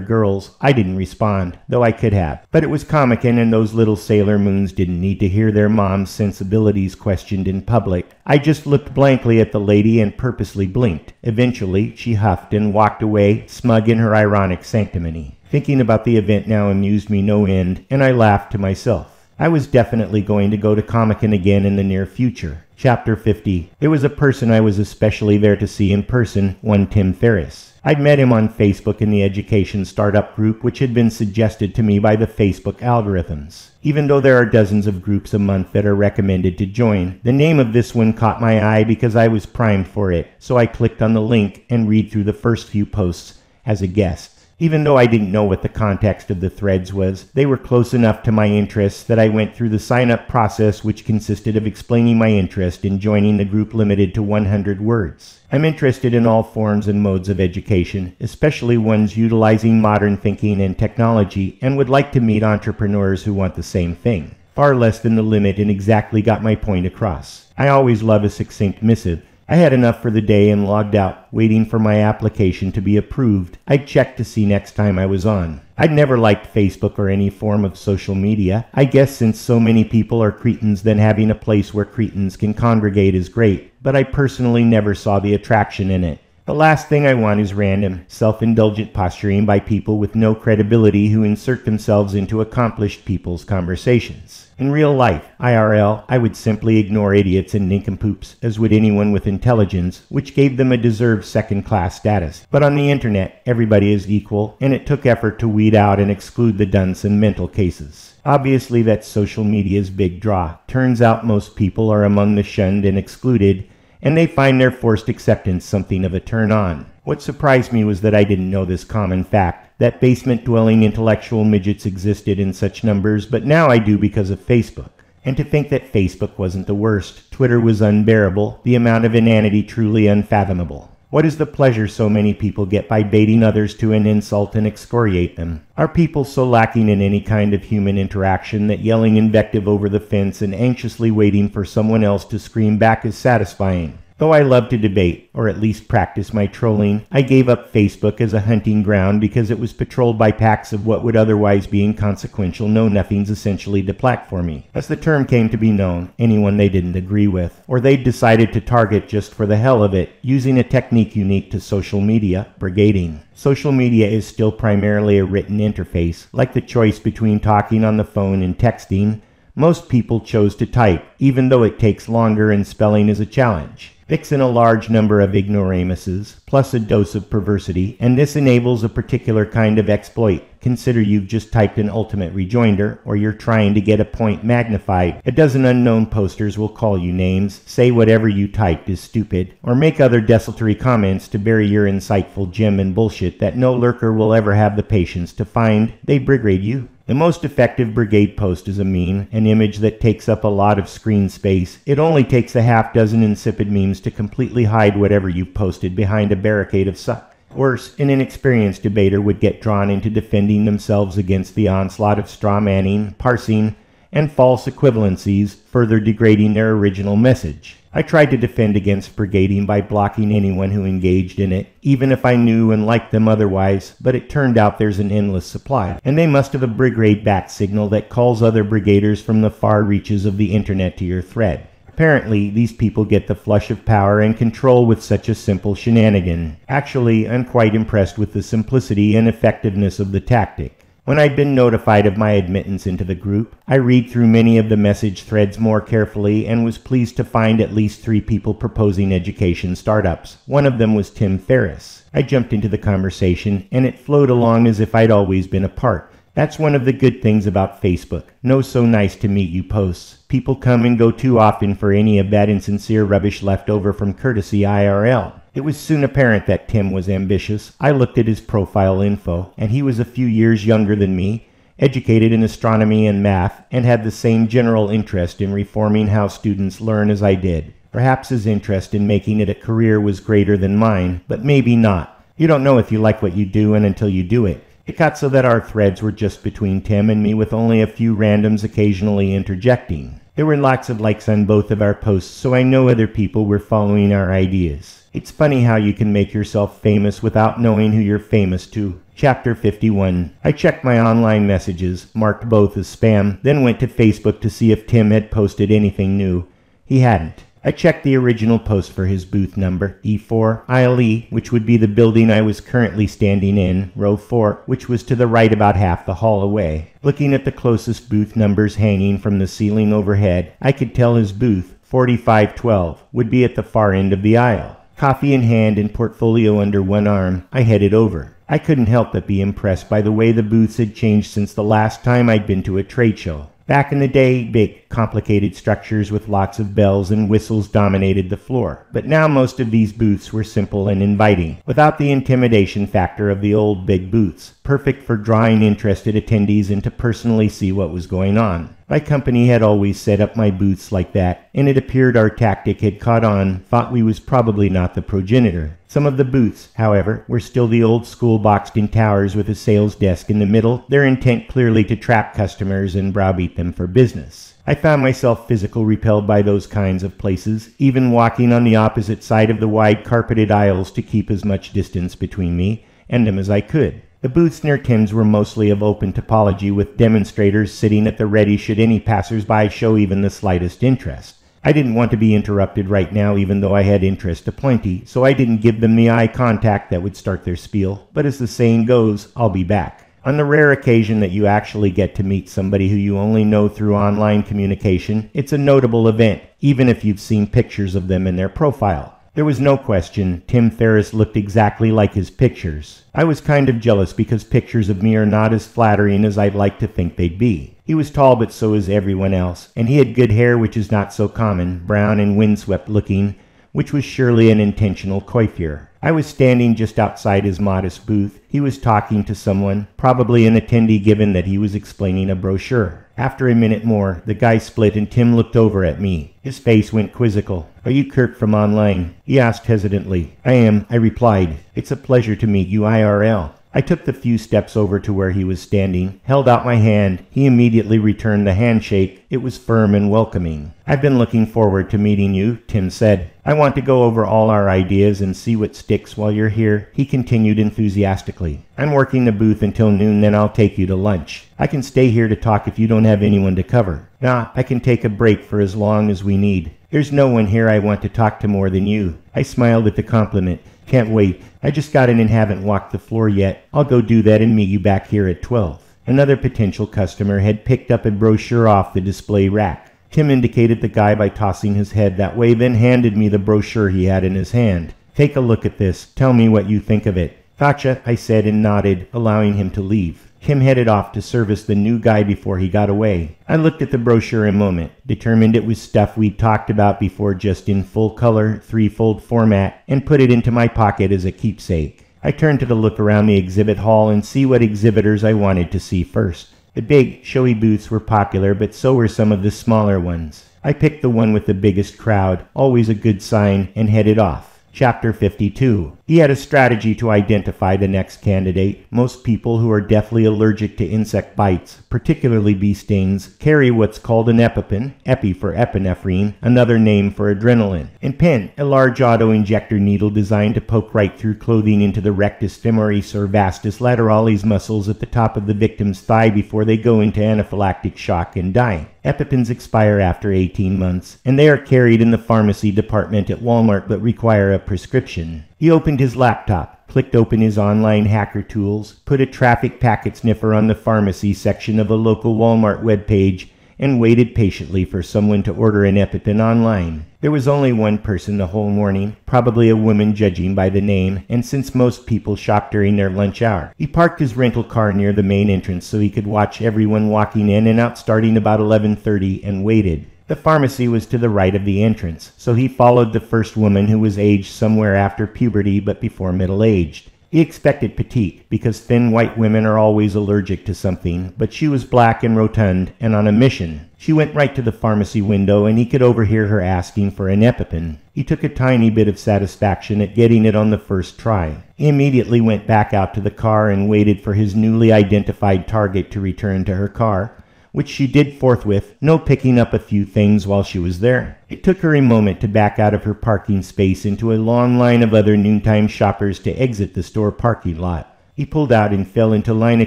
A: girls. I didn't respond, though I could have. But it was Comican, and those little Sailor Moons didn't need to hear their mom's sensibilities questioned in public. I just looked blankly at the lady and purposely blinked. Eventually, she huffed and walked away, smug in her ironic sanctimony. Thinking about the event now amused me no end, and I laughed to myself. I was definitely going to go to Comic-Con again in the near future. Chapter 50. There was a person I was especially there to see in person, one Tim Ferriss. I'd met him on Facebook in the education startup group, which had been suggested to me by the Facebook algorithms. Even though there are dozens of groups a month that are recommended to join, the name of this one caught my eye because I was primed for it, so I clicked on the link and read through the first few posts as a guest. Even though I didn't know what the context of the threads was, they were close enough to my interests that I went through the sign-up process, which consisted of explaining my interest in joining the group limited to 100 words. I'm interested in all forms and modes of education, especially ones utilizing modern thinking and technology, and would like to meet entrepreneurs who want the same thing. Far less than the limit, and exactly got my point across. I always love a succinct missive. I had enough for the day and logged out, waiting for my application to be approved. I'd check to see next time I was on. I'd never liked Facebook or any form of social media. I guess since so many people are cretins, then having a place where cretins can congregate is great, but I personally never saw the attraction in it. The last thing I want is random, self-indulgent posturing by people with no credibility who insert themselves into accomplished people's conversations. In real life, IRL, I would simply ignore idiots and nincompoops, as would anyone with intelligence, which gave them a deserved second-class status. But on the internet, everybody is equal, and it took effort to weed out and exclude the dunce and mental cases. Obviously, that's social media's big draw. Turns out most people are among the shunned and excluded, and they find their forced acceptance something of a turn-on. What surprised me was that I didn't know this common fact, that basement-dwelling intellectual midgets existed in such numbers, but now I do because of Facebook. And to think that Facebook wasn't the worst. Twitter was unbearable, the amount of inanity truly unfathomable. What is the pleasure so many people get by baiting others to an insult and excoriate them? Are people so lacking in any kind of human interaction that yelling invective over the fence and anxiously waiting for someone else to scream back is satisfying? Though I love to debate, or at least practice my trolling, I gave up Facebook as a hunting ground because it was patrolled by packs of what would otherwise be inconsequential know-nothings essentially deplatform me. As the term came to be known, anyone they didn't agree with, or they'd decided to target just for the hell of it, using a technique unique to social media, brigading. Social media is still primarily a written interface, like the choice between talking on the phone and texting. Most people chose to type, even though it takes longer and spelling is a challenge. Mix in a large number of ignoramuses, plus a dose of perversity, and this enables a particular kind of exploit. Consider you've just typed an ultimate rejoinder, or you're trying to get a point magnified. A dozen unknown posters will call you names, say whatever you typed is stupid, or make other desultory comments to bury your insightful gem and bullshit that no lurker will ever have the patience to find. They brigade you. The most effective brigade post is a meme, an image that takes up a lot of screen space. It only takes a half dozen insipid memes to completely hide whatever you've posted behind a barricade of suck. Worse, an inexperienced debater would get drawn into defending themselves against the onslaught of straw manning, parsing, and false equivalencies, further degrading their original message. I tried to defend against brigading by blocking anyone who engaged in it, even if I knew and liked them otherwise, but it turned out there's an endless supply, and they must have a brigade bat signal that calls other brigaders from the far reaches of the internet to your thread. Apparently, these people get the flush of power and control with such a simple shenanigan. Actually, I'm quite impressed with the simplicity and effectiveness of the tactic. When I'd been notified of my admittance into the group, I read through many of the message threads more carefully and was pleased to find at least 3 people proposing education startups. One of them was Tim Ferriss. I jumped into the conversation, and it flowed along as if I'd always been a part. That's one of the good things about Facebook. No so nice to meet you posts. People come and go too often for any of that insincere rubbish left over from courtesy IRL. It was soon apparent that Tim was ambitious. I looked at his profile info, and he was a few years younger than me, educated in astronomy and math, and had the same general interest in reforming how students learn as I did. Perhaps his interest in making it a career was greater than mine, but maybe not. You don't know if you like what you do until you do it. It got so that our threads were just between Tim and me, with only a few randoms occasionally interjecting. There were lots of likes on both of our posts, so I know other people were following our ideas. It's funny how you can make yourself famous without knowing who you're famous to. Chapter 51. I checked my online messages, marked both as spam, then went to Facebook to see if Tim had posted anything new. He hadn't. I checked the original post for his booth number, E4, aisle E, which would be the building I was currently standing in, row 4, which was to the right about half the hall away. Looking at the closest booth numbers hanging from the ceiling overhead, I could tell his booth, 4512, would be at the far end of the aisle. Coffee in hand and portfolio under one arm, I headed over. I couldn't help but be impressed by the way the booths had changed since the last time I'd been to a trade show. Back in the day, big, complicated structures with lots of bells and whistles dominated the floor, but now most of these booths were simple and inviting, without the intimidation factor of the old big booths, perfect for drawing interested attendees in to personally see what was going on. My company had always set up my booths like that, and it appeared our tactic had caught on, thought we was probably not the progenitor. Some of the booths, however, were still the old school boxed-in towers with a sales desk in the middle, their intent clearly to trap customers and browbeat them for business. I found myself physically repelled by those kinds of places, even walking on the opposite side of the wide carpeted aisles to keep as much distance between me and them as I could. The booths near Tim's were mostly of open topology, with demonstrators sitting at the ready should any passers-by show even the slightest interest. I didn't want to be interrupted right now, even though I had interest aplenty, so I didn't give them the eye contact that would start their spiel, but as the saying goes, I'll be back. On the rare occasion that you actually get to meet somebody who you only know through online communication, it's a notable event, even if you've seen pictures of them in their profile. There was no question, Tim Ferriss looked exactly like his pictures. I was kind of jealous because pictures of me are not as flattering as I'd like to think they'd be. He was tall, but so is everyone else, and he had good hair, which is not so common, brown and windswept looking, which was surely an intentional coiffure. I was standing just outside his modest booth. He was talking to someone, probably an attendee, given that he was explaining a brochure. After a minute more, the guy split and Tim looked over at me. His face went quizzical. "Are you Kirk from online?" he asked hesitantly. "I am," I replied. "It's a pleasure to meet you IRL." I took the few steps over to where he was standing, held out my hand. He immediately returned the handshake. It was firm and welcoming. "I've been looking forward to meeting you," Tim said. "I want to go over all our ideas and see what sticks while you're here," he continued enthusiastically. "I'm working the booth until noon, then I'll take you to lunch. I can stay here to talk if you don't have anyone to cover. Nah, I can take a break for as long as we need. There's no one here I want to talk to more than you." I smiled at the compliment. "Can't wait. I just got in and haven't walked the floor yet. I'll go do that and meet you back here at 12. Another potential customer had picked up a brochure off the display rack. Tim indicated the guy by tossing his head that way, then handed me the brochure he had in his hand. "Take a look at this. Tell me what you think of it." "Gotcha," I said and nodded, allowing him to leave. Tim headed off to service the new guy before he got away. I looked at the brochure a moment, determined it was stuff we'd talked about before, just in full color, threefold format, and put it into my pocket as a keepsake. I turned to look around the exhibit hall and see what exhibitors I wanted to see first. The big, showy booths were popular, but so were some of the smaller ones. I picked the one with the biggest crowd, always a good sign, and headed off. Chapter 52. He had a strategy to identify the next candidate. Most people who are deathly allergic to insect bites, particularly bee stings, carry what's called an EpiPen, epi for epinephrine, another name for adrenaline, and pen, a large auto-injector needle designed to poke right through clothing into the rectus femoris or vastus lateralis muscles at the top of the victim's thigh before they go into anaphylactic shock and die. EpiPens expire after 18 months, and they are carried in the pharmacy department at Walmart but require a prescription. He opened his laptop, clicked open his online hacker tools, put a traffic packet sniffer on the pharmacy section of a local Walmart webpage, and waited patiently for someone to order an EpiPen online. There was only one person the whole morning, probably a woman judging by the name, and since most people shop during their lunch hour. He parked his rental car near the main entrance so he could watch everyone walking in and out starting about 11:30 and waited. The pharmacy was to the right of the entrance, so he followed the first woman, who was aged somewhere after puberty but before middle-aged. He expected petite, because thin white women are always allergic to something, but she was black and rotund and on a mission. She went right to the pharmacy window, and he could overhear her asking for an EpiPen. He took a tiny bit of satisfaction at getting it on the first try. He immediately went back out to the car and waited for his newly identified target to return to her car. which she did forthwith, no picking up a few things while she was there. It took her a moment to back out of her parking space into a long line of other noontime shoppers to exit the store parking lot. He pulled out and fell into line a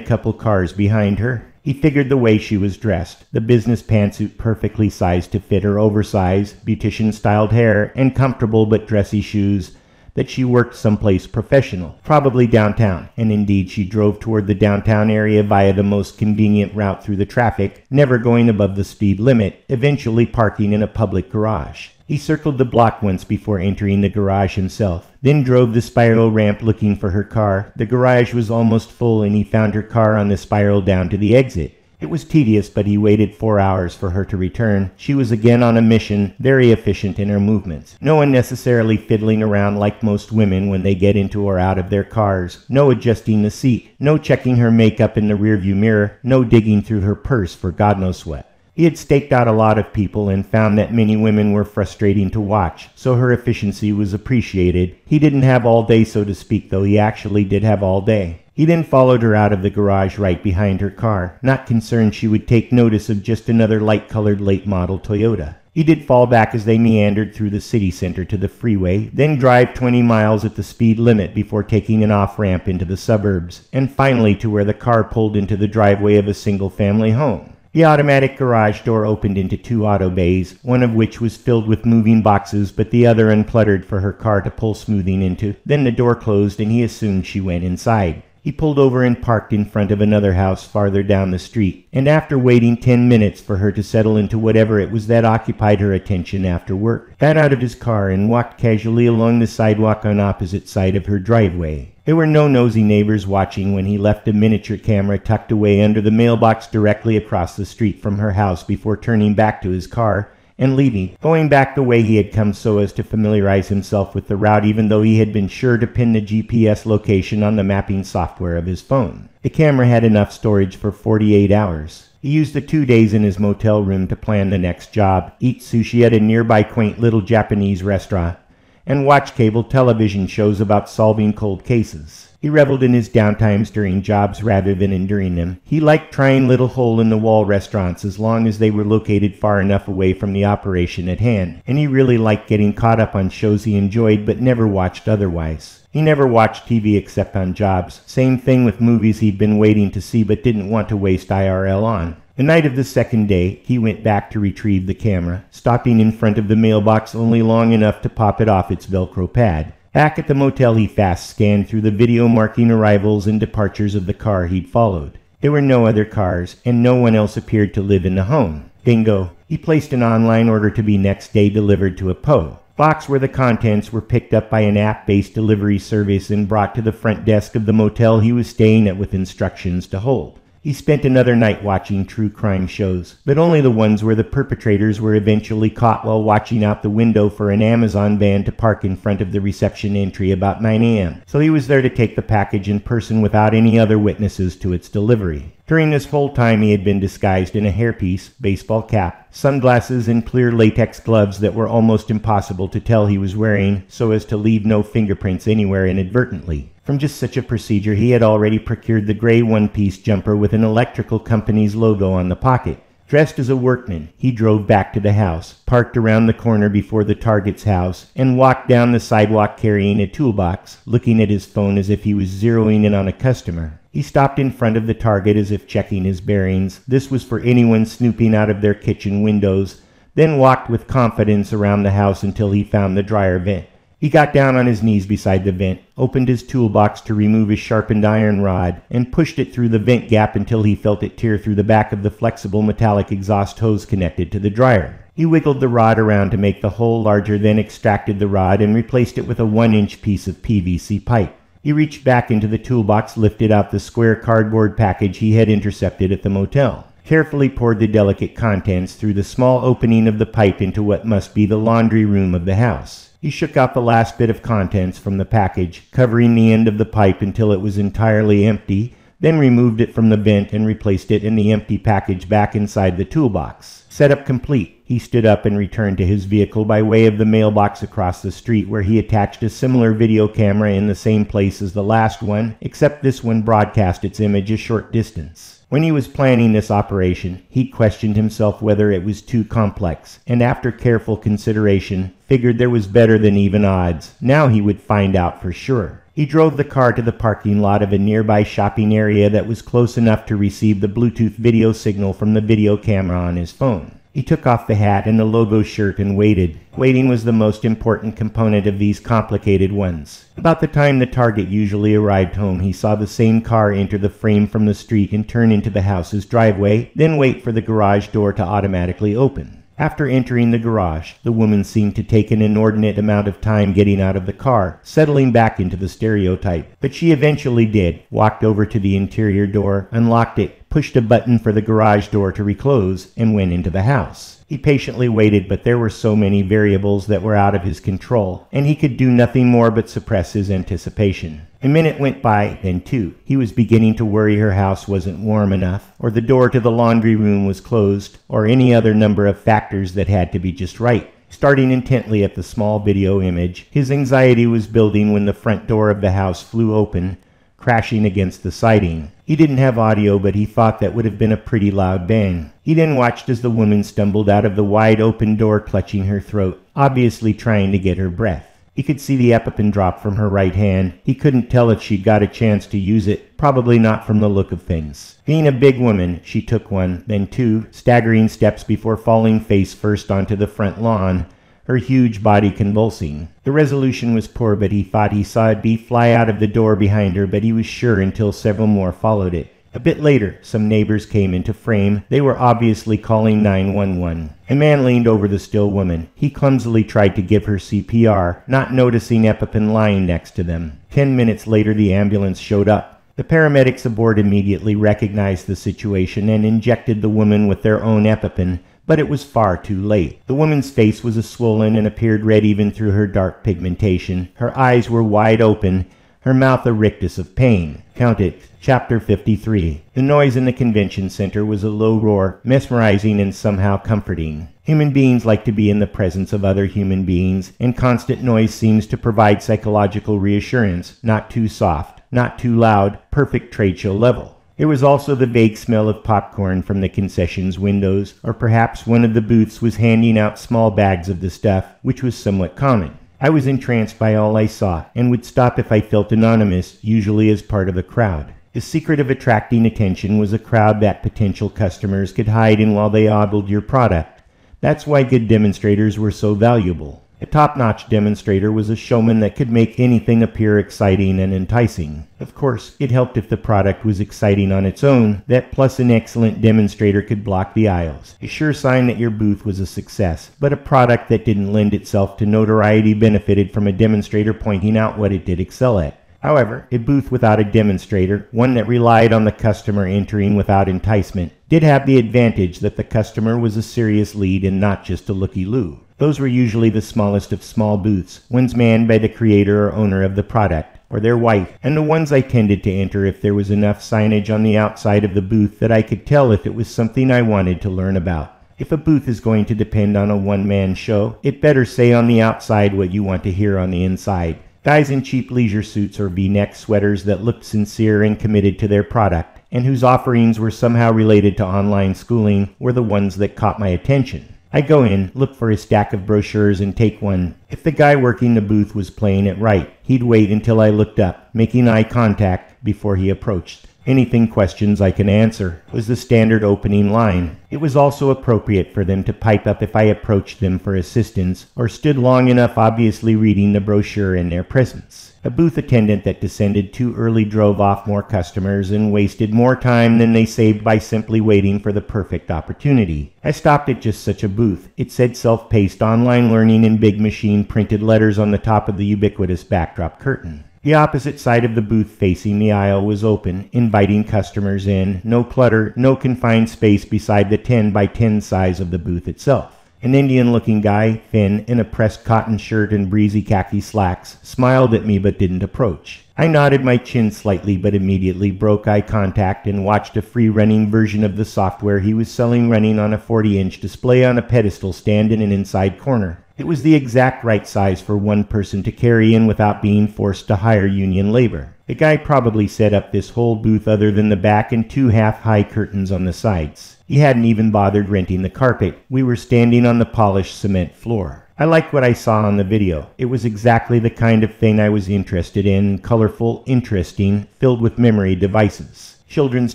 A: couple cars behind her. He figured the way she was dressed, the business pantsuit perfectly sized to fit her oversized, beautician-styled hair, and comfortable but dressy shoes, that she worked someplace professional, probably downtown, and indeed she drove toward the downtown area via the most convenient route through the traffic, never going above the speed limit, eventually parking in a public garage. He circled the block once before entering the garage himself, then drove the spiral ramp looking for her car. The garage was almost full and he found her car on the spiral down to the exit. It was tedious, but he waited 4 hours for her to return. She was again on a mission, very efficient in her movements. No unnecessarily fiddling around like most women when they get into or out of their cars. No adjusting the seat. No checking her makeup in the rearview mirror. No digging through her purse for God knows what. He had staked out a lot of people and found that many women were frustrating to watch, so her efficiency was appreciated. He didn't have all day, so to speak, though he actually did have all day. He then followed her out of the garage right behind her car, not concerned she would take notice of just another light-colored late-model Toyota. He did fall back as they meandered through the city center to the freeway, then drive 20 miles at the speed limit before taking an off-ramp into the suburbs, and finally to where the car pulled into the driveway of a single-family home. The automatic garage door opened into 2 auto bays, one of which was filled with moving boxes, but the other uncluttered for her car to pull smoothing into. Then the door closed and he assumed she went inside. He pulled over and parked in front of another house farther down the street, and after waiting 10 minutes for her to settle into whatever it was that occupied her attention after work, got out of his car and walked casually along the sidewalk on opposite side of her driveway. There were no nosy neighbors watching when he left a miniature camera tucked away under the mailbox directly across the street from her house before turning back to his car and leaving, going back the way he had come so as to familiarize himself with the route, even though he had been sure to pin the GPS location on the mapping software of his phone. The camera had enough storage for 48 hours. He used the 2 days in his motel room to plan the next job, eat sushi at a nearby quaint little Japanese restaurant, and watch cable television shows about solving cold cases. He reveled in his downtimes during jobs rather than enduring them. He liked trying little hole-in-the-wall restaurants as long as they were located far enough away from the operation at hand, and he really liked getting caught up on shows he enjoyed but never watched otherwise. He never watched TV except on jobs. Same thing with movies he'd been waiting to see but didn't want to waste IRL on. The night of the second day, he went back to retrieve the camera, stopping in front of the mailbox only long enough to pop it off its Velcro pad. Back at the motel, he fast scanned through the video marking arrivals and departures of the car he'd followed. There were no other cars, and no one else appeared to live in the home. Bingo. He placed an online order to be next day delivered to a box where the contents were picked up by an app-based delivery service and brought to the front desk of the motel he was staying at with instructions to hold. He spent another night watching true crime shows, but only the ones where the perpetrators were eventually caught while watching out the window for an Amazon van to park in front of the reception entry about 9 a.m. So he was there to take the package in person without any other witnesses to its delivery. During this whole time he had been disguised in a hairpiece, baseball cap, sunglasses, and clear latex gloves that were almost impossible to tell he was wearing so as to leave no fingerprints anywhere inadvertently. From just such a procedure, he had already procured the gray one-piece jumper with an electrical company's logo on the pocket. Dressed as a workman, he drove back to the house, parked around the corner before the target's house, and walked down the sidewalk carrying a toolbox, looking at his phone as if he was zeroing in on a customer. He stopped in front of the target as if checking his bearings. This was for anyone snooping out of their kitchen windows, then walked with confidence around the house until he found the dryer vent. He got down on his knees beside the vent, opened his toolbox to remove his sharpened iron rod, and pushed it through the vent gap until he felt it tear through the back of the flexible metallic exhaust hose connected to the dryer. He wiggled the rod around to make the hole larger, then extracted the rod and replaced it with a 1-inch piece of PVC pipe. He reached back into the toolbox, lifted out the square cardboard package he had intercepted at the motel, carefully poured the delicate contents through the small opening of the pipe into what must be the laundry room of the house. He shook out the last bit of contents from the package, covering the end of the pipe until it was entirely empty, then removed it from the vent and replaced it in the empty package back inside the toolbox. Setup complete. He stood up and returned to his vehicle by way of the mailbox across the street, where he attached a similar video camera in the same place as the last one, except this one broadcast its image a short distance. When he was planning this operation, he questioned himself whether it was too complex, and after careful consideration, figured there was better than even odds. Now he would find out for sure. He drove the car to the parking lot of a nearby shopping area that was close enough to receive the Bluetooth video signal from the video camera on his phone. He took off the hat and the logo shirt and waited. Waiting was the most important component of these complicated ones. About the time the target usually arrived home, he saw the same car enter the frame from the street and turn into the house's driveway, then wait for the garage door to automatically open. After entering the garage, the woman seemed to take an inordinate amount of time getting out of the car, settling back into the stereotype. But she eventually did, walked over to the interior door, unlocked it, pushed a button for the garage door to reclose, and went into the house. He patiently waited, but there were so many variables that were out of his control, and he could do nothing more but suppress his anticipation. A minute went by, then two. He was beginning to worry her house wasn't warm enough, or the door to the laundry room was closed, or any other number of factors that had to be just right. Starting intently at the small video image, his anxiety was building when the front door of the house flew open, crashing against the siding. He didn't have audio, but he thought that would have been a pretty loud bang. He then watched as the woman stumbled out of the wide open door, clutching her throat, obviously trying to get her breath. He could see the EpiPen drop from her right hand. He couldn't tell if she'd got a chance to use it, probably not from the look of things. Being a big woman, she took one, then two, staggering steps before falling face first onto the front lawn, her huge body convulsing. The resolution was poor, but he thought he saw a bee fly out of the door behind her, but he was sure until several more followed it. A bit later, some neighbors came into frame. They were obviously calling 911. A man leaned over the still woman. He clumsily tried to give her CPR, not noticing EpiPen lying next to them. 10 minutes later, the ambulance showed up. The paramedics aboard immediately recognized the situation and injected the woman with their own EpiPen, but it was far too late. The woman's face was swollen and appeared red even through her dark pigmentation. Her eyes were wide open, her mouth a rictus of pain. Count it. Chapter 53. The noise in the convention center was a low roar, mesmerizing and somehow comforting. Human beings like to be in the presence of other human beings, and constant noise seems to provide psychological reassurance. Not too soft, not too loud, perfect trade show level. There was also the vague smell of popcorn from the concessions windows, or perhaps one of the booths was handing out small bags of the stuff, which was somewhat common. I was entranced by all I saw, and would stop if I felt anonymous, usually as part of the crowd. The secret of attracting attention was a crowd that potential customers could hide in while they ogled your product. That's why good demonstrators were so valuable. A top-notch demonstrator was a showman that could make anything appear exciting and enticing. Of course, it helped if the product was exciting on its own. That plus an excellent demonstrator could block the aisles. A sure sign that your booth was a success, but a product that didn't lend itself to notoriety benefited from a demonstrator pointing out what it did excel at. However, a booth without a demonstrator, one that relied on the customer entering without enticement, did have the advantage that the customer was a serious lead and not just a looky-loo. Those were usually the smallest of small booths, ones manned by the creator or owner of the product, or their wife, and the ones I tended to enter if there was enough signage on the outside of the booth that I could tell if it was something I wanted to learn about. If a booth is going to depend on a one-man show, it better say on the outside what you want to hear on the inside. Guys in cheap leisure suits or V-neck sweaters that looked sincere and committed to their product, and whose offerings were somehow related to online schooling, were the ones that caught my attention. I go in, look for a stack of brochures, and take one. If the guy working the booth was playing it right, he'd wait until I looked up, making eye contact before he approached. "Anything questions I can answer," was the standard opening line. It was also appropriate for them to pipe up if I approached them for assistance, or stood long enough obviously reading the brochure in their presence. A booth attendant that descended too early drove off more customers and wasted more time than they saved by simply waiting for the perfect opportunity. I stopped at just such a booth. It said self-paced online learning in big machine printed letters on the top of the ubiquitous backdrop curtain. The opposite side of the booth facing the aisle was open, inviting customers in. No clutter, no confined space beside the 10 by 10 size of the booth itself. An Indian-looking guy, thin, in a pressed cotton shirt and breezy khaki slacks, smiled at me but didn't approach. I nodded my chin slightly but immediately broke eye contact and watched a free-running version of the software he was selling running on a 40-inch display on a pedestal stand in an inside corner. It was the exact right size for one person to carry in without being forced to hire union labor. The guy probably set up this whole booth other than the back and 2 half-high curtains on the sides. He hadn't even bothered renting the carpet. We were standing on the polished cement floor. I liked what I saw on the video. It was exactly the kind of thing I was interested in, colorful, interesting, filled with memory devices. Children's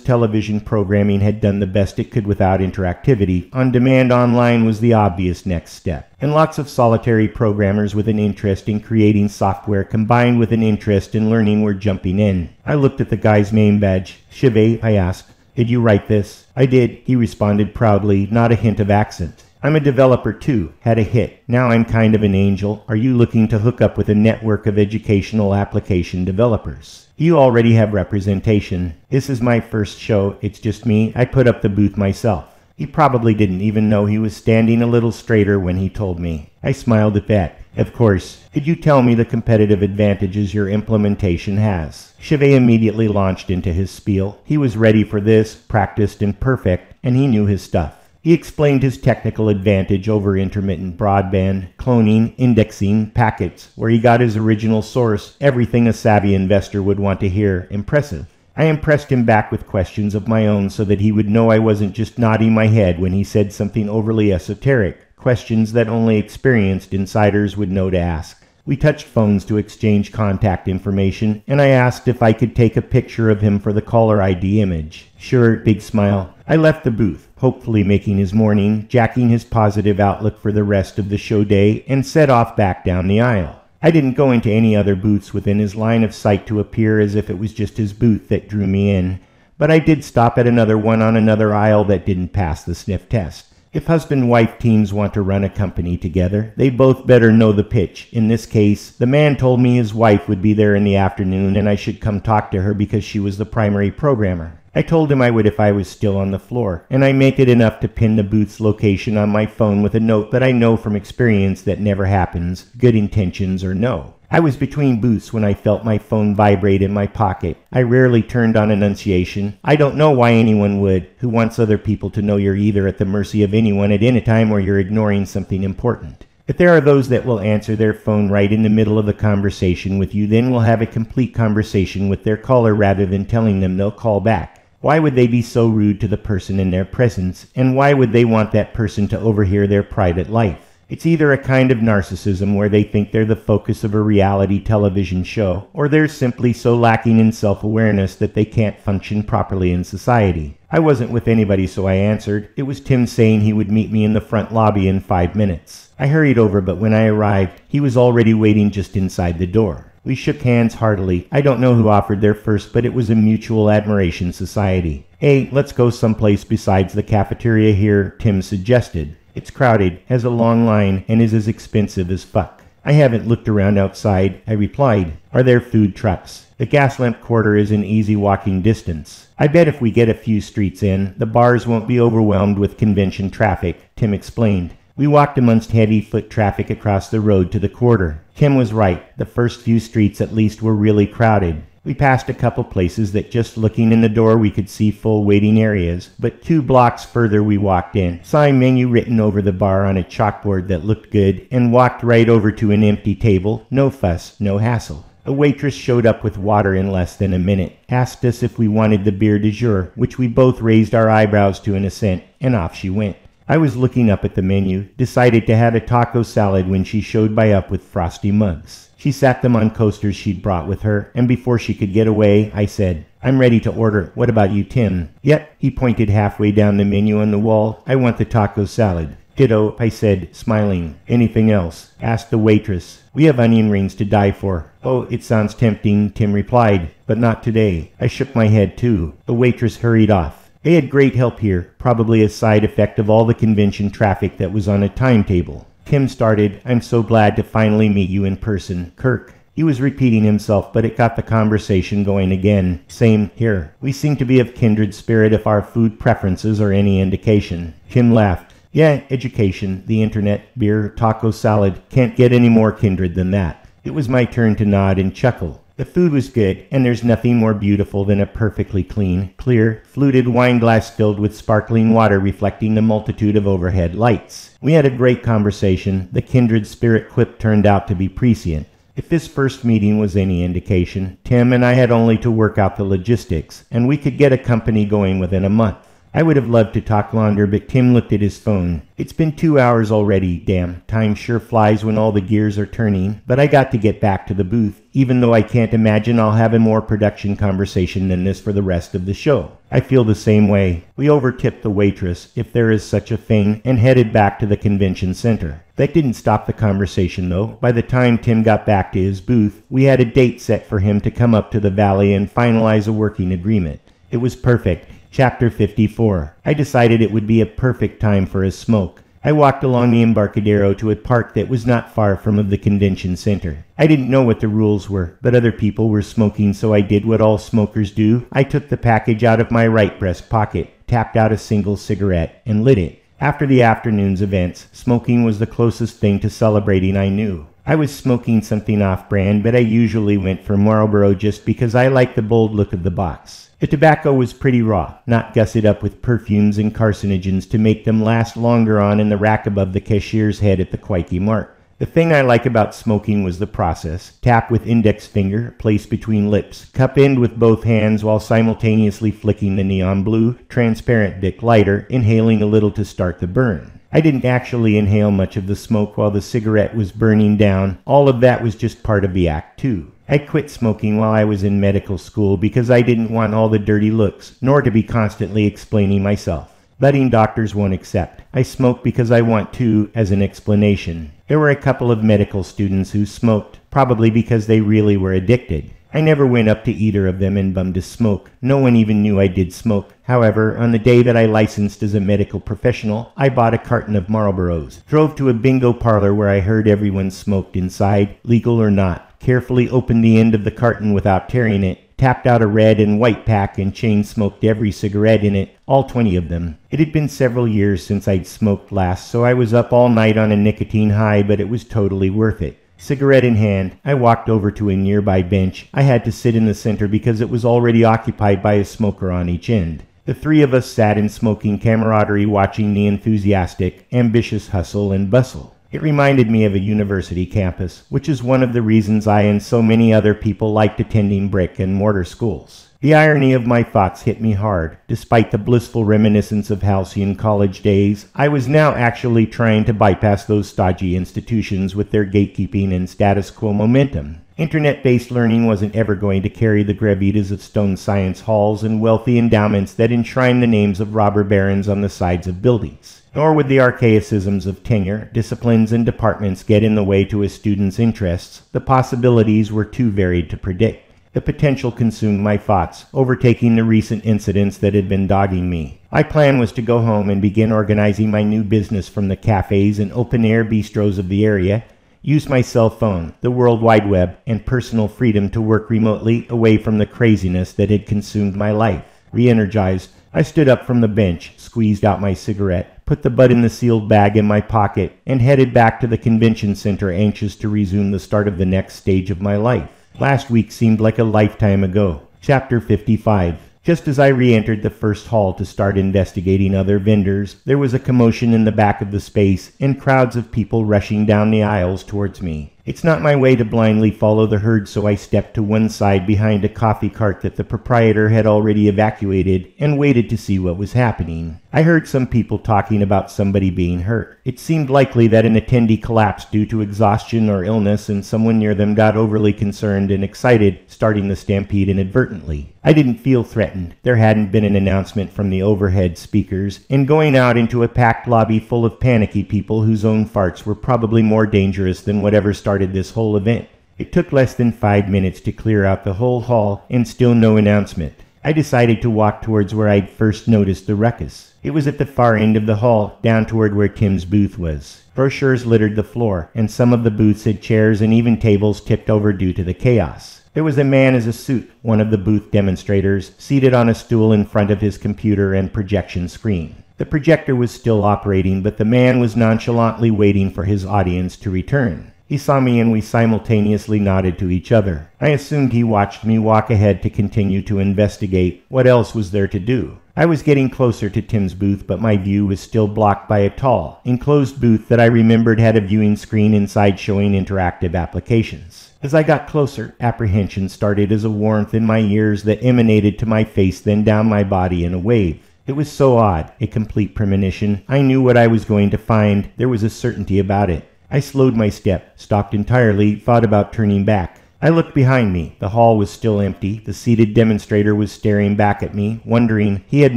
A: television programming had done the best it could without interactivity. On-demand online was the obvious next step. And lots of solitary programmers with an interest in creating software combined with an interest in learning were jumping in. I looked at the guy's name badge. Shive, I asked. Did you write this? I did, he responded proudly, not a hint of accent. I'm a developer too, had a hit. Now I'm kind of an angel. Are you looking to hook up with a network of educational application developers? You already have representation. This is my first show, it's just me. I put up the booth myself. He probably didn't even know he was standing a little straighter when he told me. I smiled at that. Of course. Could you tell me the competitive advantages your implementation has? Shive immediately launched into his spiel. He was ready for this, practiced and perfect, and he knew his stuff. He explained his technical advantage over intermittent broadband, cloning, indexing, packets, where he got his original source, everything a savvy investor would want to hear. Impressive. I impressed him back with questions of my own so that he would know I wasn't just nodding my head when he said something overly esoteric, questions that only experienced insiders would know to ask. We touched phones to exchange contact information, and I asked if I could take a picture of him for the caller ID image. Sure, big smile. I left the booth, hopefully making his morning, jacking his positive outlook for the rest of the show day, and set off back down the aisle. I didn't go into any other booths within his line of sight to appear as if it was just his booth that drew me in, but I did stop at another one on another aisle that didn't pass the sniff test. If husband-wife teams want to run a company together, they both better know the pitch. In this case, the man told me his wife would be there in the afternoon and I should come talk to her because she was the primary programmer. I told him I would if I was still on the floor, and I make it enough to pin the booth's location on my phone with a note that I know from experience that never happens, good intentions or no. I was between booths when I felt my phone vibrate in my pocket. I rarely turned on enunciation. I don't know why anyone would, who wants other people to know you're either at the mercy of anyone at any time or you're ignoring something important. If there are those that will answer their phone right in the middle of the conversation with you, then we'll have a complete conversation with their caller rather than telling them they'll call back. Why would they be so rude to the person in their presence, and why would they want that person to overhear their private life? It's either a kind of narcissism where they think they're the focus of a reality television show, or they're simply so lacking in self-awareness that they can't function properly in society. I wasn't with anybody, so I answered. It was Tim saying he would meet me in the front lobby in 5 minutes. I hurried over, but when I arrived, he was already waiting just inside the door. We shook hands heartily. I don't know who offered there first, but it was a mutual admiration society. Hey, let's go someplace besides the cafeteria here, Tim suggested. It's crowded, has a long line, and is as expensive as fuck. I haven't looked around outside, I replied. Are there food trucks? The Gaslamp Quarter is an easy walking distance. I bet if we get a few streets in, the bars won't be overwhelmed with convention traffic, Tim explained. We walked amongst heavy foot traffic across the road to the quarter. Tim was right. The first few streets at least were really crowded. We passed a couple places that just looking in the door we could see full waiting areas, but 2 blocks further we walked in, saw a menu written over the bar on a chalkboard that looked good, and walked right over to an empty table. No fuss, no hassle. A waitress showed up with water in less than a minute, asked us if we wanted the beer du jour, which we both raised our eyebrows to in assent, and off she went. I was looking up at the menu, decided to have a taco salad when she showed by up with frosty mugs. She sat them on coasters she'd brought with her, and before she could get away, I said, I'm ready to order. What about you, Tim? Yep, he pointed halfway down the menu on the wall. I want the taco salad. Ditto, I said, smiling. Anything else? Asked the waitress. We have onion rings to die for. Oh, it sounds tempting, Tim replied, but not today. I shook my head too. The waitress hurried off. They had great help here, probably a side effect of all the convention traffic that was on a timetable. Tim started, I'm so glad to finally meet you in person, Kirk. He was repeating himself, but it got the conversation going again. Same here. We seem to be of kindred spirit if our food preferences are any indication. Tim laughed. Yeah, education, the internet, beer, taco salad, can't get any more kindred than that. It was my turn to nod and chuckle. The food was good, and there's nothing more beautiful than a perfectly clean, clear, fluted wine glass filled with sparkling water reflecting the multitude of overhead lights. We had a great conversation. The kindred spirit quip turned out to be prescient. If this first meeting was any indication, Tim and I had only to work out the logistics, and we could get a company going within a month. I would have loved to talk longer, but Tim looked at his phone. It's been 2 hours already, damn. Time sure flies when all the gears are turning, but I got to get back to the booth, even though I can't imagine I'll have a more production conversation than this for the rest of the show. I feel the same way. We overtipped the waitress, if there is such a thing, and headed back to the convention center. That didn't stop the conversation, though. By the time Tim got back to his booth, we had a date set for him to come up to the valley and finalize a working agreement. It was perfect. Chapter 54. I decided it would be a perfect time for a smoke. I walked along the Embarcadero to a park that was not far from the convention center. I didn't know what the rules were, but other people were smoking, so I did what all smokers do. I took the package out of my right breast pocket, tapped out a single cigarette, and lit it. After the afternoon's events, smoking was the closest thing to celebrating I knew. I was smoking something off-brand, but I usually went for Marlboro just because I liked the bold look of the box. The tobacco was pretty raw, not gusset up with perfumes and carcinogens to make them last longer on in the rack above the cashier's head at the Quickie Mart. The thing I like about smoking was the process. Tap with index finger, place between lips, cup end with both hands while simultaneously flicking the neon blue, transparent Bic lighter, inhaling a little to start the burn. I didn't actually inhale much of the smoke while the cigarette was burning down. All of that was just part of the act, too. I quit smoking while I was in medical school because I didn't want all the dirty looks, nor to be constantly explaining myself. Budding doctors won't accept. I smoke because I want to, as an explanation. There were a couple of medical students who smoked, probably because they really were addicted. I never went up to either of them and bummed a smoke. No one even knew I did smoke. However, on the day that I licensed as a medical professional, I bought a carton of Marlboros, drove to a bingo parlor where I heard everyone smoked inside, legal or not, carefully opened the end of the carton without tearing it, tapped out a red and white pack and chain smoked every cigarette in it, all 20 of them. It had been several years since I'd smoked last, so I was up all night on a nicotine high, but it was totally worth it. Cigarette in hand, I walked over to a nearby bench. I had to sit in the center because it was already occupied by a smoker on each end. The three of us sat in smoking camaraderie watching the enthusiastic, ambitious hustle and bustle. It reminded me of a university campus, which is one of the reasons I and so many other people liked attending brick and mortar schools. The irony of my thoughts hit me hard. Despite the blissful reminiscence of halcyon college days, I was now actually trying to bypass those stodgy institutions with their gatekeeping and status quo momentum. Internet-based learning wasn't ever going to carry the gravitas of stone science halls and wealthy endowments that enshrine the names of robber barons on the sides of buildings. Nor would the archaicisms of tenure, disciplines, and departments get in the way to a student's interests. The possibilities were too varied to predict. The potential consumed my thoughts, overtaking the recent incidents that had been dogging me. My plan was to go home and begin organizing my new business from the cafes and open-air bistros of the area, use my cell phone, the World Wide Web, and personal freedom to work remotely away from the craziness that had consumed my life. Re-energized, I stood up from the bench, squeezed out my cigarette, put the butt in the sealed bag in my pocket, and headed back to the convention center, anxious to resume the start of the next stage of my life. Last week seemed like a lifetime ago. Chapter 55. Just as I re-entered the first hall to start investigating other vendors, there was a commotion in the back of the space and crowds of people rushing down the aisles towards me. It's not my way to blindly follow the herd, so I stepped to one side behind a coffee cart that the proprietor had already evacuated and waited to see what was happening. I heard some people talking about somebody being hurt. It seemed likely that an attendee collapsed due to exhaustion or illness, and someone near them got overly concerned and excited, starting the stampede inadvertently. I didn't feel threatened. There hadn't been an announcement from the overhead speakers, and going out into a packed lobby full of panicky people whose own farts were probably more dangerous than whatever started this whole event. It took less than 5 minutes to clear out the whole hall, and still no announcement. I decided to walk towards where I'd first noticed the ruckus. It was at the far end of the hall, down toward where Tim's booth was. Brochures littered the floor, and some of the booths had chairs and even tables tipped over due to the chaos. There was a man in a suit, one of the booth demonstrators, seated on a stool in front of his computer and projection screen. The projector was still operating, but the man was nonchalantly waiting for his audience to return. He saw me and we simultaneously nodded to each other. I assumed he watched me walk ahead to continue to investigate. What else was there to do? I was getting closer to Tim's booth, but my view was still blocked by a tall, enclosed booth that I remembered had a viewing screen inside showing interactive applications. As I got closer, apprehension started as a warmth in my ears that emanated to my face, then down my body in a wave. It was so odd, a complete premonition. I knew what I was going to find. There was a certainty about it. I slowed my step, stopped entirely, thought about turning back. I looked behind me. The hall was still empty. The seated demonstrator was staring back at me, wondering. He had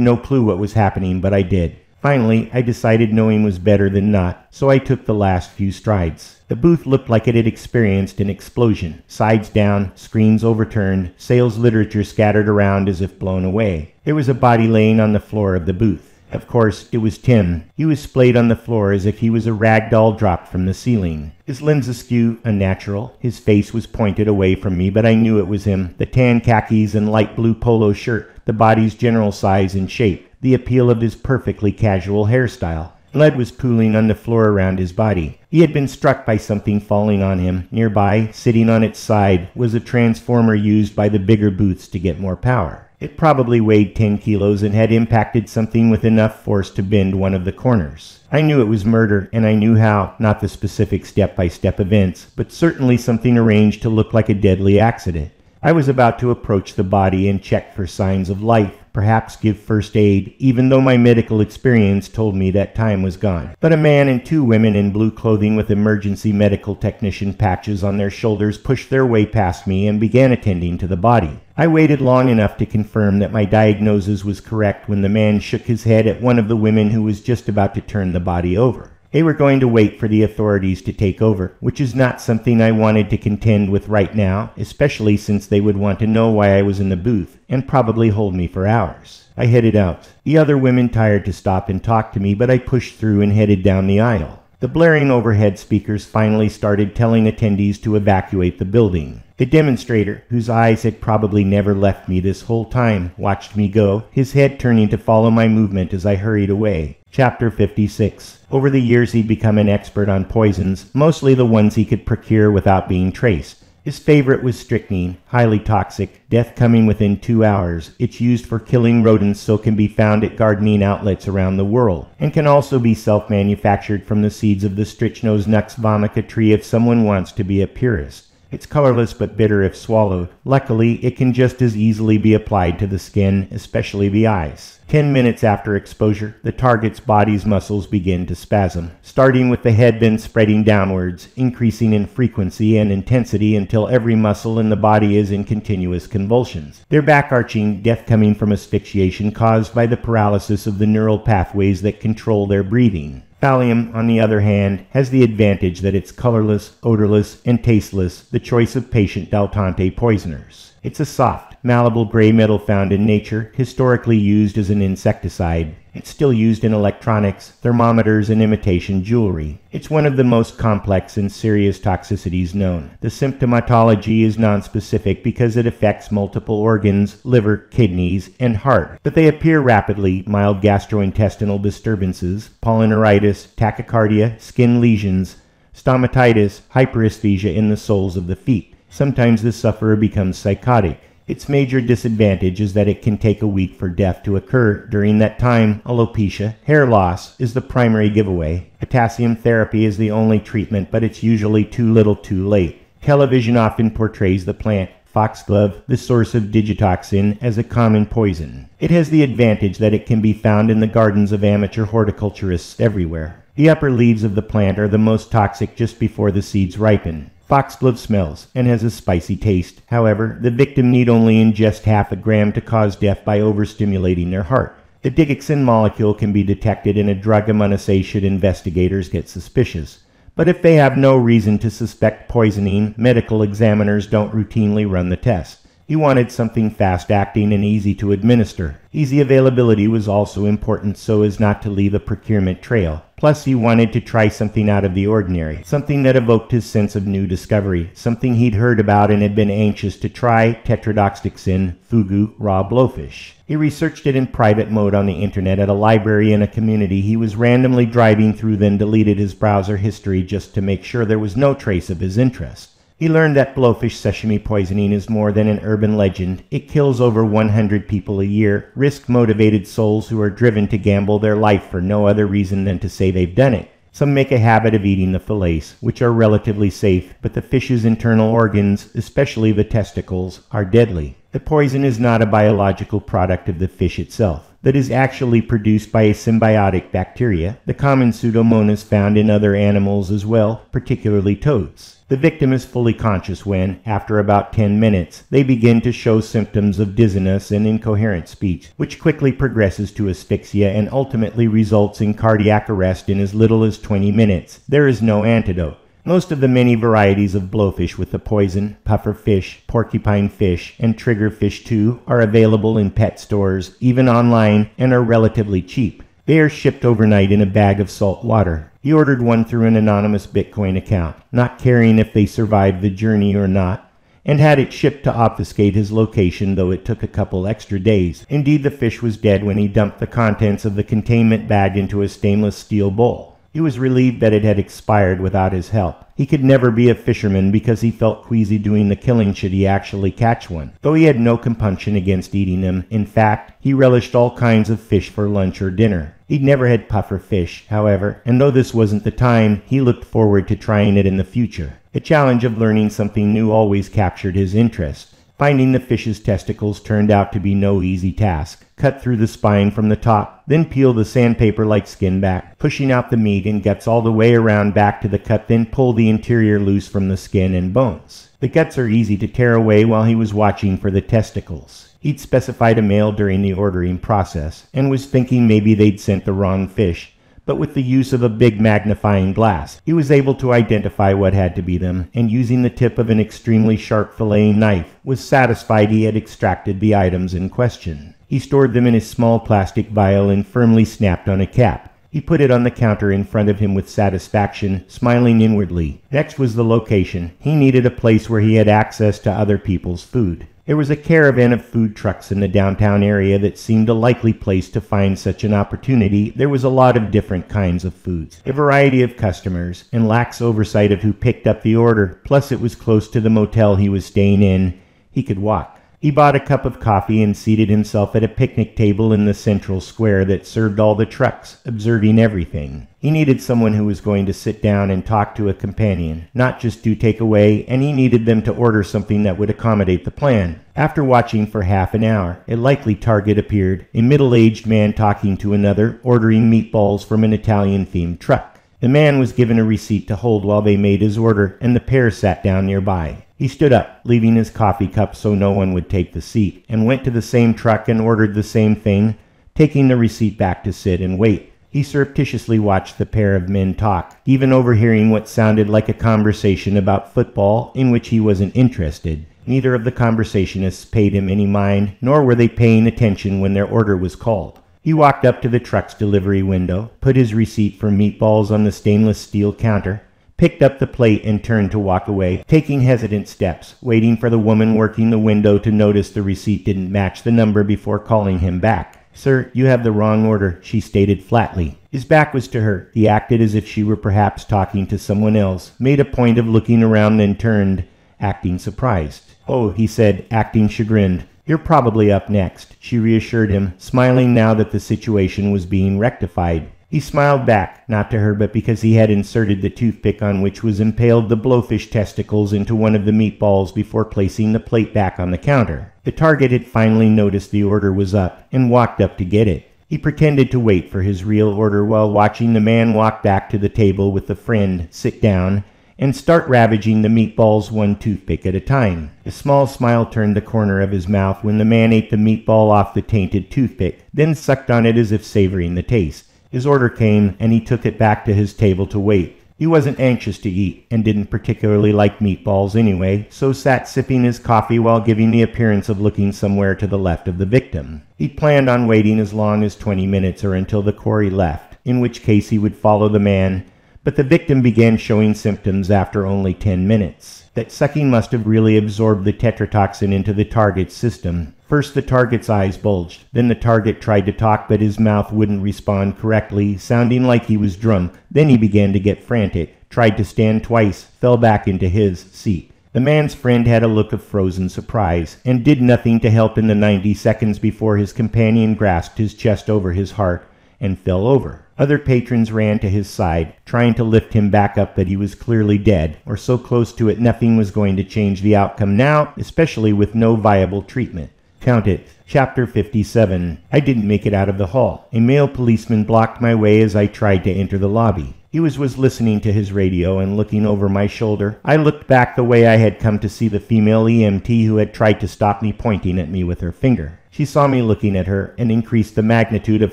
A: no clue what was happening, but I did. Finally, I decided knowing was better than not, so I took the last few strides. The booth looked like it had experienced an explosion. Sides down, screens overturned, sales literature scattered around as if blown away. There was a body laying on the floor of the booth. Of course, it was Tim. He was splayed on the floor as if he was a rag doll dropped from the ceiling. His lens askew, unnatural. His face was pointed away from me, but I knew it was him. The tan khakis and light blue polo shirt, the body's general size and shape, the appeal of his perfectly casual hairstyle. Blood was pooling on the floor around his body. He had been struck by something falling on him. Nearby, sitting on its side, was a transformer used by the bigger booths to get more power. It probably weighed 10 kilos and had impacted something with enough force to bend one of the corners. I knew it was murder, and I knew how, not the specific step-by-step events, but certainly something arranged to look like a deadly accident. I was about to approach the body and check for signs of life, perhaps give first aid, even though my medical experience told me that time was gone. But a man and two women in blue clothing with emergency medical technician patches on their shoulders pushed their way past me and began attending to the body. I waited long enough to confirm that my diagnosis was correct when the man shook his head at one of the women who was just about to turn the body over. They were going to wait for the authorities to take over, which is not something I wanted to contend with right now, especially since they would want to know why I was in the booth, and probably hold me for hours. I headed out. The other women tired to stop and talk to me, but I pushed through and headed down the aisle. The blaring overhead speakers finally started telling attendees to evacuate the building. The demonstrator, whose eyes had probably never left me this whole time, watched me go, his head turning to follow my movement as I hurried away. Chapter 56. Over the years he'd become an expert on poisons, mostly the ones he could procure without being traced. His favorite was strychnine, highly toxic, death coming within 2 hours. It's used for killing rodents, so can be found at gardening outlets around the world, and can also be self-manufactured from the seeds of the Strychnos nux vomica tree if someone wants to be a purist. It's colorless but bitter if swallowed. Luckily, it can just as easily be applied to the skin, especially the eyes. 10 minutes after exposure, the target's body's muscles begin to spasm, starting with the head then spreading downwards, increasing in frequency and intensity until every muscle in the body is in continuous convulsions. Their back-arching, death coming from asphyxiation caused by the paralysis of the neural pathways that control their breathing. Thallium, on the other hand, has the advantage that it's colorless, odorless, and tasteless, the choice of patient Daltante poisoners. It's a soft, malleable gray metal found in nature, historically used as an insecticide. It's still used in electronics, thermometers, and imitation jewelry. It's one of the most complex and serious toxicities known. The symptomatology is nonspecific because it affects multiple organs, liver, kidneys, and heart, but they appear rapidly: mild gastrointestinal disturbances, polyneuritis, tachycardia, skin lesions, stomatitis, hyperesthesia in the soles of the feet. Sometimes the sufferer becomes psychotic. Its major disadvantage is that it can take a week for death to occur. During that time, alopecia, hair loss, is the primary giveaway. Potassium therapy is the only treatment, but it's usually too little too late. Television often portrays the plant, foxglove, the source of digitoxin, as a common poison. It has the advantage that it can be found in the gardens of amateur horticulturists everywhere. The upper leaves of the plant are the most toxic just before the seeds ripen. Foxglove smells and has a spicy taste. However, the victim need only ingest half a gram to cause death by overstimulating their heart. The digoxin molecule can be detected in a drug assay should investigators get suspicious. But if they have no reason to suspect poisoning, medical examiners don't routinely run the test. He wanted something fast-acting and easy to administer. Easy availability was also important so as not to leave a procurement trail. Plus, he wanted to try something out of the ordinary, something that evoked his sense of new discovery, something he'd heard about and had been anxious to try: tetrodotoxin, fugu, raw blowfish. He researched it in private mode on the internet at a library in a community he was randomly driving through, then deleted his browser history just to make sure there was no trace of his interest. He learned that blowfish sashimi poisoning is more than an urban legend. It kills over 100 people a year, risk-motivated souls who are driven to gamble their life for no other reason than to say they've done it. Some make a habit of eating the fillets, which are relatively safe, but the fish's internal organs, especially the testicles, are deadly. The poison is not a biological product of the fish itself, but is actually produced by a symbiotic bacteria, the common Pseudomonas found in other animals as well, particularly toads. The victim is fully conscious when, after about 10 minutes, they begin to show symptoms of dizziness and incoherent speech, which quickly progresses to asphyxia and ultimately results in cardiac arrest in as little as 20 minutes. There is no antidote. Most of the many varieties of blowfish with the poison, puffer fish, porcupine fish, and triggerfish too, are available in pet stores, even online, and are relatively cheap. They are shipped overnight in a bag of salt water. He ordered one through an anonymous Bitcoin account, not caring if they survived the journey or not, and had it shipped to obfuscate his location, though it took a couple extra days. Indeed, the fish was dead when he dumped the contents of the containment bag into a stainless steel bowl. He was relieved that it had expired without his help. He could never be a fisherman because he felt queasy doing the killing should he actually catch one, though he had no compunction against eating them. In fact, he relished all kinds of fish for lunch or dinner. He'd never had puffer fish, however, and though this wasn't the time, he looked forward to trying it in the future. The challenge of learning something new always captured his interest. Finding the fish's testicles turned out to be no easy task. Cut through the spine from the top, then peel the sandpaper-like skin back, pushing out the meat and guts all the way around back to the cut, then pull the interior loose from the skin and bones. The guts are easy to tear away while he was watching for the testicles. He'd specified a male during the ordering process, and was thinking maybe they'd sent the wrong fish. But with the use of a big magnifying glass, he was able to identify what had to be them, and using the tip of an extremely sharp filleting knife, was satisfied he had extracted the items in question. He stored them in his small plastic vial and firmly snapped on a cap. He put it on the counter in front of him with satisfaction, smiling inwardly. Next was the location. He needed a place where he had access to other people's food. There was a caravan of food trucks in the downtown area that seemed a likely place to find such an opportunity. There was a lot of different kinds of foods, a variety of customers, and lax oversight of who picked up the order. Plus it was close to the motel he was staying in. He could walk. He bought a cup of coffee and seated himself at a picnic table in the central square that served all the trucks, observing everything. He needed someone who was going to sit down and talk to a companion, not just do takeaway, and he needed them to order something that would accommodate the plan. After watching for half an hour, a likely target appeared, a middle-aged man talking to another, ordering meatballs from an Italian-themed truck. The man was given a receipt to hold while they made his order, and the pair sat down nearby. He stood up, leaving his coffee cup so no one would take the seat, and went to the same truck and ordered the same thing, taking the receipt back to sit and wait. He surreptitiously watched the pair of men talk, even overhearing what sounded like a conversation about football in which he wasn't interested. Neither of the conversationists paid him any mind, nor were they paying attention when their order was called. He walked up to the truck's delivery window, put his receipt for meatballs on the stainless steel counter, picked up the plate and turned to walk away, taking hesitant steps, waiting for the woman working the window to notice the receipt didn't match the number before calling him back. "Sir, you have the wrong order," she stated flatly. His back was to her. He acted as if she were perhaps talking to someone else, made a point of looking around, then turned, acting surprised. "Oh," he said, acting chagrined. "You're probably up next," she reassured him, smiling now that the situation was being rectified. He smiled back, not to her, but because he had inserted the toothpick on which was impaled the blowfish testicles into one of the meatballs before placing the plate back on the counter. The target had finally noticed the order was up and walked up to get it. He pretended to wait for his real order while watching the man walk back to the table with the friend, sit down, and start ravaging the meatballs one toothpick at a time. A small smile turned the corner of his mouth when the man ate the meatball off the tainted toothpick, then sucked on it as if savoring the taste. His order came, and he took it back to his table to wait. He wasn't anxious to eat, and didn't particularly like meatballs anyway, so sat sipping his coffee while giving the appearance of looking somewhere to the left of the victim. He planned on waiting as long as 20 minutes or until the quarry left, in which case he would follow the man, but the victim began showing symptoms after only 10 minutes. That sucking must have really absorbed the tetrodotoxin into the target's system. First the target's eyes bulged, then the target tried to talk but his mouth wouldn't respond correctly, sounding like he was drunk. Then he began to get frantic, tried to stand twice, fell back into his seat. The man's friend had a look of frozen surprise, and did nothing to help in the 90 seconds before his companion grasped his chest over his heart and fell over. Other patrons ran to his side, trying to lift him back up, but he was clearly dead, or so close to it nothing was going to change the outcome now, especially with no viable treatment. Count it. Chapter 57. I didn't make it out of the hall. A male policeman blocked my way as I tried to enter the lobby. He was listening to his radio and looking over my shoulder. I looked back the way I had come to see the female EMT who had tried to stop me, pointing at me with her finger. She saw me looking at her and increased the magnitude of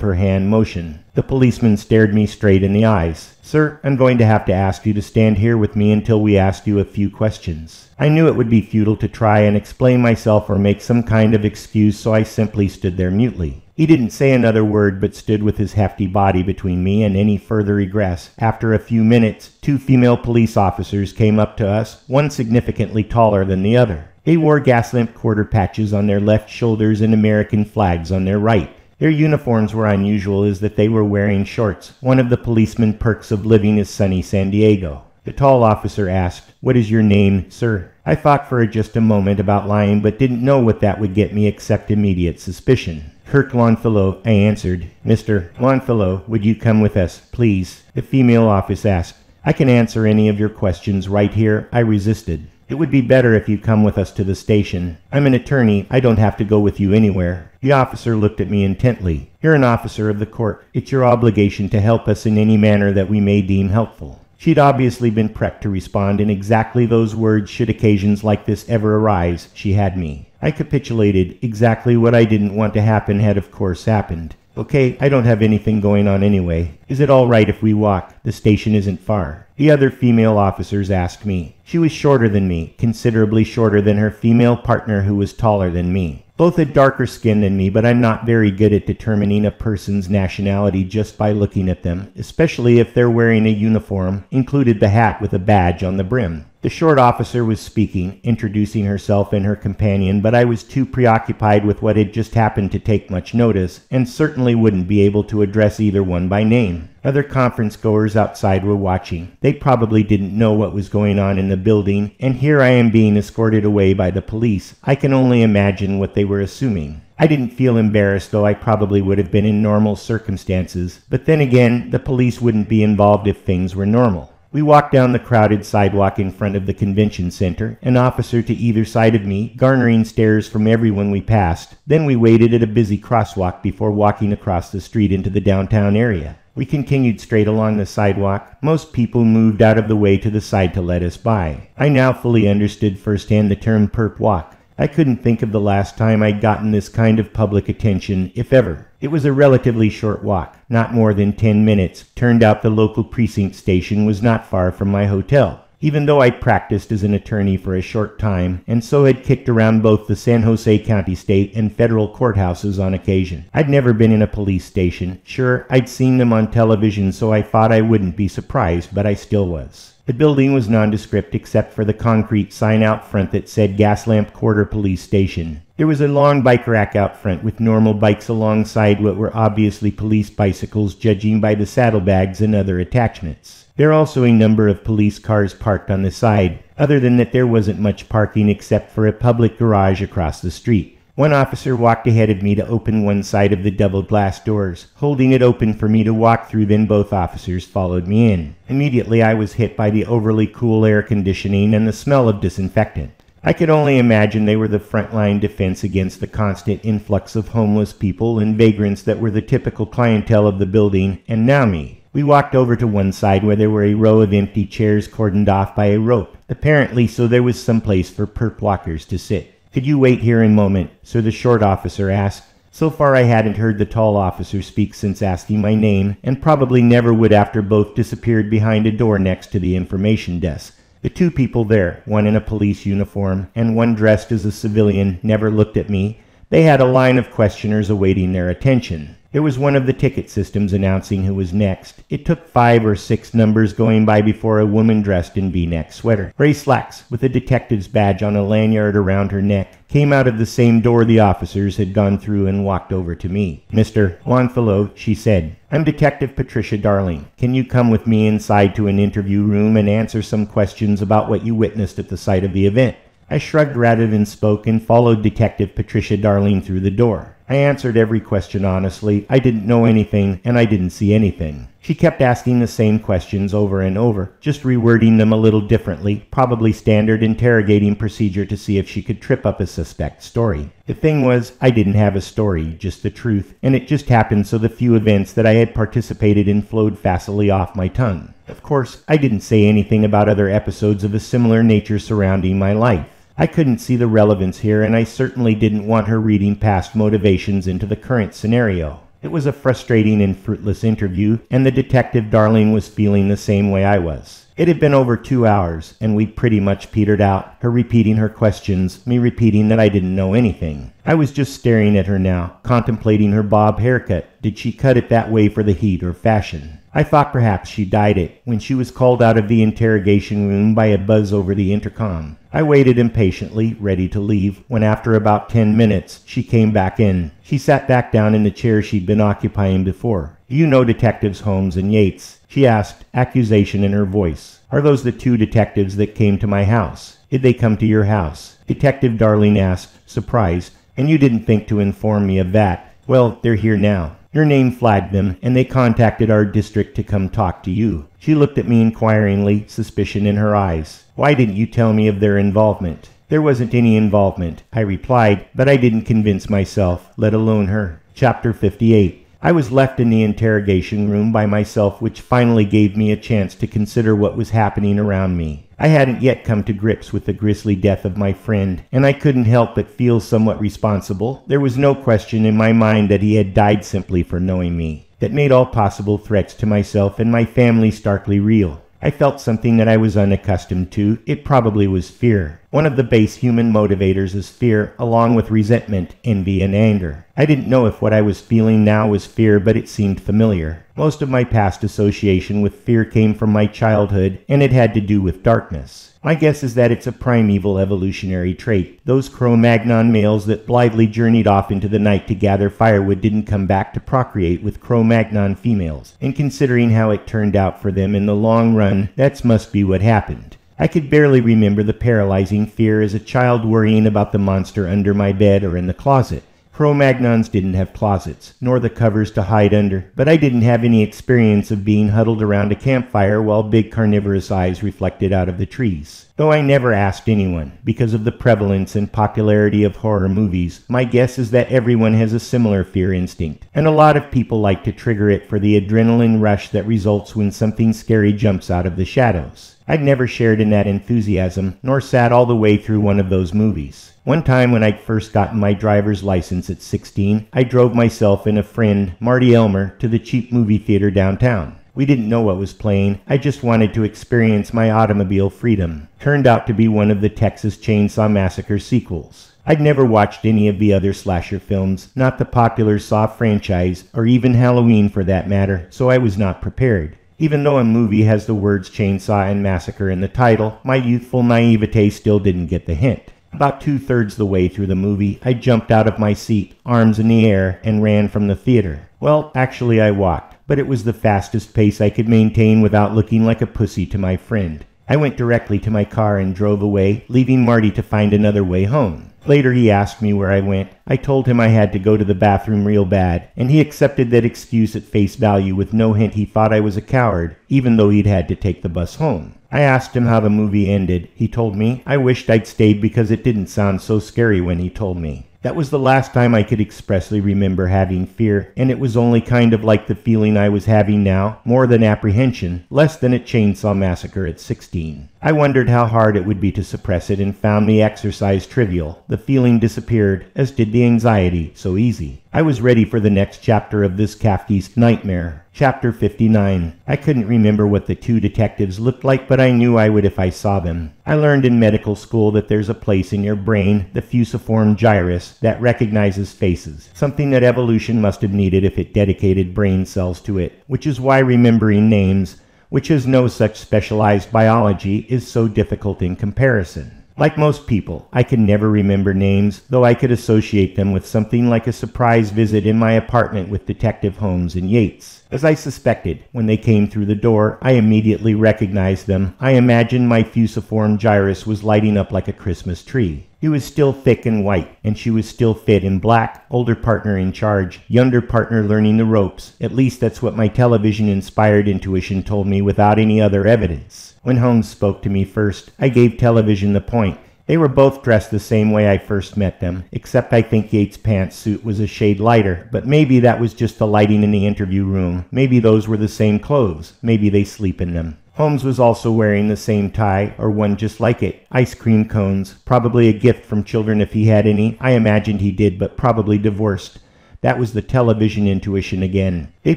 A: her hand motion. The policeman stared me straight in the eyes. "Sir, I'm going to have to ask you to stand here with me until we ask you a few questions." I knew it would be futile to try and explain myself or make some kind of excuse, so I simply stood there mutely. He didn't say another word but stood with his hefty body between me and any further egress. After a few minutes, 2 female police officers came up to us, one significantly taller than the other. They wore gas lamp quarter patches on their left shoulders and American flags on their right. Their uniforms were unusual as that they were wearing shorts. One of the policeman perks of living is sunny San Diego. The tall officer asked, "What is your name, sir?" I thought for just a moment about lying, but didn't know what that would get me except immediate suspicion. "Kirk Longfellow," I answered. "Mr. Longfellow, would you come with us, please?" The female officer asked. "I can answer any of your questions right here." I resisted. "It would be better if you come with us to the station. I'm an attorney. I don't have to go with you anywhere." The officer looked at me intently. "You're an officer of the court. It's your obligation to help us in any manner that we may deem helpful." She'd obviously been prepped to respond in exactly those words should occasions like this ever arise. She had me. I capitulated. Exactly what I didn't want to happen had of course happened. "Okay, I don't have anything going on anyway. Is it all right if we walk? The station isn't far." The other female officers asked me. She was shorter than me, considerably shorter than her female partner who was taller than me. Both had darker skin than me, but I'm not very good at determining a person's nationality just by looking at them, especially if they're wearing a uniform, included the hat with a badge on the brim. The short officer was speaking, introducing herself and her companion, but I was too preoccupied with what had just happened to take much notice, and certainly wouldn't be able to address either one by name. Other conference goers outside were watching. They probably didn't know what was going on in the building, and here I am being escorted away by the police. I can only imagine what they were assuming. I didn't feel embarrassed, though I probably would have been in normal circumstances, but then again, the police wouldn't be involved if things were normal. We walked down the crowded sidewalk in front of the convention center, an officer to either side of me, garnering stares from everyone we passed. Then we waited at a busy crosswalk before walking across the street into the downtown area. We continued straight along the sidewalk. Most people moved out of the way to the side to let us by. I now fully understood firsthand the term perp walk. I couldn't think of the last time I'd gotten this kind of public attention, if ever. It was a relatively short walk, not more than 10 minutes. Turned out the local precinct station was not far from my hotel. Even though I'd practiced as an attorney for a short time, and so had kicked around both the San Jose County State and federal courthouses on occasion. I'd never been in a police station. Sure, I'd seen them on television, so I thought I wouldn't be surprised, but I still was. The building was nondescript except for the concrete sign out front that said Gas Lamp Quarter Police Station. There was a long bike rack out front with normal bikes alongside what were obviously police bicycles, judging by the saddlebags and other attachments. There are also a number of police cars parked on the side. Other than that, there wasn't much parking except for a public garage across the street. One officer walked ahead of me to open one side of the double glass doors, holding it open for me to walk through. Then both officers followed me in. Immediately I was hit by the overly cool air conditioning and the smell of disinfectant. I could only imagine they were the frontline defense against the constant influx of homeless people and vagrants that were the typical clientele of the building, and now me. We walked over to one side where there were a row of empty chairs cordoned off by a rope, apparently so there was some place for perp walkers to sit. "Could you wait here a moment?" So the short officer asked. So far I hadn't heard the tall officer speak since asking my name, and probably never would after both disappeared behind a door next to the information desk. The two people there, one in a police uniform and one dressed as a civilian, never looked at me. They had a line of questioners awaiting their attention. It was one of the ticket systems announcing who was next. It took 5 or 6 numbers going by before a woman dressed in V-neck sweater, gray slacks, with a detective's badge on a lanyard around her neck, came out of the same door the officers had gone through and walked over to me. "Mr. Longfellow," she said, "I'm Detective Patricia Darling. Can you come with me inside to an interview room and answer some questions about what you witnessed at the site of the event?" I shrugged rather than spoke and followed Detective Patricia Darling through the door. I answered every question honestly. I didn't know anything, and I didn't see anything. She kept asking the same questions over and over, just rewording them a little differently, probably standard interrogating procedure to see if she could trip up a suspect's story. The thing was, I didn't have a story, just the truth, and it just happened so the few events that I had participated in flowed facilely off my tongue. Of course, I didn't say anything about other episodes of a similar nature surrounding my life. I couldn't see the relevance here, and I certainly didn't want her reading past motivations into the current scenario. It was a frustrating and fruitless interview, and the Detective Darling was feeling the same way I was. It had been over 2 hours, and we'd pretty much petered out, her repeating her questions, me repeating that I didn't know anything. I was just staring at her now, contemplating her bob haircut. Did she cut it that way for the heat or fashion? I thought perhaps she dyed it when she was called out of the interrogation room by a buzz over the intercom. I waited impatiently, ready to leave, when after about 10 minutes, she came back in. She sat back down in the chair she'd been occupying before. "You know Detectives Holmes and Yates?" she asked, accusation in her voice. "Are those the 2 detectives that came to my house? Did they come to your house?" Detective Darling asked, surprised. "And you didn't think to inform me of that? Well, they're here now. Your name flagged them, and they contacted our district to come talk to you." She looked at me inquiringly, suspicion in her eyes. "Why didn't you tell me of their involvement?" "There wasn't any involvement," I replied, "but I didn't convince myself, let alone her." Chapter 58. I was left in the interrogation room by myself, which finally gave me a chance to consider what was happening around me. I hadn't yet come to grips with the grisly death of my friend, and I couldn't help but feel somewhat responsible. There was no question in my mind that he had died simply for knowing me. That made all possible threats to myself and my family starkly real. I felt something that I was unaccustomed to. It probably was fear. One of the base human motivators is fear, along with resentment, envy, and anger. I didn't know if what I was feeling now was fear, but it seemed familiar. Most of my past association with fear came from my childhood, and it had to do with darkness. My guess is that it's a primeval evolutionary trait. Those Cro-Magnon males that blithely journeyed off into the night to gather firewood didn't come back to procreate with Cro-Magnon females, and considering how it turned out for them in the long run, that must be what happened. I could barely remember the paralyzing fear as a child worrying about the monster under my bed or in the closet. Cro-Magnons didn't have closets, nor the covers to hide under, but I didn't have any experience of being huddled around a campfire while big carnivorous eyes reflected out of the trees. Though I never asked anyone, because of the prevalence and popularity of horror movies, my guess is that everyone has a similar fear instinct, and a lot of people like to trigger it for the adrenaline rush that results when something scary jumps out of the shadows. I'd never shared in that enthusiasm, nor sat all the way through one of those movies. One time when I'd first gotten my driver's license at 16, I drove myself and a friend, Marty Elmer, to the cheap movie theater downtown. We didn't know what was playing. I just wanted to experience my automobile freedom. Turned out to be one of the Texas Chainsaw Massacre sequels. I'd never watched any of the other slasher films, not the popular Saw franchise, or even Halloween for that matter, so I was not prepared. Even though a movie has the words chainsaw and massacre in the title, my youthful naivete still didn't get the hint. About 2/3 the way through the movie, I jumped out of my seat, arms in the air, and ran from the theater. Well, actually I walked, but it was the fastest pace I could maintain without looking like a pussy to my friend. I went directly to my car and drove away, leaving Marty to find another way home. Later he asked me where I went. I told him I had to go to the bathroom real bad, and he accepted that excuse at face value with no hint he thought I was a coward, even though he'd had to take the bus home. I asked him how the movie ended. He told me. I wished I'd stayed because it didn't sound so scary when he told me. That was the last time I could expressly remember having fear, and it was only kind of like the feeling I was having now, more than apprehension, less than a chainsaw massacre at 16. I wondered how hard it would be to suppress it and found the exercise trivial. The feeling disappeared, as did the anxiety, so easy. I was ready for the next chapter of this Kafkaesque nightmare. Chapter 59. I couldn't remember what the two detectives looked like, but I knew I would if I saw them. I learned in medical school that there's a place in your brain, the fusiform gyrus, that recognizes faces, something that evolution must have needed if it dedicated brain cells to it, which is why remembering names, which has no such specialized biology, is so difficult in comparison. Like most people, I can never remember names, though I could associate them with something like a surprise visit in my apartment with Detective Holmes and Yates. As I suspected, when they came through the door, I immediately recognized them. I imagined my fusiform gyrus was lighting up like a Christmas tree. He was still thick and white, and she was still fit in black, older partner in charge, younger partner learning the ropes. At least that's what my television-inspired intuition told me without any other evidence. When Holmes spoke to me first, I gave television the point. They were both dressed the same way I first met them, except I think Yates' pantsuit was a shade lighter, but maybe that was just the lighting in the interview room. Maybe those were the same clothes. Maybe they sleep in them. Holmes was also wearing the same tie, or one just like it. Ice cream cones, probably a gift from children if he had any. I imagined he did, but probably divorced. That was the television intuition again. They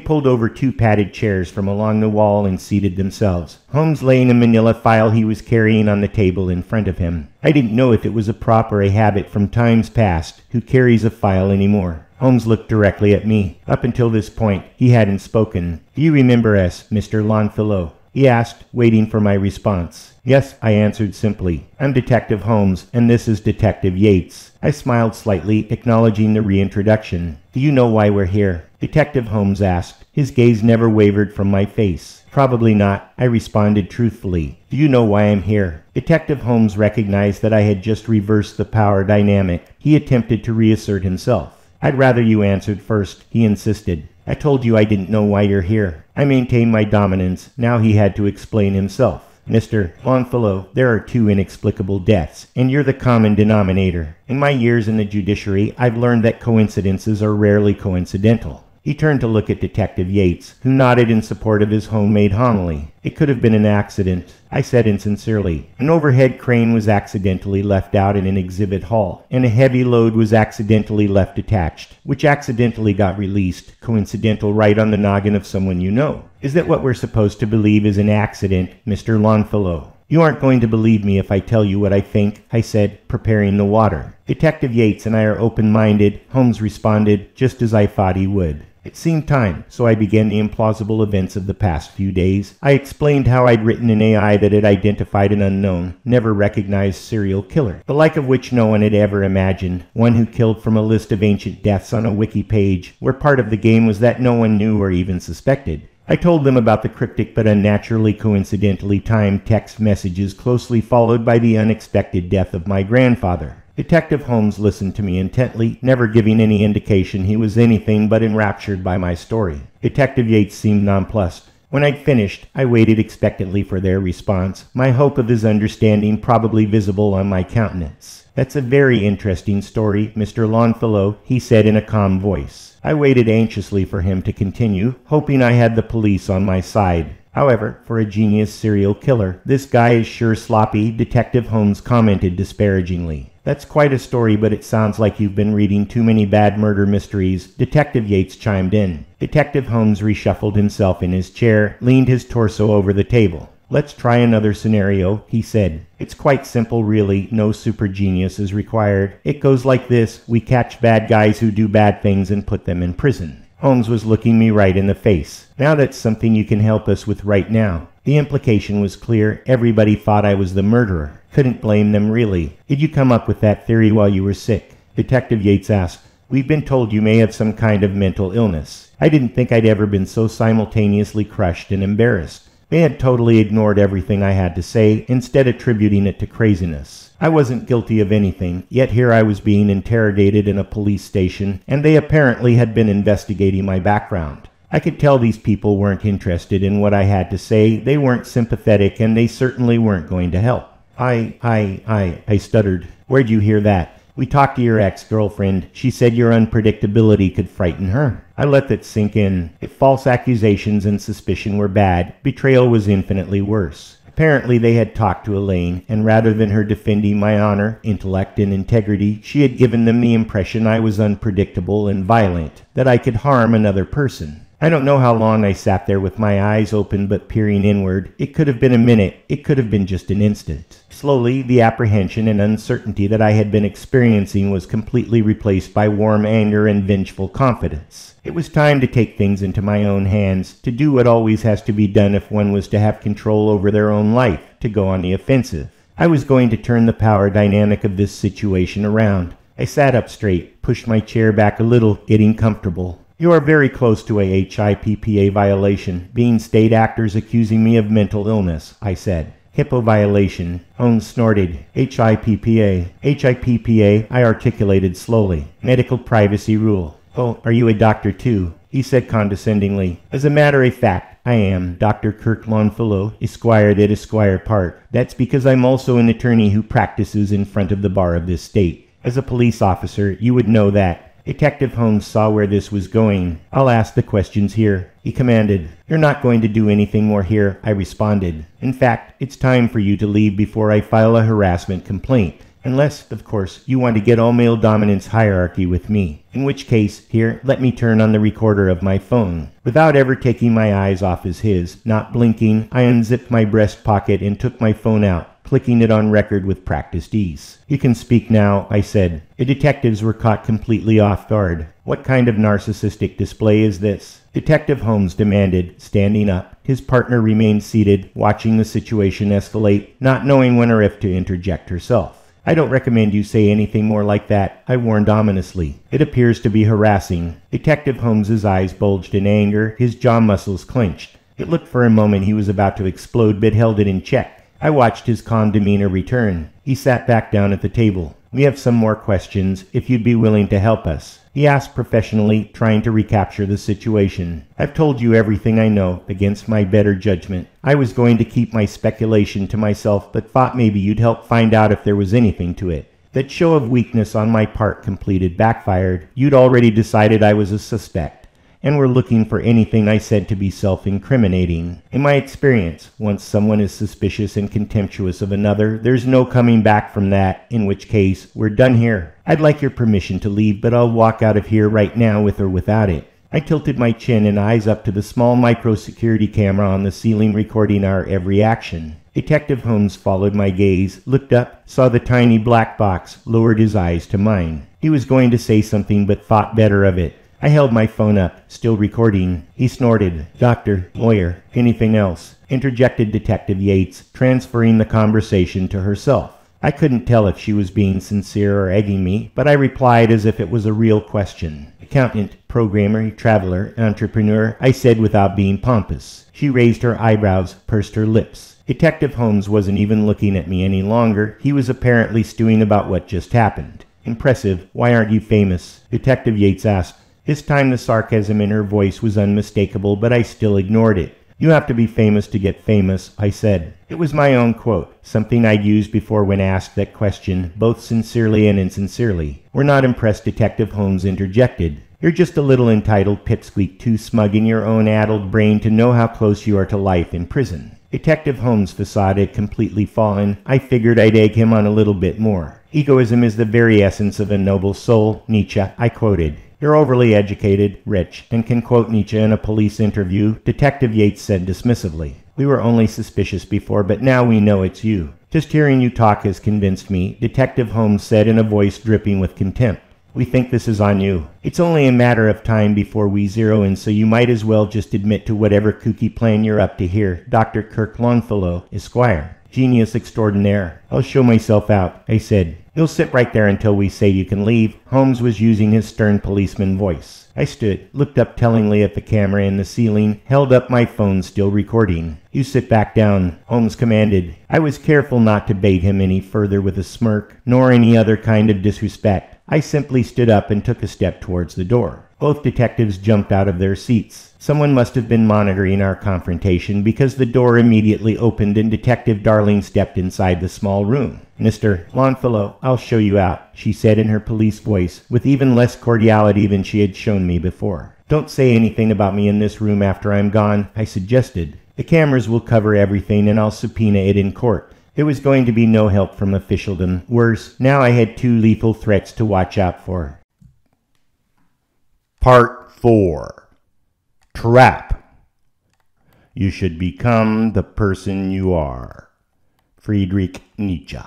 A: pulled over two padded chairs from along the wall and seated themselves. Holmes laying a manila file he was carrying on the table in front of him. I didn't know if it was a prop or a habit from times past. Who carries a file anymore? Holmes looked directly at me. Up until this point, he hadn't spoken. "Do you remember us, Mr. Longfellow?" he asked, waiting for my response. "Yes," I answered simply. "I'm Detective Holmes, and this is Detective Yates." I smiled slightly, acknowledging the reintroduction. "Do you know why we're here?" Detective Holmes asked. His gaze never wavered from my face. "Probably not," I responded truthfully. "Do you know why I'm here?" Detective Holmes recognized that I had just reversed the power dynamic. He attempted to reassert himself. "I'd rather you answered first," he insisted. "I told you I didn't know why you're here." I maintained my dominance. Now he had to explain himself. "Mr. Longfellow, there are two inexplicable deaths, and you're the common denominator. In my years in the judiciary, I've learned that coincidences are rarely coincidental." He turned to look at Detective Yates, who nodded in support of his homemade homily. "It could have been an accident," I said insincerely. "An overhead crane was accidentally left out in an exhibit hall, and a heavy load was accidentally left attached, which accidentally got released. Coincidental right on the noggin of someone you know. Is that what we're supposed to believe is an accident, Mr. Longfellow?" "You aren't going to believe me if I tell you what I think," I said, preparing the water. "Detective Yates and I are open-minded," Holmes responded, just as I thought he would. It seemed time, so I began the implausible events of the past few days. I explained how I'd written an AI that had identified an unknown, never recognized serial killer, the like of which no one had ever imagined, one who killed from a list of ancient deaths on a wiki page, where part of the game was that no one knew or even suspected. I told them about the cryptic but unnaturally coincidentally timed text messages closely followed by the unexpected death of my grandfather. Detective Holmes listened to me intently, never giving any indication he was anything but enraptured by my story. Detective Yates seemed nonplussed. When I'd finished, I waited expectantly for their response, my hope of his understanding probably visible on my countenance. "That's a very interesting story, Mr. Longfellow," he said in a calm voice. I waited anxiously for him to continue, hoping I had the police on my side. However, for a genius serial killer, this guy is sure sloppy, Detective Holmes commented disparagingly. "That's quite a story, but it sounds like you've been reading too many bad murder mysteries," Detective Yates chimed in. Detective Holmes reshuffled himself in his chair, leaned his torso over the table. "Let's try another scenario," he said. "It's quite simple, really. No super genius is required. It goes like this. We catch bad guys who do bad things and put them in prison." Holmes was looking me right in the face. "Now that's something you can help us with right now." The implication was clear. Everybody thought I was the murderer. Couldn't blame them, really. "Did you come up with that theory while you were sick?" Detective Yates asked. "We've been told you may have some kind of mental illness." I didn't think I'd ever been so simultaneously crushed and embarrassed. They had totally ignored everything I had to say, instead attributing it to craziness. I wasn't guilty of anything, yet here I was being interrogated in a police station, and they apparently had been investigating my background. I could tell these people weren't interested in what I had to say, they weren't sympathetic, and they certainly weren't going to help. I stuttered. "Where'd you hear that?" "We talked to your ex-girlfriend. She said your unpredictability could frighten her." I let that sink in. If false accusations and suspicion were bad, betrayal was infinitely worse. Apparently they had talked to Elaine, and rather than her defending my honor, intellect, and integrity, she had given them the impression I was unpredictable and violent, that I could harm another person. I don't know how long I sat there with my eyes open but peering inward. It could have been a minute. It could have been just an instant. Slowly, the apprehension and uncertainty that I had been experiencing was completely replaced by warm anger and vengeful confidence. It was time to take things into my own hands, to do what always has to be done if one was to have control over their own life, to go on the offensive. I was going to turn the power dynamic of this situation around. I sat up straight, pushed my chair back a little, getting comfortable. You are very close to a HIPPA violation, being state actors accusing me of mental illness, I said. HIPPO violation. Holmes snorted. HIPPA. HIPPA, I articulated slowly. Medical privacy rule. Oh, are you a doctor too? He said condescendingly. As a matter of fact, I am Dr. Kirk Longfellow, Esquire at Esquire Park. That's because I'm also an attorney who practices in front of the bar of this state. As a police officer, you would know that. Detective Holmes saw where this was going. I'll ask the questions here, he commanded. You're not going to do anything more here, I responded. In fact, it's time for you to leave before I file a harassment complaint. Unless, of course, you want to get all male dominance hierarchy with me. In which case, here, let me turn on the recorder of my phone. Without ever taking my eyes off his, not blinking, I unzipped my breast pocket and took my phone out, clicking it on record with practiced ease. You can speak now, I said. The detectives were caught completely off guard. What kind of narcissistic display is this? Detective Holmes demanded, standing up. His partner remained seated, watching the situation escalate, not knowing when or if to interject herself. I don't recommend you say anything more like that, I warned ominously. It appears to be harassing. Detective Holmes's eyes bulged in anger, his jaw muscles clenched. It looked for a moment he was about to explode, but held it in check. I watched his calm demeanor return. He sat back down at the table. We have some more questions, if you'd be willing to help us, he asked professionally, trying to recapture the situation. I've told you everything I know, against my better judgment. I was going to keep my speculation to myself, but thought maybe you'd help find out if there was anything to it. That show of weakness on my part completed backfired. You'd already decided I was a suspect, and were looking for anything I said to be self-incriminating. In my experience, once someone is suspicious and contemptuous of another, there's no coming back from that, in which case, we're done here. I'd like your permission to leave, but I'll walk out of here right now with or without it. I tilted my chin and eyes up to the small micro-security camera on the ceiling recording our every action. Detective Holmes followed my gaze, looked up, saw the tiny black box, lowered his eyes to mine. He was going to say something but thought better of it. I held my phone up, still recording. He snorted. Doctor, lawyer, anything else? Interjected Detective Yates, transferring the conversation to herself. I couldn't tell if she was being sincere or egging me, but I replied as if it was a real question. Accountant, programmer, traveler, entrepreneur, I said without being pompous. She raised her eyebrows, pursed her lips. Detective Holmes wasn't even looking at me any longer. He was apparently stewing about what just happened. Impressive. Why aren't you famous? Detective Yates asked. This time the sarcasm in her voice was unmistakable, but I still ignored it. You have to be famous to get famous, I said. It was my own quote, something I'd used before when asked that question, both sincerely and insincerely. We're not impressed, Detective Holmes interjected. You're just a little entitled pipsqueak, too smug in your own addled brain to know how close you are to life in prison. Detective Holmes' facade had completely fallen. I figured I'd egg him on a little bit more. Egoism is the very essence of a noble soul, Nietzsche, I quoted. You're overly educated, rich, and can quote Nietzsche in a police interview, Detective Yates said dismissively. We were only suspicious before, but now we know it's you. Just hearing you talk has convinced me, Detective Holmes said in a voice dripping with contempt. We think this is on you. It's only a matter of time before we zero in, so you might as well just admit to whatever kooky plan you're up to here. Dr. Kirk Longfellow, Esquire. Genius extraordinaire. I'll show myself out, I said. You'll sit right there until we say you can leave. Holmes was using his stern policeman voice. I stood, looked up tellingly at the camera in the ceiling, held up my phone still recording. You sit back down, Holmes commanded. I was careful not to bait him any further with a smirk, nor any other kind of disrespect. I simply stood up and took a step towards the door. Both detectives jumped out of their seats. Someone must have been monitoring our confrontation because the door immediately opened and Detective Darling stepped inside the small room. Mr. Longfellow, I'll show you out, she said in her police voice, with even less cordiality than she had shown me before. Don't say anything about me in this room after I'm gone, I suggested. The cameras will cover everything and I'll subpoena it in court. There was going to be no help from officialdom. Worse, now I had 2 lethal threats to watch out for. Part 4. Trap. You should become the person you are. Friedrich Nietzsche.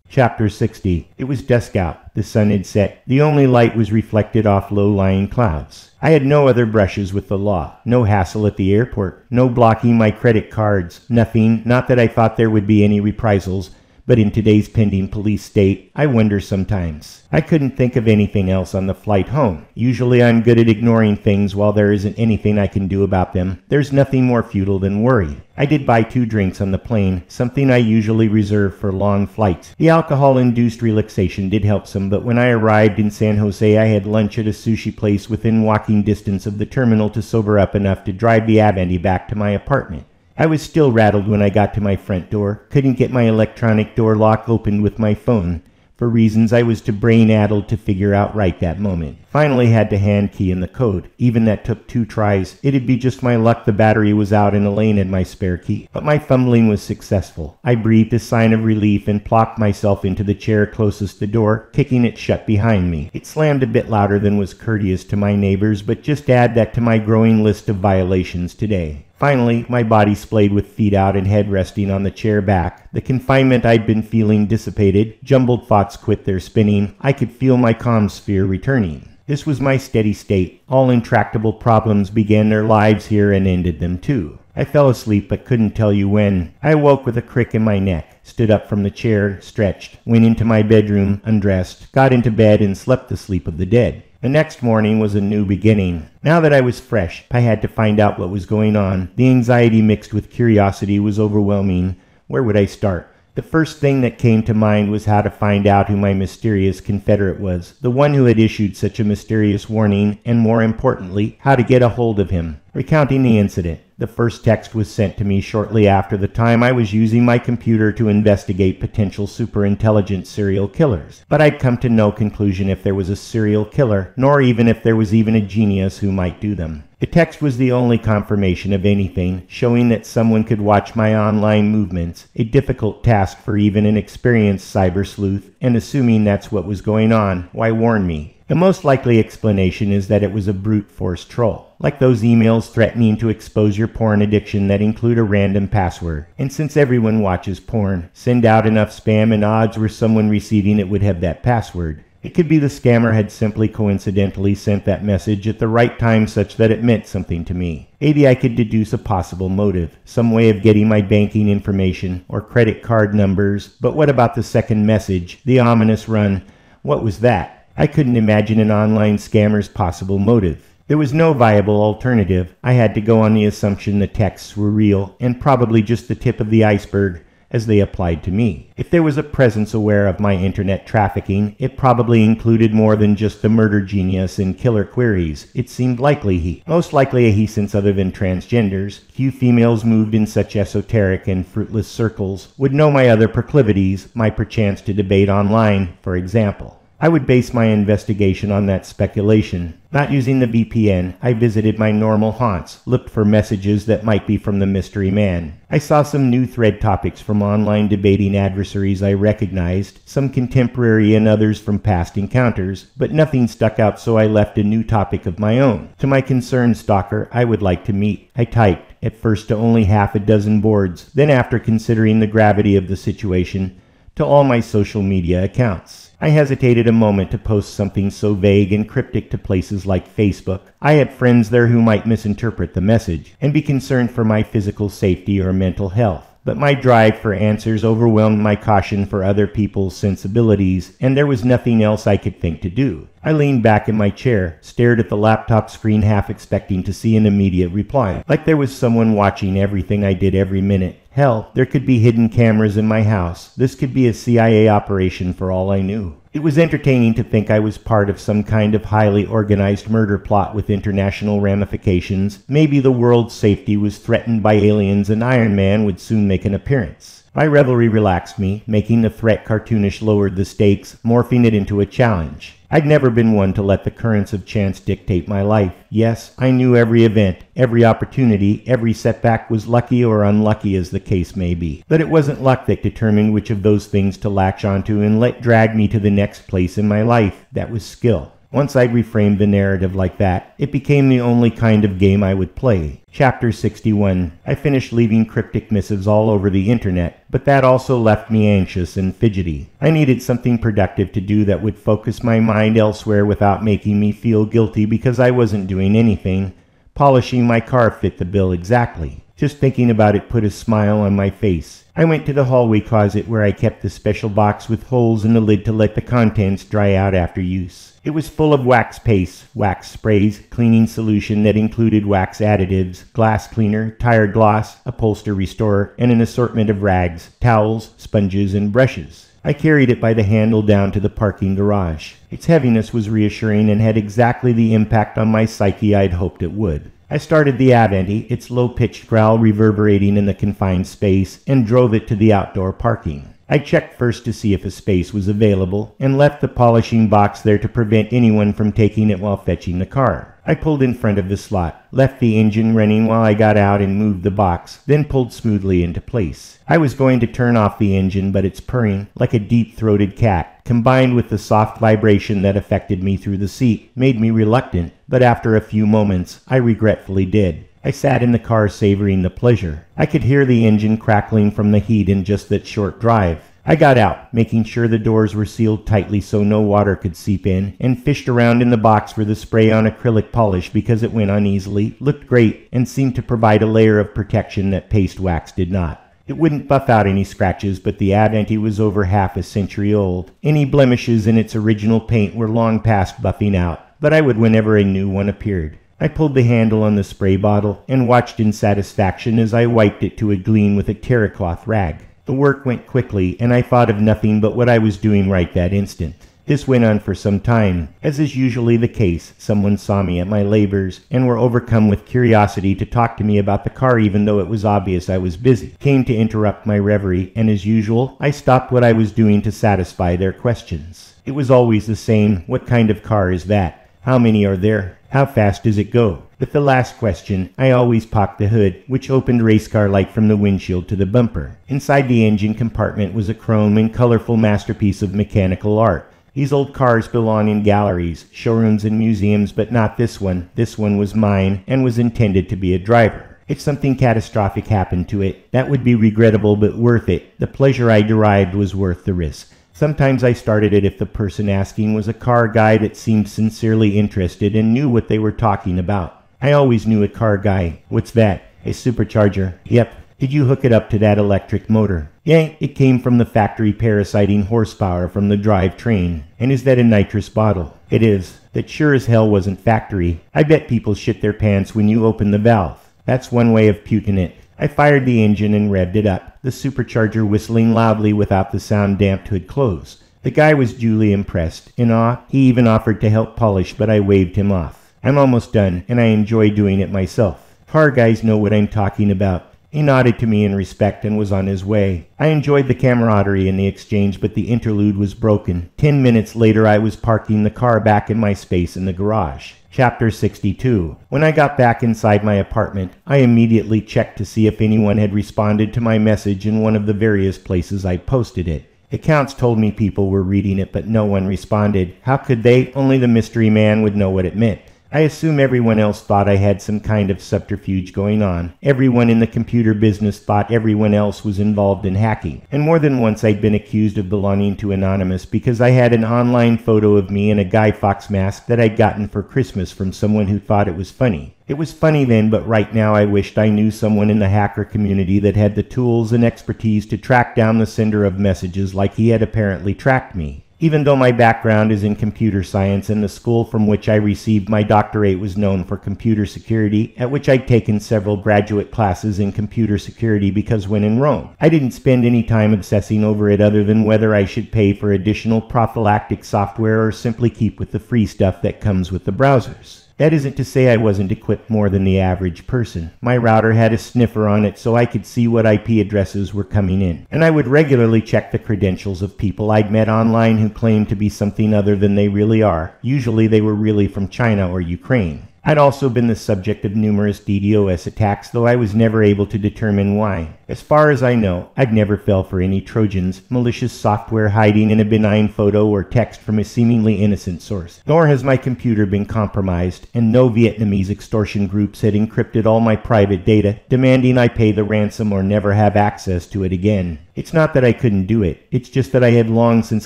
A: Chapter 60. It was dusk out. The sun had set. The only light was reflected off low-lying clouds. I had no other brushes with the law. No hassle at the airport. No blocking my credit cards. Nothing. Not that I thought there would be any reprisals. But in today's pending police state, I wonder sometimes. I couldn't think of anything else on the flight home. Usually I'm good at ignoring things while there isn't anything I can do about them. There's nothing more futile than worry. I did buy 2 drinks on the plane, something I usually reserve for long flights. The alcohol-induced relaxation did help some, but when I arrived in San Jose, I had lunch at a sushi place within walking distance of the terminal to sober up enough to drive the Avanti back to my apartment. I was still rattled when I got to my front door. Couldn't get my electronic door lock opened with my phone, for reasons I was too brain-addled to figure out right that moment. Finally had to hand key in the code. Even that took 2 tries. It'd be just my luck the battery was out and Elaine had my spare key. But my fumbling was successful. I breathed a sign of relief and plopped myself into the chair closest the door, kicking it shut behind me. It slammed a bit louder than was courteous to my neighbors, but just add that to my growing list of violations today. Finally, my body splayed with feet out and head resting on the chair back. The confinement I'd been feeling dissipated. Jumbled thoughts quit their spinning. I could feel my calm sphere returning. This was my steady state. All intractable problems began their lives here and ended them too. I fell asleep but couldn't tell you when. I awoke with a crick in my neck, stood up from the chair, stretched, went into my bedroom, undressed, got into bed and slept the sleep of the dead. The next morning was a new beginning. Now that I was fresh, I had to find out what was going on. The anxiety mixed with curiosity was overwhelming. Where would I start? The first thing that came to mind was how to find out who my mysterious confederate was, the one who had issued such a mysterious warning, and more importantly, how to get a hold of him. Recounting the incident, the first text was sent to me shortly after the time I was using my computer to investigate potential superintelligent serial killers. But I'd come to no conclusion if there was a serial killer, nor even if there was even a genius who might do them. The text was the only confirmation of anything, showing that someone could watch my online movements, a difficult task for even an experienced cyber sleuth, and assuming that's what was going on, why warn me? The most likely explanation is that it was a brute force troll, like those emails threatening to expose your porn addiction that include a random password. And since everyone watches porn, send out enough spam and odds were someone receiving it would have that password. It could be the scammer had simply coincidentally sent that message at the right time such that it meant something to me. Maybe I could deduce a possible motive, some way of getting my banking information or credit card numbers, but what about the second message, the ominous run? What was that? I couldn't imagine an online scammer's possible motive. There was no viable alternative. I had to go on the assumption the texts were real and probably just the tip of the iceberg as they applied to me. If there was a presence aware of my internet trafficking, it probably included more than just the murder genius and killer queries. It seemed likely most likely a he since other than transgenders, few females moved in such esoteric and fruitless circles, would know my other proclivities, my perchance to debate online, for example. I would base my investigation on that speculation. Not using the VPN, I visited my normal haunts, looked for messages that might be from the mystery man. I saw some new thread topics from online debating adversaries I recognized, some contemporary and others from past encounters, but nothing stuck out, so I left a new topic of my own. To my concerned stalker, I would like to meet. I typed, at first to only half a dozen boards, then after considering the gravity of the situation, to all my social media accounts. I hesitated a moment to post something so vague and cryptic to places like Facebook. I had friends there who might misinterpret the message and be concerned for my physical safety or mental health. But my drive for answers overwhelmed my caution for other people's sensibilities, and there was nothing else I could think to do. I leaned back in my chair, stared at the laptop screen half expecting to see an immediate reply, like there was someone watching everything I did every minute. Hell, there could be hidden cameras in my house. This could be a CIA operation for all I knew. It was entertaining to think I was part of some kind of highly organized murder plot with international ramifications. Maybe the world's safety was threatened by aliens and Iron Man would soon make an appearance. My revelry relaxed me, making the threat cartoonish lowered the stakes, morphing it into a challenge. I'd never been one to let the currents of chance dictate my life. Yes, I knew every event, every opportunity, every setback was lucky or unlucky as the case may be. But it wasn't luck that determined which of those things to latch onto and let drag me to the next place in my life. That was skill. Once I'd reframed the narrative like that, it became the only kind of game I would play. Chapter 61. I finished leaving cryptic missives all over the internet, but that also left me anxious and fidgety. I needed something productive to do that would focus my mind elsewhere without making me feel guilty because I wasn't doing anything. Polishing my car fit the bill exactly. Just thinking about it put a smile on my face. I went to the hallway closet where I kept the special box with holes in the lid to let the contents dry out after use. It was full of wax paste, wax sprays, cleaning solution that included wax additives, glass cleaner, tire gloss, upholstery restorer, and an assortment of rags, towels, sponges, and brushes. I carried it by the handle down to the parking garage. Its heaviness was reassuring and had exactly the impact on my psyche I'd hoped it would. I started the Avanti, its low-pitched growl reverberating in the confined space, and drove it to the outdoor parking. I checked first to see if a space was available, and left the polishing box there to prevent anyone from taking it while fetching the car. I pulled in front of the slot, left the engine running while I got out and moved the box, then pulled smoothly into place. I was going to turn off the engine, but its purring, like a deep-throated cat, combined with the soft vibration that affected me through the seat, made me reluctant, but after a few moments, I regretfully did. I sat in the car savoring the pleasure. I could hear the engine crackling from the heat in just that short drive. I got out, making sure the doors were sealed tightly so no water could seep in, and fished around in the box for the spray-on acrylic polish because it went on easily, looked great, and seemed to provide a layer of protection that paste wax did not. It wouldn't buff out any scratches, but the Avanti was over half a century old. Any blemishes in its original paint were long past buffing out, but I would whenever a new one appeared. I pulled the handle on the spray bottle and watched in satisfaction as I wiped it to a gleam with a terracloth rag. The work went quickly, and I thought of nothing but what I was doing right that instant. This went on for some time. As is usually the case, someone saw me at my labors and were overcome with curiosity to talk to me about the car even though it was obvious I was busy. Came to interrupt my reverie, and as usual, I stopped what I was doing to satisfy their questions. It was always the same. What kind of car is that? How many are there? How fast does it go? With the last question, I always popped the hood, which opened race car-like from the windshield to the bumper. Inside the engine compartment was a chrome and colorful masterpiece of mechanical art. These old cars belong in galleries, showrooms, and museums, but not this one. This one was mine and was intended to be a driver. If something catastrophic happened to it, that would be regrettable but worth it. The pleasure I derived was worth the risk. Sometimes I started it if the person asking was a car guy that seemed sincerely interested and knew what they were talking about. I always knew a car guy. What's that? A supercharger. Yep. Did you hook it up to that electric motor? Yeah, it came from the factory parasiting horsepower from the drivetrain. And is that a nitrous bottle? It is. That sure as hell wasn't factory. I bet people shit their pants when you open the valve. That's one way of puking it. I fired the engine and revved it up, the supercharger whistling loudly without the sound-damped hood closed. The guy was duly impressed. In awe, he even offered to help polish, but I waved him off. I'm almost done, and I enjoy doing it myself. Car guys know what I'm talking about. He nodded to me in respect and was on his way. I enjoyed the camaraderie in the exchange, but the interlude was broken. 10 minutes later, I was parking the car back in my space in the garage. Chapter 62. When I got back inside my apartment, I immediately checked to see if anyone had responded to my message in one of the various places I posted it. Accounts told me people were reading it, but no one responded. How could they? Only the mystery man would know what it meant. I assume everyone else thought I had some kind of subterfuge going on. Everyone in the computer business thought everyone else was involved in hacking. And more than once I'd been accused of belonging to Anonymous because I had an online photo of me in a Guy Fawkes mask that I'd gotten for Christmas from someone who thought it was funny. It was funny then, but right now I wished I knew someone in the hacker community that had the tools and expertise to track down the sender of messages like he had apparently tracked me. Even though my background is in computer science and the school from which I received my doctorate was known for computer security, at which I'd taken several graduate classes in computer security because when in Rome, I didn't spend any time obsessing over it other than whether I should pay for additional prophylactic software or simply keep with the free stuff that comes with the browsers. That isn't to say I wasn't equipped more than the average person. My router had a sniffer on it so I could see what IP addresses were coming in. And I would regularly check the credentials of people I'd met online who claimed to be something other than they really are. Usually they were really from China or Ukraine. I'd also been the subject of numerous DDoS attacks, though I was never able to determine why. As far as I know, I'd never fell for any Trojans, malicious software hiding in a benign photo or text from a seemingly innocent source. Nor has my computer been compromised, and no Vietnamese extortion groups had encrypted all my private data, demanding I pay the ransom or never have access to it again. It's not that I couldn't do it, it's just that I had long since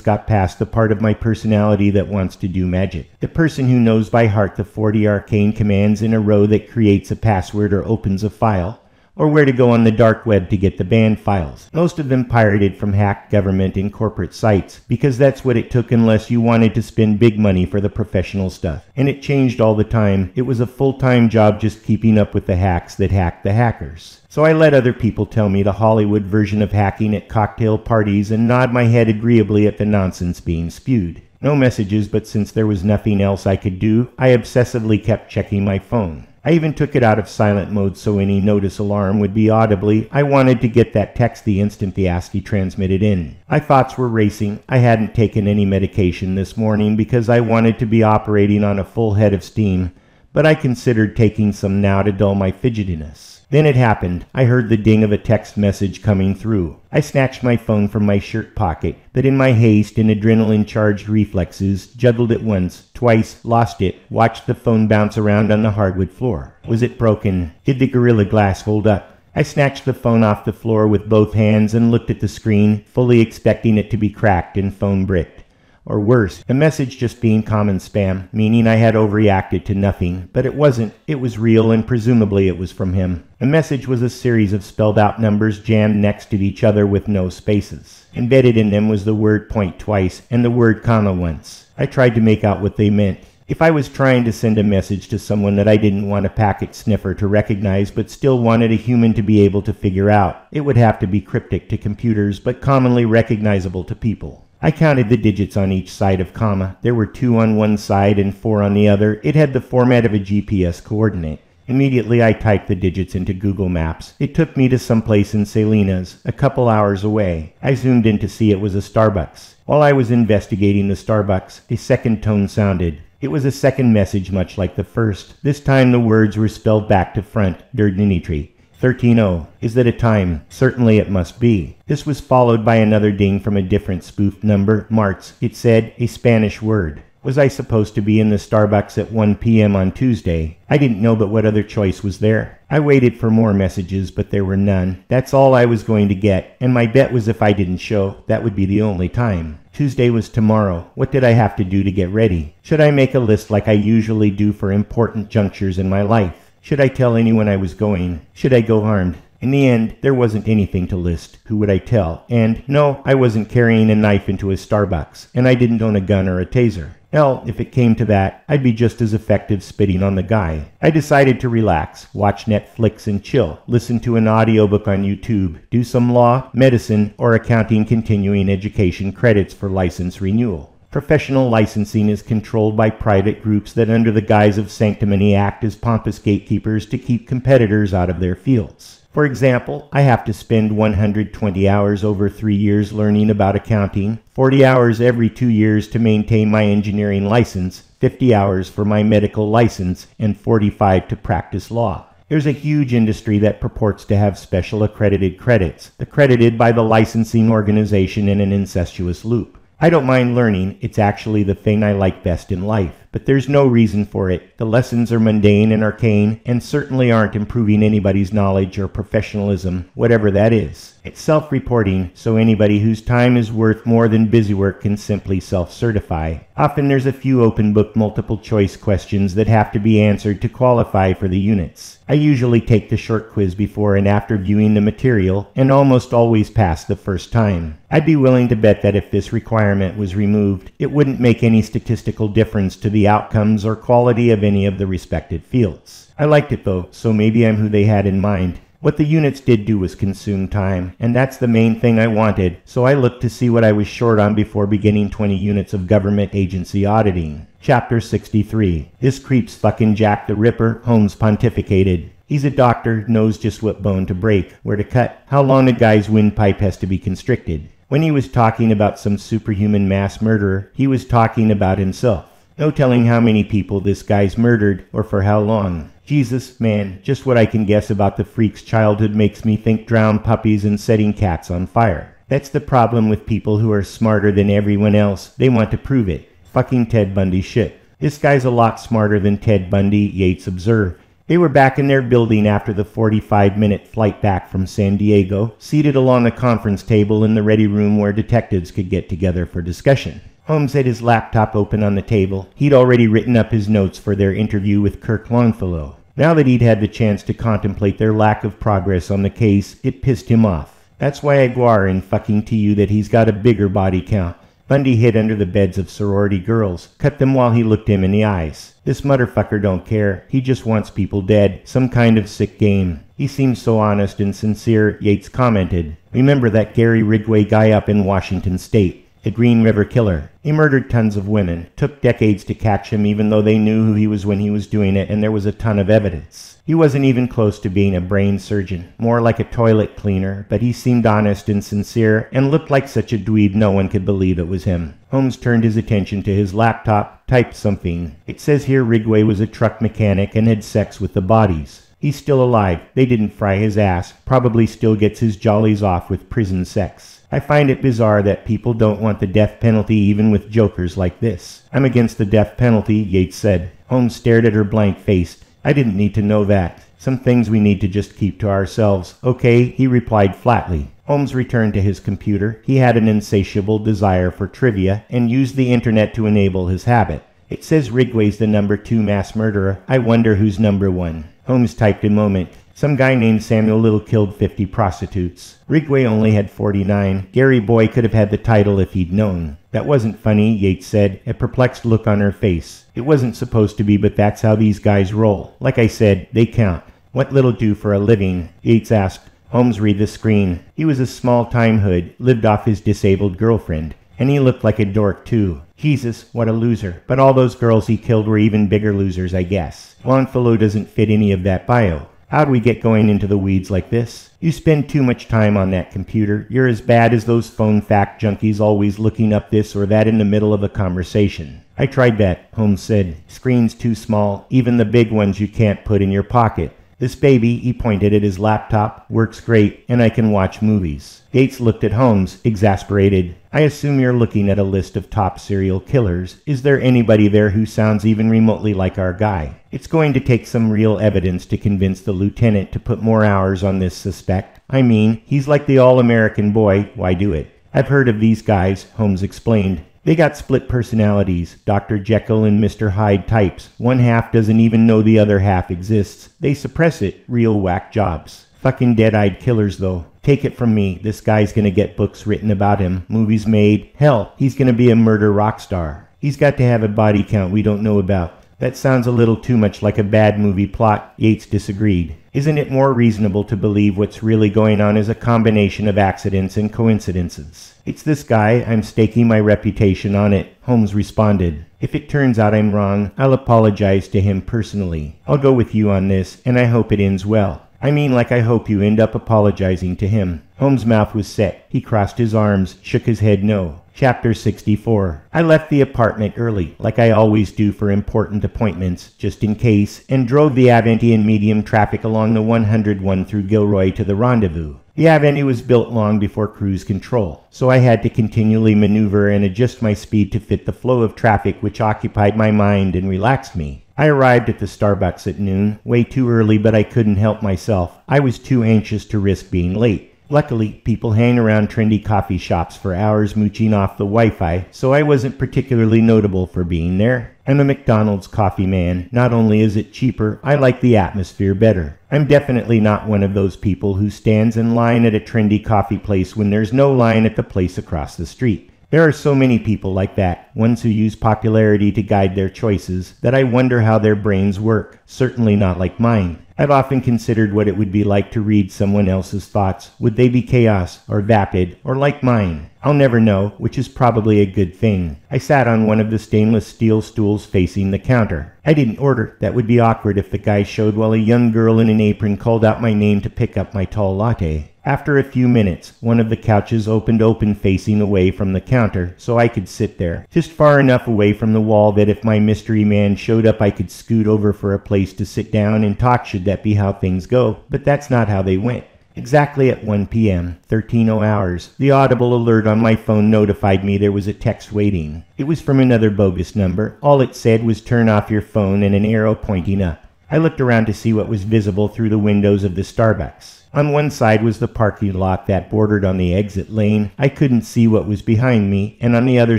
A: got past the part of my personality that wants to do magic. The person who knows by heart the 40 arcane commands in a row that creates a password or opens a file, or where to go on the dark web to get the banned files. Most of them pirated from hacked government and corporate sites, because that's what it took unless you wanted to spend big money for the professional stuff. And it changed all the time. It was a full-time job just keeping up with the hacks that hacked the hackers. So I let other people tell me the Hollywood version of hacking at cocktail parties and nod my head agreeably at the nonsense being spewed. No messages, but since there was nothing else I could do, I obsessively kept checking my phone. I even took it out of silent mode so any notice alarm would be audibly. I wanted to get that text the instant the ASCII transmitted in. My thoughts were racing. I hadn't taken any medication this morning because I wanted to be operating on a full head of steam, but I considered taking some now to dull my fidgetiness. Then it happened. I heard the ding of a text message coming through. I snatched my phone from my shirt pocket, but in my haste and adrenaline-charged reflexes, juggled it once, twice, lost it, watched the phone bounce around on the hardwood floor. Was it broken? Did the Gorilla Glass hold up? I snatched the phone off the floor with both hands and looked at the screen, fully expecting it to be cracked and phone bricked. Or worse, the message just being common spam, meaning I had overreacted to nothing. But it wasn't. It was real, and presumably it was from him. The message was a series of spelled-out numbers jammed next to each other with no spaces. Embedded in them was the word point twice and the word comma once. I tried to make out what they meant. If I was trying to send a message to someone that I didn't want a packet sniffer to recognize but still wanted a human to be able to figure out, it would have to be cryptic to computers but commonly recognizable to people. I counted the digits on each side of comma. There were 2 on one side and 4 on the other. It had the format of a GPS coordinate. Immediately I typed the digits into Google Maps. It took me to someplace in Salinas, a couple hours away. I zoomed in to see it was a Starbucks. While I was investigating the Starbucks, a second tone sounded. It was a second message much like the first. This time the words were spelled back to front, der Dimitri. 13-0. Is that a time? Certainly it must be. This was followed by another ding from a different spoofed number, Marts. It said, a Spanish word. Was I supposed to be in the Starbucks at 1 p.m. on Tuesday? I didn't know but what other choice was there. I waited for more messages, but there were none. That's all I was going to get, and my bet was if I didn't show, that would be the only time. Tuesday was tomorrow. What did I have to do to get ready? Should I make a list like I usually do for important junctures in my life? Should I tell anyone I was going? Should I go armed? In the end, there wasn't anything to list. Who would I tell? And no, I wasn't carrying a knife into a Starbucks, and I didn't own a gun or a taser. Hell, if it came to that, I'd be just as effective spitting on the guy. I decided to relax, watch Netflix and chill, listen to an audiobook on YouTube, do some law, medicine, or accounting continuing education credits for license renewal. Professional licensing is controlled by private groups that under the guise of sanctimony act as pompous gatekeepers to keep competitors out of their fields. For example, I have to spend 120 hours over 3 years learning about accounting, 40 hours every 2 years to maintain my engineering license, 50 hours for my medical license, and 45 to practice law. There's a huge industry that purports to have special accredited credits, accredited by the licensing organization in an incestuous loop. I don't mind learning, it's actually the thing I like best in life, but there's no reason for it. The lessons are mundane and arcane, and certainly aren't improving anybody's knowledge or professionalism, whatever that is. It's self-reporting, so anybody whose time is worth more than busy work can simply self-certify. Often there's a few open-book multiple-choice questions that have to be answered to qualify for the units. I usually take the short quiz before and after viewing the material, and almost always pass the first time. I'd be willing to bet that if this requirement was removed, it wouldn't make any statistical difference to the outcomes or quality of any of the respective fields. I liked it though, so maybe I'm who they had in mind. What the units did do was consume time, and that's the main thing I wanted, so I looked to see what I was short on before beginning 20 units of government agency auditing. Chapter 63. This creep's fucking Jack the Ripper, Holmes pontificated. He's a doctor, knows just what bone to break, where to cut, how long a guy's windpipe has to be constricted. When he was talking about some superhuman mass murderer, he was talking about himself. No telling how many people this guy's murdered, or for how long. Jesus, man, just what I can guess about the freak's childhood makes me think drowned puppies and setting cats on fire. That's the problem with people who are smarter than everyone else. They want to prove it. Fucking Ted Bundy shit. This guy's a lot smarter than Ted Bundy, Yates observed. They were back in their building after the 45-minute flight back from San Diego, seated along a conference table in the ready room where detectives could get together for discussion. Holmes had his laptop open on the table. He'd already written up his notes for their interview with Kirk Longfellow. Now that he'd had the chance to contemplate their lack of progress on the case, it pissed him off. That's why I gwar in fucking to you that he's got a bigger body count. Bundy hid under the beds of sorority girls, cut them while he looked him in the eyes. This motherfucker don't care. He just wants people dead. Some kind of sick game. He seems so honest and sincere, Yates commented. Remember that Gary Ridgway guy up in Washington State? The Green River Killer. He murdered tons of women. Took decades to catch him even though they knew who he was when he was doing it and there was a ton of evidence. He wasn't even close to being a brain surgeon, more like a toilet cleaner, but he seemed honest and sincere and looked like such a dweeb no one could believe it was him. Holmes turned his attention to his laptop, typed something. It says here Ridgway was a truck mechanic and had sex with the bodies. He's still alive. They didn't fry his ass. Probably still gets his jollies off with prison sex. I find it bizarre that people don't want the death penalty even with jokers like this. I'm against the death penalty, Yates said. Holmes stared at her blank-faced. I didn't need to know that. Some things we need to just keep to ourselves. Okay, he replied flatly. Holmes returned to his computer. He had an insatiable desire for trivia and used the internet to enable his habit. It says Ridgway's the number 2 mass murderer. I wonder who's number 1. Holmes typed a moment. Some guy named Samuel Little killed 50 prostitutes. Ridgway only had 49. Gary Boy could have had the title if he'd known. That wasn't funny, Yates said, a perplexed look on her face. It wasn't supposed to be, but that's how these guys roll. Like I said, they count. What Little do for a living? Yates asked. Holmes read the screen. He was a small-time hood, lived off his disabled girlfriend. And he looked like a dork, too. Jesus, what a loser. But all those girls he killed were even bigger losers, I guess. Longfellow doesn't fit any of that bio. How'd we get going into the weeds like this? You spend too much time on that computer. You're as bad as those phone fact junkies always looking up this or that in the middle of a conversation. I tried that, Holmes said. Screen's too small. Even the big ones you can't put in your pocket. This baby, he pointed at his laptop, works great, and I can watch movies. Yates looked at Holmes, exasperated. I assume you're looking at a list of top serial killers. Is there anybody there who sounds even remotely like our guy? It's going to take some real evidence to convince the lieutenant to put more hours on this suspect. I mean, he's like the all-American boy. Why do it? I've heard of these guys, Holmes explained. They got split personalities, Dr. Jekyll and Mr. Hyde types. One half doesn't even know the other half exists. They suppress it. Real whack jobs. Fucking dead-eyed killers, though. Take it from me, this guy's gonna get books written about him, movies made. Hell, he's gonna be a murder rock star. He's got to have a body count we don't know about. That sounds a little too much like a bad movie plot, Yates disagreed. Isn't it more reasonable to believe what's really going on is a combination of accidents and coincidences? It's this guy, I'm staking my reputation on it, Holmes responded. If it turns out I'm wrong, I'll apologize to him personally. I'll go with you on this, and I hope it ends well. I mean, like I hope you end up apologizing to him. Holmes' mouth was set. He crossed his arms, shook his head no. Chapter 64. I left the apartment early, like I always do for important appointments, just in case, and drove the Avenue in medium traffic along the 101 through Gilroy to the rendezvous. The Avenue was built long before cruise control, so I had to continually maneuver and adjust my speed to fit the flow of traffic which occupied my mind and relaxed me. I arrived at the Starbucks at noon, way too early, but I couldn't help myself. I was too anxious to risk being late. Luckily, people hang around trendy coffee shops for hours mooching off the Wi-Fi, so I wasn't particularly notable for being there. I'm a McDonald's coffee man. Not only is it cheaper, I like the atmosphere better. I'm definitely not one of those people who stands in line at a trendy coffee place when there's no line at the place across the street. There are so many people like that, ones who use popularity to guide their choices, that I wonder how their brains work. Certainly not like mine. I've often considered what it would be like to read someone else's thoughts. Would they be chaos, or vapid, or like mine? I'll never know, which is probably a good thing. I sat on one of the stainless steel stools facing the counter. I didn't order. That would be awkward if the guy showed while a young girl in an apron called out my name to pick up my tall latte. After a few minutes, one of the couches opened open facing away from the counter, so I could sit there, just far enough away from the wall that if my mystery man showed up I could scoot over for a place to sit down and talk should that be how things go, but that's not how they went. Exactly at 1 p.m., 13:00 hours, the audible alert on my phone notified me there was a text waiting. It was from another bogus number. All it said was turn off your phone and an arrow pointing up. I looked around to see what was visible through the windows of the Starbucks. On one side was the parking lot that bordered on the exit lane. I couldn't see what was behind me, and on the other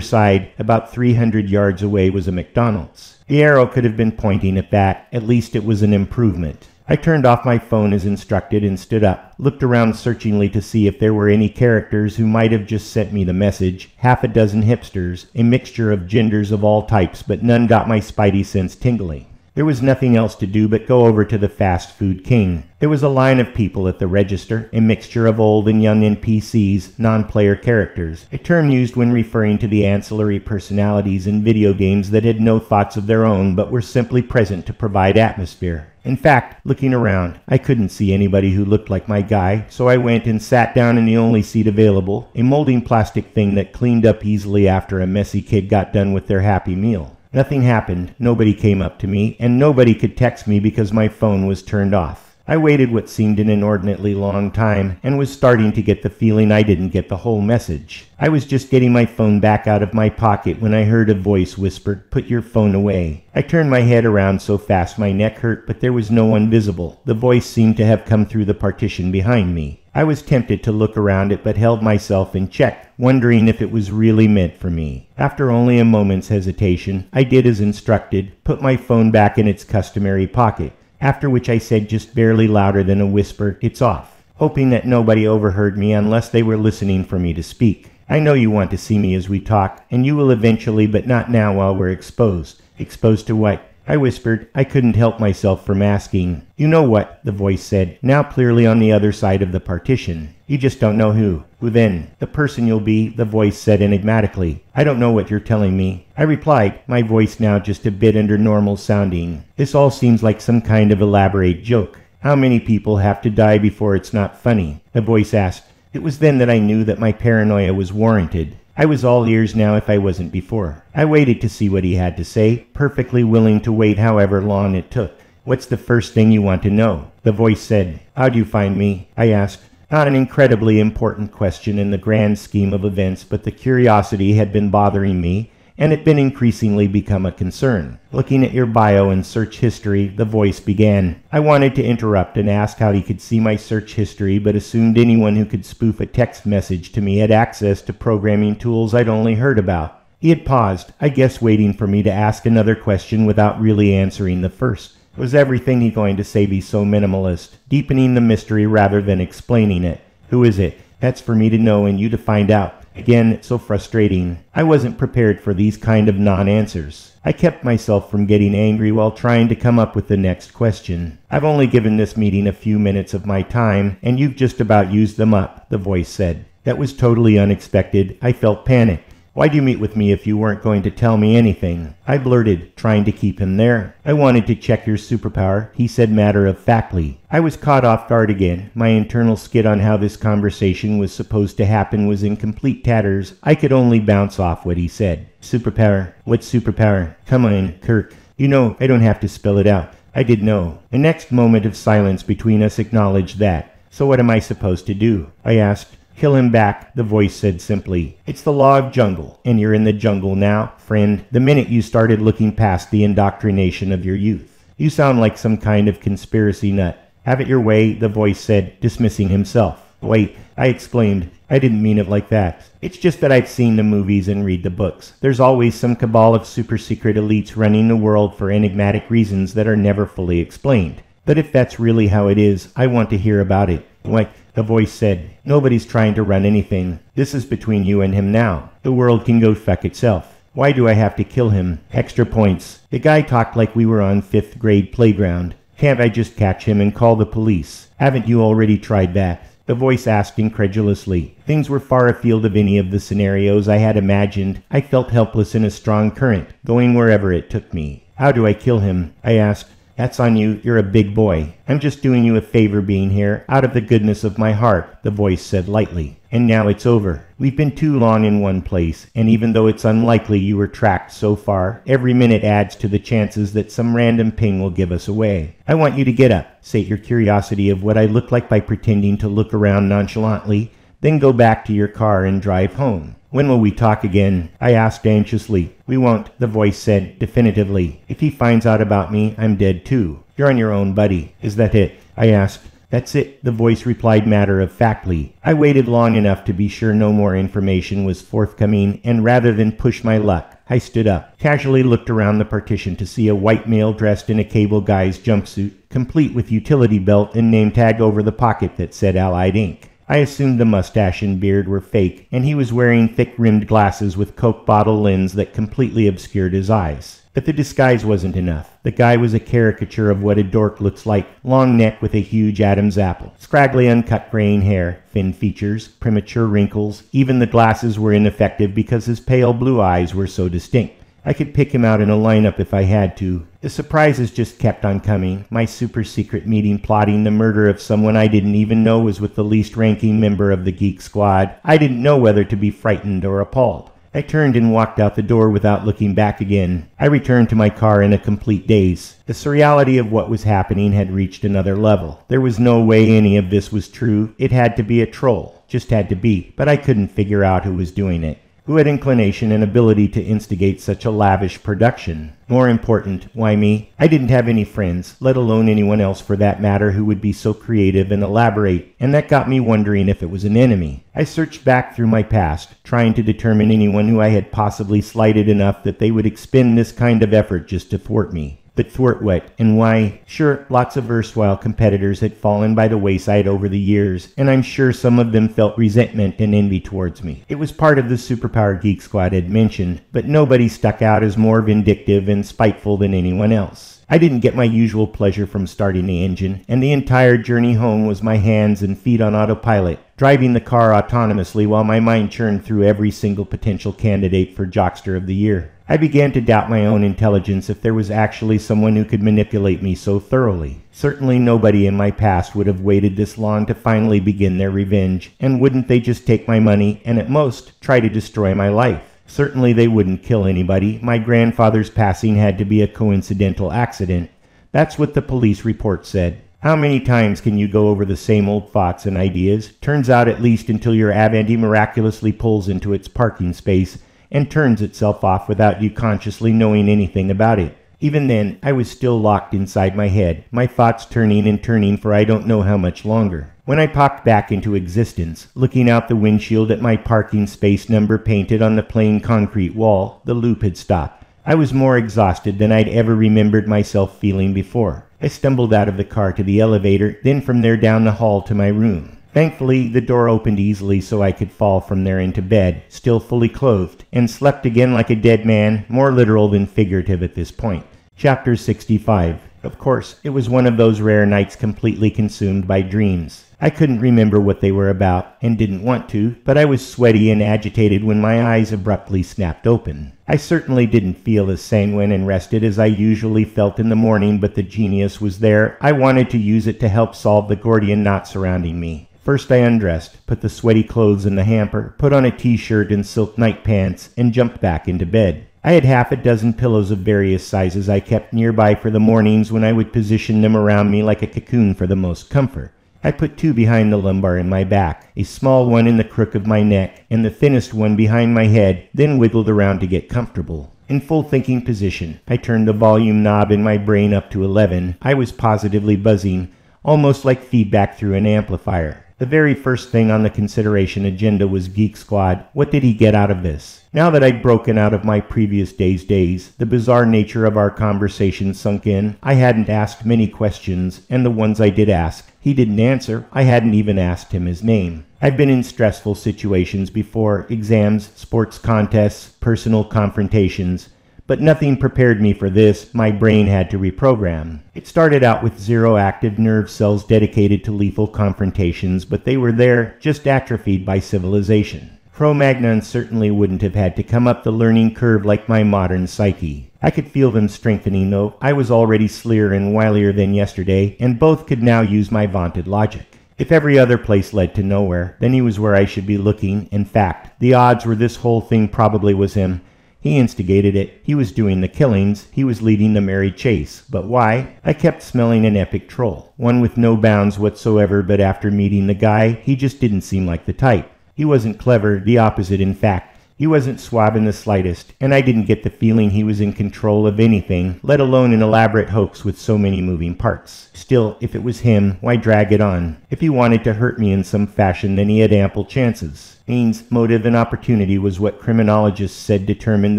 A: side, about 300 yards away, was a McDonald's. The arrow could have been pointing at that. At least it was an improvement. I turned off my phone as instructed and stood up, looked around searchingly to see if there were any characters who might have just sent me the message. Half a dozen hipsters, a mixture of genders of all types, but none got my spidey sense tingling. There was nothing else to do but go over to the fast food king. There was a line of people at the register, a mixture of old and young NPCs, non-player characters, a term used when referring to the ancillary personalities in video games that had no thoughts of their own but were simply present to provide atmosphere. In fact, looking around, I couldn't see anybody who looked like my guy, so I went and sat down in the only seat available, a molding plastic thing that cleaned up easily after a messy kid got done with their Happy Meal. Nothing happened, nobody came up to me, and nobody could text me because my phone was turned off. I waited what seemed an inordinately long time, and was starting to get the feeling I didn't get the whole message. I was just getting my phone back out of my pocket when I heard a voice whisper, "Put your phone away." I turned my head around so fast my neck hurt, but there was no one visible. The voice seemed to have come through the partition behind me. I was tempted to look around it but held myself in check, wondering if it was really meant for me. After only a moment's hesitation, I did as instructed, put my phone back in its customary pocket, after which I said just barely louder than a whisper, "It's off," hoping that nobody overheard me unless they were listening for me to speak. "I know you want to see me as we talk, and you will eventually, but not now while we're exposed." "Exposed to what?" I whispered. I couldn't help myself from asking. "You know what," the voice said, now clearly on the other side of the partition. "You just don't know who." "Who then?" "The person you'll be," the voice said enigmatically. "I don't know what you're telling me." I replied, my voice now just a bit under normal sounding. "This all seems like some kind of elaborate joke. How many people have to die before it's not funny?" The voice asked. It was then that I knew that my paranoia was warranted. I was all ears now if I wasn't before. I waited to see what he had to say, perfectly willing to wait however long it took. "What's the first thing you want to know?" The voice said. "How'd you find me?" I asked. Not an incredibly important question in the grand scheme of events, but the curiosity had been bothering me, and had been increasingly become a concern. "Looking at your bio and search history," the voice began. I wanted to interrupt and ask how he could see my search history, but assumed anyone who could spoof a text message to me had access to programming tools I'd only heard about. He had paused, I guess waiting for me to ask another question without really answering the first. Was everything he going to say be so minimalist, deepening the mystery rather than explaining it? "Who is it?" "That's for me to know and you to find out." Again, so frustrating. I wasn't prepared for these kind of non-answers. I kept myself from getting angry while trying to come up with the next question. "I've only given this meeting a few minutes of my time, and you've just about used them up," the voice said. That was totally unexpected. I felt panicked. "Why'd you meet with me if you weren't going to tell me anything?" I blurted, trying to keep him there. "I wanted to check your superpower," he said matter-of-factly. I was caught off guard again. My internal skit on how this conversation was supposed to happen was in complete tatters. I could only bounce off what he said. "Superpower? What superpower? Come on, Kirk. You know, I don't have to spell it out." I did know. The next moment of silence between us acknowledged that. "So what am I supposed to do?" I asked. "Kill him back," the voice said simply. "It's the law of jungle, and you're in the jungle now, friend, the minute you started looking past the indoctrination of your youth. You sound like some kind of conspiracy nut." "Have it your way," the voice said, dismissing himself. "Wait," I exclaimed. "I didn't mean it like that. It's just that I've seen the movies and read the books. There's always some cabal of super-secret elites running the world for enigmatic reasons that are never fully explained. But if that's really how it is, I want to hear about it." "Why," the voice said, "nobody's trying to run anything. This is between you and him now. The world can go fuck itself. Why do I have to kill him? Extra points." The guy talked like we were on 5th grade playground. Can't I just catch him and call the police? Haven't you already tried that?" The voice asked incredulously. Things were far afield of any of the scenarios I had imagined. I felt helpless in a strong current, going wherever it took me. "How do I kill him?" I asked. "That's on you. You're a big boy. I'm just doing you a favor being here, out of the goodness of my heart," the voice said lightly. "And now it's over. We've been too long in one place, and even though it's unlikely you were tracked so far, every minute adds to the chances that some random ping will give us away. I want you to get up, sate your curiosity of what I look like by pretending to look around nonchalantly, then go back to your car and drive home. When will we talk again?" I asked anxiously. "We won't," the voice said definitively. "If he finds out about me, I'm dead too. You're on your own, buddy. Is that it?" I asked. "That's it," the voice replied matter-of-factly. I waited long enough to be sure no more information was forthcoming, and rather than push my luck, I stood up, casually looked around the partition to see a white male dressed in a cable guy's jumpsuit, complete with utility belt and name tag over the pocket that said Allied Inc. I assumed the mustache and beard were fake, and he was wearing thick-rimmed glasses with Coke bottle lens that completely obscured his eyes. But the disguise wasn't enough. The guy was a caricature of what a dork looks like, long neck with a huge Adam's apple, scraggly uncut graying hair, thin features, premature wrinkles. Even the glasses were ineffective because his pale blue eyes were so distinct. I could pick him out in a lineup if I had to. The surprises just kept on coming. My super-secret meeting plotting the murder of someone I didn't even know was with the least-ranking member of the Geek Squad. I didn't know whether to be frightened or appalled. I turned and walked out the door without looking back again. I returned to my car in a complete daze. The surreality of what was happening had reached another level. There was no way any of this was true. It had to be a troll. Just had to be. But I couldn't figure out who was doing it. Who had inclination and ability to instigate such a lavish production? More important, why me? I didn't have any friends, let alone anyone else for that matter who would be so creative and elaborate, and that got me wondering if it was an enemy. I searched back through my past, trying to determine anyone who I had possibly slighted enough that they would expend this kind of effort just to thwart me. But thwart what, and why? Sure, lots of erstwhile competitors had fallen by the wayside over the years, and I'm sure some of them felt resentment and envy towards me. It was part of the Superpower Geek Squad I'd mentioned, but nobody stuck out as more vindictive and spiteful than anyone else. I didn't get my usual pleasure from starting the engine, and the entire journey home was my hands and feet on autopilot, driving the car autonomously while my mind churned through every single potential candidate for Jockster of the Year. I began to doubt my own intelligence if there was actually someone who could manipulate me so thoroughly. Certainly nobody in my past would have waited this long to finally begin their revenge, and wouldn't they just take my money and at most try to destroy my life? Certainly they wouldn't kill anybody. My grandfather's passing had to be a coincidental accident. That's what the police report said. How many times can you go over the same old thoughts and ideas? Turns out at least until your Avanti miraculously pulls into its parking space and turns itself off without you consciously knowing anything about it. Even then, I was still locked inside my head, my thoughts turning and turning for I don't know how much longer. When I popped back into existence, looking out the windshield at my parking space number painted on the plain concrete wall, the loop had stopped. I was more exhausted than I'd ever remembered myself feeling before. I stumbled out of the car to the elevator, then from there down the hall to my room. Thankfully, the door opened easily so I could fall from there into bed, still fully clothed, and slept again like a dead man, more literal than figurative at this point. Chapter 65. Of course, it was one of those rare nights completely consumed by dreams. I couldn't remember what they were about, and didn't want to, but I was sweaty and agitated when my eyes abruptly snapped open. I certainly didn't feel as sanguine and rested as I usually felt in the morning, but the genius was there. I wanted to use it to help solve the Gordian knot surrounding me. First I undressed, put the sweaty clothes in the hamper, put on a t-shirt and silk night pants, and jumped back into bed. I had half a dozen pillows of various sizes I kept nearby for the mornings when I would position them around me like a cocoon for the most comfort. I put two behind the lumbar in my back, a small one in the crook of my neck, and the thinnest one behind my head, then wiggled around to get comfortable. In full thinking position, I turned the volume knob in my brain up to 11. I was positively buzzing, almost like feedback through an amplifier. The very first thing on the consideration agenda was Geek Squad. What did he get out of this? Now that I'd broken out of my previous day's daze, the bizarre nature of our conversation sunk in. I hadn't asked many questions, and the ones I did ask, he didn't answer. I hadn't even asked him his name. I've been in stressful situations before, exams, sports contests, personal confrontations, But nothing prepared me for this. My brain had to reprogram. It started out with 0 active nerve cells dedicated to lethal confrontations, but they were there, just atrophied by civilization. Cro-Magnons certainly wouldn't have had to come up the learning curve like my modern psyche. I could feel them strengthening, though. I was already sleerer and wilier than yesterday, and both could now use my vaunted logic. If every other place led to nowhere, then he was where I should be looking. In fact, the odds were this whole thing probably was him. He instigated it. He was doing the killings. He was leading the merry chase. But why? I kept smelling an epic troll. One with no bounds whatsoever, but after meeting the guy, he just didn't seem like the type. He wasn't clever, the opposite in fact. He wasn't suave in the slightest, and I didn't get the feeling he was in control of anything, let alone an elaborate hoax with so many moving parts. Still, if it was him, why drag it on? If he wanted to hurt me in some fashion, then he had ample chances. Means, motive, and opportunity was what criminologists said determined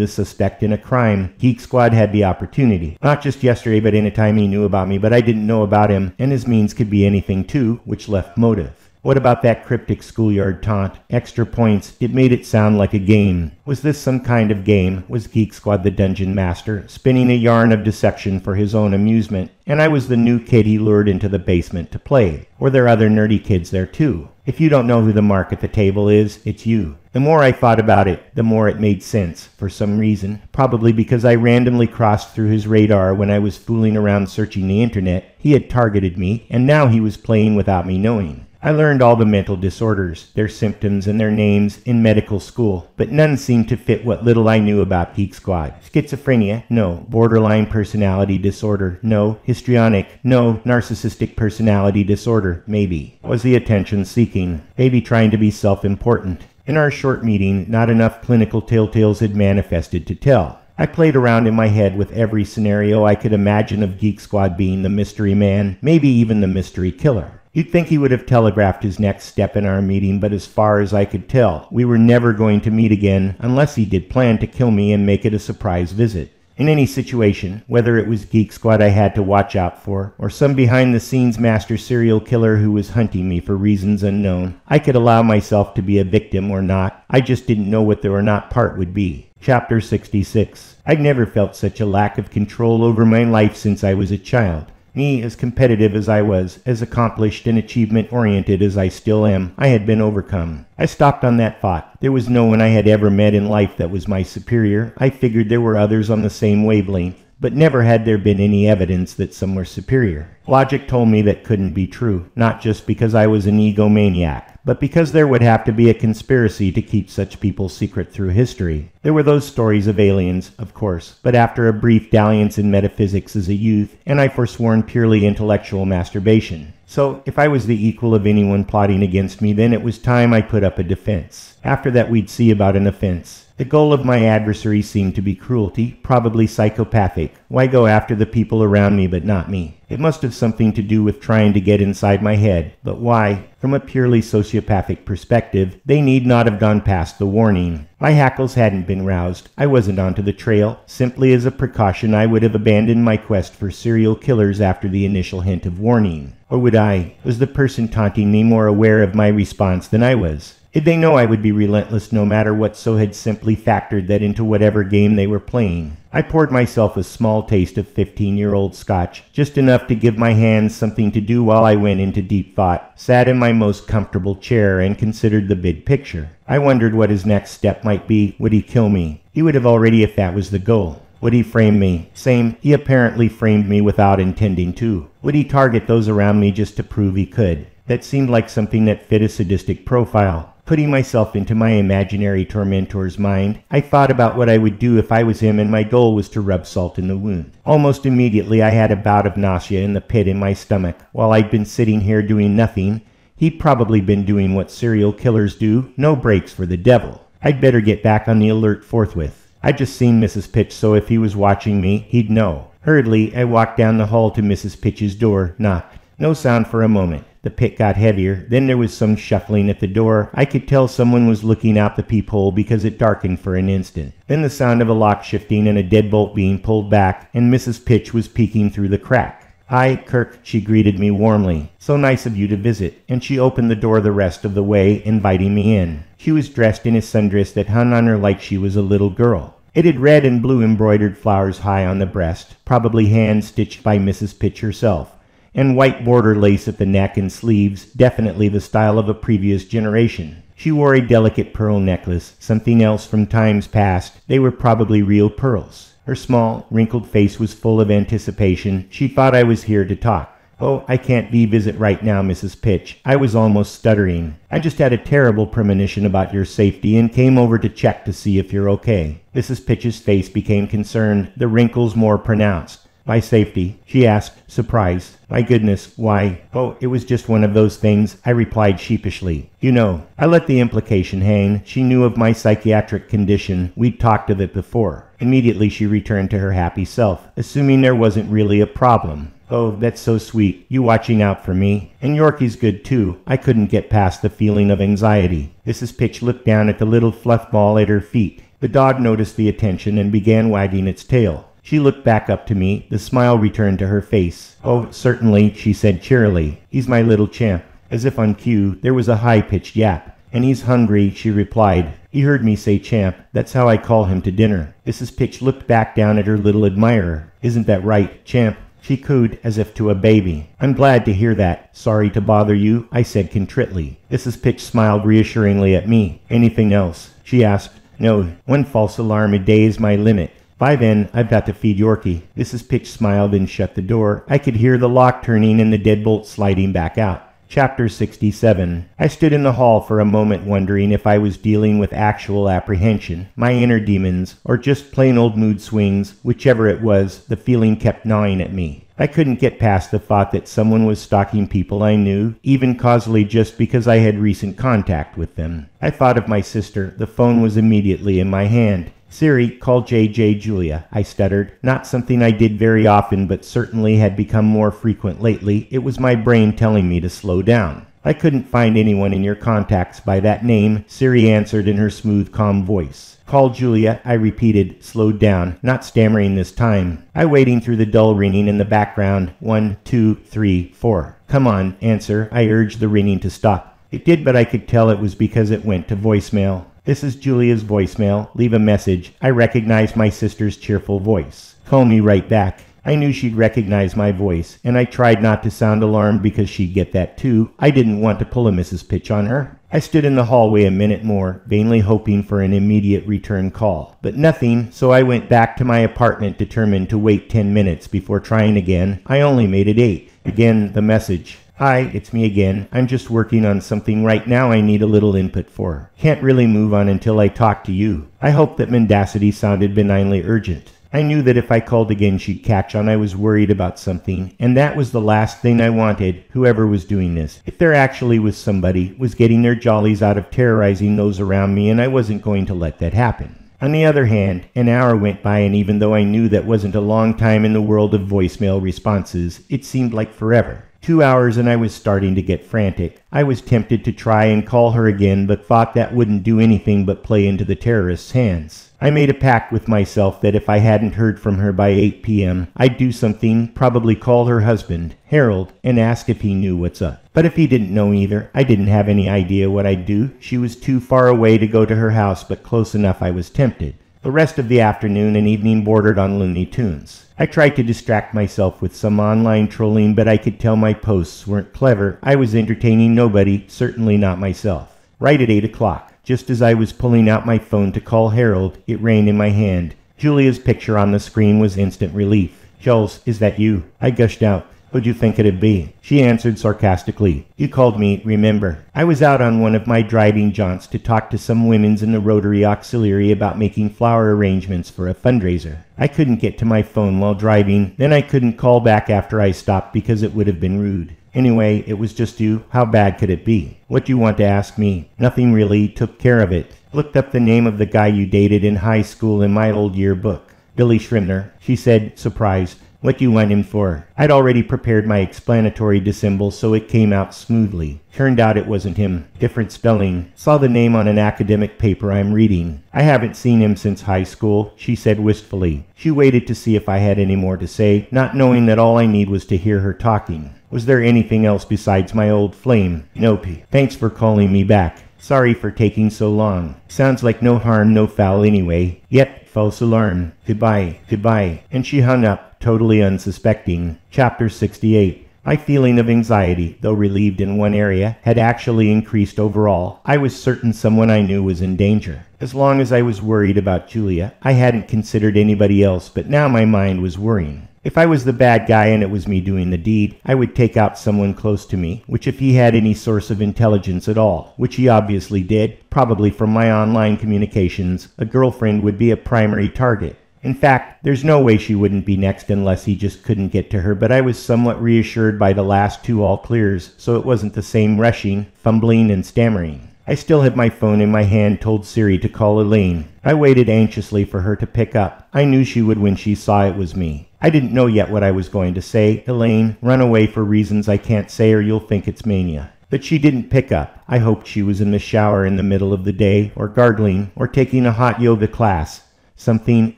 A: the suspect in a crime. Geek Squad had the opportunity. Not just yesterday, but any time he knew about me, but I didn't know about him, and his means could be anything too, which left motive. What about that cryptic schoolyard taunt? Extra points. It made it sound like a game. Was this some kind of game? Was Geek Squad the dungeon master, spinning a yarn of deception for his own amusement? And I was the new kid he lured into the basement to play. Were there other nerdy kids there too? If you don't know who the mark at the table is, it's you. The more I thought about it, the more it made sense, for some reason. Probably because I randomly crossed through his radar when I was fooling around searching the internet. He had targeted me, and now he was playing without me knowing. I learned all the mental disorders, their symptoms and their names in medical school, but none seemed to fit what little I knew about Geek Squad. Schizophrenia? No. Borderline personality disorder? No. Histrionic? No. Narcissistic personality disorder? Maybe. Was he attention-seeking? Maybe trying to be self-important? In our short meeting, not enough clinical telltales had manifested to tell. I played around in my head with every scenario I could imagine of Geek Squad being the mystery man, maybe even the mystery killer. You'd think he would have telegraphed his next step in our meeting, but as far as I could tell, we were never going to meet again unless he did plan to kill me and make it a surprise visit. In any situation, whether it was Geek Squad I had to watch out for, or some behind-the-scenes master serial killer who was hunting me for reasons unknown, I could allow myself to be a victim or not. I just didn't know what the or not part would be. Chapter 66. I'd never felt such a lack of control over my life since I was a child. Me, as competitive as I was, as accomplished and achievement-oriented as I still am, I had been overcome. I stopped on that thought. There was no one I had ever met in life that was my superior. I figured there were others on the same wavelength, but never had there been any evidence that some were superior. Logic told me that couldn't be true, not just because I was an egomaniac, but because there would have to be a conspiracy to keep such people secret through history. There were those stories of aliens, of course, but after a brief dalliance in metaphysics as a youth, and I forsworn purely intellectual masturbation. So, if I was the equal of anyone plotting against me, then it was time I put up a defense. After that we'd see about an offense. The goal of my adversary seemed to be cruelty, probably psychopathic. Why go after the people around me but not me? It must have something to do with trying to get inside my head. But why? From a purely sociopathic perspective, they need not have gone past the warning. My hackles hadn't been roused. I wasn't onto the trail. Simply as a precaution, I would have abandoned my quest for serial killers after the initial hint of warning. Or would I? Was the person taunting me more aware of my response than I was? Did they know I would be relentless no matter what, so had simply factored that into whatever game they were playing? I poured myself a small taste of 15-year-old scotch, just enough to give my hands something to do while I went into deep thought, sat in my most comfortable chair, and considered the big picture. I wondered what his next step might be. Would he kill me? He would have already if that was the goal. Would he frame me? Same, he apparently framed me without intending to. Would he target those around me just to prove he could? That seemed like something that fit a sadistic profile. Putting myself into my imaginary tormentor's mind, I thought about what I would do if I was him, and my goal was to rub salt in the wound. Almost immediately I had a bout of nausea in the pit in my stomach. While I'd been sitting here doing nothing, he'd probably been doing what serial killers do, no breaks for the devil. I'd better get back on the alert forthwith. I'd just seen Mrs. Pitch, so if he was watching me, he'd know. Hurriedly, I walked down the hall to Mrs. Pitch's door, knocked. No sound for a moment. The pit got heavier. Then there was some shuffling at the door. I could tell someone was looking out the peephole because it darkened for an instant. Then the sound of a lock shifting and a deadbolt being pulled back, and Mrs. Pitch was peeking through the crack. "Hi, Kirk," she greeted me warmly. "So nice of you to visit." And she opened the door the rest of the way, inviting me in. She was dressed in a sundress that hung on her like she was a little girl. It had red and blue embroidered flowers high on the breast, probably hand-stitched by Mrs. Pitch herself, and white border lace at the neck and sleeves, definitely the style of a previous generation. She wore a delicate pearl necklace, something else from times past. They were probably real pearls. Her small, wrinkled face was full of anticipation. She thought I was here to talk. "Oh, I can't visit right now, Mrs. Pitch." I was almost stuttering. "I just had a terrible premonition about your safety and came over to check to see if you're okay." Mrs. Pitch's face became concerned, the wrinkles more pronounced. "My safety?" she asked, surprised. "My goodness, why?" "Oh, it was just one of those things," I replied sheepishly. "You know." I let the implication hang. She knew of my psychiatric condition. We'd talked of it before. Immediately she returned to her happy self, assuming there wasn't really a problem. "Oh, that's so sweet, you watching out for me. And Yorkie's good too." I couldn't get past the feeling of anxiety. Mrs. Pitch looked down at the little fluff ball at her feet. The dog noticed the attention and began wagging its tail. She looked back up to me. The smile returned to her face. "Oh, certainly," she said cheerily. "He's my little champ." As if on cue, there was a high-pitched yap. "And he's hungry," she replied. "He heard me say champ. That's how I call him to dinner." Mrs. Pitch looked back down at her little admirer. "Isn't that right, champ?" She cooed as if to a baby. "I'm glad to hear that. Sorry to bother you," I said contritely. Mrs. Pitch smiled reassuringly at me. "Anything else?" she asked. "No, one false alarm a day is my limit. By then, I've got to feed Yorkie." Mrs. Pitch smiled and shut the door. I could hear the lock turning and the deadbolt sliding back out. Chapter 67. I stood in the hall for a moment wondering if I was dealing with actual apprehension, my inner demons, or just plain old mood swings. Whichever it was, the feeling kept gnawing at me. I couldn't get past the thought that someone was stalking people I knew, even causally just because I had recent contact with them. I thought of my sister. The phone was immediately in my hand. "Siri, call JJ Julia," I stuttered. Not something I did very often, but certainly had become more frequent lately. It was my brain telling me to slow down. "I couldn't find anyone in your contacts by that name," Siri answered in her smooth, calm voice. "Call Julia," I repeated, slowed down, not stammering this time. I waiting through the dull ringing in the background. 1, 2, 3, 4. "Come on, answer." I urged the ringing to stop. It did, but I could tell it was because it went to voicemail. "This is Julia's voicemail. Leave a message." I recognized my sister's cheerful voice. "Call me right back." I knew she'd recognize my voice, and I tried not to sound alarmed because she'd get that too. I didn't want to pull a Mrs. Pitch on her. I stood in the hallway a minute more, vainly hoping for an immediate return call. But nothing, so I went back to my apartment determined to wait 10 minutes before trying again. I only made it 8. Again, the message. "Hi, it's me again. I'm just working on something right now I need a little input for. Can't really move on until I talk to you." I hoped that mendacity sounded benignly urgent. I knew that if I called again she'd catch on I was worried about something, and that was the last thing I wanted, whoever was doing this. If there actually was somebody, was getting their jollies out of terrorizing those around me, and I wasn't going to let that happen. On the other hand, an hour went by, and even though I knew that wasn't a long time in the world of voicemail responses, it seemed like forever. 2 hours and I was starting to get frantic. I was tempted to try and call her again, but thought that wouldn't do anything but play into the terrorists' hands. I made a pact with myself that if I hadn't heard from her by 8 p.m., I'd do something, probably call her husband, Harold, and ask if he knew what's up. But if he didn't know either, I didn't have any idea what I'd do. She was too far away to go to her house, but close enough I was tempted. The rest of the afternoon and evening bordered on Looney Tunes. I tried to distract myself with some online trolling, but I could tell my posts weren't clever. I was entertaining nobody, certainly not myself. Right at 8 o'clock, just as I was pulling out my phone to call Harold, it rang in my hand. Julia's picture on the screen was instant relief. "Jules, is that you?" I gushed out. "Who'd you think it'd be?" She answered sarcastically. "You called me, remember. I was out on one of my driving jaunts to talk to some women's in the Rotary Auxiliary about making flower arrangements for a fundraiser. I couldn't get to my phone while driving, then I couldn't call back after I stopped because it would have been rude. Anyway, it was just you. How bad could it be? What do you want to ask me?" "Nothing really. Took care of it. Looked up the name of the guy you dated in high school in my old yearbook. Billy Schrimner," she said, surprised. "What do you want him for?" I'd already prepared my explanatory dissemble, so it came out smoothly. Turned out it wasn't him. Different spelling. Saw the name on an academic paper I'm reading. "I haven't seen him since high school," she said wistfully. She waited to see if I had any more to say, not knowing that all I need was to hear her talking. "Was there anything else besides my old flame?" "Nope. Thanks for calling me back." Sorry for taking so long. Sounds like no harm, no foul anyway. Yep, false alarm. Goodbye, goodbye. And she hung up, totally unsuspecting. Chapter 68. My feeling of anxiety, though relieved in one area, had actually increased overall. I was certain someone I knew was in danger. As long as I was worried about Julia, I hadn't considered anybody else, but now my mind was worrying. If I was the bad guy and it was me doing the deed, I would take out someone close to me, which if he had any source of intelligence at all, which he obviously did, probably from my online communications, a girlfriend would be a primary target. In fact, there's no way she wouldn't be next unless he just couldn't get to her, but I was somewhat reassured by the last two all clears, so it wasn't the same rushing, fumbling, and stammering. I still had my phone in my hand, told Siri to call Elaine. I waited anxiously for her to pick up. I knew she would when she saw it was me. I didn't know yet what I was going to say. Elaine, run away for reasons I can't say or you'll think it's mania. But she didn't pick up. I hoped she was in the shower in the middle of the day, or gargling, or taking a hot yoga class. Something,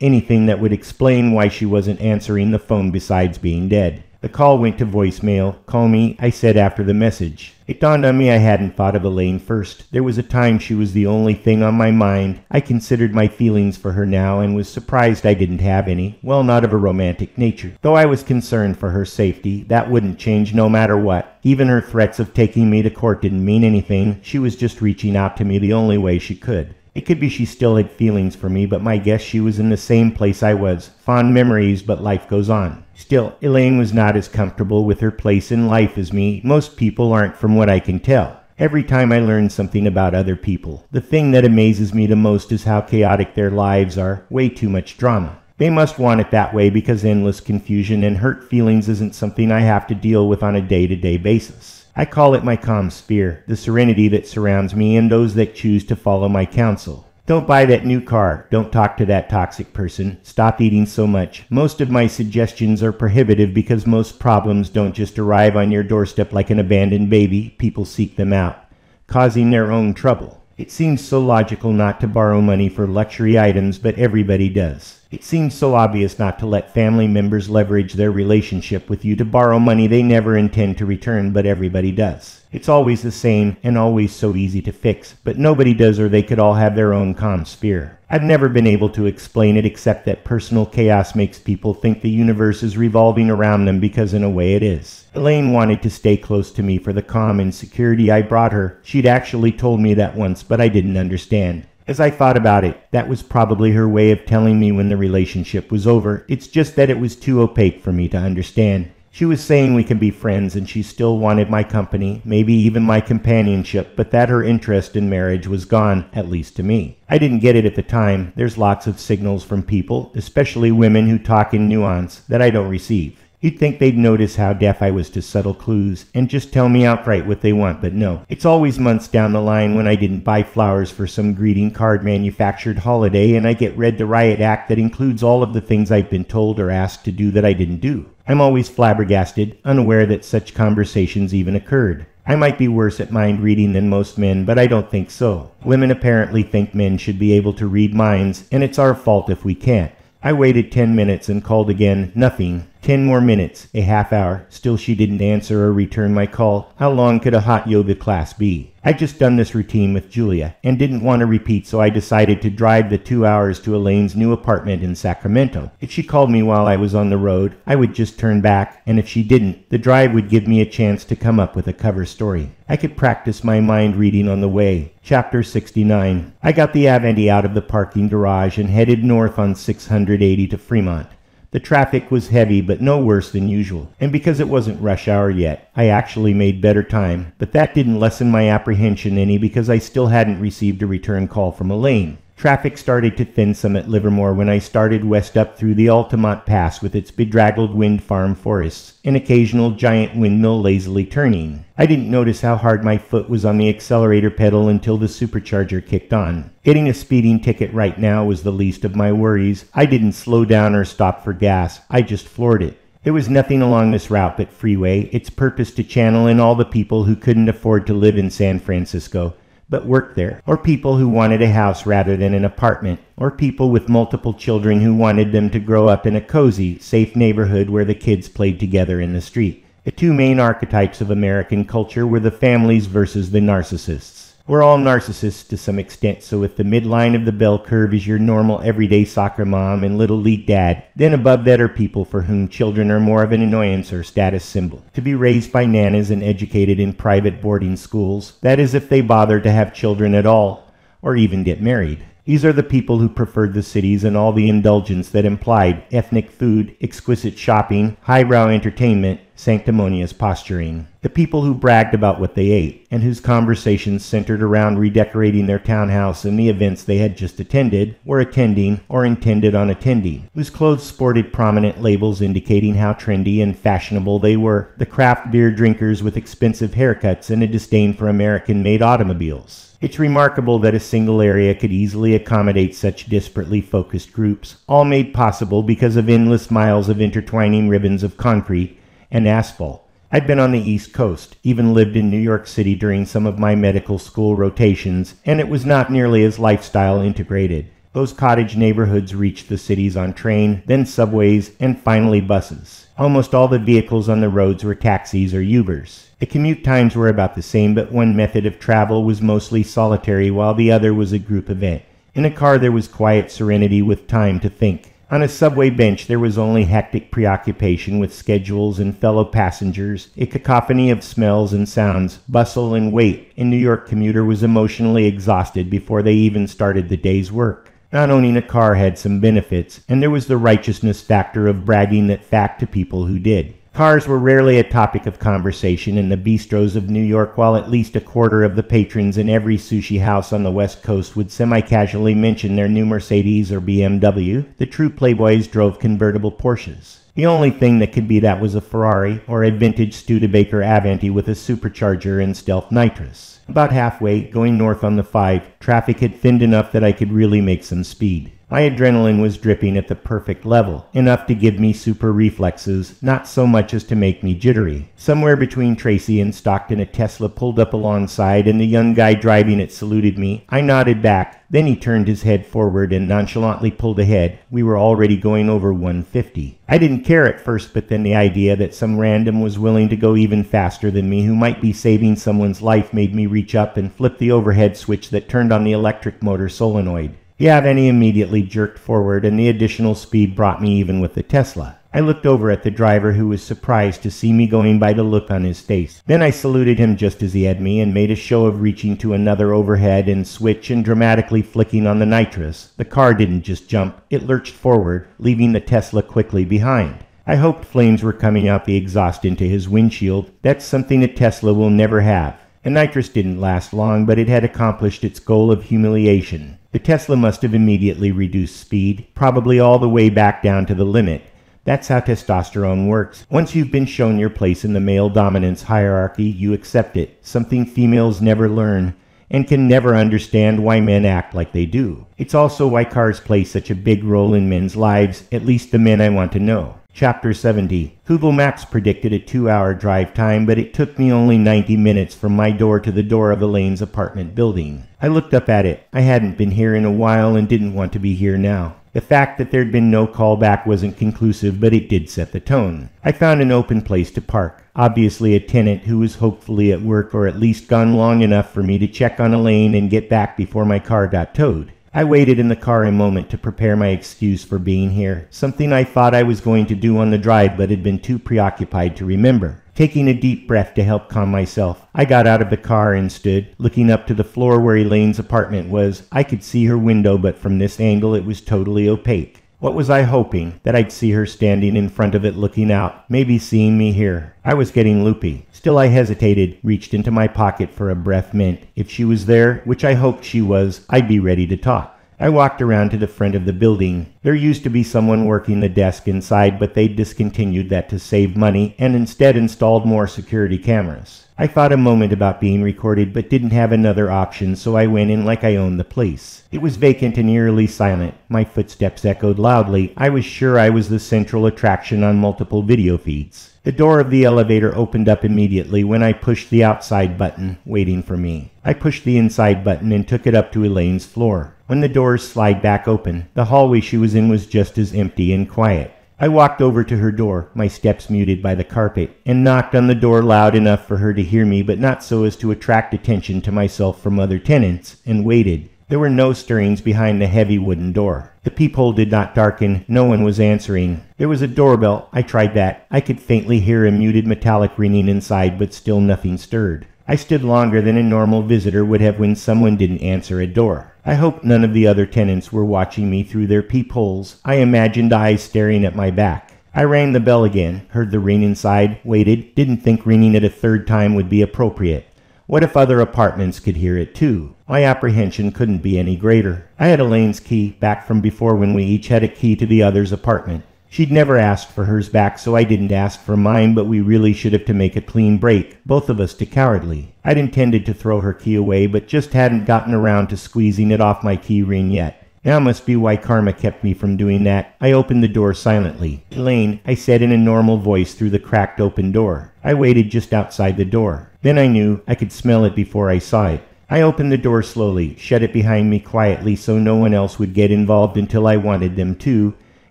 A: anything that would explain why she wasn't answering the phone besides being dead. The call went to voicemail. Call me, I said after the message. It dawned on me I hadn't thought of Elaine first. There was a time she was the only thing on my mind. I considered my feelings for her now and was surprised I didn't have any. Well, not of a romantic nature. Though I was concerned for her safety, that wouldn't change no matter what. Even her threats of taking me to court didn't mean anything. She was just reaching out to me the only way she could. It could be she still had feelings for me, but my guess she was in the same place I was. Fond memories, but life goes on. Still, Elaine was not as comfortable with her place in life as me. Most people aren't, from what I can tell. Every time I learn something about other people, the thing that amazes me the most is how chaotic their lives are. Way too much drama. They must want it that way because endless confusion and hurt feelings isn't something I have to deal with on a day-to-day basis. I call it my calm sphere, the serenity that surrounds me and those that choose to follow my counsel. Don't buy that new car. Don't talk to that toxic person. Stop eating so much. Most of my suggestions are prohibitive because most problems don't just arrive on your doorstep like an abandoned baby. People seek them out, causing their own trouble. It seems so logical not to borrow money for luxury items, but everybody does. It seems so obvious not to let family members leverage their relationship with you to borrow money they never intend to return, but everybody does. It's always the same and always so easy to fix, but nobody does or they could all have their own calm sphere. I've never been able to explain it except that personal chaos makes people think the universe is revolving around them because in a way it is. Elaine wanted to stay close to me for the calm and security I brought her. She'd actually told me that once, but I didn't understand. As I thought about it, that was probably her way of telling me when the relationship was over. It's just that it was too opaque for me to understand. She was saying we can be friends and she still wanted my company, maybe even my companionship, but that her interest in marriage was gone, at least to me. I didn't get it at the time. There's lots of signals from people, especially women who talk in nuance, that I don't receive. You'd think they'd notice how deaf I was to subtle clues and just tell me outright what they want, but no. It's always months down the line when I didn't buy flowers for some greeting card manufactured holiday and I get read the riot act that includes all of the things I've been told or asked to do that I didn't do. I'm always flabbergasted, unaware that such conversations even occurred. I might be worse at mind reading than most men, but I don't think so. Women apparently think men should be able to read minds, and it's our fault if we can't. I waited 10 minutes and called again. Nothing. 10 more minutes. A half hour. Still she didn't answer or return my call. How long could a hot yoga class be? I'd just done this routine with Julia and didn't want to repeat, so I decided to drive the 2 hours to Elaine's new apartment in Sacramento. If she called me while I was on the road, I would just turn back, and if she didn't, the drive would give me a chance to come up with a cover story. I could practice my mind reading on the way. Chapter 69. I got the Avanti out of the parking garage and headed north on 680 to Fremont. The traffic was heavy, but no worse than usual, and because it wasn't rush hour yet, I actually made better time, but that didn't lessen my apprehension any because I still hadn't received a return call from Elaine. Traffic started to thin some at Livermore when I started west up through the Altamont Pass with its bedraggled wind farm forests, an occasional giant windmill lazily turning. I didn't notice how hard my foot was on the accelerator pedal until the supercharger kicked on. Getting a speeding ticket right now was the least of my worries. I didn't slow down or stop for gas. I just floored it. There was nothing along this route but freeway, its purpose to channel in all the people who couldn't afford to live in San Francisco, but worked there, or people who wanted a house rather than an apartment, or people with multiple children who wanted them to grow up in a cozy, safe neighborhood where the kids played together in the street. The two main archetypes of American culture were the families versus the narcissists. We're all narcissists to some extent, so if the midline of the bell curve is your normal everyday soccer mom and little league dad, then above that are people for whom children are more of an annoyance or status symbol. To be raised by nanas and educated in private boarding schools, that is if they bother to have children at all, or even get married. These are the people who preferred the cities and all the indulgence that implied ethnic food, exquisite shopping, highbrow entertainment, sanctimonious posturing. The people who bragged about what they ate, and whose conversations centered around redecorating their townhouse and the events they had just attended, were attending, or intended on attending. Whose clothes sported prominent labels indicating how trendy and fashionable they were. The craft beer drinkers with expensive haircuts and a disdain for American-made automobiles. It's remarkable that a single area could easily accommodate such disparately focused groups, all made possible because of endless miles of intertwining ribbons of concrete and asphalt. I'd been on the East Coast, even lived in New York City during some of my medical school rotations, and it was not nearly as lifestyle integrated. Those cottage neighborhoods reached the cities on train, then subways, and finally buses. Almost all the vehicles on the roads were taxis or Ubers. The commute times were about the same, but one method of travel was mostly solitary while the other was a group event. In a car there was quiet serenity with time to think. On a subway bench there was only hectic preoccupation with schedules and fellow passengers, a cacophony of smells and sounds, bustle and wait. A New York commuter was emotionally exhausted before they even started the day's work. Not owning a car had some benefits, and there was the righteousness factor of bragging that fact to people who did. Cars were rarely a topic of conversation in the bistros of New York, while at least a quarter of the patrons in every sushi house on the West Coast would semi-casually mention their new Mercedes or BMW. The true playboys drove convertible Porsches. The only thing that could be that was a Ferrari or a vintage Studebaker Avanti with a supercharger and stealth nitrous. About halfway, going north on the 5, traffic had thinned enough that I could really make some speed. My adrenaline was dripping at the perfect level, enough to give me super reflexes, not so much as to make me jittery. Somewhere between Tracy and Stockton, a Tesla pulled up alongside, and the young guy driving it saluted me. I nodded back. Then he turned his head forward and nonchalantly pulled ahead. We were already going over 150. I didn't care at first, but then the idea that some random was willing to go even faster than me, who might be saving someone's life, made me reach up and flip the overhead switch that turned on the electric motor solenoid. The Avanti immediately jerked forward, and the additional speed brought me even with the Tesla. I looked over at the driver, who was surprised to see me going by the look on his face. Then I saluted him just as he had me, and made a show of reaching to another overhead and switch and dramatically flicking on the nitrous. The car didn't just jump, it lurched forward, leaving the Tesla quickly behind. I hoped flames were coming out the exhaust into his windshield. That's something a Tesla will never have. The nitrous didn't last long, but it had accomplished its goal of humiliation. The Tesla must have immediately reduced speed, probably all the way back down to the limit. That's how testosterone works. Once you've been shown your place in the male dominance hierarchy, you accept it, something females never learn, and can never understand why men act like they do. It's also why cars play such a big role in men's lives, at least the men I want to know. Chapter 70. Google Maps predicted a 2-hour drive time, but it took me only 90 minutes from my door to the door of Elaine's apartment building. I looked up at it. I hadn't been here in a while and didn't want to be here now. The fact that there'd been no callback wasn't conclusive, but it did set the tone. I found an open place to park. Obviously a tenant who was hopefully at work, or at least gone long enough for me to check on Elaine and get back before my car got towed. I waited in the car a moment to prepare my excuse for being here, something I thought I was going to do on the drive but had been too preoccupied to remember. Taking a deep breath to help calm myself, I got out of the car and stood, looking up to the floor where Elaine's apartment was. I could see her window, but from this angle it was totally opaque. What was I hoping? That I'd see her standing in front of it looking out, maybe seeing me here. I was getting loopy. Still I hesitated, reached into my pocket for a breath mint. If she was there, which I hoped she was, I'd be ready to talk. I walked around to the front of the building. There used to be someone working the desk inside, but they discontinued that to save money and instead installed more security cameras. I thought a moment about being recorded, but didn't have another option, so I went in like I owned the place. It was vacant and eerily silent. My footsteps echoed loudly. I was sure I was the central attraction on multiple video feeds. The door of the elevator opened up immediately when I pushed the outside button, waiting for me. I pushed the inside button and took it up to Elaine's floor. When the doors slid back open, the hallway she was in was just as empty and quiet. I walked over to her door, my steps muted by the carpet, and knocked on the door loud enough for her to hear me, but not so as to attract attention to myself from other tenants, and waited. There were no stirrings behind the heavy wooden door. The peephole did not darken. No one was answering. There was a doorbell. I tried that. I could faintly hear a muted metallic ringing inside, but still nothing stirred. I stood longer than a normal visitor would have when someone didn't answer a door. I hoped none of the other tenants were watching me through their peepholes. I imagined eyes staring at my back. I rang the bell again, heard the ring inside, waited, didn't think ringing it a third time would be appropriate. What if other apartments could hear it too? My apprehension couldn't be any greater. I had Elaine's key, back from before when we each had a key to the other's apartment. She'd never asked for hers back, so I didn't ask for mine, but we really should have to make a clean break, both of us too cowardly. I'd intended to throw her key away, but just hadn't gotten around to squeezing it off my key ring yet. Now must be why karma kept me from doing that. I opened the door silently. "Elaine," I said in a normal voice through the cracked open door. I waited just outside the door. Then I knew I could smell it before I saw it. I opened the door slowly, shut it behind me quietly so no one else would get involved until I wanted them to,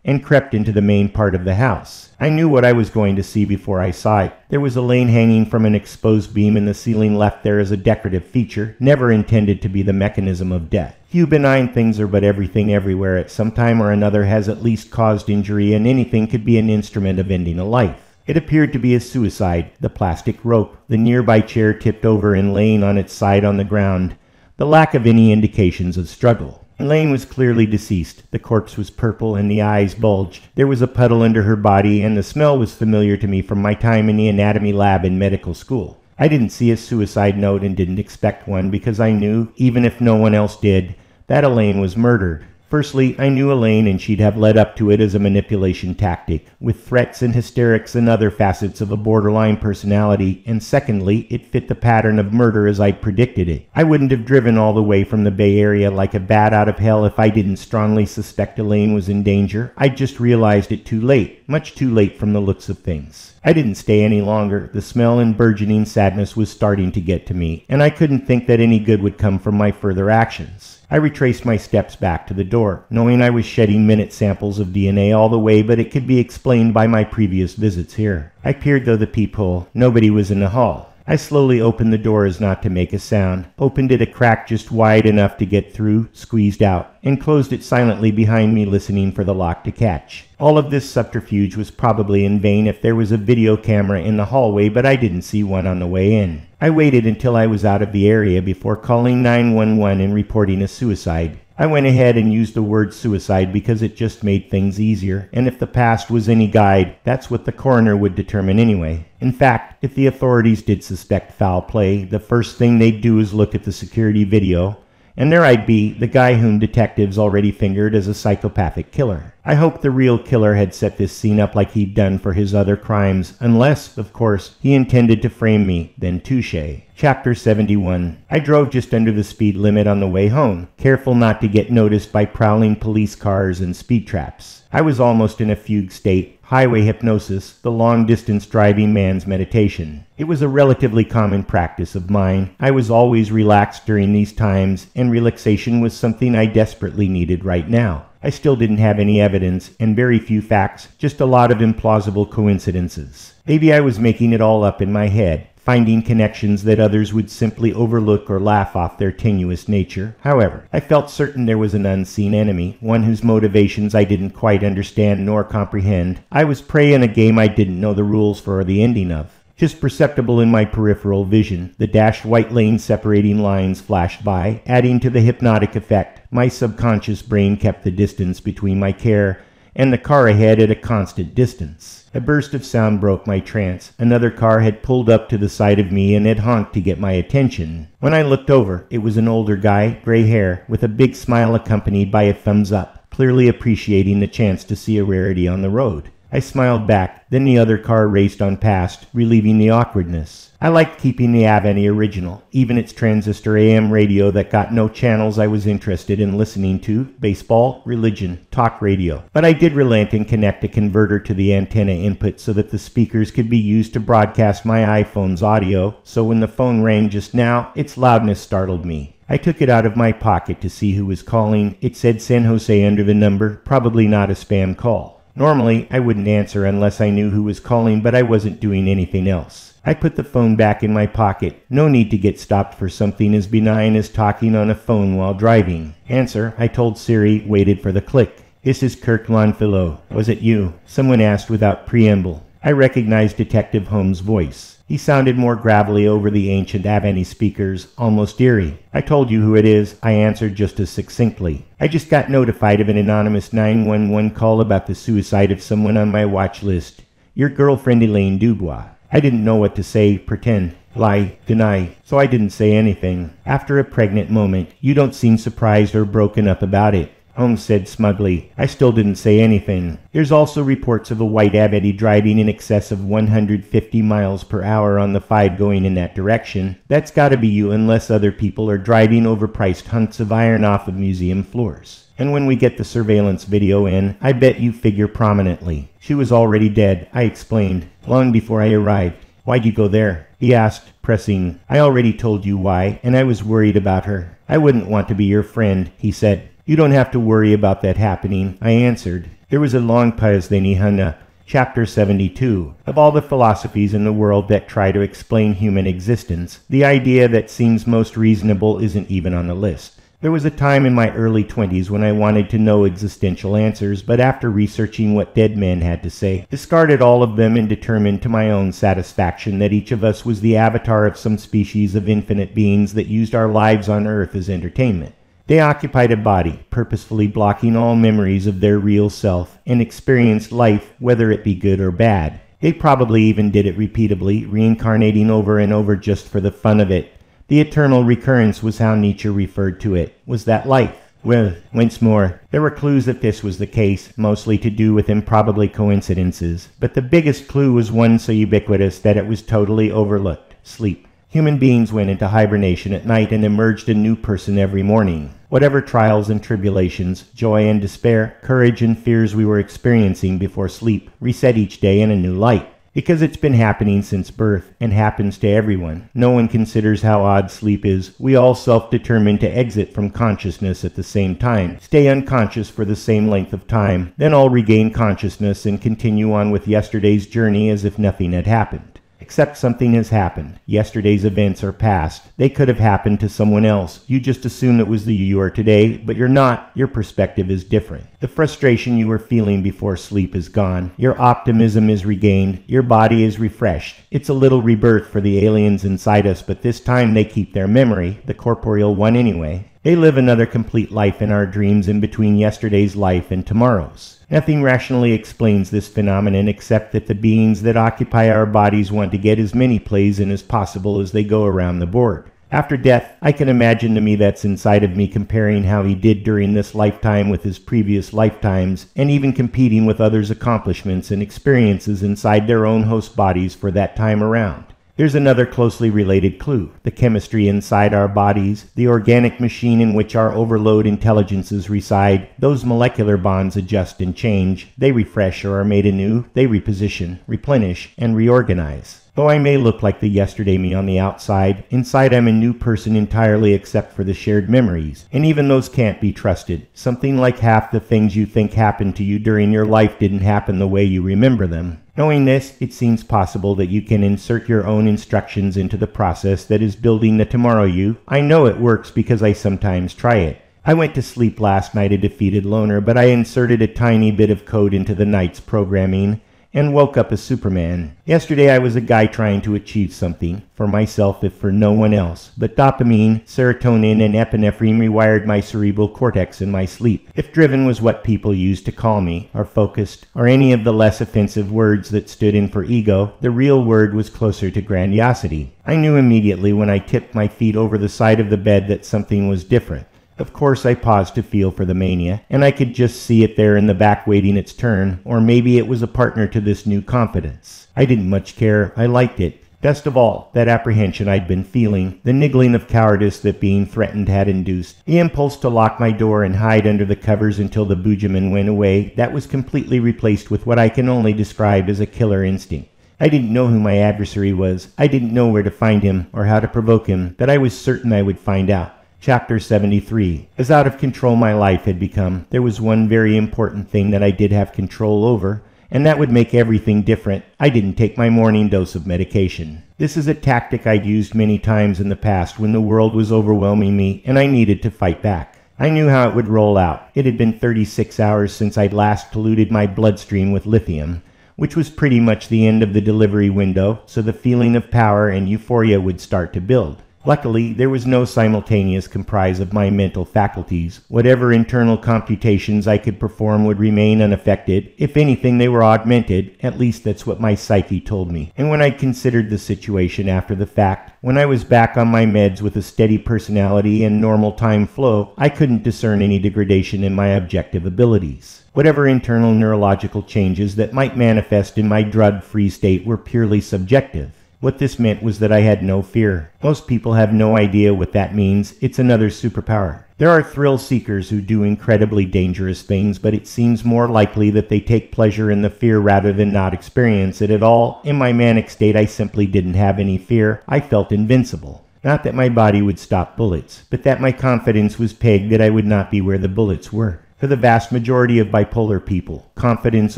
A: and crept into the main part of the house. I knew what I was going to see before I saw it. There was Elaine hanging from an exposed beam in the ceiling, left there as a decorative feature, never intended to be the mechanism of death. Few benign things are, but everything everywhere at some time or another has at least caused injury, and anything could be an instrument of ending a life. It appeared to be a suicide. The plastic rope, the nearby chair tipped over and laying on its side on the ground, the lack of any indications of struggle. Elaine was clearly deceased. The corpse was purple and the eyes bulged. There was a puddle under her body, and the smell was familiar to me from my time in the anatomy lab in medical school. I didn't see a suicide note and didn't expect one because I knew, even if no one else did, that Elaine was murdered. Firstly, I knew Elaine, and she'd have led up to it as a manipulation tactic, with threats and hysterics and other facets of a borderline personality, and secondly, it fit the pattern of murder as I'd predicted it. I wouldn't have driven all the way from the Bay Area like a bat out of hell if I didn't strongly suspect Elaine was in danger. I just realized it too late, much too late from the looks of things. I didn't stay any longer. The smell and burgeoning sadness was starting to get to me, and I couldn't think that any good would come from my further actions. I retraced my steps back to the door, knowing I was shedding minute samples of DNA all the way, but it could be explained by my previous visits here. I peered through the peephole. Nobody was in the hall. I slowly opened the door as not to make a sound, opened it a crack just wide enough to get through, squeezed out, and closed it silently behind me, listening for the lock to catch. All of this subterfuge was probably in vain if there was a video camera in the hallway, but I didn't see one on the way in. I waited until I was out of the area before calling 911 and reporting a suicide. I went ahead and used the word suicide because it just made things easier, and if the past was any guide, that's what the coroner would determine anyway. In fact, if the authorities did suspect foul play, the first thing they'd do is look at the security video, and there I'd be, the guy whom detectives already fingered as a psychopathic killer. I hoped the real killer had set this scene up like he'd done for his other crimes, unless, of course, he intended to frame me, then touche. Chapter 71. I drove just under the speed limit on the way home, careful not to get noticed by prowling police cars and speed traps. I was almost in a fugue state, highway hypnosis, the long-distance driving man's meditation. It was a relatively common practice of mine. I was always relaxed during these times, and relaxation was something I desperately needed right now. I still didn't have any evidence, and very few facts, just a lot of implausible coincidences. Maybe I was making it all up in my head, finding connections that others would simply overlook or laugh off their tenuous nature. However, I felt certain there was an unseen enemy, one whose motivations I didn't quite understand nor comprehend. I was prey in a game I didn't know the rules for or the ending of. Just perceptible in my peripheral vision, the dashed white lane separating lines flashed by, adding to the hypnotic effect. My subconscious brain kept the distance between my care and the car ahead at a constant distance. A burst of sound broke my trance. Another car had pulled up to the side of me and had honked to get my attention. When I looked over, it was an older guy, gray hair, with a big smile accompanied by a thumbs up, clearly appreciating the chance to see a rarity on the road. I smiled back, then the other car raced on past, relieving the awkwardness. I liked keeping the Avanti original, even its transistor AM radio that got no channels I was interested in listening to, baseball, religion, talk radio. But I did relent and connect a converter to the antenna input so that the speakers could be used to broadcast my iPhone's audio, so when the phone rang just now, its loudness startled me. I took it out of my pocket to see who was calling. It said San Jose under the number, probably not a spam call. Normally, I wouldn't answer unless I knew who was calling, but I wasn't doing anything else. I put the phone back in my pocket. No need to get stopped for something as benign as talking on a phone while driving. Answer, I told Siri, waited for the click. This is Kirk Longfellow. Was it you? Someone asked without preamble. I recognized Detective Holmes' voice. He sounded more gravelly over the ancient Avani speakers, almost eerie. I told you who it is, I answered just as succinctly. I just got notified of an anonymous 911 call about the suicide of someone on my watch list. Your girlfriend Elaine Dubois. I didn't know what to say, pretend, lie, deny, so I didn't say anything. After a pregnant moment, you don't seem surprised or broken up about it. Holmes said smugly. I still didn't say anything. There's also reports of a white Aveti driving in excess of 150 miles per hour on the 5 going in that direction. That's gotta be you unless other people are driving overpriced hunks of iron off of museum floors. And when we get the surveillance video in, I bet you figure prominently. She was already dead, I explained, long before I arrived. Why'd you go there? He asked, pressing. I already told you why, and I was worried about her. I wouldn't want to be your friend, he said. You don't have to worry about that happening, I answered. There was a long pause then Ihana. Chapter 72. Of all the philosophies in the world that try to explain human existence, the idea that seems most reasonable isn't even on the list. There was a time in my early 20s when I wanted to know existential answers, but after researching what dead men had to say, discarded all of them and determined to my own satisfaction that each of us was the avatar of some species of infinite beings that used our lives on Earth as entertainment. They occupied a body, purposefully blocking all memories of their real self, and experienced life, whether it be good or bad. They probably even did it repeatedly, reincarnating over and over just for the fun of it. The eternal recurrence was how Nietzsche referred to it. Was that life? Well, once more, there were clues that this was the case, mostly to do with improbable coincidences, but the biggest clue was one so ubiquitous that it was totally overlooked: sleep. Human beings went into hibernation at night and emerged a new person every morning. Whatever trials and tribulations, joy and despair, courage and fears we were experiencing before sleep reset each day in a new light. Because it's been happening since birth and happens to everyone. No one considers how odd sleep is. We all self-determine to exit from consciousness at the same time, stay unconscious for the same length of time, then all regain consciousness and continue on with yesterday's journey as if nothing had happened. Except something has happened. Yesterday's events are past. They could have happened to someone else. You just assume it was the you are today, but you're not. Your perspective is different. The frustration you were feeling before sleep is gone. Your optimism is regained. Your body is refreshed. It's a little rebirth for the aliens inside us, but this time they keep their memory, the corporeal one anyway. They live another complete life in our dreams in between yesterday's life and tomorrow's. Nothing rationally explains this phenomenon except that the beings that occupy our bodies want to get as many plays in as possible as they go around the board. After death, I can imagine the me that's inside of me comparing how he did during this lifetime with his previous lifetimes, and even competing with others' accomplishments and experiences inside their own host bodies for that time around. There's another closely related clue: the chemistry inside our bodies, the organic machine in which our overload intelligences reside. Those molecular bonds adjust and change. They refresh or are made anew. They reposition, replenish, and reorganize. Though I may look like the yesterday me on the outside, inside I'm a new person entirely except for the shared memories, and even those can't be trusted. Something like half the things you think happened to you during your life didn't happen the way you remember them. Knowing this, it seems possible that you can insert your own instructions into the process that is building the tomorrow you. I know it works because I sometimes try it. I went to sleep last night a defeated loner, but I inserted a tiny bit of code into the night's programming and woke up as Superman. Yesterday I was a guy trying to achieve something, for myself if for no one else, but dopamine, serotonin, and epinephrine rewired my cerebral cortex in my sleep. If driven was what people used to call me, or focused, or any of the less offensive words that stood in for ego, the real word was closer to grandiosity. I knew immediately when I tipped my feet over the side of the bed that something was different. Of course I paused to feel for the mania, and I could just see it there in the back waiting its turn, or maybe it was a partner to this new confidence. I didn't much care. I liked it. Best of all, that apprehension I'd been feeling, the niggling of cowardice that being threatened had induced, the impulse to lock my door and hide under the covers until the Bujamin went away, that was completely replaced with what I can only describe as a killer instinct. I didn't know who my adversary was. I didn't know where to find him or how to provoke him, but I was certain I would find out. Chapter 73. As out of control my life had become, there was one very important thing that I did have control over, and that would make everything different. I didn't take my morning dose of medication. This is a tactic I'd used many times in the past when the world was overwhelming me and I needed to fight back. I knew how it would roll out. It had been 36 hours since I'd last polluted my bloodstream with lithium, which was pretty much the end of the delivery window, so the feeling of power and euphoria would start to build. Luckily, there was no simultaneous comprise of my mental faculties. Whatever internal computations I could perform would remain unaffected. If anything, they were augmented. At least that's what my psyche told me. And when I considered the situation after the fact, when I was back on my meds with a steady personality and normal time flow, I couldn't discern any degradation in my objective abilities. Whatever internal neurological changes that might manifest in my drug-free state were purely subjective. What this meant was that I had no fear. Most people have no idea what that means. It's another superpower. There are thrill seekers who do incredibly dangerous things, but it seems more likely that they take pleasure in the fear rather than not experience it at all. In my manic state, I simply didn't have any fear. I felt invincible. Not that my body would stop bullets, but that my confidence was pegged that I would not be where the bullets were. For the vast majority of bipolar people, confidence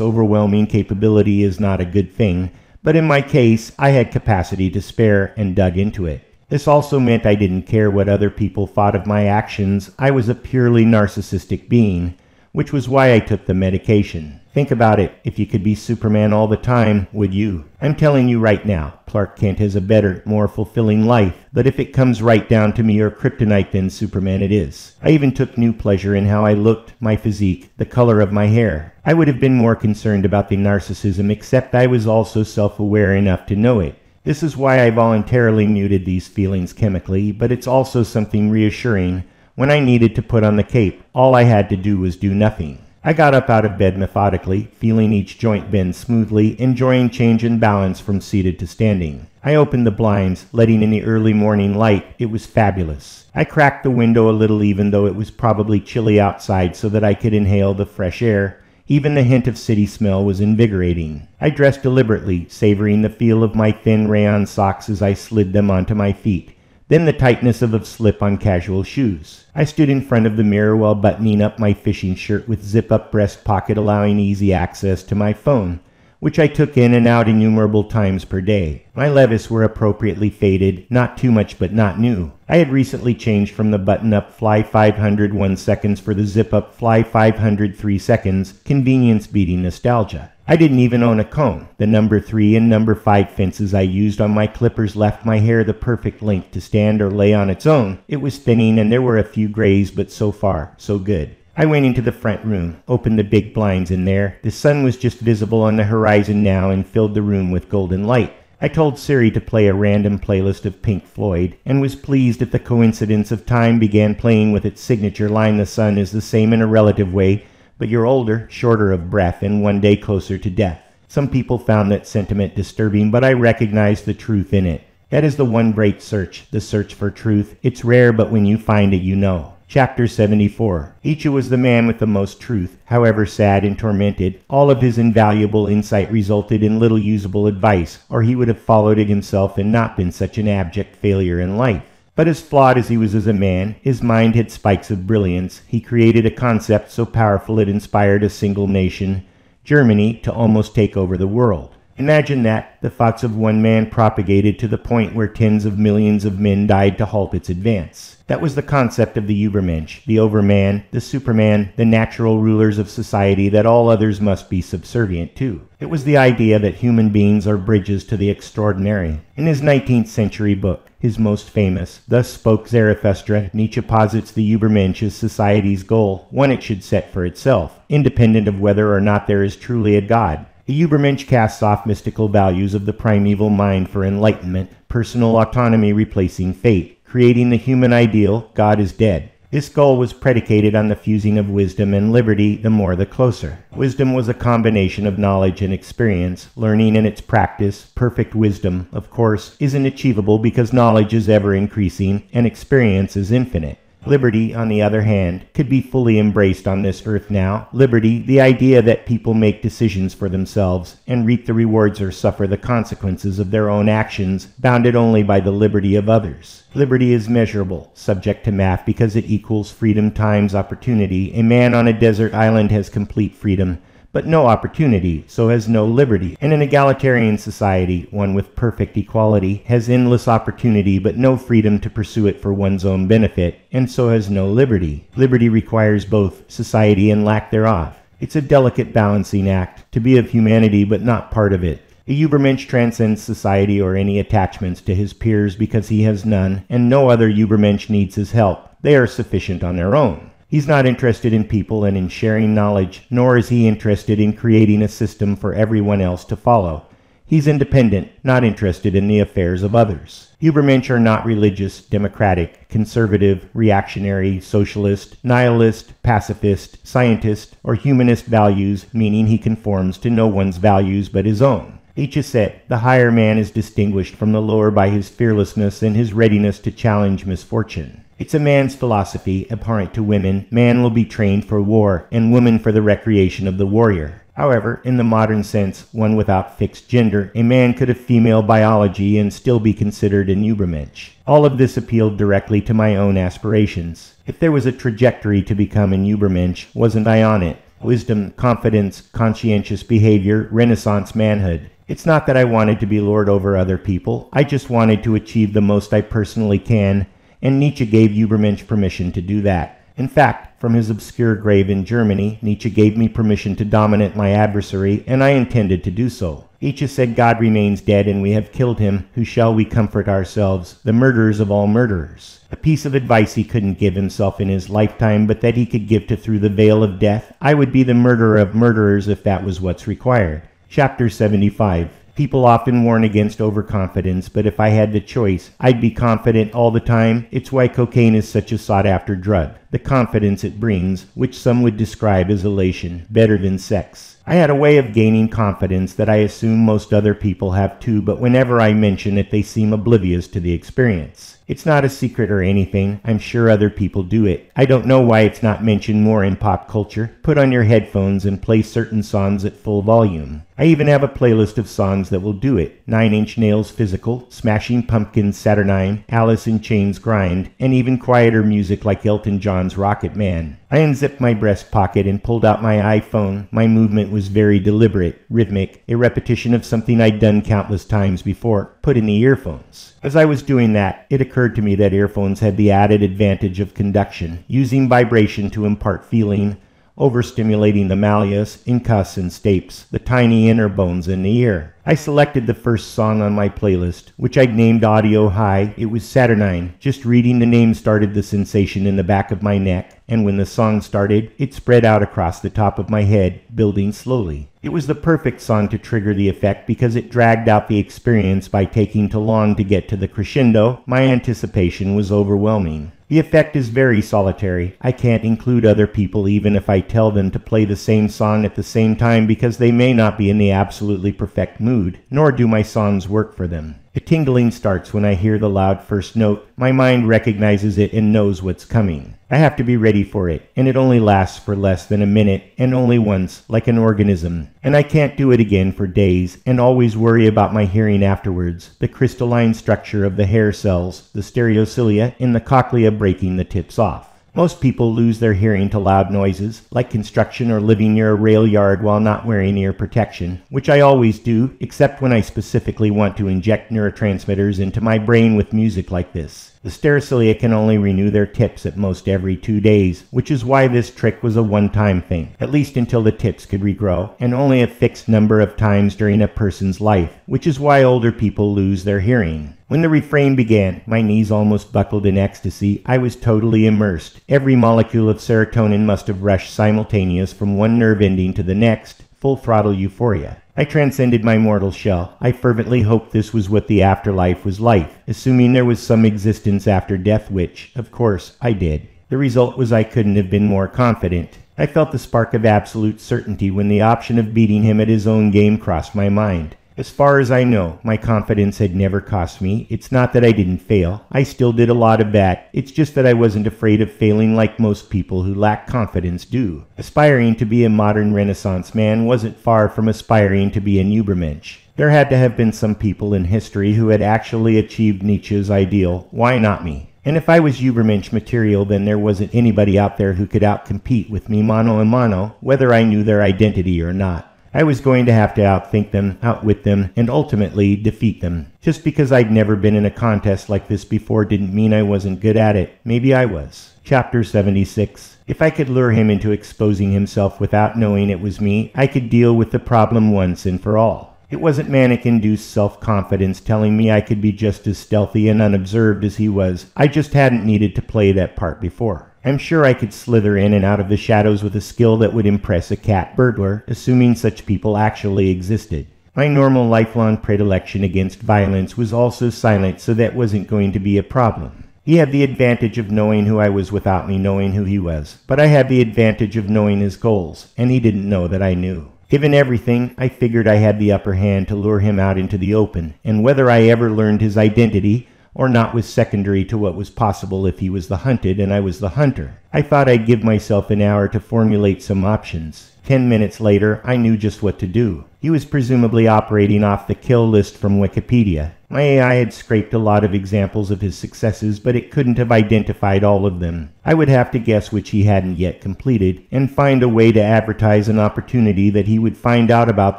A: overwhelming capability is not a good thing. But in my case, I had capacity to spare and dug into it. This also meant I didn't care what other people thought of my actions. I was a purely narcissistic being, which was why I took the medication. Think about it. If you could be Superman all the time, would you? I'm telling you right now, Clark Kent has a better, more fulfilling life. But if it comes right down to me or kryptonite, then Superman it is. I even took new pleasure in how I looked, my physique, the color of my hair. I would have been more concerned about the narcissism, except I was also self-aware enough to know it. This is why I voluntarily muted these feelings chemically, but it's also something reassuring. When I needed to put on the cape, all I had to do was do nothing. I got up out of bed methodically, feeling each joint bend smoothly, enjoying change in balance from seated to standing. I opened the blinds, letting in the early morning light. It was fabulous. I cracked the window a little even though it was probably chilly outside so that I could inhale the fresh air. Even the hint of city smell was invigorating. I dressed deliberately, savoring the feel of my thin rayon socks as I slid them onto my feet. Then the tightness of a slip-on casual shoes. I stood in front of the mirror while buttoning up my fishing shirt with zip-up breast pocket allowing easy access to my phone, which I took in and out innumerable times per day. My levis were appropriately faded, not too much but not new. I had recently changed from the button-up fly 500 1 seconds for the zip-up fly 500 3 seconds, convenience-beating nostalgia. I didn't even own a comb. The number 3 and number 5 fences I used on my clippers left my hair the perfect length to stand or lay on its own. It was thinning and there were a few grays, but so far, so good. I went into the front room, opened the big blinds in there. The sun was just visible on the horizon now and filled the room with golden light. I told Siri to play a random playlist of Pink Floyd, and was pleased at the coincidence of time began playing with its signature line. The sun is the same in a relative way, but you're older, shorter of breath, and one day closer to death. Some people found that sentiment disturbing, but I recognized the truth in it. That is the one great search, the search for truth. It's rare, but when you find it, you know. Chapter 74. Ichi was the man with the most truth. However sad and tormented, all of his invaluable insight resulted in little usable advice, or he would have followed it himself and not been such an abject failure in life. But as flawed as he was as a man, his mind had spikes of brilliance. He created a concept so powerful it inspired a single nation, Germany, to almost take over the world. Imagine that, the thoughts of one man propagated to the point where tens of millions of men died to halt its advance. That was the concept of the Übermensch, the overman, the superman, the natural rulers of society that all others must be subservient to. It was the idea that human beings are bridges to the extraordinary. In his 19th century book, his most famous, Thus Spoke Zarathustra, Nietzsche posits the Übermensch as society's goal, one it should set for itself, independent of whether or not there is truly a God. The Übermensch casts off mystical values of the primeval mind for enlightenment, personal autonomy replacing fate. Creating the human ideal, God is dead. This goal was predicated on the fusing of wisdom and liberty, the more the closer. Wisdom was a combination of knowledge and experience, learning and its practice. Perfect wisdom, of course, isn't achievable because knowledge is ever increasing and experience is infinite. Liberty, on the other hand, could be fully embraced on this earth now. Liberty, the idea that people make decisions for themselves and reap the rewards or suffer the consequences of their own actions, bounded only by the liberty of others. Liberty is measurable, subject to math, because it equals freedom times opportunity. A man on a desert island has complete freedom, but no opportunity, so has no liberty. In an egalitarian society, one with perfect equality has endless opportunity but no freedom to pursue it for one's own benefit, and so has no liberty. Liberty requires both society and lack thereof. It's a delicate balancing act, to be of humanity but not part of it. A Übermensch transcends society or any attachments to his peers because he has none, and no other Übermensch needs his help. They are sufficient on their own. He's not interested in people and in sharing knowledge, nor is he interested in creating a system for everyone else to follow. He's independent, not interested in the affairs of others. Übermensch are not religious, democratic, conservative, reactionary, socialist, nihilist, pacifist, scientist, or humanist values, meaning he conforms to no one's values but his own. Nietzsche said, the higher man is distinguished from the lower by his fearlessness and his readiness to challenge misfortune. It's a man's philosophy, abhorrent to women. Man will be trained for war, and woman for the recreation of the warrior. However, in the modern sense, one without fixed gender, a man could have female biology and still be considered an Übermensch. All of this appealed directly to my own aspirations. If there was a trajectory to become an Übermensch, wasn't I on it? Wisdom, confidence, conscientious behavior, Renaissance manhood. It's not that I wanted to be lord over other people. I just wanted to achieve the most I personally can, and Nietzsche gave Übermensch permission to do that. In fact, from his obscure grave in Germany, Nietzsche gave me permission to dominate my adversary, and I intended to do so. Nietzsche said God remains dead and we have killed him. Who shall we comfort ourselves? The murderers of all murderers. A piece of advice he couldn't give himself in his lifetime, but that he could give to through the veil of death. I would be the murderer of murderers if that was what's required. Chapter 75. People often warn against overconfidence, but if I had the choice, I'd be confident all the time. It's why cocaine is such a sought-after drug. The confidence it brings, which some would describe as elation, better than sex. I had a way of gaining confidence that I assume most other people have too, but whenever I mention it, they seem oblivious to the experience. It's not a secret or anything. I'm sure other people do it. I don't know why it's not mentioned more in pop culture. Put on your headphones and play certain songs at full volume. I even have a playlist of songs that will do it. 9 Inch Nails Physical, Smashing Pumpkins Saturnine, Alice in Chains Grind, and even quieter music like Elton John's Rocket Man. I unzipped my breast pocket and pulled out my iPhone. My movement was very deliberate, rhythmic, a repetition of something I'd done countless times before. Put in the earphones. As I was doing that, it occurred to me that earphones had the added advantage of conduction, using vibration to impart feeling, overstimulating the malleus, incus, and stapes, the tiny inner bones in the ear. I selected the first song on my playlist, which I'd named Audio High. It was Saturnine. Just reading the name started the sensation in the back of my neck, and when the song started, it spread out across the top of my head, building slowly. It was the perfect song to trigger the effect because it dragged out the experience by taking too long to get to the crescendo. My anticipation was overwhelming. The effect is very solitary. I can't include other people even if I tell them to play the same song at the same time because they may not be in the absolutely perfect mood, nor do my songs work for them. A tingling starts when I hear the loud first note. My mind recognizes it and knows what's coming. I have to be ready for it, and it only lasts for less than a minute, and only once, like an organism. And I can't do it again for days, and always worry about my hearing afterwards. The crystalline structure of the hair cells, the stereocilia, in the cochlea breaking the tips off. Most people lose their hearing to loud noises, like construction or living near a rail yard while not wearing ear protection, which I always do, except when I specifically want to inject neurotransmitters into my brain with music like this. The stereocilia can only renew their tips at most every 2 days, which is why this trick was a one-time thing, at least until the tips could regrow, and only a fixed number of times during a person's life, which is why older people lose their hearing. When the refrain began, my knees almost buckled in ecstasy. I was totally immersed. Every molecule of serotonin must have rushed simultaneous from one nerve ending to the next, full throttle euphoria. I transcended my mortal shell. I fervently hoped this was what the afterlife was like, assuming there was some existence after death, which, of course, I did. The result was I couldn't have been more confident. I felt the spark of absolute certainty when the option of beating him at his own game crossed my mind. As far as I know, my confidence had never cost me. It's not that I didn't fail. I still did a lot of that. It's just that I wasn't afraid of failing like most people who lack confidence do. Aspiring to be a modern Renaissance man wasn't far from aspiring to be an Übermensch. There had to have been some people in history who had actually achieved Nietzsche's ideal. Why not me? And if I was Übermensch material, then there wasn't anybody out there who could outcompete with me mano a mano, whether I knew their identity or not. I was going to have to outthink them, outwit them, and ultimately defeat them. Just because I'd never been in a contest like this before didn't mean I wasn't good at it. Maybe I was. Chapter 76. If I could lure him into exposing himself without knowing it was me, I could deal with the problem once and for all. It wasn't manic-induced self-confidence telling me I could be just as stealthy and unobserved as he was. I just hadn't needed to play that part before. I'm sure I could slither in and out of the shadows with a skill that would impress a cat burglar, assuming such people actually existed. My normal lifelong predilection against violence was also silent, so that wasn't going to be a problem. He had the advantage of knowing who I was without me knowing who he was, but I had the advantage of knowing his goals, and he didn't know that I knew. Given everything, I figured I had the upper hand to lure him out into the open, and whether I ever learned his identity or not was secondary to what was possible if he was the hunted and I was the hunter. I thought I'd give myself an hour to formulate some options. 10 minutes later, I knew just what to do. He was presumably operating off the kill list from Wikipedia. My AI had scraped a lot of examples of his successes, but it couldn't have identified all of them. I would have to guess which he hadn't yet completed, and find a way to advertise an opportunity that he would find out about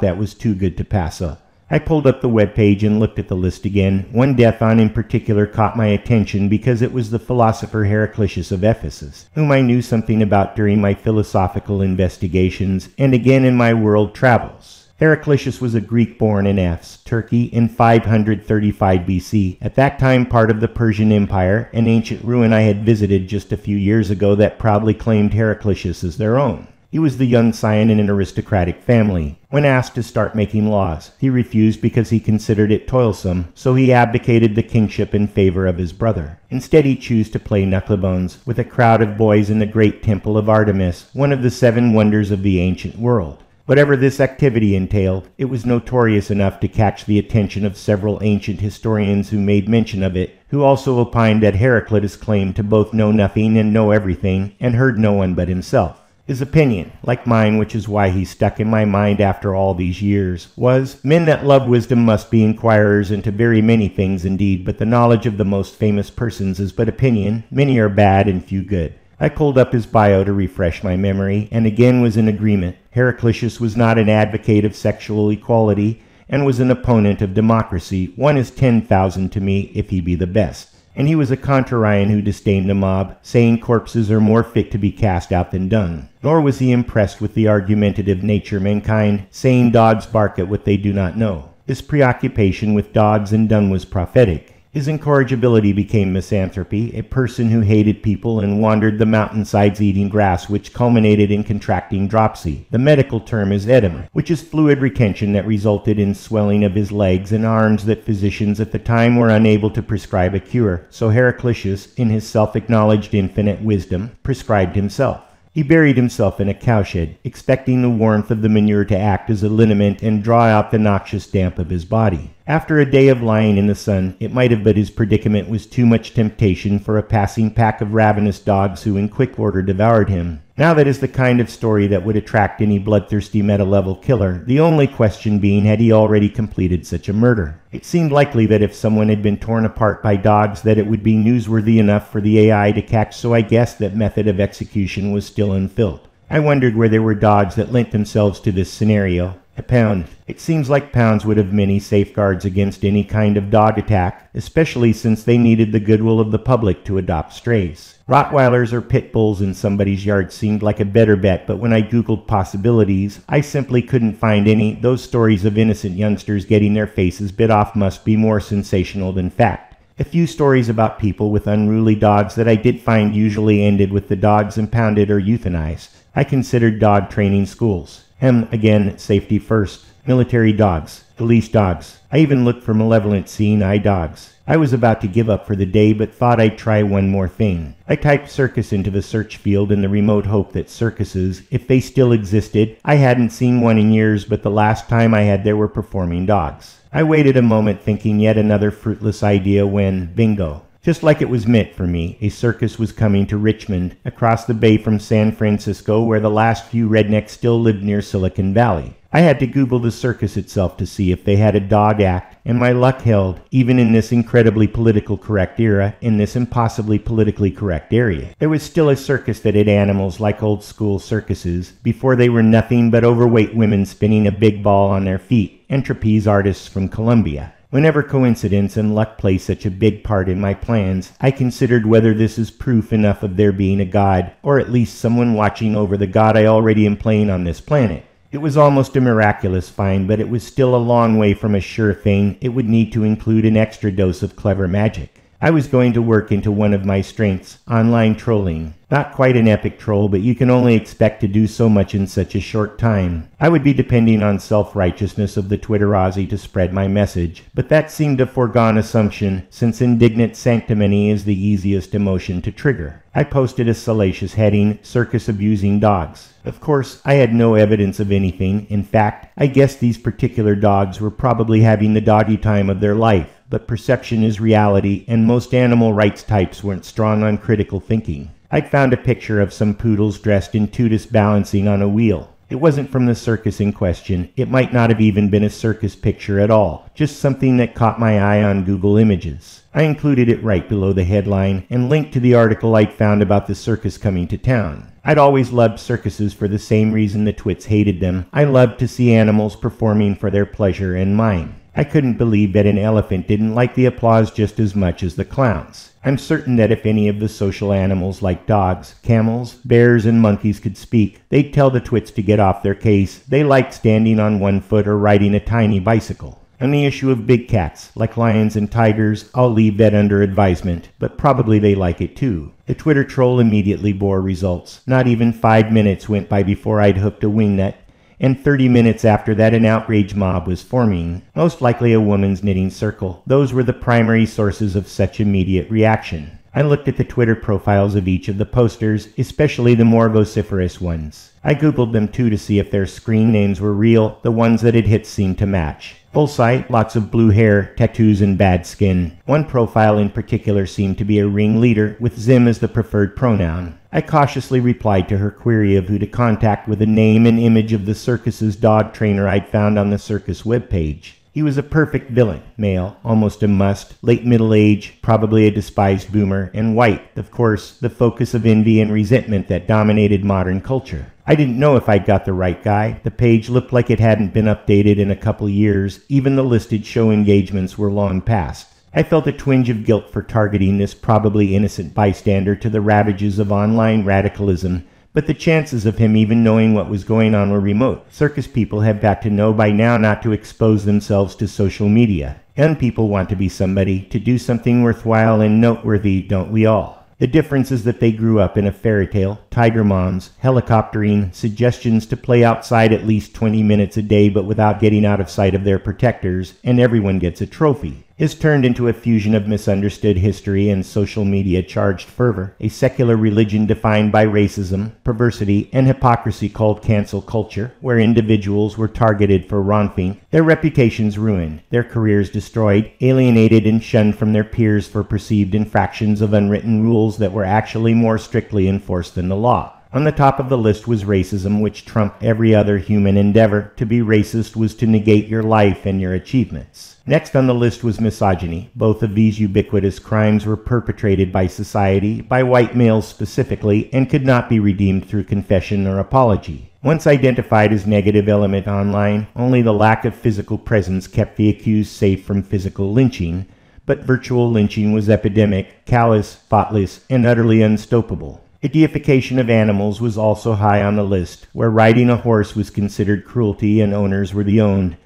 A: that was too good to pass up. I pulled up the webpage and looked at the list again. One death on in particular caught my attention because it was the philosopher Heraclitus of Ephesus, whom I knew something about during my philosophical investigations and again in my world travels. Heraclitus was a Greek-born in Ephes, Turkey, in 535 BC, at that time part of the Persian Empire, an ancient ruin I had visited just a few years ago that proudly claimed Heraclitus as their own. He was the young scion in an aristocratic family. When asked to start making laws, he refused because he considered it toilsome, so he abdicated the kingship in favor of his brother. Instead, he chose to play knucklebones with a crowd of boys in the great temple of Artemis, one of the 7 wonders of the ancient world. Whatever this activity entailed, it was notorious enough to catch the attention of several ancient historians who made mention of it, who also opined that Heraclitus claimed to both know nothing and know everything, and heard no one but himself. His opinion, like mine, which is why he stuck in my mind after all these years, was, men that love wisdom must be inquirers into very many things indeed, but the knowledge of the most famous persons is but opinion. Many are bad and few good. I pulled up his bio to refresh my memory, and again was in agreement. Heraclitus was not an advocate of sexual equality, and was an opponent of democracy. 1 is 10,000 to me, if he be the best. And he was a contrarian who disdained a mob, saying corpses are more fit to be cast out than dung. Nor was he impressed with the argumentative nature mankind, saying dogs bark at what they do not know. His preoccupation with dogs and dung was prophetic. His incorrigibility became misanthropy, a person who hated people and wandered the mountainsides eating grass, which culminated in contracting dropsy. The medical term is edema, which is fluid retention that resulted in swelling of his legs and arms that physicians at the time were unable to prescribe a cure, so Heraclitus, in his self-acknowledged infinite wisdom, prescribed himself. He buried himself in a cowshed, expecting the warmth of the manure to act as a liniment and draw out the noxious damp of his body. After a day of lying in the sun, it might have, but his predicament was too much temptation for a passing pack of ravenous dogs who in quick order devoured him. Now that is the kind of story that would attract any bloodthirsty meta-level killer, the only question being had he already completed such a murder. It seemed likely that if someone had been torn apart by dogs that it would be newsworthy enough for the AI to catch, so I guessed that method of execution was still unfilled. I wondered where there were dogs that lent themselves to this scenario. A pound. It seems like pounds would have many safeguards against any kind of dog attack, especially since they needed the goodwill of the public to adopt strays. Rottweilers or pit bulls in somebody's yard seemed like a better bet, but when I googled possibilities, I simply couldn't find any. Those stories of innocent youngsters getting their faces bit off must be more sensational than fact. A few stories about people with unruly dogs that I did find usually ended with the dogs impounded or euthanized. I considered dog training schools. Again, safety first. Military dogs. Police dogs. I even looked for malevolent seeing eye dogs. I was about to give up for the day, but thought I'd try one more thing. I typed circus into the search field in the remote hope that circuses, if they still existed, I hadn't seen one in years, but the last time I had there were performing dogs. I waited a moment thinking yet another fruitless idea when, bingo. Just like it was meant for me, a circus was coming to Richmond, across the bay from San Francisco, where the last few rednecks still lived near Silicon Valley. I had to Google the circus itself to see if they had a dog act, and my luck held, even in this incredibly politically correct era, in this impossibly politically correct area. There was still a circus that had animals like old school circuses, before they were nothing but overweight women spinning a big ball on their feet, and trapeze artists from Colombia. Whenever coincidence and luck play such a big part in my plans, I considered whether this is proof enough of there being a God, or at least someone watching over the God I already am playing on this planet. It was almost a miraculous find, but it was still a long way from a sure thing. It would need to include an extra dose of clever magic. I was going to work into one of my strengths, online trolling. Not quite an epic troll, but you can only expect to do so much in such a short time. I would be depending on self-righteousness of the Twitterozzi to spread my message, but that seemed a foregone assumption, since indignant sanctimony is the easiest emotion to trigger. I posted a salacious heading, circus abusing dogs. Of course, I had no evidence of anything. In fact, I guessed these particular dogs were probably having the doggy time of their life. But perception is reality, and most animal rights types weren't strong on critical thinking. I'd found a picture of some poodles dressed in tutus balancing on a wheel. It wasn't from the circus in question. It might not have even been a circus picture at all, just something that caught my eye on Google Images. I included it right below the headline and linked to the article I'd found about the circus coming to town. I'd always loved circuses for the same reason the twits hated them. I loved to see animals performing for their pleasure and mine. I couldn't believe that an elephant didn't like the applause just as much as the clowns. I'm certain that if any of the social animals like dogs, camels, bears, and monkeys could speak, they'd tell the twits to get off their case. They liked standing on one foot or riding a tiny bicycle. On the issue of big cats, like lions and tigers, I'll leave that under advisement, but probably they like it too. The Twitter troll immediately bore results. Not even 5 minutes went by before I'd hooked a wingnut, and 30 minutes after that an outrage mob was forming, most likely a woman's knitting circle. Those were the primary sources of such immediate reaction. I looked at the Twitter profiles of each of the posters, especially the more vociferous ones. I googled them too to see if their screen names were real. The ones that had hit seemed to match. Full sight, lots of blue hair, tattoos, and bad skin. One profile in particular seemed to be a ringleader, with Zim as the preferred pronoun. I cautiously replied to her query of who to contact with a name and image of the circus's dog trainer I'd found on the circus webpage. He was a perfect villain, male, almost a must, late middle age, probably a despised boomer, and white, of course, the focus of envy and resentment that dominated modern culture. I didn't know if I'd got the right guy. The page looked like it hadn't been updated in a couple years. Even the listed show engagements were long past. I felt a twinge of guilt for targeting this probably innocent bystander to the ravages of online radicalism, but the chances of him even knowing what was going on were remote. Circus people have got to know by now not to expose themselves to social media. Young people want to be somebody, to do something worthwhile and noteworthy, don't we all? The difference is that they grew up in a fairy tale, tiger moms, helicoptering, suggestions to play outside at least 20 minutes a day but without getting out of sight of their protectors, and everyone gets a trophy. Is turned into a fusion of misunderstood history and social media-charged fervor, a secular religion defined by racism, perversity, and hypocrisy called cancel culture, where individuals were targeted for wrongthing, their reputations ruined, their careers destroyed, alienated and shunned from their peers for perceived infractions of unwritten rules that were actually more strictly enforced than the law. On the top of the list was racism, which trumped every other human endeavor. To be racist was to negate your life and your achievements. Next on the list was misogyny. Both of these ubiquitous crimes were perpetrated by society, by white males specifically, and could not be redeemed through confession or apology. Once identified as negative element online, only the lack of physical presence kept the accused safe from physical lynching, but virtual lynching was epidemic, callous, thoughtless, and utterly unstoppable. A deification of animals was also high on the list, where riding a horse was considered cruelty and owners were the owned.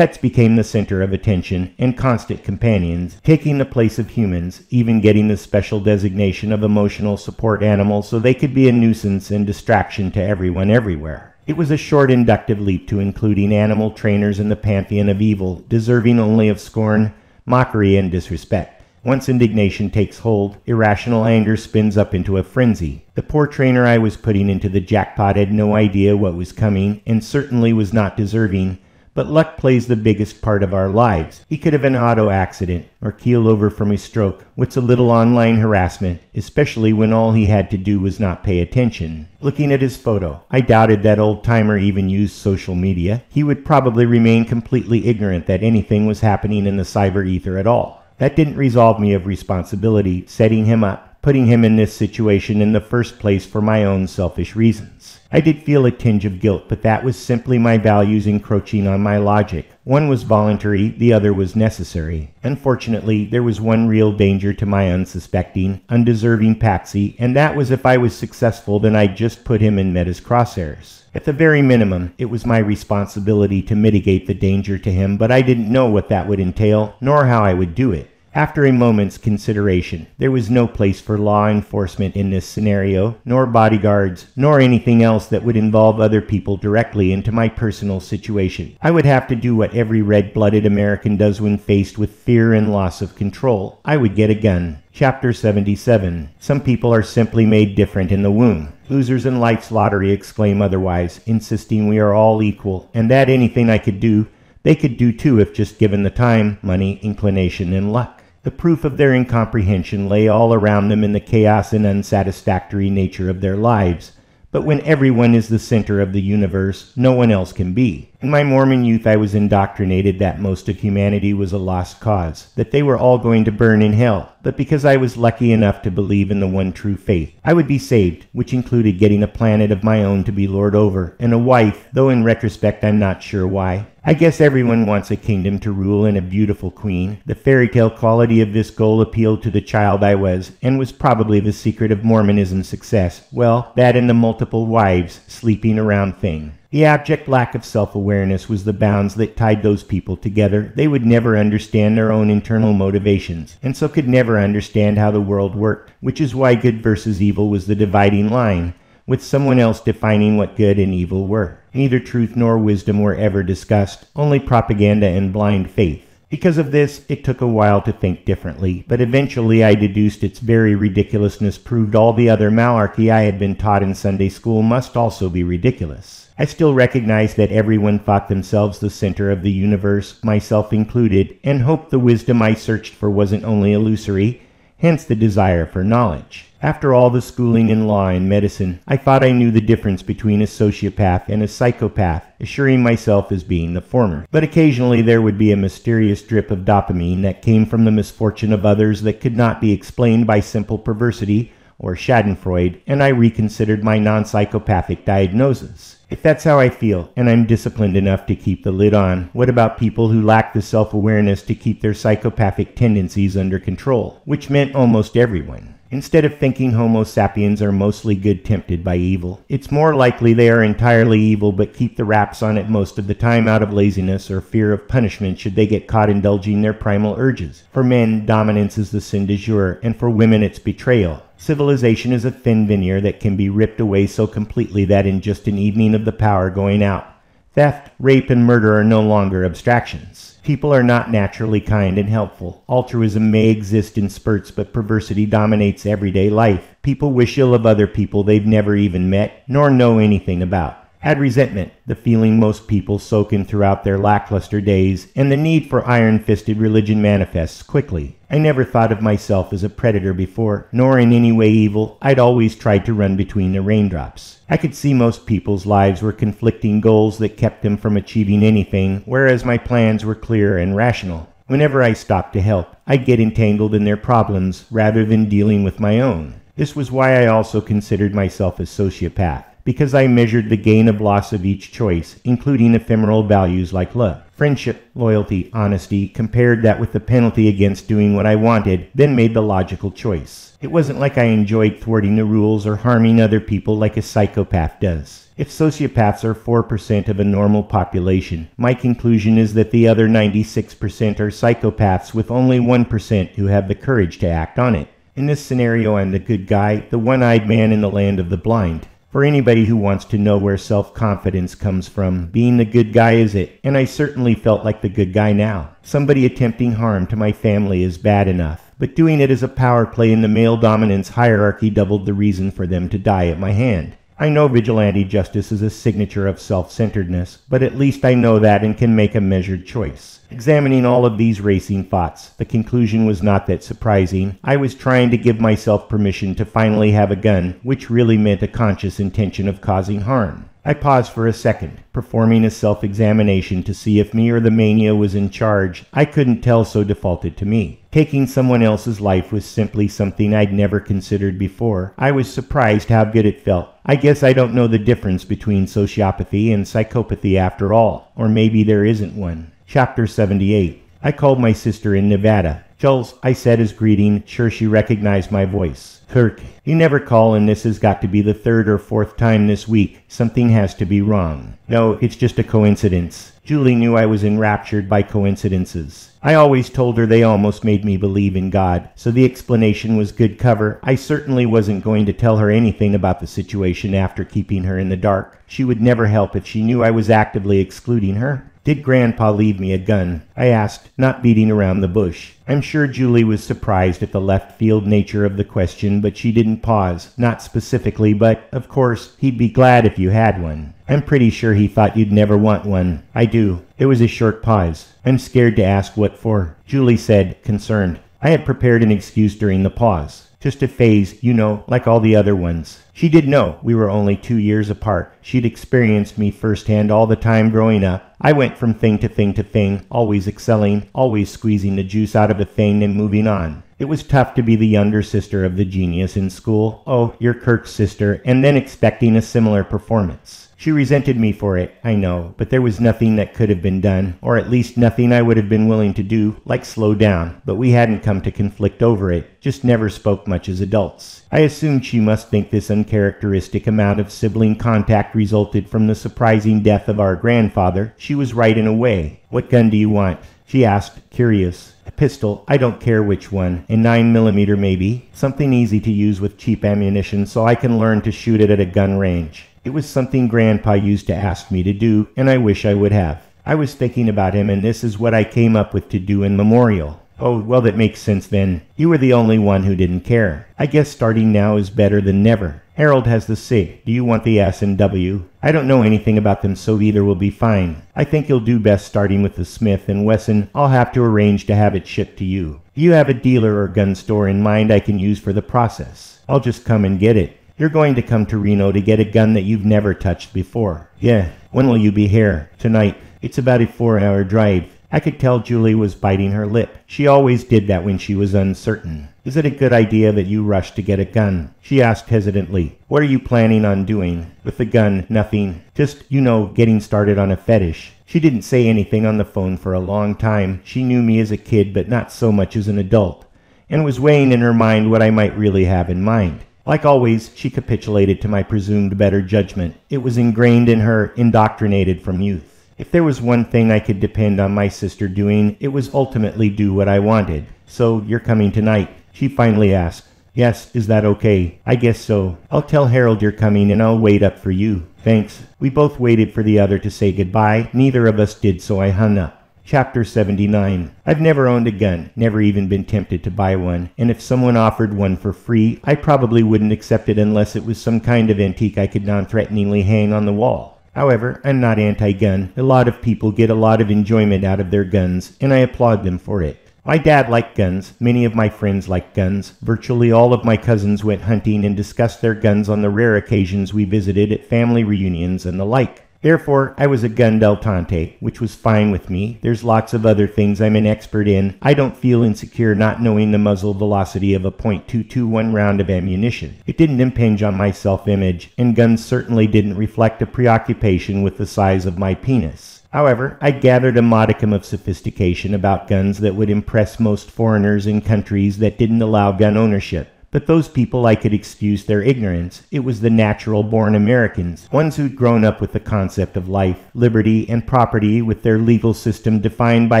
A: Pets became the center of attention and constant companions, taking the place of humans, even getting the special designation of emotional support animals so they could be a nuisance and distraction to everyone everywhere. It was a short inductive leap to including animal trainers in the pantheon of evil, deserving only of scorn, mockery, and disrespect. Once indignation takes hold, irrational anger spins up into a frenzy. The poor trainer I was putting into the jackpot had no idea what was coming, and certainly was not deserving, but luck plays the biggest part of our lives. He could have an auto accident, or keel over from a stroke. What's a little online harassment, especially when all he had to do was not pay attention? Looking at his photo, I doubted that old-timer even used social media. He would probably remain completely ignorant that anything was happening in the cyber ether at all. That didn't resolve me of responsibility, setting him up, putting him in this situation in the first place for my own selfish reasons. I did feel a tinge of guilt, but that was simply my values encroaching on my logic. One was voluntary, the other was necessary. Unfortunately, there was one real danger to my unsuspecting, undeserving patsy, and that was if I was successful, then I'd just put him in Meta's crosshairs. At the very minimum, it was my responsibility to mitigate the danger to him, but I didn't know what that would entail, nor how I would do it. After a moment's consideration, there was no place for law enforcement in this scenario, nor bodyguards, nor anything else that would involve other people directly into my personal situation. I would have to do what every red-blooded American does when faced with fear and loss of control. I would get a gun. Chapter 77. Some people are simply made different in the womb. Losers in life's lottery exclaim otherwise, insisting we are all equal, and that anything I could do, they could do too if just given the time, money, inclination, and luck. The proof of their incomprehension lay all around them in the chaos and unsatisfactory nature of their lives. But when everyone is the center of the universe, no one else can be. In my Mormon youth, I was indoctrinated that most of humanity was a lost cause, that they were all going to burn in hell. But because I was lucky enough to believe in the one true faith, I would be saved, which included getting a planet of my own to be lord over, and a wife, though in retrospect I'm not sure why. I guess everyone wants a kingdom to rule and a beautiful queen. The fairy tale quality of this goal appealed to the child I was, and was probably the secret of Mormonism's success. Well, that and the multiple wives sleeping around thing. The abject lack of self-awareness was the bounds that tied those people together. They would never understand their own internal motivations, and so could never understand how the world worked, which is why good versus evil was the dividing line, with someone else defining what good and evil were. Neither truth nor wisdom were ever discussed, only propaganda and blind faith. Because of this, it took a while to think differently, but eventually I deduced its very ridiculousness proved all the other malarkey I had been taught in Sunday school must also be ridiculous. I still recognized that everyone thought themselves the center of the universe, myself included, and hoped the wisdom I searched for wasn't only illusory, hence the desire for knowledge. After all the schooling in law and medicine, I thought I knew the difference between a sociopath and a psychopath, assuring myself as being the former. But occasionally there would be a mysterious drip of dopamine that came from the misfortune of others that could not be explained by simple perversity or schadenfreude, and I reconsidered my non-psychopathic diagnosis. If that's how I feel, and I'm disciplined enough to keep the lid on, what about people who lack the self-awareness to keep their psychopathic tendencies under control? Which meant almost everyone. Instead of thinking Homo sapiens are mostly good tempted by evil, it's more likely they are entirely evil but keep the raps on it most of the time out of laziness or fear of punishment should they get caught indulging their primal urges. For men, dominance is the sin du jour, and for women it's betrayal. Civilization is a thin veneer that can be ripped away so completely that in just an evening of the power going out, theft, rape, and murder are no longer abstractions. People are not naturally kind and helpful. Altruism may exist in spurts, but perversity dominates everyday life. People wish ill of other people they've never even met, nor know anything about. Add resentment, the feeling most people soak in throughout their lackluster days, and the need for iron-fisted religion manifests quickly. I never thought of myself as a predator before, nor in any way evil. I'd always tried to run between the raindrops. I could see most people's lives were conflicting goals that kept them from achieving anything, whereas my plans were clear and rational. Whenever I stopped to help, I'd get entangled in their problems rather than dealing with my own. This was why I also considered myself a sociopath, because I measured the gain or loss of each choice, including ephemeral values like love, friendship, loyalty, honesty, compared that with the penalty against doing what I wanted, then made the logical choice. It wasn't like I enjoyed thwarting the rules or harming other people like a psychopath does. If sociopaths are 4% of a normal population, my conclusion is that the other 96% are psychopaths with only 1% who have the courage to act on it. In this scenario, I'm the good guy, the one-eyed man in the land of the blind. For anybody who wants to know where self-confidence comes from, being the good guy is it, and I certainly felt like the good guy now. Somebody attempting harm to my family is bad enough, but doing it as a power play in the male dominance hierarchy doubled the reason for them to die at my hand. I know vigilante justice is a signature of self-centeredness, but at least I know that and can make a measured choice. Examining all of these racing thoughts, the conclusion was not that surprising. I was trying to give myself permission to finally have a gun, which really meant a conscious intention of causing harm. I paused for a second, performing a self-examination to see if me or the mania was in charge. I couldn't tell, so defaulted to me. Taking someone else's life was simply something I'd never considered before. I was surprised how good it felt. I guess I don't know the difference between sociopathy and psychopathy after all, or maybe there isn't one. Chapter 78. I called my sister in Nevada. "Jules," I said as greeting, sure she recognized my voice. "Kirk, you never call, and this has got to be the third or fourth time this week. Something has to be wrong." "No, it's just a coincidence." Julie knew I was enraptured by coincidences. I always told her they almost made me believe in God, so the explanation was good cover. I certainly wasn't going to tell her anything about the situation after keeping her in the dark. She would never help if she knew I was actively excluding her. "Did Grandpa leave me a gun?" I asked, not beating around the bush. I'm sure Julie was surprised at the left-field nature of the question, but she didn't pause. "Not specifically, but, of course, he'd be glad if you had one." "I'm pretty sure he thought you'd never want one." "I do." There was a short pause. "I'm scared to ask what for," Julie said, concerned. I had prepared an excuse during the pause. "Just a phase, you know, like all the other ones." She did know we were only 2 years apart. She'd experienced me firsthand all the time growing up. I went from thing to thing to thing, always excelling, always squeezing the juice out of a thing and moving on. It was tough to be the younger sister of the genius in school. "Oh, you're Kirk's sister," and then expecting a similar performance. She resented me for it, I know, but there was nothing that could have been done, or at least nothing I would have been willing to do, like slow down, but we hadn't come to conflict over it, just never spoke much as adults. I assumed she must think this uncharacteristic amount of sibling contact resulted from the surprising death of our grandfather. She was right in a way. "What gun do you want?" she asked, curious. "A pistol, I don't care which one, a 9mm maybe, something easy to use with cheap ammunition so I can learn to shoot it at a gun range." It was something Grandpa used to ask me to do, and I wish I would have. I was thinking about him, and this is what I came up with to do in memorial. "Oh, well, that makes sense then. You were the only one who didn't care. I guess starting now is better than never. Harold has the SIG. Do you want the S&W? I don't know anything about them, so either will be fine. I think you'll do best starting with the Smith & Wesson. I'll have to arrange to have it shipped to you. Do you have a dealer or gun store in mind I can use for the process? I'll just come and get it." "You're going to come to Reno to get a gun that you've never touched before." "Yeah. When will you be here?" "Tonight. It's about a 4-hour drive." I could tell Julie was biting her lip. She always did that when she was uncertain. "Is it a good idea that you rush to get a gun?" she asked hesitantly. "What are you planning on doing?" "With the gun, nothing. Just, you know, getting started on a fetish." She didn't say anything on the phone for a long time. She knew me as a kid, but not so much as an adult, and was weighing in her mind what I might really have in mind. Like always, she capitulated to my presumed better judgment. It was ingrained in her, indoctrinated from youth. If there was one thing I could depend on my sister doing, it was ultimately do what I wanted. "So, you're coming tonight?" she finally asked. "Yes, is that okay?" "I guess so. I'll tell Harold you're coming and I'll wait up for you." "Thanks." We both waited for the other to say goodbye. Neither of us did, so I hung up. Chapter 79. I've never owned a gun, never even been tempted to buy one, and if someone offered one for free, I probably wouldn't accept it unless it was some kind of antique I could non-threateningly hang on the wall. However, I'm not anti-gun. A lot of people get a lot of enjoyment out of their guns, and I applaud them for it. My dad liked guns. Many of my friends liked guns. Virtually all of my cousins went hunting and discussed their guns on the rare occasions we visited at family reunions and the like. Therefore, I was a gun dilettante, which was fine with me. There's lots of other things I'm an expert in. I don't feel insecure not knowing the muzzle velocity of a .221 round of ammunition. It didn't impinge on my self-image, and guns certainly didn't reflect a preoccupation with the size of my penis. However, I gathered a modicum of sophistication about guns that would impress most foreigners in countries that didn't allow gun ownership. But those people, I could excuse their ignorance. It was the natural-born Americans, ones who'd grown up with the concept of life, liberty, and property, with their legal system defined by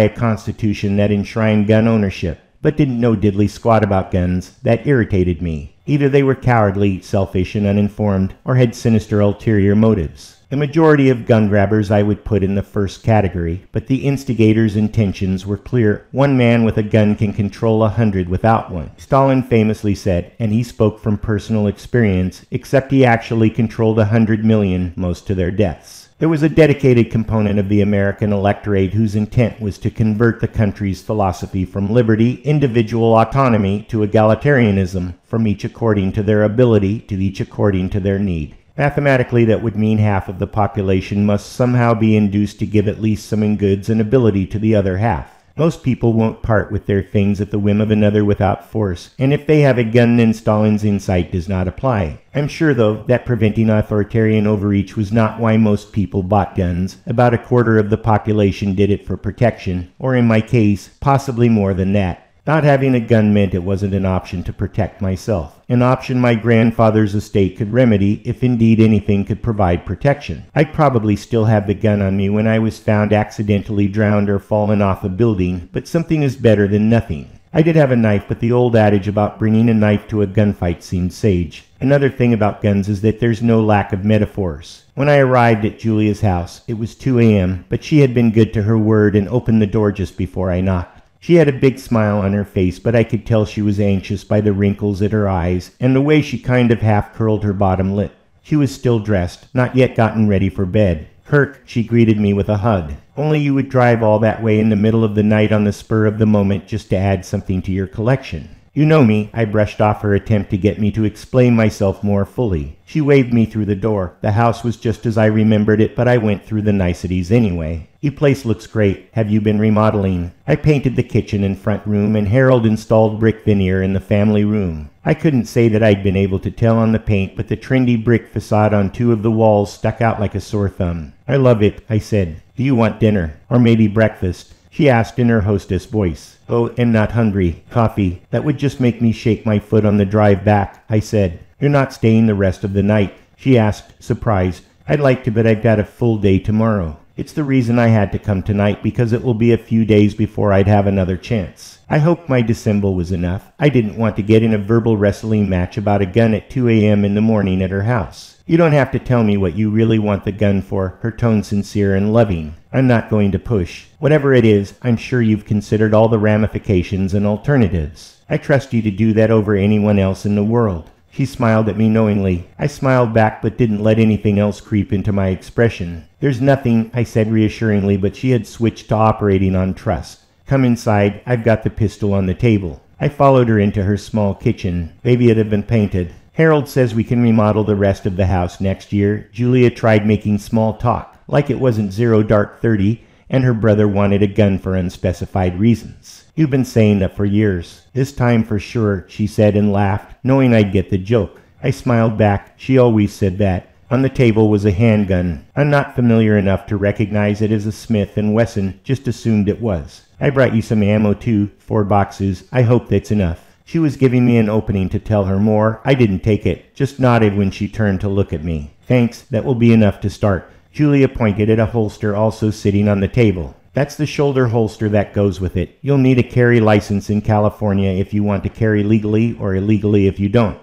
A: a constitution that enshrined gun ownership, but didn't know diddly squat about guns. That irritated me. Either they were cowardly, selfish, and uninformed, or had sinister ulterior motives. The majority of gun grabbers I would put in the first category, but the instigators' intentions were clear. One man with a gun can control 100 without one, Stalin famously said, and he spoke from personal experience, except he actually controlled 100 million, most to their deaths. There was a dedicated component of the American electorate whose intent was to convert the country's philosophy from liberty, individual autonomy, to egalitarianism, from each according to their ability to each according to their need. Mathematically, that would mean half of the population must somehow be induced to give at least some in goods and ability to the other half. Most people won't part with their things at the whim of another without force, and if they have a gun, then Stalin's insight does not apply. I'm sure, though, that preventing authoritarian overreach was not why most people bought guns. About a quarter of the population did it for protection, or in my case, possibly more than that. Not having a gun meant it wasn't an option to protect myself, an option my grandfather's estate could remedy if indeed anything could provide protection. I'd probably still have the gun on me when I was found accidentally drowned or fallen off a building, but something is better than nothing. I did have a knife, but the old adage about bringing a knife to a gunfight seemed sage. Another thing about guns is that there's no lack of metaphors. When I arrived at Julia's house, it was 2 a.m., but she had been good to her word and opened the door just before I knocked. She had a big smile on her face, but I could tell she was anxious by the wrinkles at her eyes and the way she kind of half-curled her bottom lip. She was still dressed, not yet gotten ready for bed. "Kirk," she greeted me with a hug. "Only you would drive all that way in the middle of the night on the spur of the moment just to add something to your collection." "You know me," I brushed off her attempt to get me to explain myself more fully. She waved me through the door. The house was just as I remembered it, but I went through the niceties anyway. "Your place looks great. Have you been remodeling?" I painted the kitchen and front room, and Harold installed brick veneer in the family room. I couldn't say that I'd been able to tell on the paint, but the trendy brick facade on 2 of the walls stuck out like a sore thumb. "I love it," I said. "Do you want dinner? Or maybe breakfast?" she asked in her hostess voice. "Oh, and not hungry. Coffee. That would just make me shake my foot on the drive back," I said. "You're not staying the rest of the night?" she asked, surprised. "I'd like to, but I've got a full day tomorrow. It's the reason I had to come tonight, because it will be a few days before I'd have another chance." I hoped my dissemble was enough. I didn't want to get in a verbal wrestling match about a gun at 2 a.m. in the morning at her house. "You don't have to tell me what you really want the gun for," her tone sincere and loving. "I'm not going to push. Whatever it is, I'm sure you've considered all the ramifications and alternatives. I trust you to do that over anyone else in the world." She smiled at me knowingly. I smiled back, but didn't let anything else creep into my expression. "There's nothing," I said reassuringly, but she had switched to operating on trust. "Come inside. I've got the pistol on the table." I followed her into her small kitchen. Maybe it had been painted. "Harold says we can remodel the rest of the house next year." Julia tried making small talk, like it wasn't 0-30, and her brother wanted a gun for unspecified reasons. "You've been saying that for years." "This time for sure," she said and laughed, knowing I'd get the joke. I smiled back. She always said that. On the table was a handgun. I'm not familiar enough to recognize it as a Smith & Wesson, just assumed it was. "I brought you some ammo too, 4 boxes. I hope that's enough." She was giving me an opening to tell her more. I didn't take it, just nodded when she turned to look at me. "Thanks, that will be enough to start." Julia pointed at a holster also sitting on the table. "That's the shoulder holster that goes with it. You'll need a carry license in California if you want to carry legally, or illegally if you don't.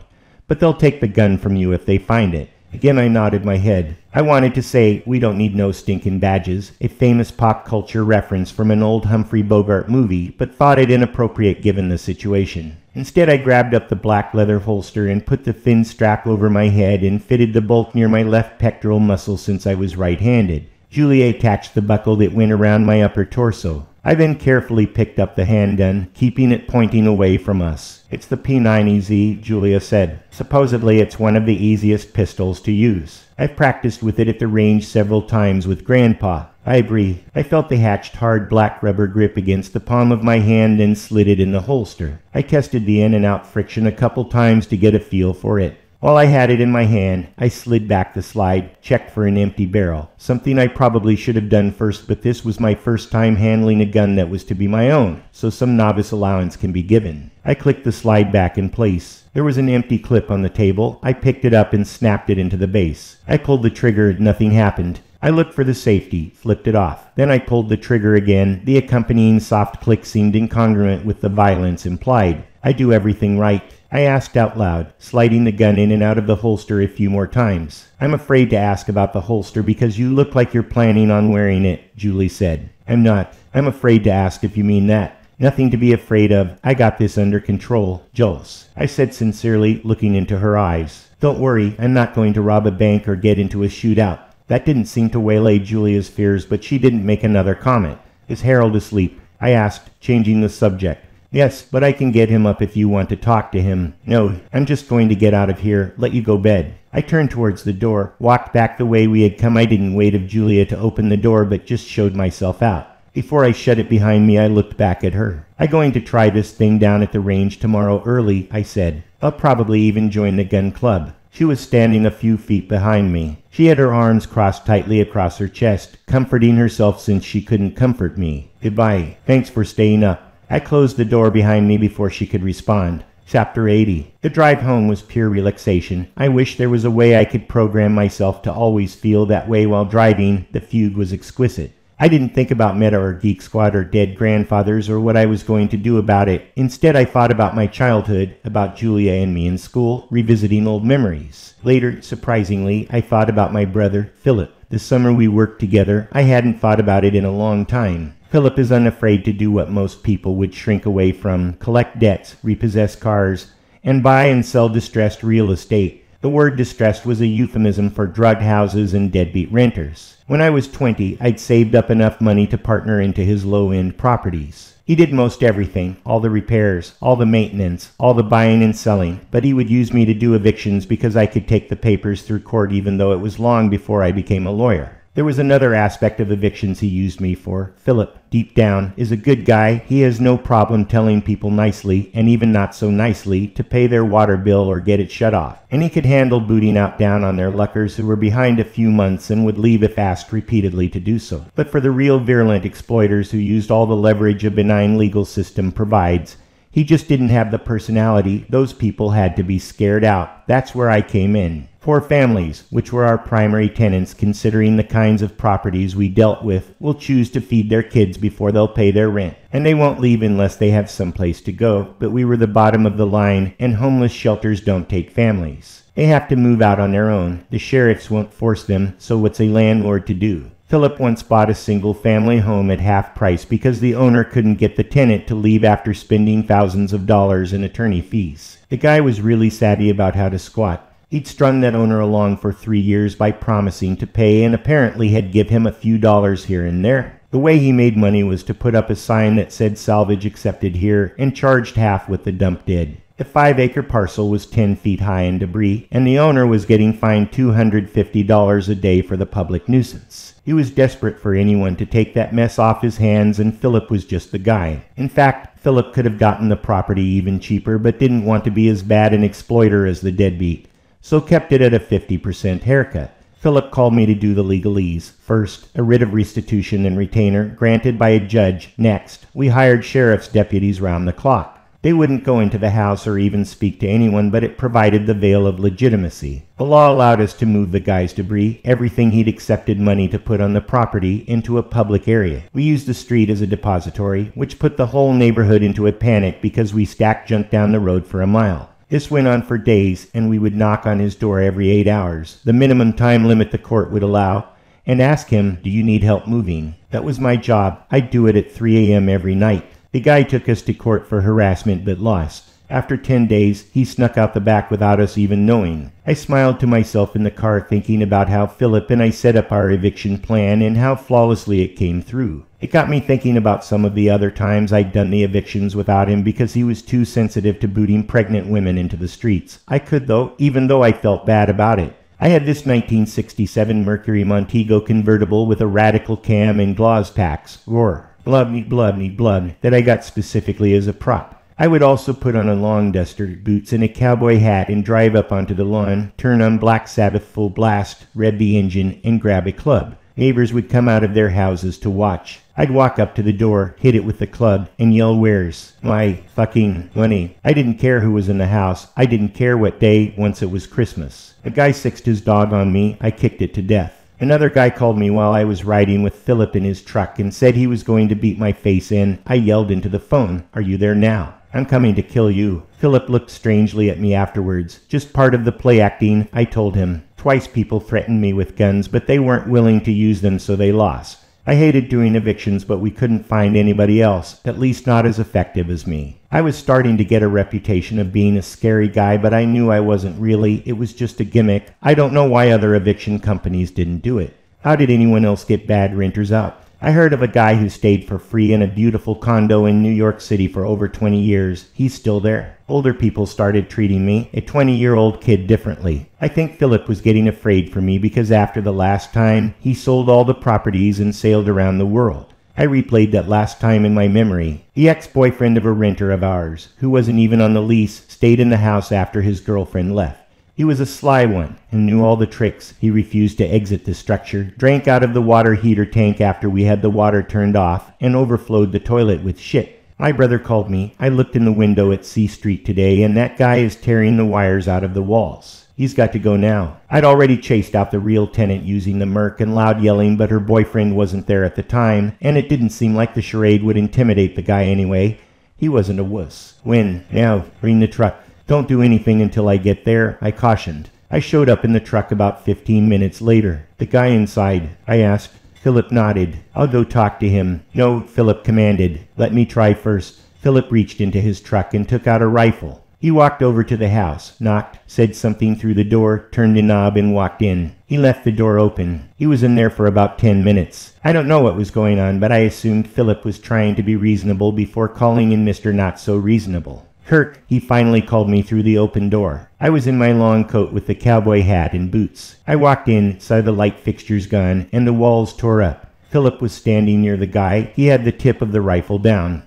A: But they'll take the gun from you if they find it." Again I nodded my head. I wanted to say, "We don't need no stinkin' badges," a famous pop culture reference from an old Humphrey Bogart movie, but thought it inappropriate given the situation. Instead, I grabbed up the black leather holster and put the thin strap over my head and fitted the bolt near my left pectoral muscle since I was right-handed. Julia attached the buckle that went around my upper torso. I then carefully picked up the handgun, keeping it pointing away from us. "It's the P90Z, Julia said. "Supposedly it's one of the easiest pistols to use. I've practiced with it at the range several times with Grandpa." I agree. I felt the hatched hard black rubber grip against the palm of my hand and slid it in the holster. I tested the in and out friction a couple times to get a feel for it. While I had it in my hand, I slid back the slide, checked for an empty barrel. Something I probably should have done first, but this was my first time handling a gun that was to be my own, so some novice allowance can be given. I clicked the slide back in place. There was an empty clip on the table. I picked it up and snapped it into the base. I pulled the trigger. Nothing happened. I looked for the safety, flipped it off. Then I pulled the trigger again. The accompanying soft click seemed incongruent with the violence implied. I do everything right. I asked out loud, sliding the gun in and out of the holster a few more times. I'm afraid to ask about the holster because you look like you're planning on wearing it, Julie said. I'm not. I'm afraid to ask if you mean that. Nothing to be afraid of. I got this under control, Jules, I said sincerely, looking into her eyes. Don't worry, I'm not going to rob a bank or get into a shootout. That didn't seem to waylay Julia's fears, but she didn't make another comment. Is Harold asleep? I asked, changing the subject. Yes, but I can get him up if you want to talk to him. No, I'm just going to get out of here, let you go bed. I turned towards the door, walked back the way we had come. I didn't wait of Julia to open the door, but just showed myself out. Before I shut it behind me, I looked back at her. I'm going to try this thing down at the range tomorrow early, I said. I'll probably even join the gun club. She was standing a few feet behind me. She had her arms crossed tightly across her chest, comforting herself since she couldn't comfort me. Goodbye. Thanks for staying up. I closed the door behind me before she could respond. Chapter 80. The drive home was pure relaxation. I wish there was a way I could program myself to always feel that way while driving. The fugue was exquisite. I didn't think about Meta or Geek Squad or dead grandfathers or what I was going to do about it. Instead, I thought about my childhood, about Julia and me in school, revisiting old memories. Later, surprisingly, I thought about my brother, Philip. The summer we worked together, I hadn't thought about it in a long time. Philip is unafraid to do what most people would shrink away from: collect debts, repossess cars, and buy and sell distressed real estate. The word distressed was a euphemism for drugged houses and deadbeat renters. When I was 20, I'd saved up enough money to partner into his low-end properties. He did most everything, all the repairs, all the maintenance, all the buying and selling, but he would use me to do evictions because I could take the papers through court even though it was long before I became a lawyer. There was another aspect of evictions he used me for. Philip, deep down, is a good guy. He has no problem telling people nicely, and even not so nicely, to pay their water bill or get it shut off. And he could handle booting out down on their luckers who were behind a few months and would leave if asked repeatedly to do so. But for the real virulent exploiters who used all the leverage a benign legal system provides, he just didn't have the personality. Those people had to be scared out. That's where I came in. Poor families, which were our primary tenants, considering the kinds of properties we dealt with, will choose to feed their kids before they'll pay their rent, and they won't leave unless they have someplace to go. But we were the bottom of the line, and homeless shelters don't take families. They have to move out on their own. The sheriffs won't force them, so what's a landlord to do? Philip once bought a single-family home at half price because the owner couldn't get the tenant to leave after spending thousands of dollars in attorney fees. The guy was really savvy about how to squat. He'd strung that owner along for 3 years by promising to pay, and apparently had give him a few dollars here and there. The way he made money was to put up a sign that said salvage accepted here and charged half what the dump did. The 5-acre parcel was 10 feet high in debris, and the owner was getting fined $250 a day for the public nuisance. He was desperate for anyone to take that mess off his hands, and Philip was just the guy. In fact, Philip could have gotten the property even cheaper, but didn't want to be as bad an exploiter as the deadbeat, so kept it at a 50% haircut. Philip called me to do the legalese. First, a writ of restitution and retainer granted by a judge. Next, we hired sheriff's deputies round the clock. They wouldn't go into the house or even speak to anyone, but it provided the veil of legitimacy. The law allowed us to move the guy's debris, everything he'd accepted money to put on the property, into a public area. We used the street as a depository, which put the whole neighborhood into a panic because we stacked junk down the road for a mile. This went on for days, and we would knock on his door every 8 hours, the minimum time limit the court would allow, and ask him, "Do you need help moving?" That was my job. I'd do it at 3 a.m. every night. The guy took us to court for harassment but lost. After 10 days, he snuck out the back without us even knowing. I smiled to myself in the car thinking about how Philip and I set up our eviction plan and how flawlessly it came through. It got me thinking about some of the other times I'd done the evictions without him because he was too sensitive to booting pregnant women into the streets. I could though, even though I felt bad about it. I had this 1967 Mercury Montego convertible with a radical cam and gloss packs, roar, blub, that I got specifically as a prop. I would also put on a long duster, boots, and a cowboy hat and drive up onto the lawn, turn on Black Sabbath full blast, rev the engine, and grab a club. Neighbors would come out of their houses to watch. I'd walk up to the door, hit it with the club, and yell, "Where's my fucking money?" I didn't care who was in the house. I didn't care what day once it was Christmas. A guy sixed his dog on me. I kicked it to death. Another guy called me while I was riding with Philip in his truck and said he was going to beat my face in. I yelled into the phone, "Are you there now? I'm coming to kill you." Philip looked strangely at me afterwards. "Just part of the play acting," I told him. Twice people threatened me with guns, but they weren't willing to use them, so they lost. I hated doing evictions, but we couldn't find anybody else, at least not as effective as me. I was starting to get a reputation of being a scary guy, but I knew I wasn't really. It was just a gimmick. I don't know why other eviction companies didn't do it. How did anyone else get bad renters out? I heard of a guy who stayed for free in a beautiful condo in New York City for over 20 years. He's still there. Older people started treating me, a 20-year-old kid, differently. I think Philip was getting afraid for me because after the last time, he sold all the properties and sailed around the world. I replayed that last time in my memory. The ex-boyfriend of a renter of ours, who wasn't even on the lease, stayed in the house after his girlfriend left. He was a sly one and knew all the tricks. He refused to exit the structure, drank out of the water heater tank after we had the water turned off, and overflowed the toilet with shit. My brother called me. I looked in the window at C Street today, and that guy is tearing the wires out of the walls. He's got to go now. I'd already chased out the real tenant using the Merc and loud yelling, but her boyfriend wasn't there at the time, and it didn't seem like the charade would intimidate the guy anyway. He wasn't a wuss. "When? Now, bring the truck. Don't do anything until I get there," I cautioned. I showed up in the truck about 15 minutes later. "The guy inside?" I asked. Philip nodded. "I'll go talk to him." "No," Philip commanded. "Let me try first." Philip reached into his truck and took out a rifle. He walked over to the house, knocked, said something through the door, turned a knob and walked in. He left the door open. He was in there for about 10 minutes. I don't know what was going on, but I assumed Philip was trying to be reasonable before calling in Mr. Not So Reasonable. "Kirk," he finally called me through the open door. I was in my long coat with the cowboy hat and boots. I walked in, saw the light fixtures gone, and the walls tore up. Philip was standing near the guy. He had the tip of the rifle down.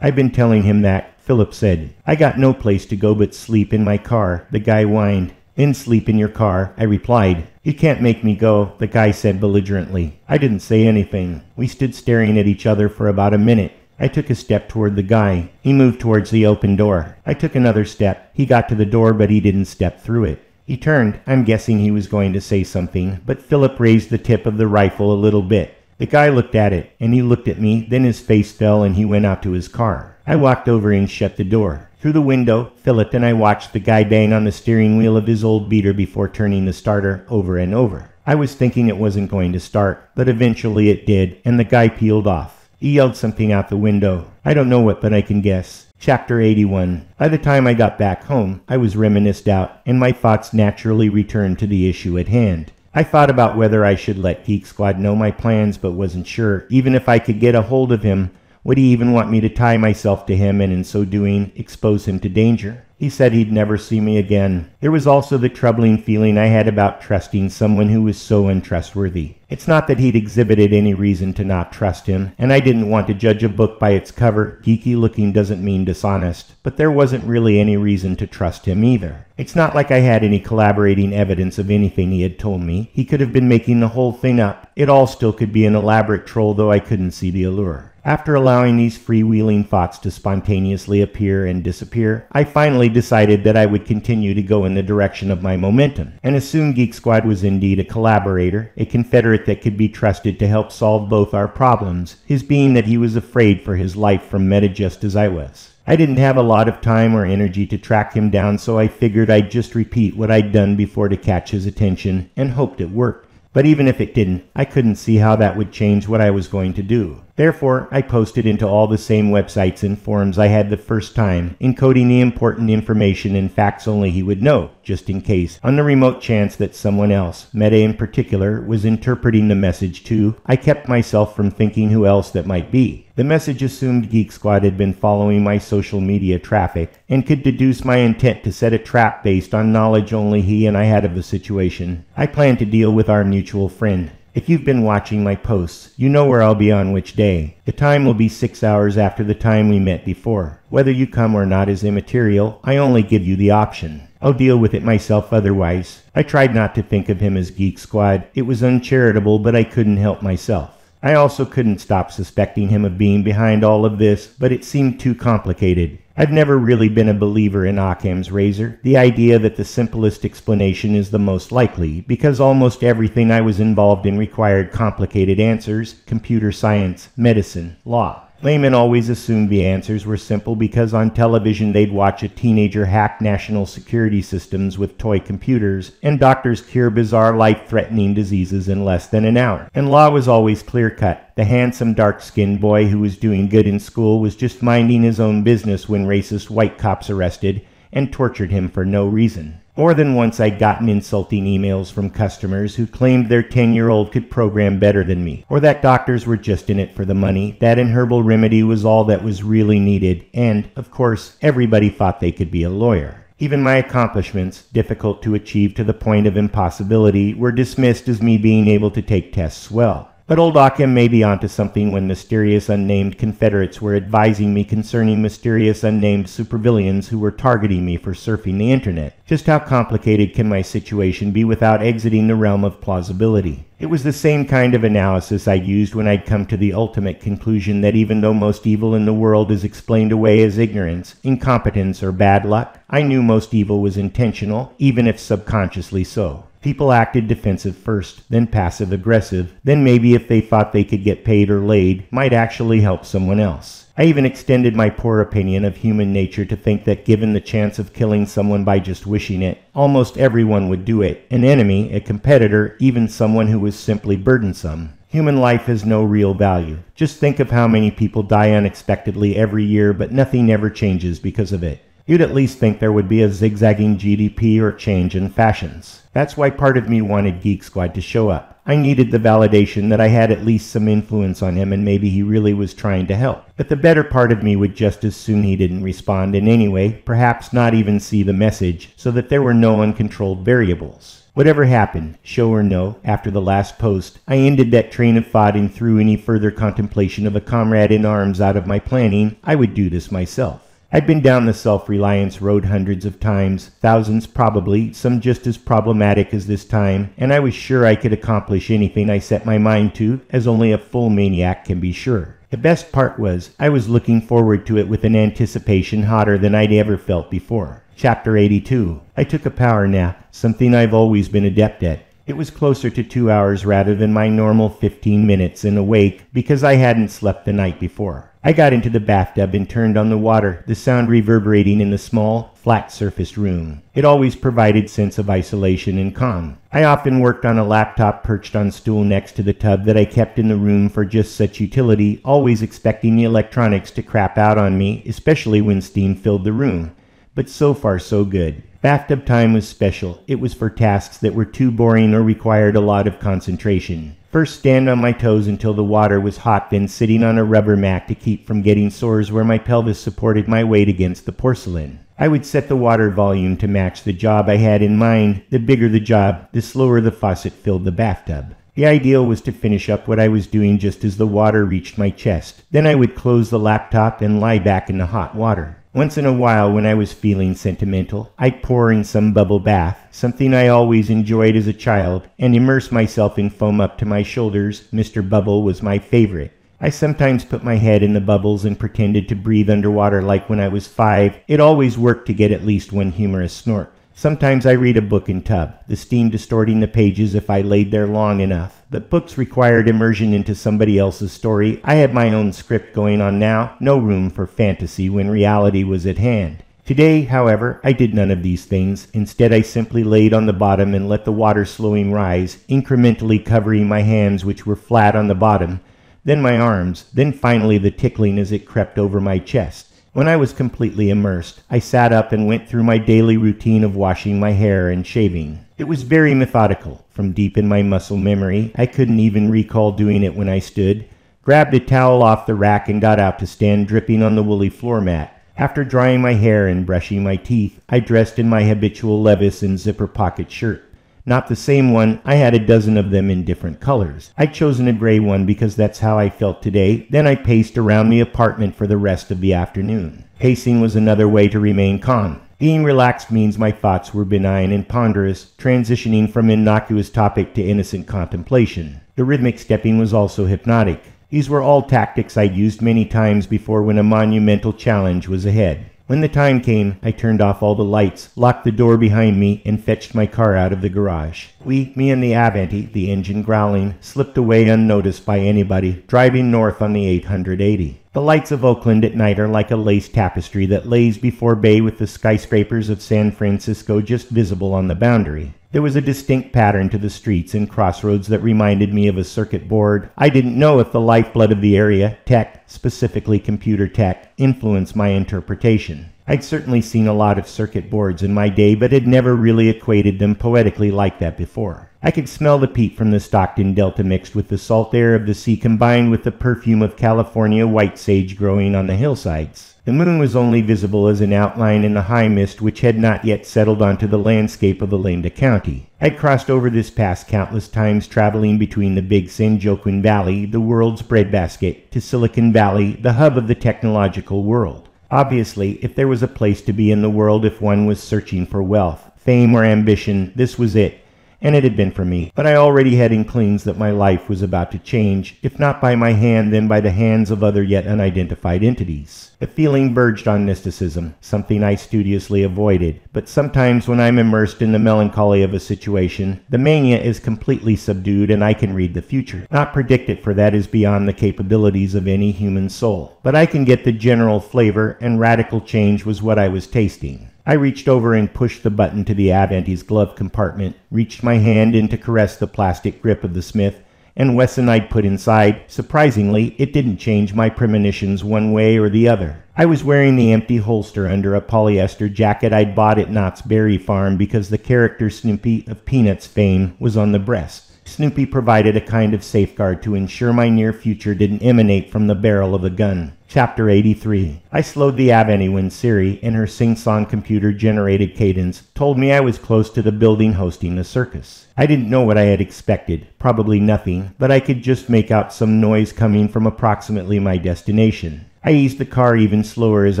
A: "I've been telling him that," Philip said. "I got no place to go but sleep in my car," the guy whined. "Then sleep in your car," I replied. "You can't make me go," the guy said belligerently. I didn't say anything. We stood staring at each other for about a minute. I took a step toward the guy. He moved towards the open door. I took another step. He got to the door, but he didn't step through it. He turned. I'm guessing he was going to say something, but Philip raised the tip of the rifle a little bit. The guy looked at it, and he looked at me, then his face fell and he went out to his car. I walked over and shut the door. Through the window, Philip and I watched the guy bang on the steering wheel of his old beater before turning the starter over and over. I was thinking it wasn't going to start, but eventually it did, and the guy peeled off. He yelled something out the window. I don't know what, but I can guess. Chapter 81. By the time I got back home, I was reminisced out, and my thoughts naturally returned to the issue at hand. I thought about whether I should let Geek Squad know my plans, but wasn't sure. Even if I could get a hold of him, would he even want me to tie myself to him and in so doing, expose him to danger? He said he'd never see me again. There was also the troubling feeling I had about trusting someone who was so untrustworthy. It's not that he'd exhibited any reason to not trust him, and I didn't want to judge a book by its cover. Geeky looking doesn't mean dishonest, but there wasn't really any reason to trust him either. It's not like I had any collaborating evidence of anything he had told me. He could have been making the whole thing up. It all still could be an elaborate troll, though I couldn't see the allure. After allowing these freewheeling thoughts to spontaneously appear and disappear, I finally decided that I would continue to go in the direction of my momentum, and assume Geek Squad was indeed a collaborator, a confederate that could be trusted to help solve both our problems, his being that he was afraid for his life from Meta just as I was. I didn't have a lot of time or energy to track him down, so I figured I'd just repeat what I'd done before to catch his attention, and hoped it worked. But even if it didn't, I couldn't see how that would change what I was going to do. Therefore, I posted into all the same websites and forums I had the first time, encoding the important information and facts only he would know, just in case, on the remote chance that someone else, Meta in particular, was interpreting the message too. I kept myself from thinking who else that might be. The message assumed Geek Squad had been following my social media traffic, and could deduce my intent to set a trap based on knowledge only he and I had of the situation. I planned to deal with our mutual friend. If you've been watching my posts, you know where I'll be on which day. The time will be 6 hours after the time we met before. Whether you come or not is immaterial. I only give you the option. I'll deal with it myself otherwise. I tried not to think of him as Geek Squad. It was uncharitable, but I couldn't help myself. I also couldn't stop suspecting him of being behind all of this, but it seemed too complicated. I've never really been a believer in Occam's razor, the idea that the simplest explanation is the most likely, because almost everything I was involved in required complicated answers: computer science, medicine, law. Laymen always assumed the answers were simple because on television they'd watch a teenager hack national security systems with toy computers, and doctors cure bizarre life-threatening diseases in less than an hour. And law was always clear-cut. The handsome, dark-skinned boy who was doing good in school was just minding his own business when racist white cops arrested and tortured him for no reason. More than once I'd gotten insulting emails from customers who claimed their 10-year-old could program better than me, or that doctors were just in it for the money, that an herbal remedy was all that was really needed, and, of course, everybody thought they could be a lawyer. Even my accomplishments, difficult to achieve to the point of impossibility, were dismissed as me being able to take tests well. But old Occam may be onto something when mysterious unnamed Confederates were advising me concerning mysterious unnamed supervillains who were targeting me for surfing the internet. Just how complicated can my situation be without exiting the realm of plausibility? It was the same kind of analysis I'd used when I'd come to the ultimate conclusion that even though most evil in the world is explained away as ignorance, incompetence, or bad luck, I knew most evil was intentional, even if subconsciously so. People acted defensive first, then passive-aggressive, then maybe if they thought they could get paid or laid, might actually help someone else. I even extended my poor opinion of human nature to think that given the chance of killing someone by just wishing it, almost everyone would do it. An enemy, a competitor, even someone who was simply burdensome. Human life has no real value. Just think of how many people die unexpectedly every year, but nothing ever changes because of it. You'd at least think there would be a zigzagging GDP or change in fashions. That's why part of me wanted Geek Squad to show up. I needed the validation that I had at least some influence on him and maybe he really was trying to help. But the better part of me would just as soon he didn't respond in any way, perhaps not even see the message, so that there were no uncontrolled variables. Whatever happened, show or no, after the last post, I ended that train of thought and through any further contemplation of a comrade in arms out of my planning, I would do this myself. I'd been down the self-reliance road hundreds of times, thousands probably, some just as problematic as this time, and I was sure I could accomplish anything I set my mind to, as only a full maniac can be sure. The best part was, I was looking forward to it with an anticipation hotter than I'd ever felt before. Chapter 82. I took a power nap, something I've always been adept at. It was closer to 2 hours rather than my normal 15 minutes and awake because I hadn't slept the night before. I got into the bathtub and turned on the water, the sound reverberating in the small, flat-surfaced room. It always provided sense of isolation and calm. I often worked on a laptop perched on stool next to the tub that I kept in the room for just such utility, always expecting the electronics to crap out on me, especially when steam filled the room. But so far so good. Bathtub time was special. It was for tasks that were too boring or required a lot of concentration. First stand on my toes until the water was hot, then sitting on a rubber mat to keep from getting sores where my pelvis supported my weight against the porcelain. I would set the water volume to match the job I had in mind. The bigger the job, the slower the faucet filled the bathtub. The ideal was to finish up what I was doing just as the water reached my chest. Then I would close the laptop and lie back in the hot water. Once in a while, when I was feeling sentimental, I'd pour in some bubble bath, something I always enjoyed as a child, and immerse myself in foam up to my shoulders. Mr. Bubble was my favorite. I sometimes put my head in the bubbles and pretended to breathe underwater like when I was 5. It always worked to get at least one humorous snort. Sometimes I read a book in tub, the steam distorting the pages if I laid there long enough. But books required immersion into somebody else's story. I had my own script going on now, no room for fantasy when reality was at hand. Today, however, I did none of these things. Instead, I simply laid on the bottom and let the water slowing rise, incrementally covering my hands which were flat on the bottom, then my arms, then finally the tickling as it crept over my chest. When I was completely immersed, I sat up and went through my daily routine of washing my hair and shaving. It was very methodical. From deep in my muscle memory, I couldn't even recall doing it when I stood, grabbed a towel off the rack and got out to stand dripping on the woolly floor mat. After drying my hair and brushing my teeth, I dressed in my habitual Levis and zipper pocket shirt. Not the same one, I had a dozen of them in different colors. I'd chosen a gray one because that's how I felt today. Then I paced around the apartment for the rest of the afternoon. Pacing was another way to remain calm. Being relaxed means my thoughts were benign and ponderous, transitioning from innocuous topic to innocent contemplation. The rhythmic stepping was also hypnotic. These were all tactics I'd used many times before when a monumental challenge was ahead. When the time came, I turned off all the lights, locked the door behind me, and fetched my car out of the garage. Me and the Avanti, the engine growling, slipped away unnoticed by anybody, driving north on the 880. The lights of Oakland at night are like a lace tapestry that lays before bay with the skyscrapers of San Francisco just visible on the boundary. There was a distinct pattern to the streets and crossroads that reminded me of a circuit board. I didn't know if the lifeblood of the area, tech, specifically computer tech, influenced my interpretation. I'd certainly seen a lot of circuit boards in my day, but had never really equated them poetically like that before. I could smell the peat from the Stockton Delta mixed with the salt air of the sea combined with the perfume of California white sage growing on the hillsides. The moon was only visible as an outline in the high mist which had not yet settled onto the landscape of Olinda County. I'd crossed over this pass countless times traveling between the big San Joaquin Valley, the world's breadbasket, to Silicon Valley, the hub of the technological world. Obviously, if there was a place to be in the world if one was searching for wealth, fame, or ambition, this was it. And it had been for me. But I already had inklings that my life was about to change, if not by my hand, then by the hands of other yet unidentified entities. The feeling verged on mysticism, something I studiously avoided. But sometimes when I'm immersed in the melancholy of a situation, the mania is completely subdued and I can read the future. Not predict it, for that is beyond the capabilities of any human soul. But I can get the general flavor, and radical change was what I was tasting. I reached over and pushed the button to the Avanti's glove compartment, reached my hand in to caress the plastic grip of the Smith, and Wes and I'd put inside. Surprisingly, it didn't change my premonitions one way or the other. I was wearing the empty holster under a polyester jacket I'd bought at Knott's Berry Farm because the character Snoopy of Peanuts fame was on the breast. Snoopy provided a kind of safeguard to ensure my near future didn't emanate from the barrel of a gun. Chapter 83. I slowed the Avanti when Siri, in her sing-song computer-generated cadence, told me I was close to the building hosting a circus. I didn't know what I had expected, probably nothing, but I could just make out some noise coming from approximately my destination. I eased the car even slower as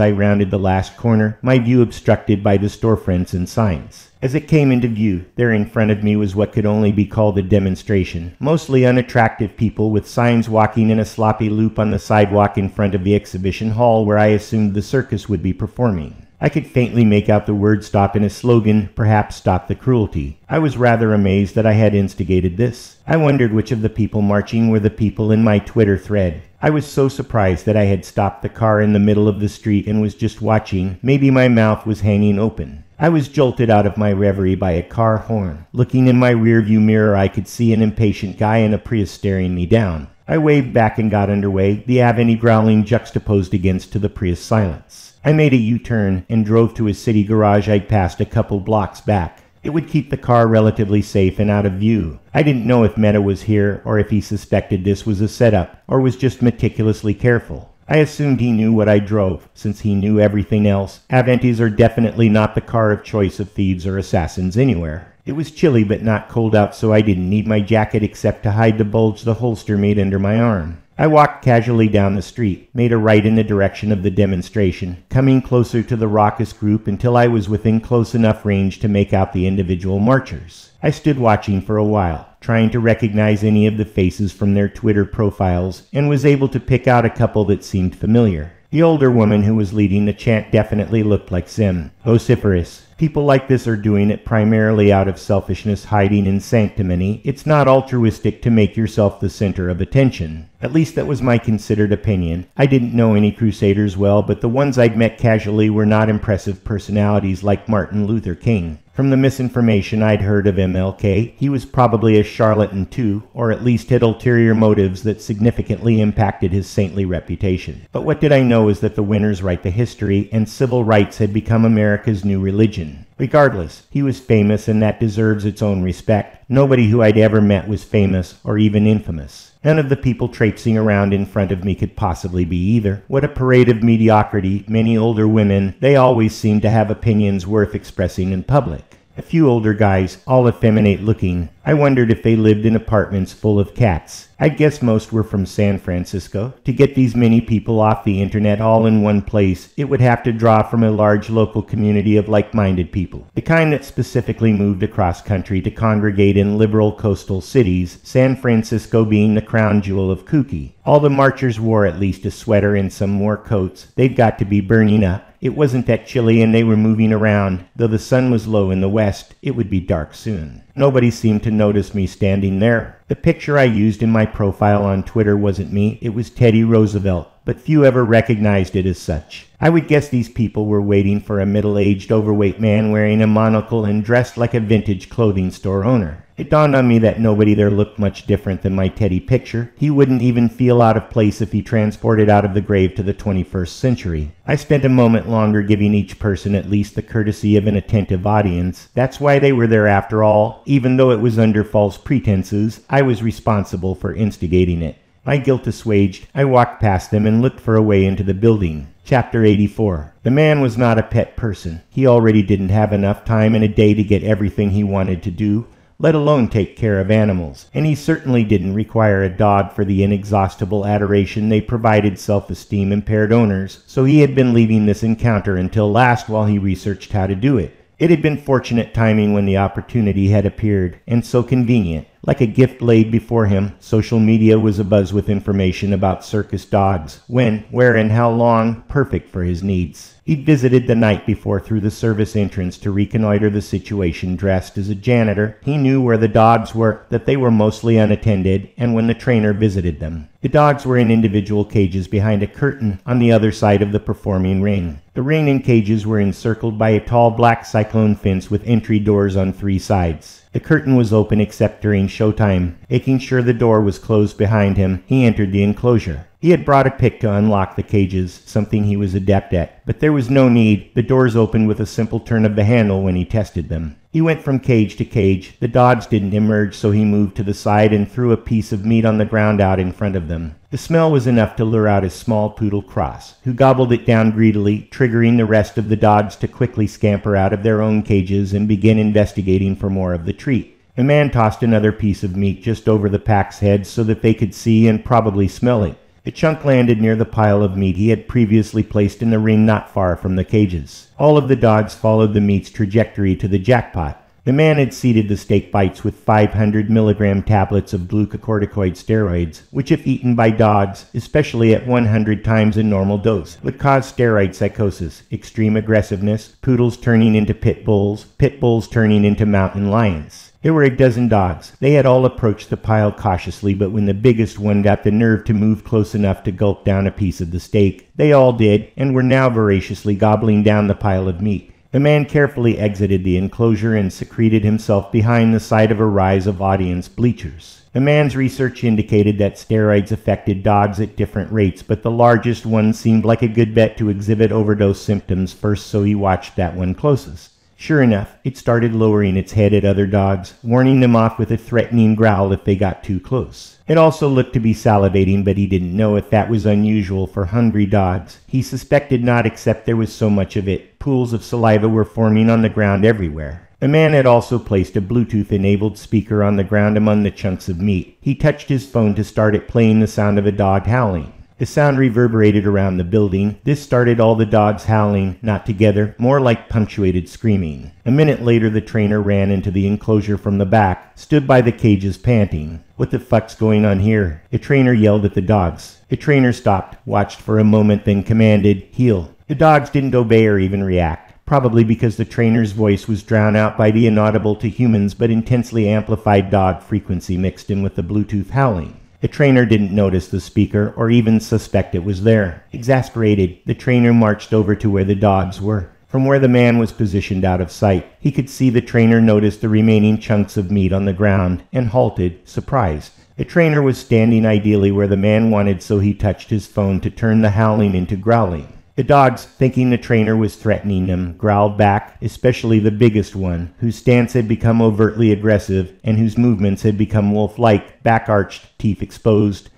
A: I rounded the last corner, my view obstructed by the storefronts and signs. As it came into view, there in front of me was what could only be called a demonstration. Mostly unattractive people with signs walking in a sloppy loop on the sidewalk in front of the exhibition hall where I assumed the circus would be performing. I could faintly make out the word stop in a slogan, perhaps stop the cruelty. I was rather amazed that I had instigated this. I wondered which of the people marching were the people in my Twitter thread. I was so surprised that I had stopped the car in the middle of the street and was just watching. Maybe my mouth was hanging open. I was jolted out of my reverie by a car horn. Looking in my rearview mirror, I could see an impatient guy in a Prius staring me down. I waved back and got underway, the Avanti growling juxtaposed against to the Prius silence. I made a U-turn and drove to a city garage I'd passed a couple blocks back. It would keep the car relatively safe and out of view. I didn't know if Meta was here or if he suspected this was a setup or was just meticulously careful. I assumed he knew what I drove, since he knew everything else. Avantis are definitely not the car of choice of thieves or assassins anywhere. It was chilly but not cold out, so I didn't need my jacket except to hide the bulge the holster made under my arm. I walked casually down the street, made a right in the direction of the demonstration, coming closer to the raucous group until I was within close enough range to make out the individual marchers. I stood watching for a while, trying to recognize any of the faces from their Twitter profiles, and was able to pick out a couple that seemed familiar. The older woman who was leading the chant definitely looked like Sim. Vociferous. People like this are doing it primarily out of selfishness, hiding in sanctimony. It's not altruistic to make yourself the center of attention. At least that was my considered opinion. I didn't know any Crusaders well, but the ones I'd met casually were not impressive personalities like Martin Luther King. From the misinformation I'd heard of MLK, he was probably a charlatan too, or at least had ulterior motives that significantly impacted his saintly reputation. But what did I know is that the winners write the history, and civil rights had become America's new religion. Regardless, he was famous, and that deserves its own respect. Nobody who I'd ever met was famous, or even infamous. None of the people traipsing around in front of me could possibly be either. What a parade of mediocrity, many older women. They always seemed to have opinions worth expressing in public. A few older guys, all effeminate looking. I wondered if they lived in apartments full of cats. I'd guess most were from San Francisco. To get these many people off the internet all in one place, it would have to draw from a large local community of like-minded people. The kind that specifically moved across country to congregate in liberal coastal cities, San Francisco being the crown jewel of kooky. All the marchers wore at least a sweater and some wore coats. They'd got to be burning up. It wasn't that chilly and they were moving around. Though the sun was low in the west, it would be dark soon. Nobody seemed to notice me standing there. The picture I used in my profile on Twitter wasn't me, it was Teddy Roosevelt, but few ever recognized it as such. I would guess these people were waiting for a middle-aged, overweight man wearing a monocle and dressed like a vintage clothing store owner. It dawned on me that nobody there looked much different than my Teddy picture. He wouldn't even feel out of place if he transported out of the grave to the 21st century. I spent a moment longer giving each person at least the courtesy of an attentive audience. That's why they were there after all. Even though it was under false pretenses, I was responsible for instigating it. My guilt assuaged, I walked past them and looked for a way into the building. Chapter 84. The man was not a pet person. He already didn't have enough time in a day to get everything he wanted to do, let alone take care of animals, and he certainly didn't require a dog for the inexhaustible adoration they provided self-esteem impaired owners, so he had been leaving this encounter until last while he researched how to do it. It had been fortunate timing when the opportunity had appeared, and so convenient. Like a gift laid before him, social media was abuzz with information about circus dogs, when, where, and how long, perfect for his needs. He'd visited the night before through the service entrance to reconnoiter the situation dressed as a janitor. He knew where the dogs were, that they were mostly unattended, and when the trainer visited them. The dogs were in individual cages behind a curtain on the other side of the performing ring. The ring and cages were encircled by a tall black cyclone fence with entry doors on 3 sides. The curtain was open except during showtime. Making sure the door was closed behind him, he entered the enclosure. He had brought a pick to unlock the cages, something he was adept at, but there was no need. The doors opened with a simple turn of the handle when he tested them. He went from cage to cage. The dogs didn't emerge, so he moved to the side and threw a piece of meat on the ground out in front of them. The smell was enough to lure out his small poodle Cross, who gobbled it down greedily, triggering the rest of the dogs to quickly scamper out of their own cages and begin investigating for more of the treat. The man tossed another piece of meat just over the pack's heads so that they could see and probably smell it. The chunk landed near the pile of meat he had previously placed in the ring not far from the cages. All of the dogs followed the meat's trajectory to the jackpot. The man had seeded the steak bites with 500 milligram tablets of glucocorticoid steroids, which if eaten by dogs, especially at 100 times a normal dose, would cause steroid psychosis, extreme aggressiveness, poodles turning into pit bulls turning into mountain lions. There were a dozen dogs. They had all approached the pile cautiously, but when the biggest one got the nerve to move close enough to gulp down a piece of the steak, they all did, and were now voraciously gobbling down the pile of meat. The man carefully exited the enclosure and secreted himself behind the side of a rise of audience bleachers. The man's research indicated that steroids affected dogs at different rates, but the largest one seemed like a good bet to exhibit overdose symptoms first, so he watched that one closest. Sure enough, it started lowering its head at other dogs, warning them off with a threatening growl if they got too close. It also looked to be salivating, but he didn't know if that was unusual for hungry dogs. He suspected not, except there was so much of it. Pools of saliva were forming on the ground everywhere. The man had also placed a Bluetooth-enabled speaker on the ground among the chunks of meat. He touched his phone to start it playing the sound of a dog howling. The sound reverberated around the building. This started all the dogs howling, not together, more like punctuated screaming. A minute later, the trainer ran into the enclosure from the back, stood by the cages panting. "What the fuck's going on here?" The trainer yelled at the dogs. The trainer stopped, watched for a moment, then commanded, "Heel." The dogs didn't obey or even react, probably because the trainer's voice was drowned out by the inaudible to humans but intensely amplified dog frequency mixed in with the Bluetooth howling. The trainer didn't notice the speaker or even suspect it was there. Exasperated, the trainer marched over to where the dogs were. From where the man was positioned out of sight, he could see the trainer notice the remaining chunks of meat on the ground and halted, surprised. The trainer was standing ideally where the man wanted, so he touched his phone to turn the howling into growling. The dogs, thinking the trainer was threatening them, growled back, especially the biggest one, whose stance had become overtly aggressive and whose movements had become wolf-like, back-arched, teeth exposed.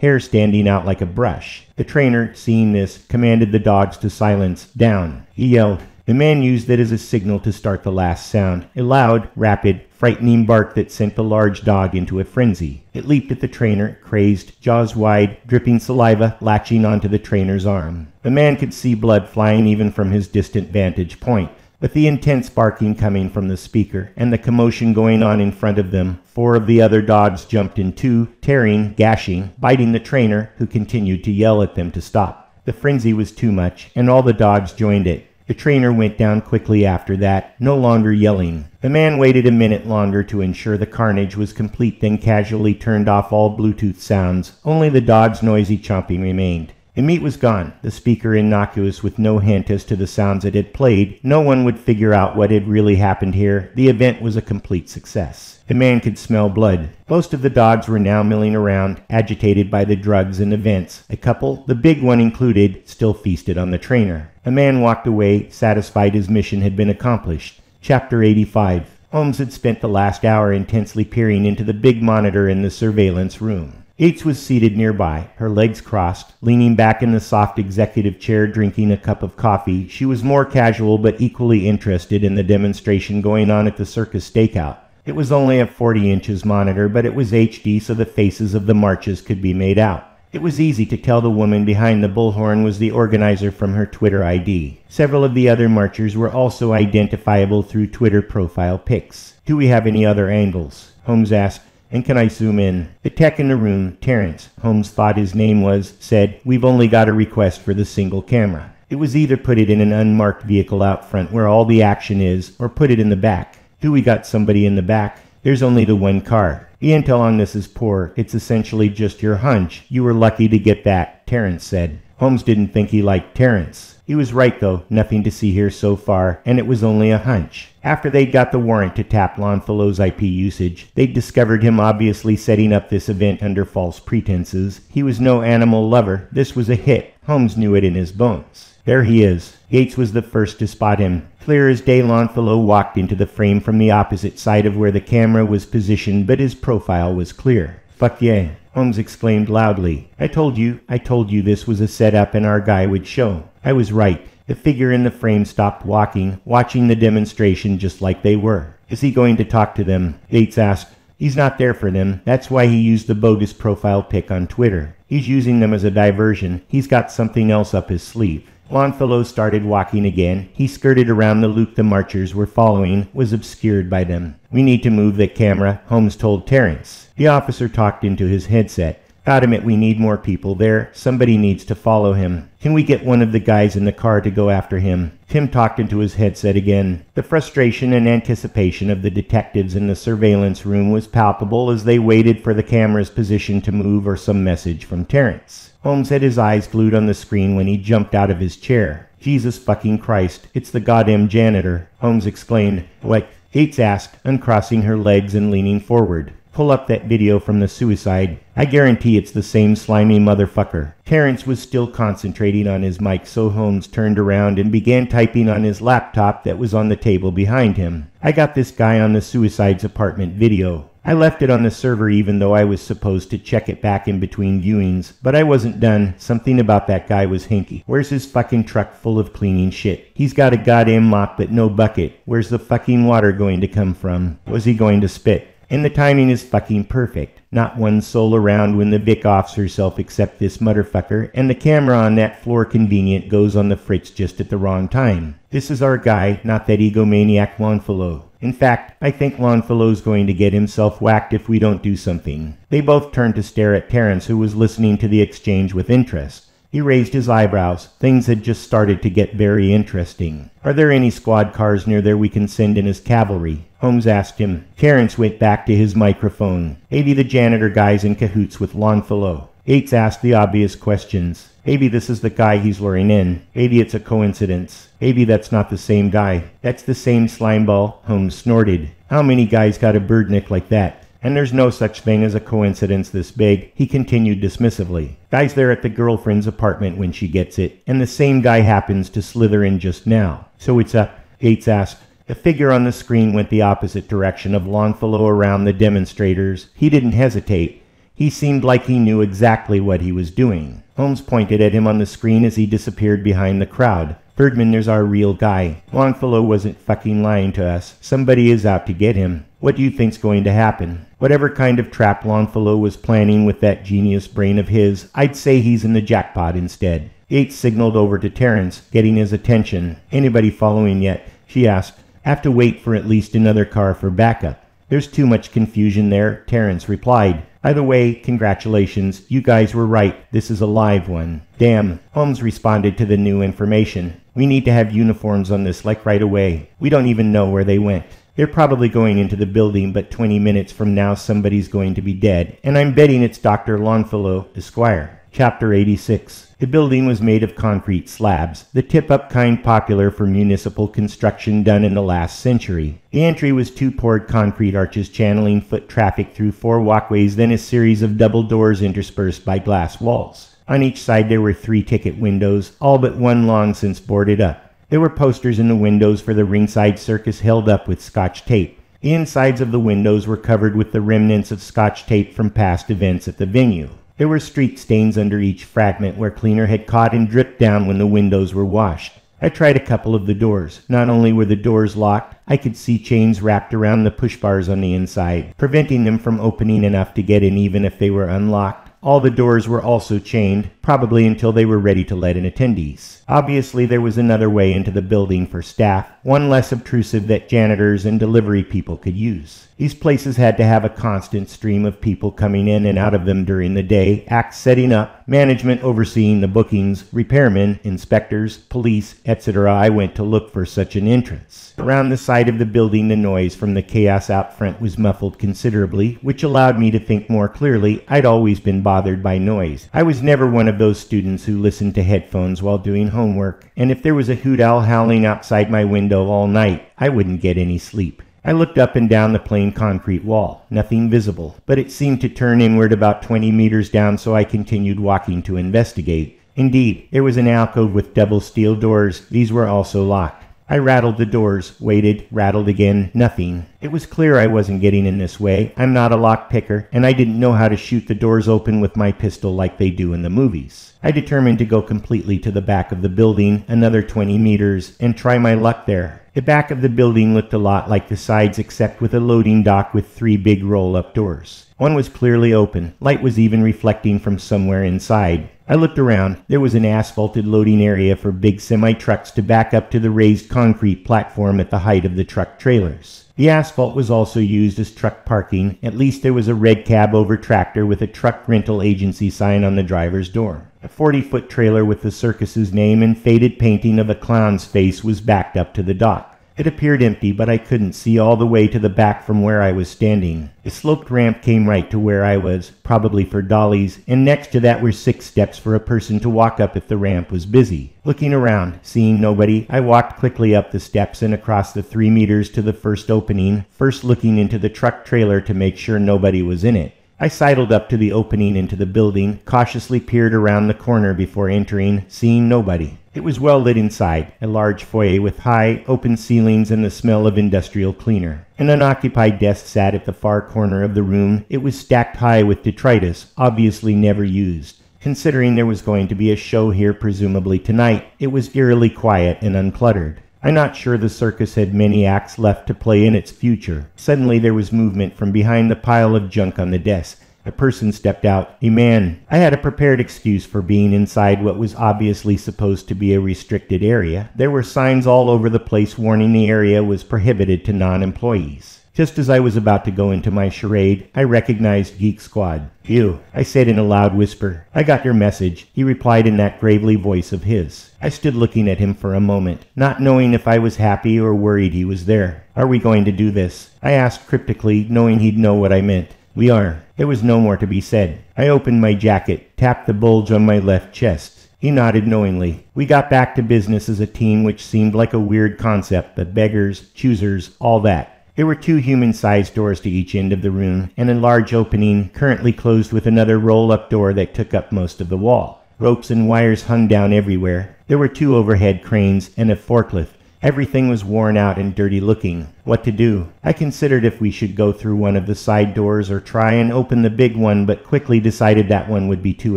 A: hair standing out like a brush. The trainer, seeing this, commanded the dogs to silence. Down. He yelled. The man used it as a signal to start the last sound, a loud, rapid, frightening bark that sent the large dog into a frenzy. It leaped at the trainer, crazed, jaws wide, dripping saliva, latching onto the trainer's arm. The man could see blood flying even from his distant vantage point. With the intense barking coming from the speaker and the commotion going on in front of them, 4 of the other dogs jumped in too, tearing, gashing, biting the trainer, who continued to yell at them to stop. The frenzy was too much, and all the dogs joined it. The trainer went down quickly after that, no longer yelling. The man waited a minute longer to ensure the carnage was complete, then casually turned off all Bluetooth sounds. Only the dog's noisy chomping remained. The meat was gone, the speaker innocuous with no hint as to the sounds it had played. No one would figure out what had really happened here. The event was a complete success. The man could smell blood. Most of the dogs were now milling around, agitated by the drugs and events. A couple, the big one included, still feasted on the trainer. A man walked away, satisfied his mission had been accomplished. Chapter 85. Holmes had spent the last hour intensely peering into the big monitor in the surveillance room. Yates was seated nearby, her legs crossed, leaning back in the soft executive chair drinking a cup of coffee. She was more casual but equally interested in the demonstration going on at the circus stakeout. It was only a 40 inches monitor, but it was HD so the faces of the marches could be made out. It was easy to tell the woman behind the bullhorn was the organizer from her Twitter ID. Several of the other marchers were also identifiable through Twitter profile pics. Do we have any other angles? Holmes asked. And can I zoom in? The tech in the room, Terrence, Holmes thought his name was, said, "We've only got a request for the single camera." It was either put it in an unmarked vehicle out front where all the action is, or put it in the back. Do we got somebody in the back? There's only the one car. The intel on this is poor. It's essentially just your hunch. You were lucky to get that, Terrence said. Holmes didn't think he liked Terrence. He was right, though. Nothing to see here so far, and it was only a hunch. After they'd got the warrant to tap Longfellow's IP usage, they'd discovered him obviously setting up this event under false pretenses. He was no animal lover. This was a hit. Holmes knew it in his bones. There he is. Yates was the first to spot him. Clear as day, Longfellow walked into the frame from the opposite side of where the camera was positioned, but his profile was clear. "Fuck yeah," Holmes exclaimed loudly. I told you this was a setup and our guy would show. I was right. The figure in the frame stopped walking, watching the demonstration just like they were. Is he going to talk to them? Yates asked. He's not there for them. That's why he used the bogus profile pic on Twitter. He's using them as a diversion. He's got something else up his sleeve. Longfellow started walking again. He skirted around the loop the marchers were following, was obscured by them. "We need to move the camera," Holmes told Terrence. The officer talked into his headset. "Got him. We need more people there. Somebody needs to follow him. Can we get one of the guys in the car to go after him?" Tim talked into his headset again. The frustration and anticipation of the detectives in the surveillance room was palpable as they waited for the camera's position to move or some message from Terrence. Holmes had his eyes glued on the screen when he jumped out of his chair. "Jesus fucking Christ, it's the goddamn janitor," Holmes exclaimed. "What?" Yates asked, uncrossing her legs and leaning forward. "Pull up that video from the suicide. I guarantee it's the same slimy motherfucker." Terrence was still concentrating on his mic, so Holmes turned around and began typing on his laptop that was on the table behind him. "I got this guy on the suicide's apartment video. I left it on the server even though I was supposed to check it back in between viewings, but I wasn't done. Something about that guy was hinky. Where's his fucking truck full of cleaning shit? He's got a goddamn mop but no bucket. Where's the fucking water going to come from? Was he going to spit? And the timing is fucking perfect. Not one soul around when the Vic offs herself except this motherfucker, and the camera on that floor convenient goes on the fritz just at the wrong time. This is our guy, not that egomaniac Longfellow. In fact, I think Longfellow's going to get himself whacked if we don't do something." They both turned to stare at Terrence, who was listening to the exchange with interest. He raised his eyebrows. Things had just started to get very interesting. "Are there any squad cars near there we can send in as cavalry?" Holmes asked him. Terrence went back to his microphone. "Maybe the janitor guy's in cahoots with Longfellow." Yates asked the obvious questions. "Maybe this is the guy he's luring in. Maybe it's a coincidence. Maybe that's not the same guy. That's the same slimeball," Holmes snorted. "How many guys got a bird nick like that? And there's no such thing as a coincidence this big," he continued dismissively. "Guy's there at the girlfriend's apartment when she gets it, and the same guy happens to slither in just now. So it's a..." Yates asked. The figure on the screen went the opposite direction of Longfellow around the demonstrators. He didn't hesitate. He seemed like he knew exactly what he was doing. Holmes pointed at him on the screen as he disappeared behind the crowd. "Birdman, there's our real guy. Longfellow wasn't fucking lying to us. Somebody is out to get him. What do you think's going to happen?" Whatever kind of trap Longfellow was planning with that genius brain of his, I'd say he's in the jackpot instead. Yates signaled over to Terence, getting his attention. "Anybody following yet?" she asked. "Have to wait for at least another car for backup." "There's too much confusion there," Terence replied. "By the way, congratulations. You guys were right. This is a live one." "Damn," Holmes responded to the new information. "We need to have uniforms on this, like right away. We don't even know where they went. They're probably going into the building, but 20 minutes from now somebody's going to be dead. And I'm betting it's Dr. Longfellow, Esquire." Chapter 86. The building was made of concrete slabs, the tip-up kind popular for municipal construction done in the last century. The entry was two poured concrete arches channeling foot traffic through four walkways, then a series of double doors interspersed by glass walls. On each side there were 3 ticket windows, all but one long since boarded up. There were posters in the windows for the ringside circus held up with Scotch tape. The insides of the windows were covered with the remnants of Scotch tape from past events at the venue. There were street stains under each fragment where cleaner had caught and dripped down when the windows were washed. I tried a couple of the doors. Not only were the doors locked, I could see chains wrapped around the push bars on the inside, preventing them from opening enough to get in even if they were unlocked. All the doors were also chained, probably until they were ready to let in attendees. Obviously, there was another way into the building for staff, one less obtrusive that janitors and delivery people could use. These places had to have a constant stream of people coming in and out of them during the day, acts setting up, management overseeing the bookings, repairmen, inspectors, police, etc. I went to look for such an entrance. Around the side of the building, the noise from the chaos out front was muffled considerably, which allowed me to think more clearly. I'd always been bothered by noise. I was never one of those students who listened to headphones while doing homework, and if there was a hoot owl howling outside my window all night, I wouldn't get any sleep. I looked up and down the plain concrete wall. Nothing visible, but it seemed to turn inward about 20 meters down, so I continued walking to investigate. Indeed, there was an alcove with double steel doors. These were also locked. I rattled the doors, waited, rattled again, nothing. It was clear I wasn't getting in this way. I'm not a lock picker, and I didn't know how to shoot the doors open with my pistol like they do in the movies. I determined to go completely to the back of the building, another 20 meters, and try my luck there. The back of the building looked a lot like the sides, except with a loading dock with 3 big roll-up doors. One was clearly open. Light was even reflecting from somewhere inside. I looked around. There was an asphalted loading area for big semi-trucks to back up to the raised concrete platform at the height of the truck trailers. The asphalt was also used as truck parking. At least there was a red cab over tractor with a truck rental agency sign on the driver's door. A 40-foot trailer with the circus's name and faded painting of a clown's face was backed up to the dock. It appeared empty, but I couldn't see all the way to the back from where I was standing. The sloped ramp came right to where I was, probably for dollies, and next to that were 6 steps for a person to walk up if the ramp was busy. Looking around, seeing nobody, I walked quickly up the steps and across the 3 meters to the first opening, first looking into the truck trailer to make sure nobody was in it. I sidled up to the opening into the building, cautiously peered around the corner before entering, seeing nobody. It was well lit inside, a large foyer with high, open ceilings and the smell of industrial cleaner. An unoccupied desk sat at the far corner of the room. It was stacked high with detritus, obviously never used. Considering there was going to be a show here presumably tonight, it was eerily quiet and uncluttered. I'm not sure the circus had many acts left to play in its future. Suddenly there was movement from behind the pile of junk on the desk. A person stepped out. A man. I had a prepared excuse for being inside what was obviously supposed to be a restricted area. There were signs all over the place warning the area was prohibited to non-employees. Just as I was about to go into my charade, I recognized Geek Squad. "You," I said in a loud whisper. "I got your message," he replied in that gravely voice of his. I stood looking at him for a moment, not knowing if I was happy or worried he was there. "Are we going to do this?" I asked cryptically, knowing he'd know what I meant. "We are." There was no more to be said. I opened my jacket, tapped the bulge on my left chest. He nodded knowingly. We got back to business as a team, which seemed like a weird concept, but beggars, choosers, all that. There were 2 human-sized doors to each end of the room, and a large opening, currently closed with another roll-up door that took up most of the wall. Ropes and wires hung down everywhere. There were 2 overhead cranes and a forklift. Everything was worn out and dirty looking. What to do? I considered if we should go through one of the side doors or try and open the big one, but quickly decided that one would be too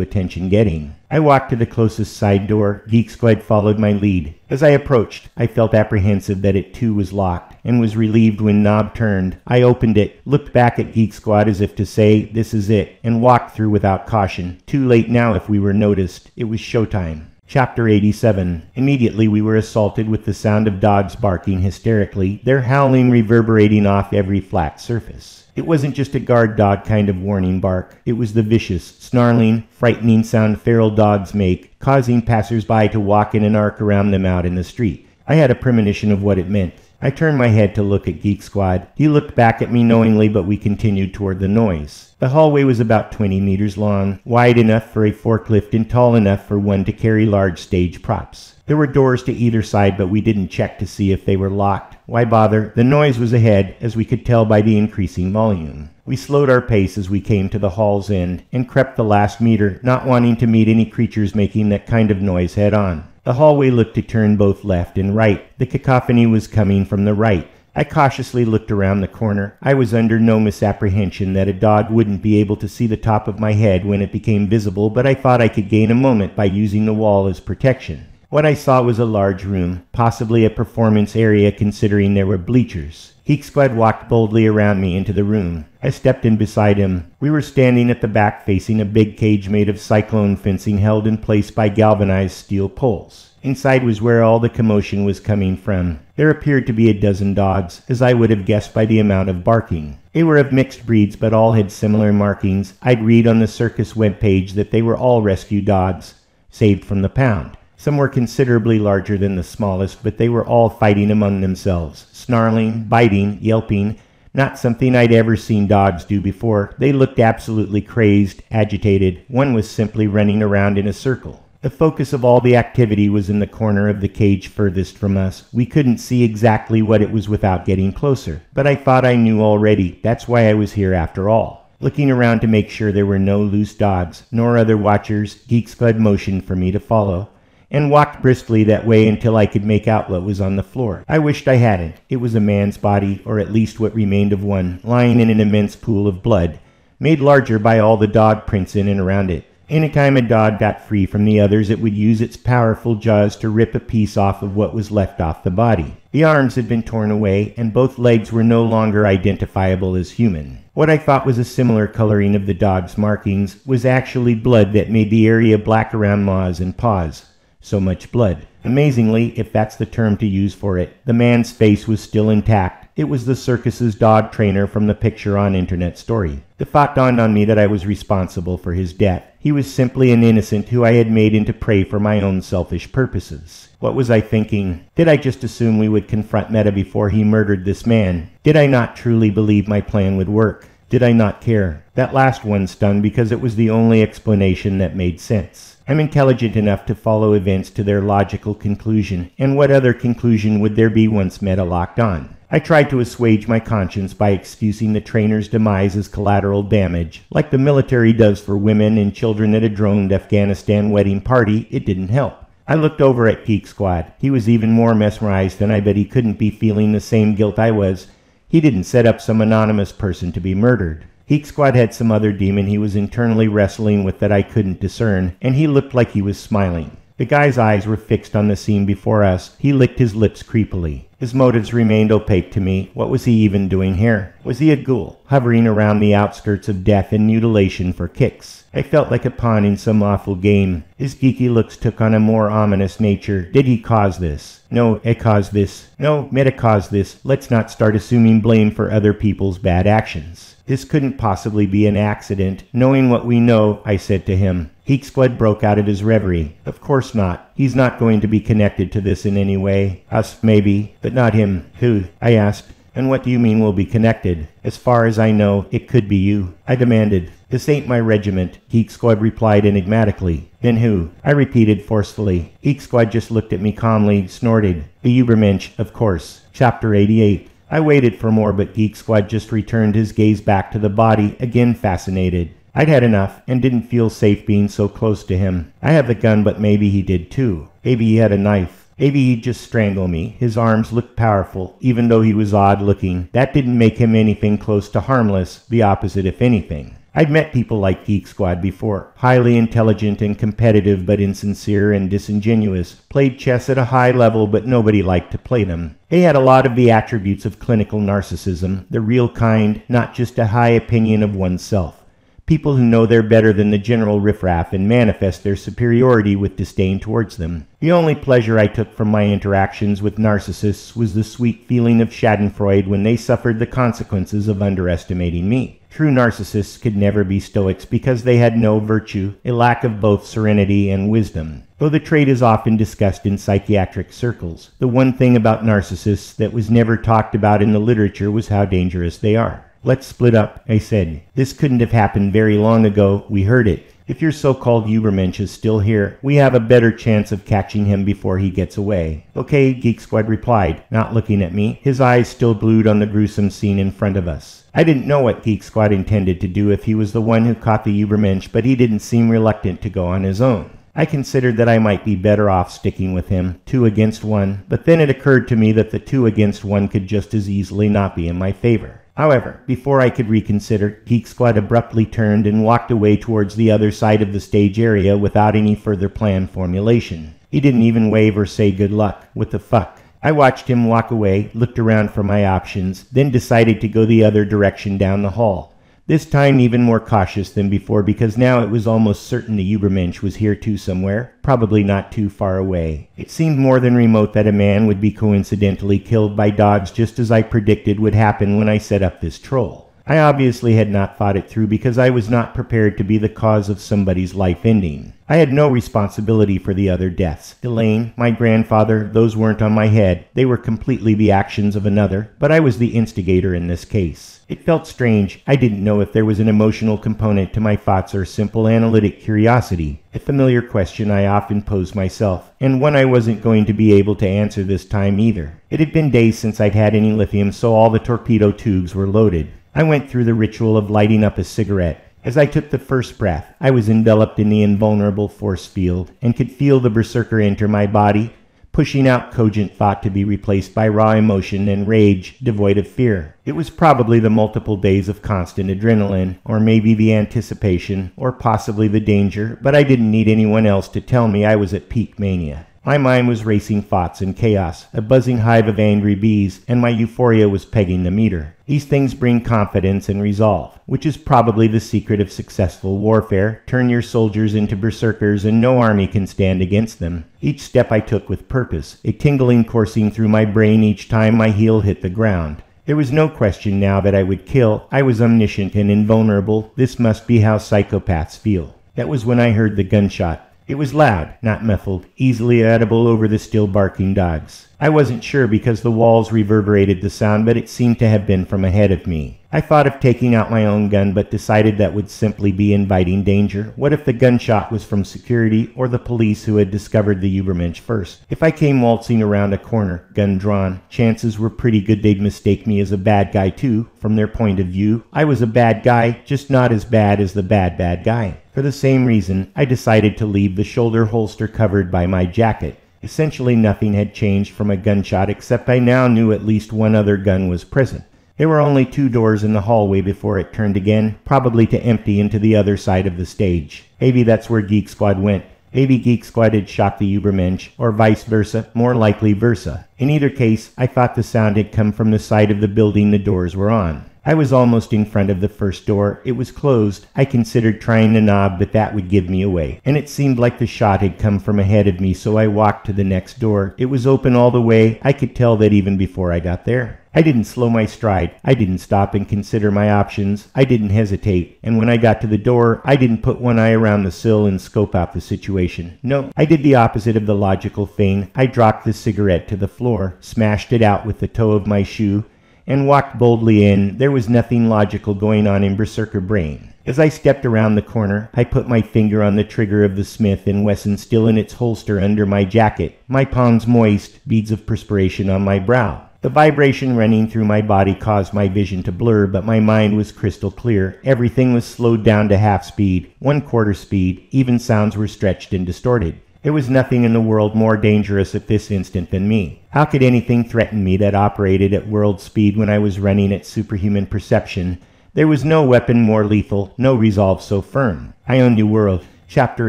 A: attention-getting. I walked to the closest side door. Geek Squad followed my lead. As I approached, I felt apprehensive that it too was locked, and was relieved when knob turned. I opened it, looked back at Geek Squad as if to say, "This is it," and walked through without caution. Too late now if we were noticed. It was showtime. Chapter 87. Immediately we were assaulted with the sound of dogs barking hysterically, their howling reverberating off every flat surface. It wasn't just a guard dog kind of warning bark. It was the vicious, snarling, frightening sound feral dogs make, causing passers-by to walk in an arc around them out in the street. I had a premonition of what it meant. I turned my head to look at Geek Squad. He looked back at me knowingly, but we continued toward the noise. The hallway was about 20 meters long, wide enough for a forklift and tall enough for one to carry large stage props. There were doors to either side, but we didn't check to see if they were locked. Why bother? The noise was ahead, as we could tell by the increasing volume. We slowed our pace as we came to the hall's end, and crept the last meter, not wanting to meet any creatures making that kind of noise head on. The hallway looked to turn both left and right. The cacophony was coming from the right. I cautiously looked around the corner. I was under no misapprehension that a dog wouldn't be able to see the top of my head when it became visible, but I thought I could gain a moment by using the wall as protection. What I saw was a large room, possibly a performance area considering there were bleachers. Geek Squad walked boldly around me into the room. I stepped in beside him. We were standing at the back facing a big cage made of cyclone fencing held in place by galvanized steel poles. Inside was where all the commotion was coming from. There appeared to be a dozen dogs, as I would have guessed by the amount of barking. They were of mixed breeds, but all had similar markings. I'd read on the circus webpage that they were all rescue dogs, saved from the pound. Some were considerably larger than the smallest, but they were all fighting among themselves, snarling, biting, yelping. Not something I'd ever seen dogs do before. They looked absolutely crazed, agitated. One was simply running around in a circle. The focus of all the activity was in the corner of the cage furthest from us. We couldn't see exactly what it was without getting closer, but I thought I knew already. That's why I was here after all. Looking around to make sure there were no loose dogs, nor other watchers, Geek Squad motioned for me to follow, and walked briskly that way until I could make out what was on the floor. I wished I hadn't. It was a man's body, or at least what remained of one, lying in an immense pool of blood, made larger by all the dog prints in and around it. Anytime a dog got free from the others, it would use its powerful jaws to rip a piece off of what was left off the body. The arms had been torn away, and both legs were no longer identifiable as human. What I thought was a similar coloring of the dog's markings was actually blood that made the area black around maws and paws. So much blood. Amazingly, if that's the term to use for it, the man's face was still intact. It was the circus's dog trainer from the picture on Internet Story. The thought dawned on me that I was responsible for his death. He was simply an innocent who I had made into prey for my own selfish purposes. What was I thinking? Did I just assume we would confront Meta before he murdered this man? Did I not truly believe my plan would work? Did I not care? That last one stung because it was the only explanation that made sense. I'm intelligent enough to follow events to their logical conclusion, and what other conclusion would there be once Meta locked on? I tried to assuage my conscience by excusing the trainer's demise as collateral damage. Like the military does for women and children at a droned Afghanistan wedding party, it didn't help. I looked over at Geek Squad. He was even more mesmerized, and I bet he couldn't be feeling the same guilt I was. He didn't set up some anonymous person to be murdered. Geek Squad had some other demon he was internally wrestling with that I couldn't discern, and he looked like he was smiling. The guy's eyes were fixed on the scene before us. He licked his lips creepily. His motives remained opaque to me. What was he even doing here? Was he a ghoul, hovering around the outskirts of death and mutilation for kicks? I felt like a pawn in some awful game. His geeky looks took on a more ominous nature. Did he cause this? No, I caused this. No, Meta caused this. Let's not start assuming blame for other people's bad actions. This couldn't possibly be an accident. Knowing what we know, I said to him. Geek Squad broke out of his reverie. Of course not. He's not going to be connected to this in any way. Us, maybe, but not him. Who? I asked. And what do you mean we'll be connected? As far as I know, it could be you. I demanded. This ain't my regiment, Geek Squad replied enigmatically. Then who? I repeated forcefully. Geek Squad just looked at me calmly, snorted. The Übermensch, of course. Chapter 88. I waited for more, but Geek Squad just returned his gaze back to the body, again fascinated. I'd had enough, and didn't feel safe being so close to him. I have the gun, but maybe he did too. Maybe he had a knife. Maybe he'd just strangle me. His arms looked powerful, even though he was odd-looking. That didn't make him anything close to harmless, the opposite if anything. I'd met people like Geek Squad before, highly intelligent and competitive but insincere and disingenuous, played chess at a high level but nobody liked to play them. They had a lot of the attributes of clinical narcissism, the real kind, not just a high opinion of oneself. People who know they're better than the general riffraff and manifest their superiority with disdain towards them. The only pleasure I took from my interactions with narcissists was the sweet feeling of schadenfreude when they suffered the consequences of underestimating me. True narcissists could never be stoics because they had no virtue, a lack of both serenity and wisdom. Though the trait is often discussed in psychiatric circles, the one thing about narcissists that was never talked about in the literature was how dangerous they are. "Let's split up," I said. "This couldn't have happened very long ago. We heard it. If your so-called Übermensch is still here, we have a better chance of catching him before he gets away." "Okay," Geek Squad replied, not looking at me, his eyes still glued on the gruesome scene in front of us. I didn't know what Geek Squad intended to do if he was the one who caught the Übermensch, but he didn't seem reluctant to go on his own. I considered that I might be better off sticking with him, 2 against 1, but then it occurred to me that the 2 against 1 could just as easily not be in my favor. However, before I could reconsider, Geek Squad abruptly turned and walked away towards the other side of the stage area without any further plan formulation. He didn't even wave or say good luck. What the fuck? I watched him walk away, looked around for my options, then decided to go the other direction down the hall. This time even more cautious than before because now it was almost certain the Übermensch was here too somewhere, probably not too far away. It seemed more than remote that a man would be coincidentally killed by dogs just as I predicted would happen when I set up this troll. I obviously had not thought it through because I was not prepared to be the cause of somebody's life ending. I had no responsibility for the other deaths. Elaine, my grandfather, those weren't on my head. They were completely the actions of another, but I was the instigator in this case. It felt strange. I didn't know if there was an emotional component to my thoughts or simple analytic curiosity. A familiar question I often posed myself, and one I wasn't going to be able to answer this time either. It had been days since I'd had any lithium, so all the torpedo tubes were loaded. I went through the ritual of lighting up a cigarette. As I took the first breath, I was enveloped in the invulnerable force field and could feel the berserker enter my body, pushing out cogent thought to be replaced by raw emotion and rage devoid of fear. It was probably the multiple days of constant adrenaline, or maybe the anticipation, or possibly the danger, but I didn't need anyone else to tell me I was at peak mania. My mind was racing thoughts and chaos, a buzzing hive of angry bees, and my euphoria was pegging the meter. These things bring confidence and resolve, which is probably the secret of successful warfare. Turn your soldiers into berserkers and no army can stand against them. Each step I took with purpose, a tingling coursing through my brain each time my heel hit the ground. There was no question now that I would kill. I was omniscient and invulnerable. This must be how psychopaths feel. That was when I heard the gunshot. It was loud, not muffled, easily audible over the still barking dogs. I wasn't sure because the walls reverberated the sound, but it seemed to have been from ahead of me. I thought of taking out my own gun, but decided that would simply be inviting danger. What if the gunshot was from security or the police who had discovered the Übermensch first? If I came waltzing around a corner, gun drawn, chances were pretty good they'd mistake me as a bad guy too. From their point of view, I was a bad guy, just not as bad as the bad guy. For the same reason, I decided to leave the shoulder holster covered by my jacket. Essentially nothing had changed from a gunshot except I now knew at least one other gun was present. There were only 2 doors in the hallway before it turned again, probably to empty into the other side of the stage. Maybe that's where Geek Squad went. Maybe Geek Squad had shot the Übermensch, or vice versa, more likely versa. In either case, I thought the sound had come from the side of the building the doors were on. I was almost in front of the first door. It was closed. I considered trying the knob, but that would give me away. And it seemed like the shot had come from ahead of me, so I walked to the next door. It was open all the way. I could tell that even before I got there. I didn't slow my stride. I didn't stop and consider my options. I didn't hesitate. And when I got to the door, I didn't put one eye around the sill and scope out the situation. No, I did the opposite of the logical thing. I dropped the cigarette to the floor, smashed it out with the toe of my shoe, and walked boldly in. There was nothing logical going on in Berserker brain. As I stepped around the corner, I put my finger on the trigger of the Smith & Wesson still in its holster under my jacket, my palms moist, beads of perspiration on my brow. The vibration running through my body caused my vision to blur, but my mind was crystal clear. Everything was slowed down to half speed, 1/4 speed, even sounds were stretched and distorted. There was nothing in the world more dangerous at this instant than me. How could anything threaten me that operated at world speed when I was running at superhuman perception? There was no weapon more lethal, no resolve so firm. I owned the world. Chapter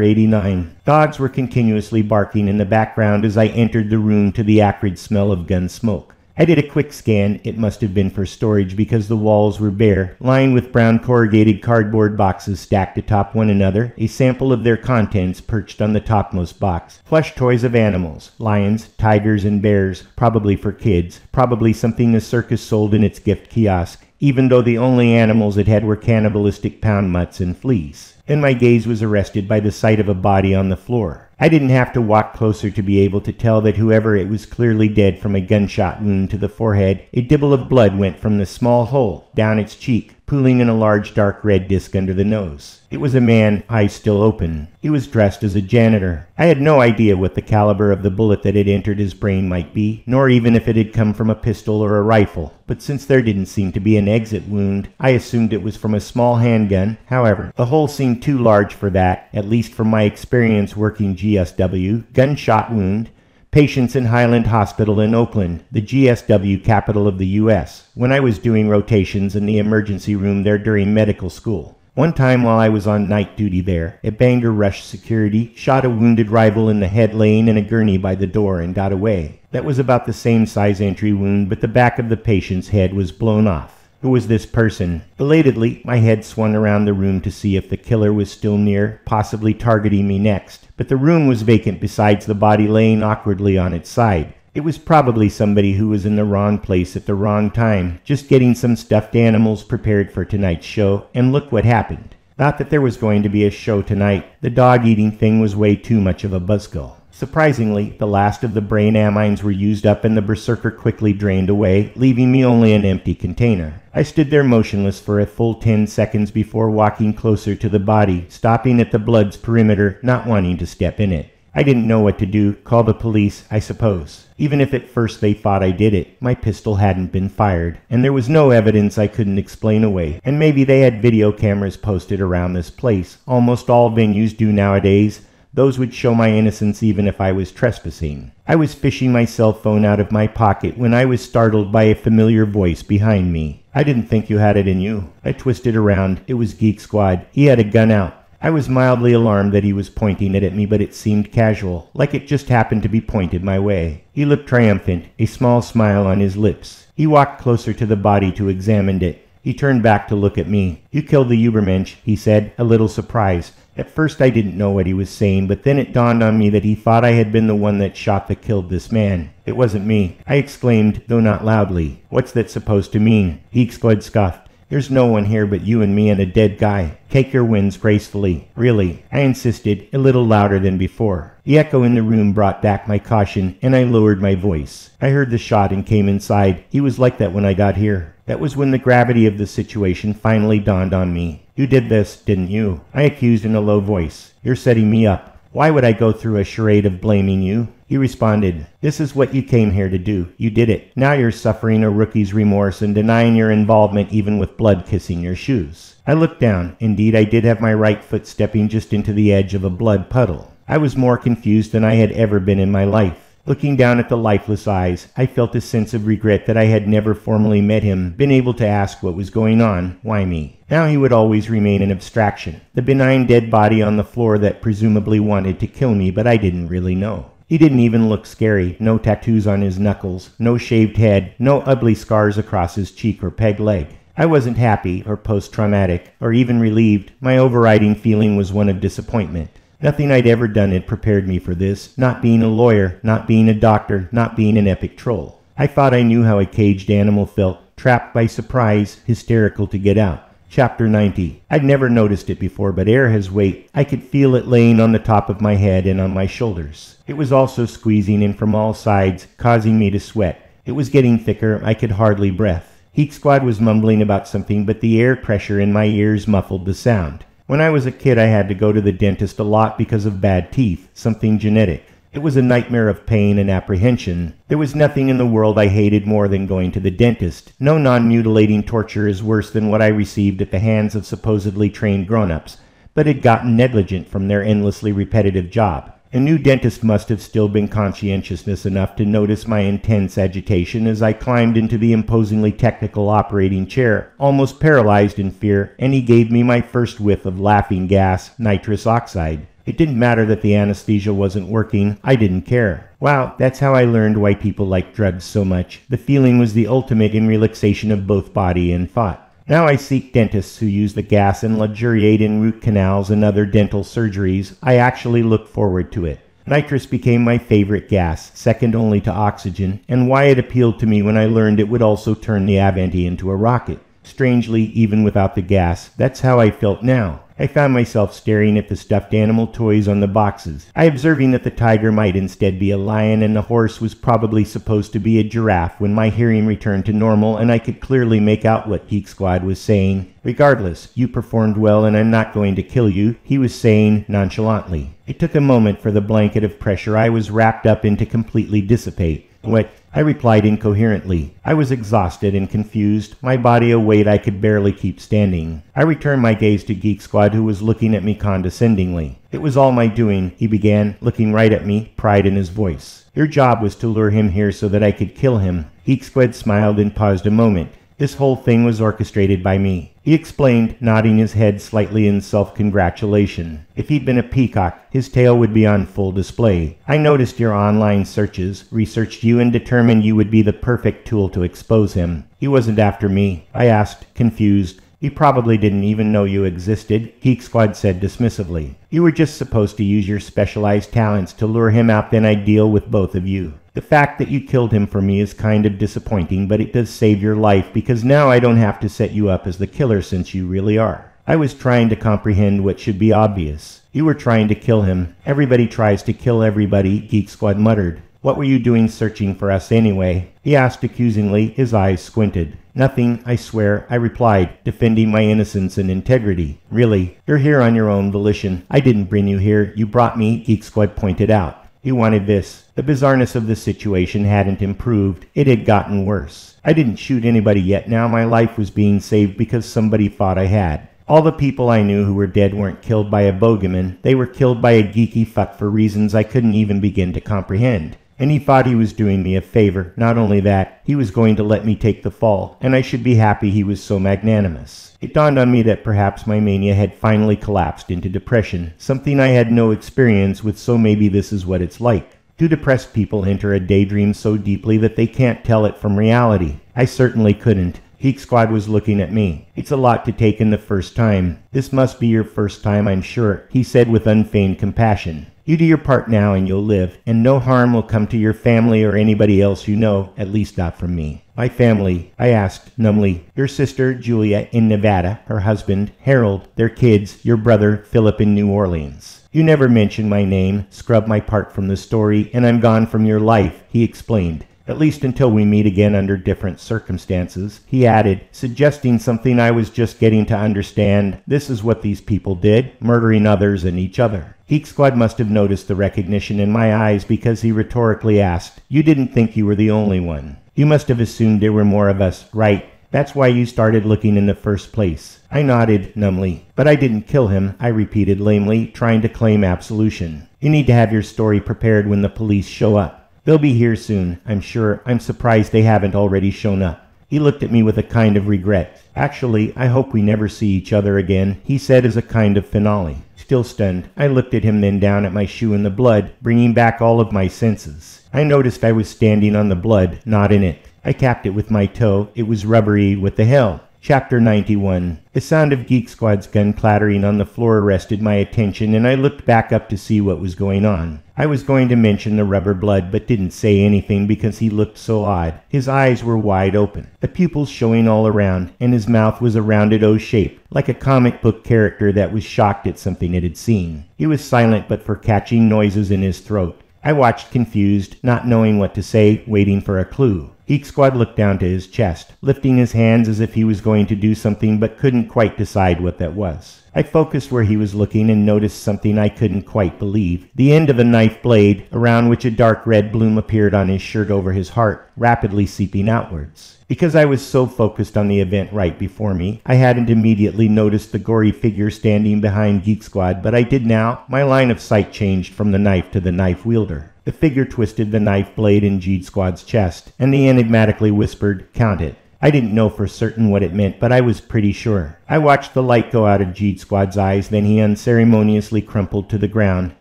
A: 89. Dogs were continuously barking in the background as I entered the room to the acrid smell of gun smoke. I did a quick scan. It must have been for storage because the walls were bare, lined with brown corrugated cardboard boxes stacked atop one another, a sample of their contents perched on the topmost box. Plush toys of animals, lions, tigers, and bears, probably for kids, probably something the circus sold in its gift kiosk, even though the only animals it had were cannibalistic pound mutts and fleas. Then my gaze was arrested by the sight of a body on the floor. I didn't have to walk closer to be able to tell that whoever it was clearly dead from a gunshot wound to the forehead. A dibble of blood went from the small hole down its cheek, pooling in a large dark red disc under the nose. It was a man, eyes still open. He was dressed as a janitor. I had no idea what the caliber of the bullet that had entered his brain might be, nor even if it had come from a pistol or a rifle. But since there didn't seem to be an exit wound, I assumed it was from a small handgun. However, the hole seemed too large for that, at least from my experience working GSW. Gunshot wound. Patients in Highland Hospital in Oakland, the GSW capital of the U.S., when I was doing rotations in the emergency room there during medical school. One time while I was on night duty there, a banger rushed security, shot a wounded rival in the head laying in a gurney by the door and got away. That was about the same size entry wound, but the back of the patient's head was blown off. Who was this person? Belatedly, my head swung around the room to see if the killer was still near, possibly targeting me next. But the room was vacant besides the body laying awkwardly on its side. It was probably somebody who was in the wrong place at the wrong time, just getting some stuffed animals prepared for tonight's show, and look what happened. Not that there was going to be a show tonight. The dog-eating thing was way too much of a buzzkill. Surprisingly, the last of the brain amines were used up and the berserker quickly drained away, leaving me only an empty container. I stood there motionless for a full 10 seconds before walking closer to the body, stopping at the blood's perimeter, not wanting to step in it. I didn't know what to do. Call the police, I suppose. Even if at first they thought I did it, my pistol hadn't been fired, and there was no evidence I couldn't explain away. And maybe they had video cameras posted around this place. Almost all venues do nowadays. Those would show my innocence even if I was trespassing. I was fishing my cell phone out of my pocket when I was startled by a familiar voice behind me. I didn't think you had it in you. I twisted around. It was Geek Squad. He had a gun out. I was mildly alarmed that he was pointing it at me, but it seemed casual, like it just happened to be pointed my way. He looked triumphant, a small smile on his lips. He walked closer to the body to examine it. He turned back to look at me. You killed the Übermensch, he said, a little surprised. At first I didn't know what he was saying, but then it dawned on me that he thought I had been the one that killed this man. It wasn't me. I exclaimed, though not loudly. What's that supposed to mean? Geek Squad scoffed. There's no one here but you and me and a dead guy. Take your wins gracefully. Really, I insisted, a little louder than before. The echo in the room brought back my caution, and I lowered my voice. I heard the shot and came inside. He was like that when I got here. That was when the gravity of the situation finally dawned on me. You did this, didn't you? I accused in a low voice. You're setting me up. Why would I go through a charade of blaming you? He responded, this is what you came here to do. You did it. Now you're suffering a rookie's remorse and denying your involvement even with blood kissing your shoes. I looked down. Indeed, I did have my right foot stepping just into the edge of a blood puddle. I was more confused than I had ever been in my life. Looking down at the lifeless eyes, I felt a sense of regret that I had never formally met him, been able to ask what was going on. Why me? Now he would always remain an abstraction. The benign dead body on the floor that presumably wanted to kill me, but I didn't really know. He didn't even look scary. No tattoos on his knuckles, no shaved head, no ugly scars across his cheek or peg leg. I wasn't happy or post-traumatic or even relieved. My overriding feeling was one of disappointment. Nothing I'd ever done had prepared me for this, not being a lawyer, not being a doctor, not being an epic troll. I thought I knew how a caged animal felt, trapped by surprise, hysterical to get out. Chapter 90. I'd never noticed it before, but air has weight. I could feel it laying on the top of my head and on my shoulders. It was also squeezing in from all sides, causing me to sweat. It was getting thicker. I could hardly breathe. Geek Squad was mumbling about something, but the air pressure in my ears muffled the sound. When I was a kid, I had to go to the dentist a lot because of bad teeth, something genetic. It was a nightmare of pain and apprehension. There was nothing in the world I hated more than going to the dentist. No non-mutilating torture is worse than what I received at the hands of supposedly trained grown-ups, but had gotten negligent from their endlessly repetitive job. A new dentist must have still been conscientious enough to notice my intense agitation as I climbed into the imposingly technical operating chair, almost paralyzed in fear, and he gave me my first whiff of laughing gas, nitrous oxide. It didn't matter that the anesthesia wasn't working. I didn't care. Wow, that's how I learned why people like drugs so much. The feeling was the ultimate in relaxation of both body and thought. Now I seek dentists who use the gas and luxuriate in root canals and other dental surgeries. I actually look forward to it. Nitrous became my favorite gas, second only to oxygen, and why it appealed to me when I learned it would also turn the Avanti into a rocket. Strangely, even without the gas, that's how I felt now. I found myself staring at the stuffed animal toys on the boxes. I observing that the tiger might instead be a lion and the horse was probably supposed to be a giraffe when my hearing returned to normal and I could clearly make out what Geek Squad was saying. Regardless, you performed well and I'm not going to kill you, he was saying nonchalantly. It took a moment for the blanket of pressure I was wrapped up in to completely dissipate. What? I replied incoherently. I was exhausted and confused, my body a weight I could barely keep standing. I returned my gaze to Geek Squad, who was looking at me condescendingly. It was all my doing, he began, looking right at me, pride in his voice. Your job was to lure him here so that I could kill him. Geek Squad smiled and paused a moment. This whole thing was orchestrated by me. He explained, nodding his head slightly in self-congratulation. If he'd been a peacock, his tail would be on full display. I noticed your online searches, researched you, and determined you would be the perfect tool to expose him. He wasn't after me, I asked, confused. He probably didn't even know you existed, Geek Squad said dismissively. You were just supposed to use your specialized talents to lure him out, then I'd deal with both of you. The fact that you killed him for me is kind of disappointing, but it does save your life because now I don't have to set you up as the killer since you really are. I was trying to comprehend what should be obvious. You were trying to kill him. Everybody tries to kill everybody, Geek Squad muttered. What were you doing searching for us anyway? He asked accusingly, his eyes squinted. Nothing, I swear, I replied, defending my innocence and integrity. Really, you're here on your own volition. I didn't bring you here. You brought me, Geek Squad pointed out. You wanted this. The bizarreness of the situation hadn't improved. It had gotten worse. I didn't shoot anybody yet. Now my life was being saved because somebody thought I had. All the people I knew who were dead weren't killed by a bogeyman. They were killed by a geeky fuck for reasons I couldn't even begin to comprehend. And he thought he was doing me a favor. Not only that, he was going to let me take the fall, and I should be happy he was so magnanimous. It dawned on me that perhaps my mania had finally collapsed into depression, something I had no experience with, so maybe this is what it's like. Do depressed people enter a daydream so deeply that they can't tell it from reality? I certainly couldn't. Geek Squad was looking at me. It's a lot to take in the first time. This must be your first time, I'm sure, he said with unfeigned compassion. You do your part now and you'll live, and no harm will come to your family or anybody else you know, at least not from me. My family, I asked numbly. Your sister, Julia, in Nevada, her husband, Harold, their kids, your brother, Philip, in New Orleans. You never mentioned my name, scrubbed my part from the story, and I'm gone from your life, he explained. At least until we meet again under different circumstances, he added, suggesting something I was just getting to understand. This is what these people did, murdering others and each other. Geek Squad must have noticed the recognition in my eyes because he rhetorically asked, you didn't think you were the only one. You must have assumed there were more of us, right? That's why you started looking in the first place. I nodded numbly. But I didn't kill him, I repeated lamely, trying to claim absolution. You need to have your story prepared when the police show up. They'll be here soon, I'm sure. I'm surprised they haven't already shown up. He looked at me with a kind of regret. Actually, I hope we never see each other again, he said as a kind of finale. Still stunned, I looked at him, then down at my shoe in the blood, bringing back all of my senses. I noticed I was standing on the blood, not in it. I tapped it with my toe. It was rubbery. What the hell? Chapter 91. The sound of Geek Squad's gun clattering on the floor arrested my attention, and I looked back up to see what was going on. I was going to mention the rubber blood, but didn't say anything because he looked so odd. His eyes were wide open, the pupils showing all around, and his mouth was a rounded O shape, like a comic book character that was shocked at something it had seen. He was silent but for catching noises in his throat. I watched confused, not knowing what to say, waiting for a clue. Geek Squad looked down to his chest, lifting his hands as if he was going to do something but couldn't quite decide what that was. I focused where he was looking and noticed something I couldn't quite believe. The end of a knife blade, around which a dark red bloom appeared on his shirt over his heart, rapidly seeping outwards. Because I was so focused on the event right before me, I hadn't immediately noticed the gory figure standing behind Geek Squad, but I did now. My line of sight changed from the knife to the knife wielder. The figure twisted the knife blade in Geek Squad's chest, and he enigmatically whispered, "Count it." I didn't know for certain what it meant, but I was pretty sure. I watched the light go out of Geek Squad's eyes, then he unceremoniously crumpled to the ground.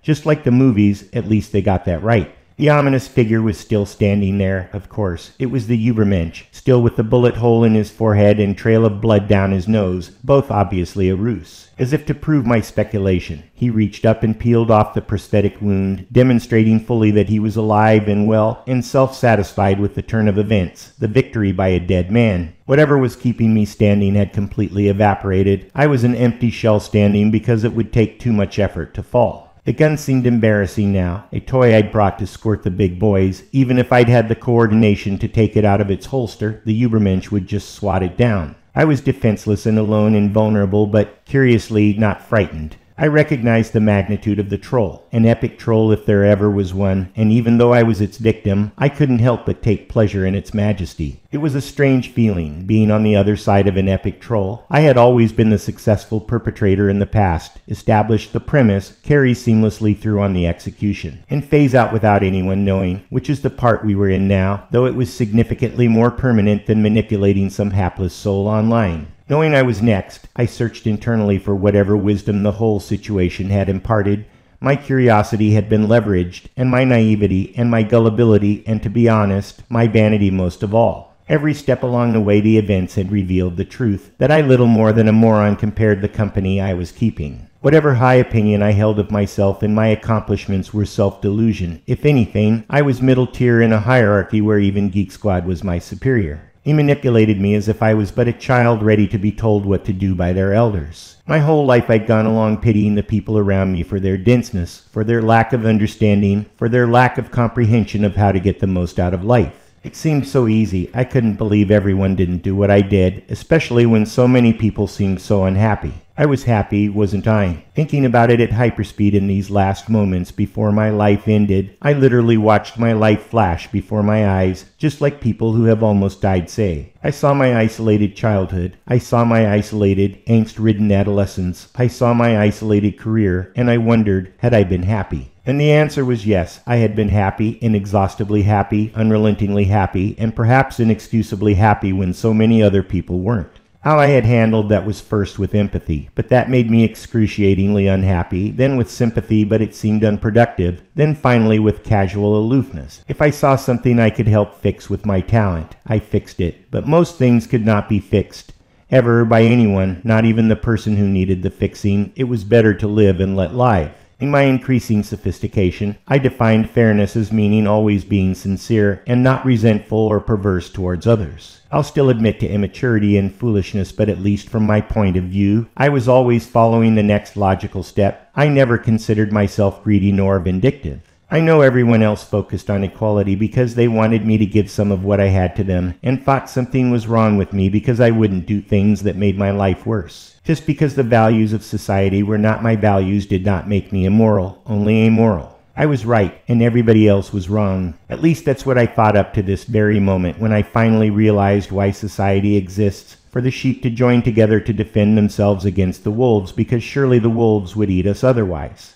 A: Just like the movies, at least they got that right. The ominous figure was still standing there, of course. It was the Übermensch, still with the bullet hole in his forehead and trail of blood down his nose, both obviously a ruse. As if to prove my speculation, he reached up and peeled off the prosthetic wound, demonstrating fully that he was alive and well and self-satisfied with the turn of events, the victory by a dead man. Whatever was keeping me standing had completely evaporated. I was an empty shell standing because it would take too much effort to fall. The gun seemed embarrassing now, a toy I'd brought to squirt the big boys. Even if I'd had the coordination to take it out of its holster, the Übermensch would just swat it down. I was defenseless and alone and vulnerable, but curiously not frightened. I recognized the magnitude of the troll, an epic troll if there ever was one, and even though I was its victim, I couldn't help but take pleasure in its majesty. It was a strange feeling, being on the other side of an epic troll. I had always been the successful perpetrator in the past, established the premise, carry seamlessly through on the execution, and phase out without anyone knowing, which is the part we were in now, though it was significantly more permanent than manipulating some hapless soul online. Knowing I was next, I searched internally for whatever wisdom the whole situation had imparted. My curiosity had been leveraged, and my naivety, and my gullibility, and to be honest, my vanity most of all. Every step along the way the events had revealed the truth, that I little more than a moron compared the company I was keeping. Whatever high opinion I held of myself and my accomplishments were self-delusion. If anything, I was middle tier in a hierarchy where even Geek Squad was my superior. He manipulated me as if I was but a child ready to be told what to do by their elders. My whole life I'd gone along pitying the people around me for their denseness, for their lack of understanding, for their lack of comprehension of how to get the most out of life. It seemed so easy. I couldn't believe everyone didn't do what I did, especially when so many people seemed so unhappy. I was happy, wasn't I? Thinking about it at hyperspeed in these last moments before my life ended, I literally watched my life flash before my eyes, just like people who have almost died say. I saw my isolated childhood. I saw my isolated, angst-ridden adolescence. I saw my isolated career, and I wondered, had I been happy? And the answer was yes. I had been happy, inexhaustibly happy, unrelentingly happy, and perhaps inexcusably happy when so many other people weren't. How I had handled that was first with empathy, but that made me excruciatingly unhappy, then with sympathy, but it seemed unproductive, then finally with casual aloofness. If I saw something I could help fix with my talent, I fixed it, but most things could not be fixed, ever by anyone, not even the person who needed the fixing. It was better to live and let live. In my increasing sophistication, I defined fairness as meaning always being sincere and not resentful or perverse towards others. I'll still admit to immaturity and foolishness, but at least from my point of view, I was always following the next logical step. I never considered myself greedy nor vindictive. I know everyone else focused on equality because they wanted me to give some of what I had to them, and thought something was wrong with me because I wouldn't do things that made my life worse. Just because the values of society were not my values did not make me immoral, only amoral. I was right, and everybody else was wrong. At least that's what I thought up to this very moment when I finally realized why society exists, for the sheep to join together to defend themselves against the wolves, because surely the wolves would eat us otherwise.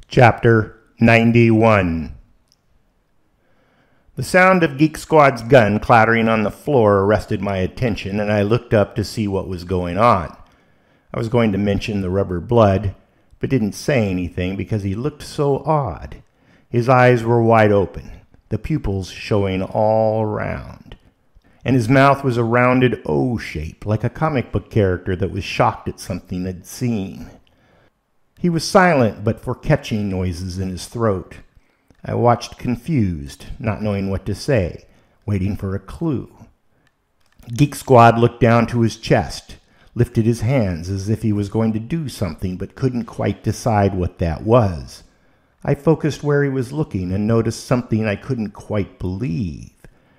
A: Chapter 91. The sound of Geek Squad's gun clattering on the floor arrested my attention, and I looked up to see what was going on. I was going to mention the rubber blood, but didn't say anything because he looked so odd. His eyes were wide open, the pupils showing all round, and his mouth was a rounded O shape, like a comic book character that was shocked at something they'd seen. He was silent but for catching noises in his throat. I watched confused, not knowing what to say, waiting for a clue. Geek Squad looked down to his chest, lifted his hands as if he was going to do something but couldn't quite decide what that was. I focused where he was looking and noticed something I couldn't quite believe.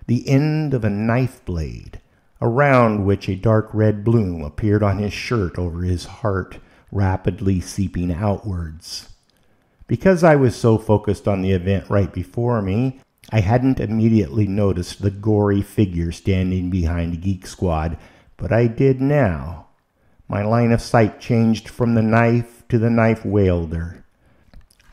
A: The end of a knife blade, around which a dark red bloom appeared on his shirt over his heart, rapidly seeping outwards. Because I was so focused on the event right before me, I hadn't immediately noticed the gory figure standing behind Geek Squad, but I did now. My line of sight changed from the knife to the knife wielder.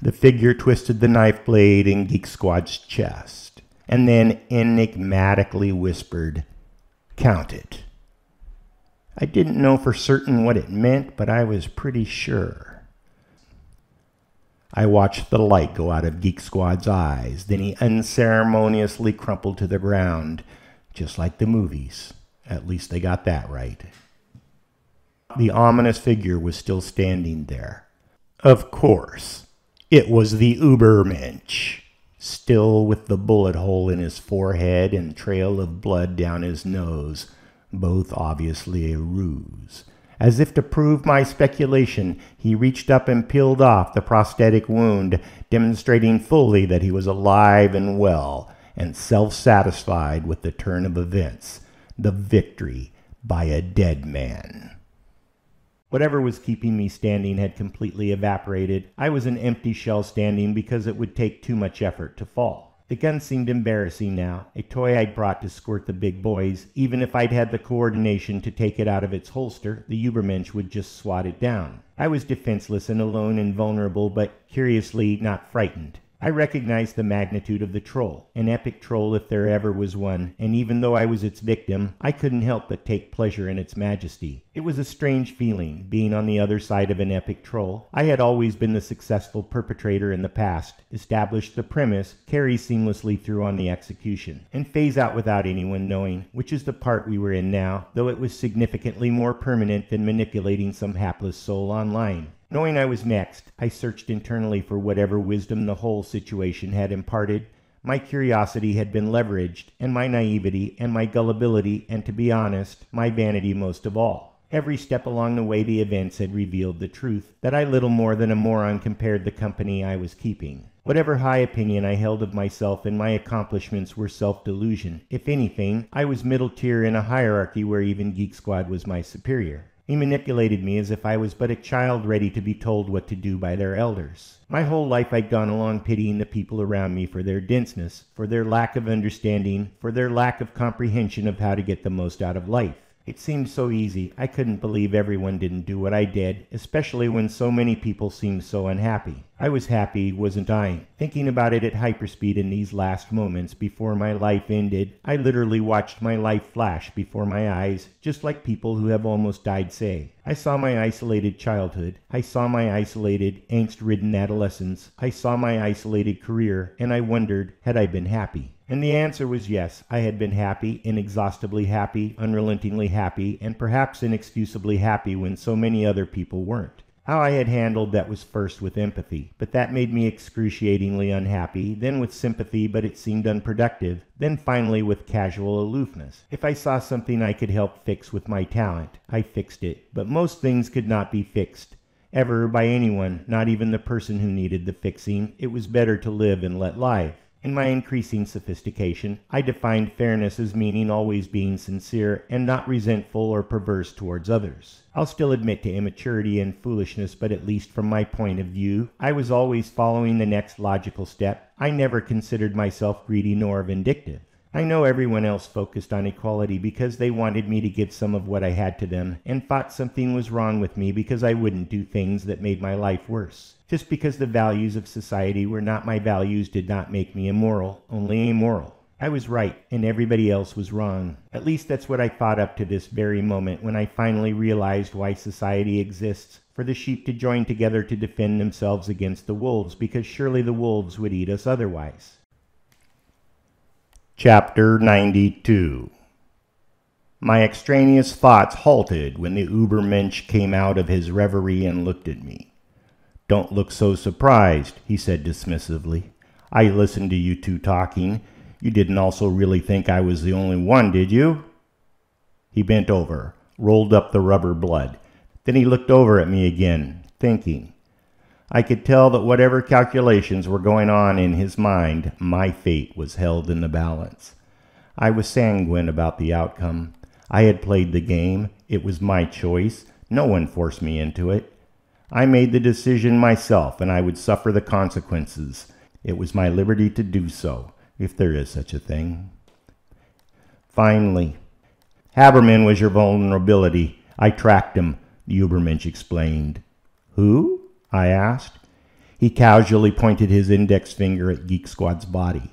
A: The figure twisted the knife blade in Geek Squad's chest, and then enigmatically whispered, "Count it." I didn't know for certain what it meant, but I was pretty sure. I watched the light go out of Geek Squad's eyes. Then he unceremoniously crumpled to the ground, just like the movies. At least they got that right. The ominous figure was still standing there. Of course, it was the Übermensch, still with the bullet hole in his forehead and trail of blood down his nose, both obviously a ruse. As if to prove my speculation, he reached up and peeled off the prosthetic wound, demonstrating fully that he was alive and well, and self-satisfied with the turn of events, the victory by a dead man. Whatever was keeping me standing had completely evaporated. I was an empty shell standing because it would take too much effort to fall. The gun seemed embarrassing now, a toy I'd brought to squirt the big boys. Even if I'd had the coordination to take it out of its holster, the Übermensch would just swat it down. I was defenseless and alone and vulnerable, but curiously not frightened. I recognized the magnitude of the troll, an epic troll if there ever was one, and even though I was its victim, I couldn't help but take pleasure in its majesty. It was a strange feeling, being on the other side of an epic troll. I had always been the successful perpetrator in the past, established the premise, carry seamlessly through on the execution, and phase out without anyone knowing, which is the part we were in now, though it was significantly more permanent than manipulating some hapless soul online. Knowing I was next, I searched internally for whatever wisdom the whole situation had imparted. My curiosity had been leveraged, and my naivety, and my gullibility, and to be honest, my vanity most of all. Every step along the way the events had revealed the truth, that I little more than a moron compared the company I was keeping. Whatever high opinion I held of myself and my accomplishments were self-delusion. If anything, I was middle tier in a hierarchy where even Geek Squad was my superior. He manipulated me as if I was but a child ready to be told what to do by their elders. My whole life I'd gone along pitying the people around me for their denseness, for their lack of understanding, for their lack of comprehension of how to get the most out of life. It seemed so easy. I couldn't believe everyone didn't do what I did, especially when so many people seemed so unhappy. I was happy, wasn't I? Thinking about it at hyperspeed in these last moments before my life ended, I literally watched my life flash before my eyes, just like people who have almost died say. I saw my isolated childhood. I saw my isolated, angst-ridden adolescence. I saw my isolated career, and I wondered, had I been happy? And the answer was yes. I had been happy, inexhaustibly happy, unrelentingly happy, and perhaps inexcusably happy when so many other people weren't. How I had handled that was first with empathy, but that made me excruciatingly unhappy, then with sympathy, but it seemed unproductive, then finally with casual aloofness. If I saw something I could help fix with my talent, I fixed it, but most things could not be fixed, ever by anyone, not even the person who needed the fixing. It was better to live and let life. In my increasing sophistication, I defined fairness as meaning always being sincere and not resentful or perverse towards others. I'll still admit to immaturity and foolishness, but at least from my point of view, I was always following the next logical step. I never considered myself greedy nor vindictive. I know everyone else focused on equality because they wanted me to give some of what I had to them, and thought something was wrong with me because I wouldn't do things that made my life worse. Just because the values of society were not my values did not make me immoral, only amoral. I was right, and everybody else was wrong. At least that's what I thought up to this very moment when I finally realized why society exists, for the sheep to join together to defend themselves against the wolves, because surely the wolves would eat us otherwise. Chapter 92. My extraneous thoughts halted when the Übermensch came out of his reverie and looked at me. "Don't look so surprised," he said dismissively. "I listened to you two talking. You didn't also really think I was the only one, did you?" He bent over, rolled up the rubber blood. Then he looked over at me again, thinking. I could tell that whatever calculations were going on in his mind, my fate was held in the balance. I was sanguine about the outcome. I had played the game. It was my choice. No one forced me into it. I made the decision myself, and I would suffer the consequences. It was my liberty to do so, if there is such a thing. Finally, Haberman was your vulnerability. I tracked him, the Übermensch explained. Who? I asked. He casually pointed his index finger at Geek Squad's body.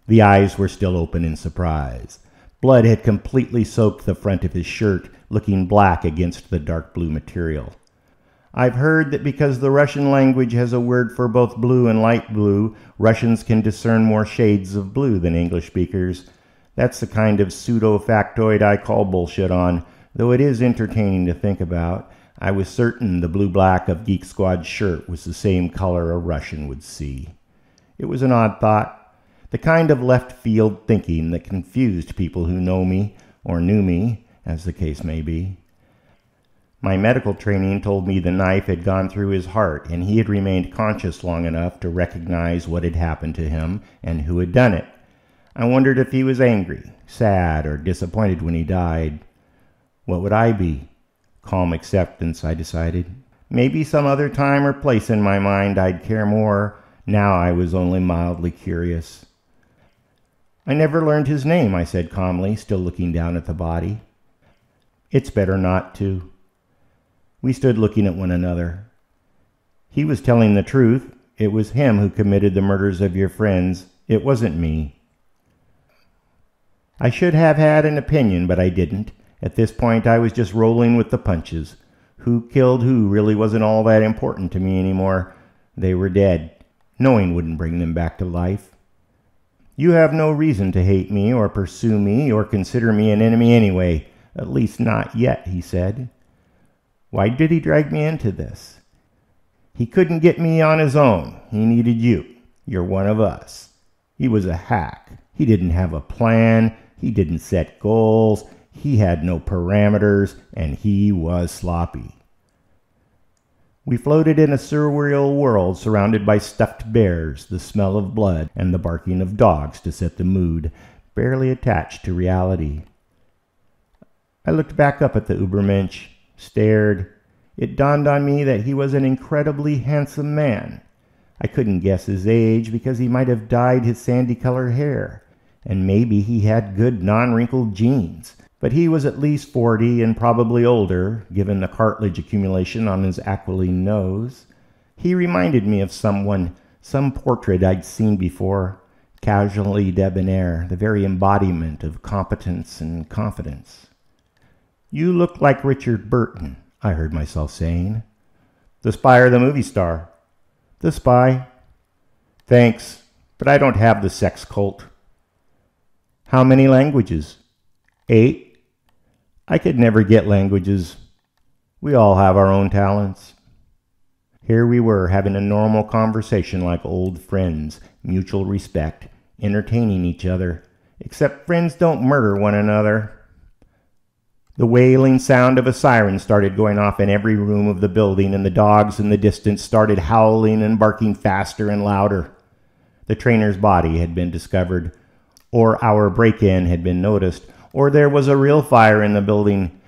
A: The eyes were still open in surprise. Blood had completely soaked the front of his shirt, looking black against the dark blue material. I've heard that because the Russian language has a word for both blue and light blue, Russians can discern more shades of blue than English speakers. That's the kind of pseudo-factoid I call bullshit on, though it is entertaining to think about. I was certain the blue-black of Geek Squad's shirt was the same color a Russian would see. It was an odd thought, the kind of left-field thinking that confused people who know me, or knew me, as the case may be. My medical training told me the knife had gone through his heart, and he had remained conscious long enough to recognize what had happened to him and who had done it. I wondered if he was angry, sad, or disappointed when he died. What would I be? Calm acceptance, I decided. Maybe some other time or place in my mind I'd care more. Now I was only mildly curious. I never learned his name, I said calmly, still looking down at the body. It's better not to. We stood looking at one another. He was telling the truth. It was him who committed the murders of your friends. It wasn't me. I should have had an opinion, but I didn't. At this point, I was just rolling with the punches. Who killed who really wasn't all that important to me anymore. They were dead. Knowing wouldn't bring them back to life. You have no reason to hate me or pursue me or consider me an enemy anyway. At least not yet, he said. Why did he drag me into this? He couldn't get me on his own. He needed you. You're one of us. He was a hack. He didn't have a plan. He didn't set goals. He had no parameters, and he was sloppy. We floated in a surreal world surrounded by stuffed bears, the smell of blood, and the barking of dogs to set the mood, barely attached to reality. I looked back up at the Übermensch, stared. It dawned on me that he was an incredibly handsome man. I couldn't guess his age because he might have dyed his sandy-colored hair, and maybe he had good non-wrinkled genes. But he was at least 40 and probably older, given the cartilage accumulation on his aquiline nose. He reminded me of someone, some portrait I'd seen before, casually debonair, the very embodiment of competence and confidence. You look like Richard Burton, I heard myself saying. The Spy or the movie star? The Spy. Thanks, but I don't have the sex cult. How many languages? 8. I could never get languages. We all have our own talents. Here we were, having a normal conversation like old friends, mutual respect, entertaining each other, except friends don't murder one another. The wailing sound of a siren started going off in every room of the building, and the dogs in the distance started howling and barking faster and louder. The trainer's body had been discovered, or our break-in had been noticed, or there was a real fire in the building.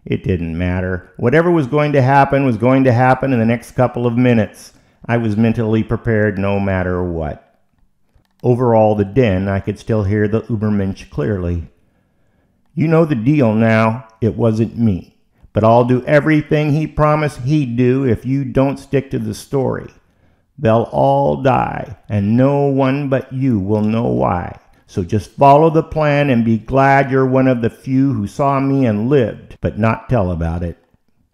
A: It didn't matter. Whatever was going to happen in the next couple of minutes. I was mentally prepared no matter what. Over all the din, I could still hear the Übermensch clearly. You know the deal now. It wasn't me. But I'll do everything he promised he'd do if you don't stick to the story. They'll all die, and no one but you will know why. So just follow the plan and be glad you're one of the few who saw me and lived, but not tell about it.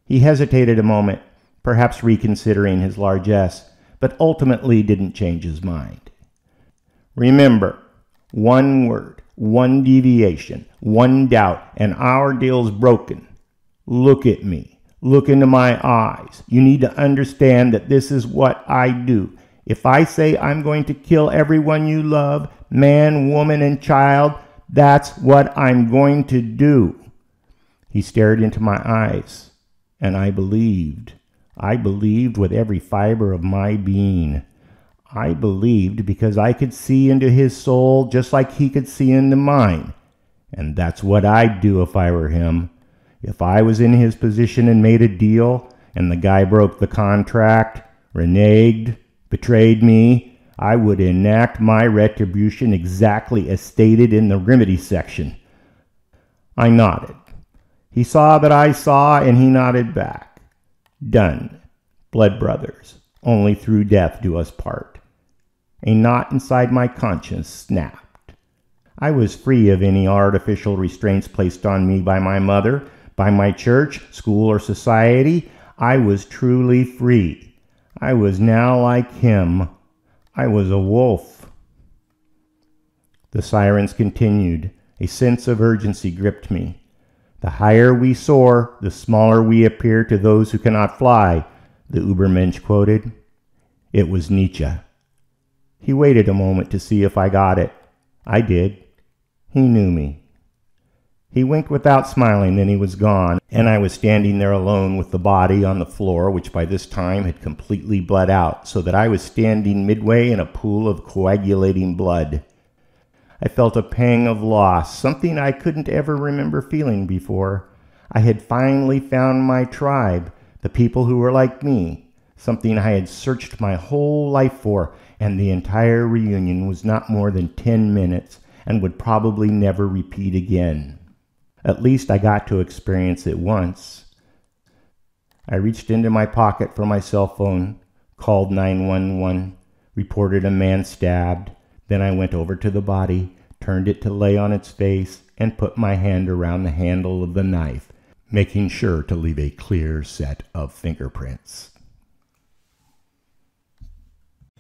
A: He hesitated a moment, perhaps reconsidering his largesse, but ultimately didn't change his mind. Remember, one word, one deviation, one doubt, and our deal's broken. Look at me. Look into my eyes. You need to understand that this is what I do. If I say I'm going to kill everyone you love, man, woman, and child, that's what I'm going to do. He stared into my eyes, and I believed. I believed with every fiber of my being. I believed because I could see into his soul just like he could see into mine. And that's what I'd do if I were him. If I was in his position and made a deal, and the guy broke the contract, reneged, betrayed me, I would enact my retribution exactly as stated in the remedy section. I nodded. He saw that I saw, and he nodded back. Done. Blood brothers. Only through death do us part. A knot inside my conscience snapped. I was free of any artificial restraints placed on me by my mother, by my church, school, or society. I was truly free. I was now like him. I was a wolf. The sirens continued. A sense of urgency gripped me. The higher we soar, the smaller we appear to those who cannot fly, the Übermensch quoted. It was Nietzsche. He waited a moment to see if I got it. I did. He knew me. He winked without smiling, then he was gone, and I was standing there alone with the body on the floor, which by this time had completely bled out, so that I was standing midway in a pool of coagulating blood. I felt a pang of loss, something I couldn't ever remember feeling before. I had finally found my tribe, the people who were like me, something I had searched my whole life for, and the entire reunion was not more than 10 minutes and would probably never repeat again. At least I got to experience it once. I reached into my pocket for my cell phone, called 911, reported a man stabbed. Then I went over to the body, turned it to lay on its face, and put my hand around the handle of the knife, making sure to leave a clear set of fingerprints.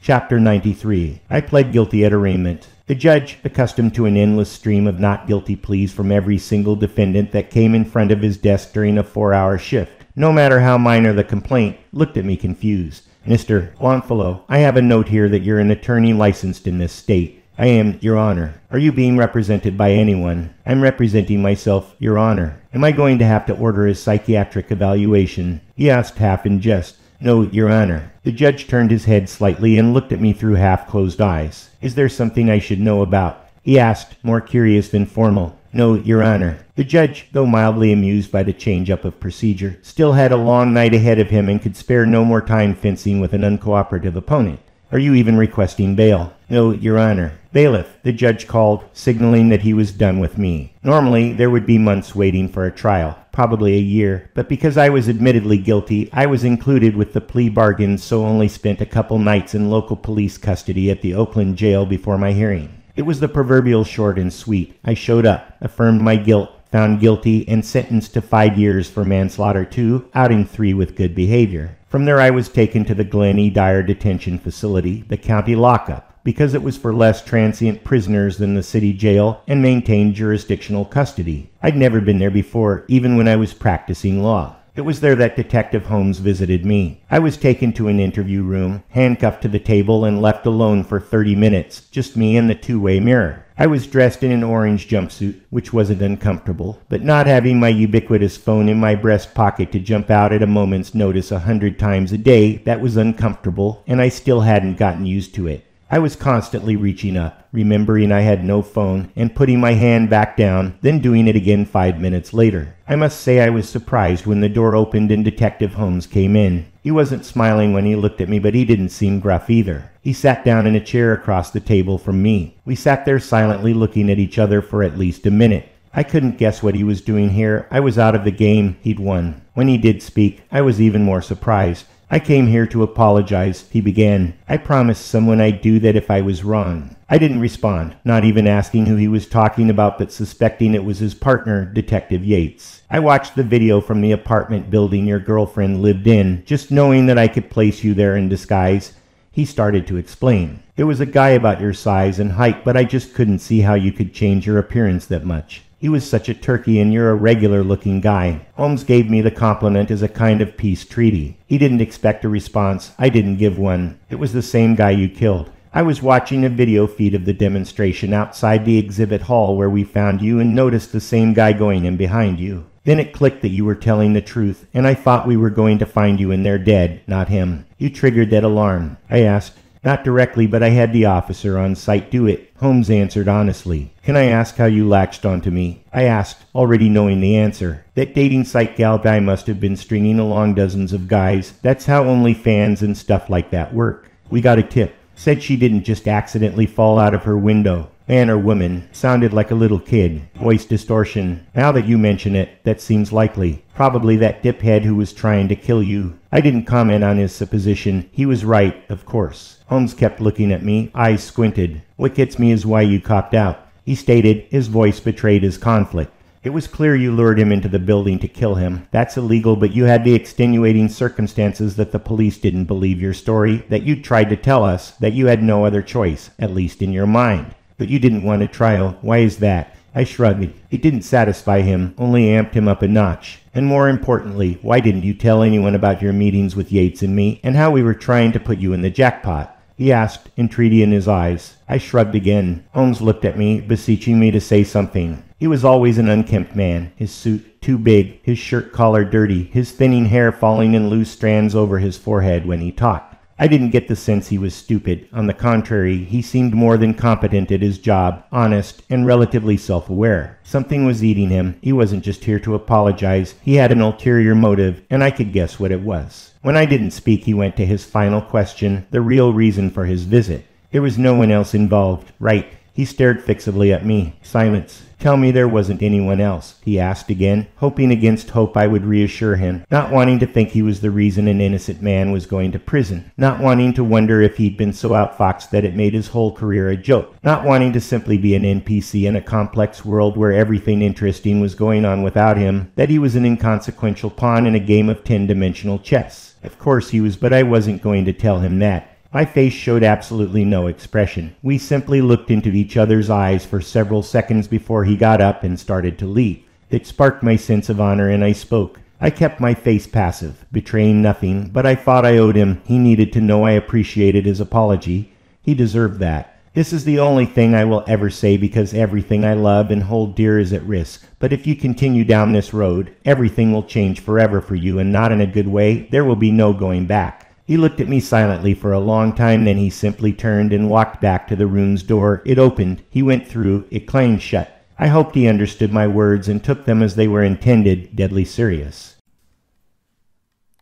A: Chapter 93. I pled guilty at arraignment. The judge, accustomed to an endless stream of not guilty pleas from every single defendant that came in front of his desk during a 4-hour shift, no matter how minor the complaint, looked at me confused. Mr. Longfellow, I have a note here that you're an attorney licensed in this state. I am, Your Honor. Are you being represented by anyone? I'm representing myself, Your Honor. Am I going to have to order a psychiatric evaluation? He asked half in jest. No, Your Honor. The judge turned his head slightly and looked at me through half-closed eyes. Is there something I should know about? He asked, more curious than formal. No, Your Honor. The judge, though mildly amused by the change-up of procedure, still had a long night ahead of him and could spare no more time fencing with an uncooperative opponent. Are you even requesting bail? No, Your Honor. Bailiff, the judge called, signaling that he was done with me. Normally, there would be months waiting for a trial, probably a year, but because I was admittedly guilty, I was included with the plea bargain, so only spent a couple nights in local police custody at the Oakland jail before my hearing. It was the proverbial short and sweet. I showed up, affirmed my guilt, found guilty, and sentenced to 5 years for manslaughter 2, outing 3 with good behavior. From there I was taken to the Glen E. Dyer Detention Facility, the county lockup, because it was for less transient prisoners than the city jail and maintained jurisdictional custody. I'd never been there before, even when I was practicing law. It was there that Detective Holmes visited me. I was taken to an interview room, handcuffed to the table, and left alone for 30 minutes, just me and the two-way mirror. I was dressed in an orange jumpsuit, which wasn't uncomfortable, but not having my ubiquitous phone in my breast pocket to jump out at a moment's notice 100 times a day, that was uncomfortable, and I still hadn't gotten used to it. I was constantly reaching up, remembering I had no phone, and putting my hand back down, then doing it again 5 minutes later. I must say I was surprised when the door opened and Detective Holmes came in. He wasn't smiling when he looked at me, but he didn't seem gruff either. He sat down in a chair across the table from me. We sat there silently looking at each other for at least a minute. I couldn't guess what he was doing here. I was out of the game. He'd won. When he did speak, I was even more surprised. I came here to apologize, he began. I promised someone I'd do that if I was wrong. I didn't respond, not even asking who he was talking about, but suspecting it was his partner, Detective Yates. I watched the video from the apartment building your girlfriend lived in, just knowing that I could place you there in disguise. He started to explain. It was a guy about your size and height, but I just couldn't see how you could change your appearance that much. He was such a turkey, and you're a regular-looking guy. Holmes gave me the compliment as a kind of peace treaty. He didn't expect a response. I didn't give one. It was the same guy you killed. I was watching a video feed of the demonstration outside the exhibit hall where we found you and noticed the same guy going in behind you. Then it clicked that you were telling the truth, and I thought we were going to find you in there dead, not him. You triggered that alarm. I asked, not directly, but I had the officer on site do it. Holmes answered honestly. Can I ask how you latched onto me? I asked, already knowing the answer. That dating site gal guy must have been stringing along dozens of guys. That's how OnlyFans and stuff like that work. We got a tip. Said she didn't just accidentally fall out of her window. Man or woman, sounded like a little kid. Voice distortion. Now that you mention it, that seems likely. Probably that diphead who was trying to kill you. I didn't comment on his supposition. He was right, of course. Holmes kept looking at me, eyes squinted. What gets me is why you copped out. He stated, his voice betrayed his conflict. It was clear you lured him into the building to kill him. That's illegal, but you had the extenuating circumstances that the police didn't believe your story, that you tried to tell us, that you had no other choice, at least in your mind. But you didn't want a trial. Why is that? I shrugged. It didn't satisfy him, only amped him up a notch. And more importantly, why didn't you tell anyone about your meetings with Yates and me, and how we were trying to put you in the jackpot? He asked, entreaty in his eyes. I shrugged again. Holmes looked at me, beseeching me to say something. He was always an unkempt man, his suit too big, his shirt collar dirty, his thinning hair falling in loose strands over his forehead when he talked. I didn't get the sense he was stupid. On the contrary, he seemed more than competent at his job, honest, and relatively self-aware. Something was eating him. He wasn't just here to apologize. He had an ulterior motive, and I could guess what it was. When I didn't speak, he went to his final question, the real reason for his visit. There was no one else involved. Right. He stared fixedly at me. Silence. Tell me there wasn't anyone else, he asked again, hoping against hope I would reassure him, not wanting to think he was the reason an innocent man was going to prison, not wanting to wonder if he'd been so outfoxed that it made his whole career a joke, not wanting to simply be an NPC in a complex world where everything interesting was going on without him, that he was an inconsequential pawn in a game of 10-dimensional chess. Of course he was, but I wasn't going to tell him that. My face showed absolutely no expression. We simply looked into each other's eyes for several seconds before he got up and started to leave. It sparked my sense of honor, and I spoke. I kept my face passive, betraying nothing, but I thought I owed him. He needed to know I appreciated his apology. He deserved that. This is the only thing I will ever say because everything I love and hold dear is at risk. But if you continue down this road, everything will change forever for you, and not in a good way. There will be no going back. He looked at me silently for a long time, then he simply turned and walked back to the room's door. It opened. He went through. It clanged shut. I hoped he understood my words and took them as they were intended, deadly serious.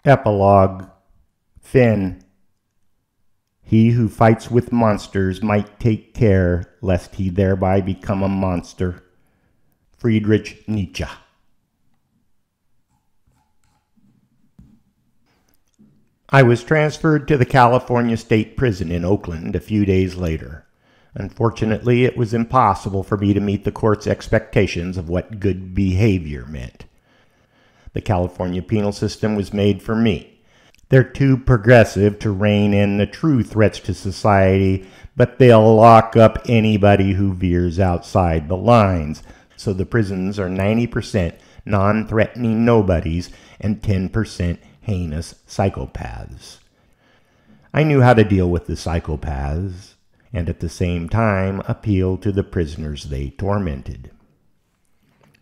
A: Epilogue. Finn. He who fights with monsters might take care lest he thereby become a monster. Friedrich Nietzsche. I was transferred to the California State Prison in Oakland a few days later. Unfortunately, it was impossible for me to meet the court's expectations of what good behavior meant. The California penal system was made for me. They're too progressive to rein in the true threats to society, but they'll lock up anybody who veers outside the lines. So the prisons are 90% non-threatening nobodies and 10% heinous psychopaths. I knew how to deal with the psychopaths, and at the same time appeal to the prisoners they tormented.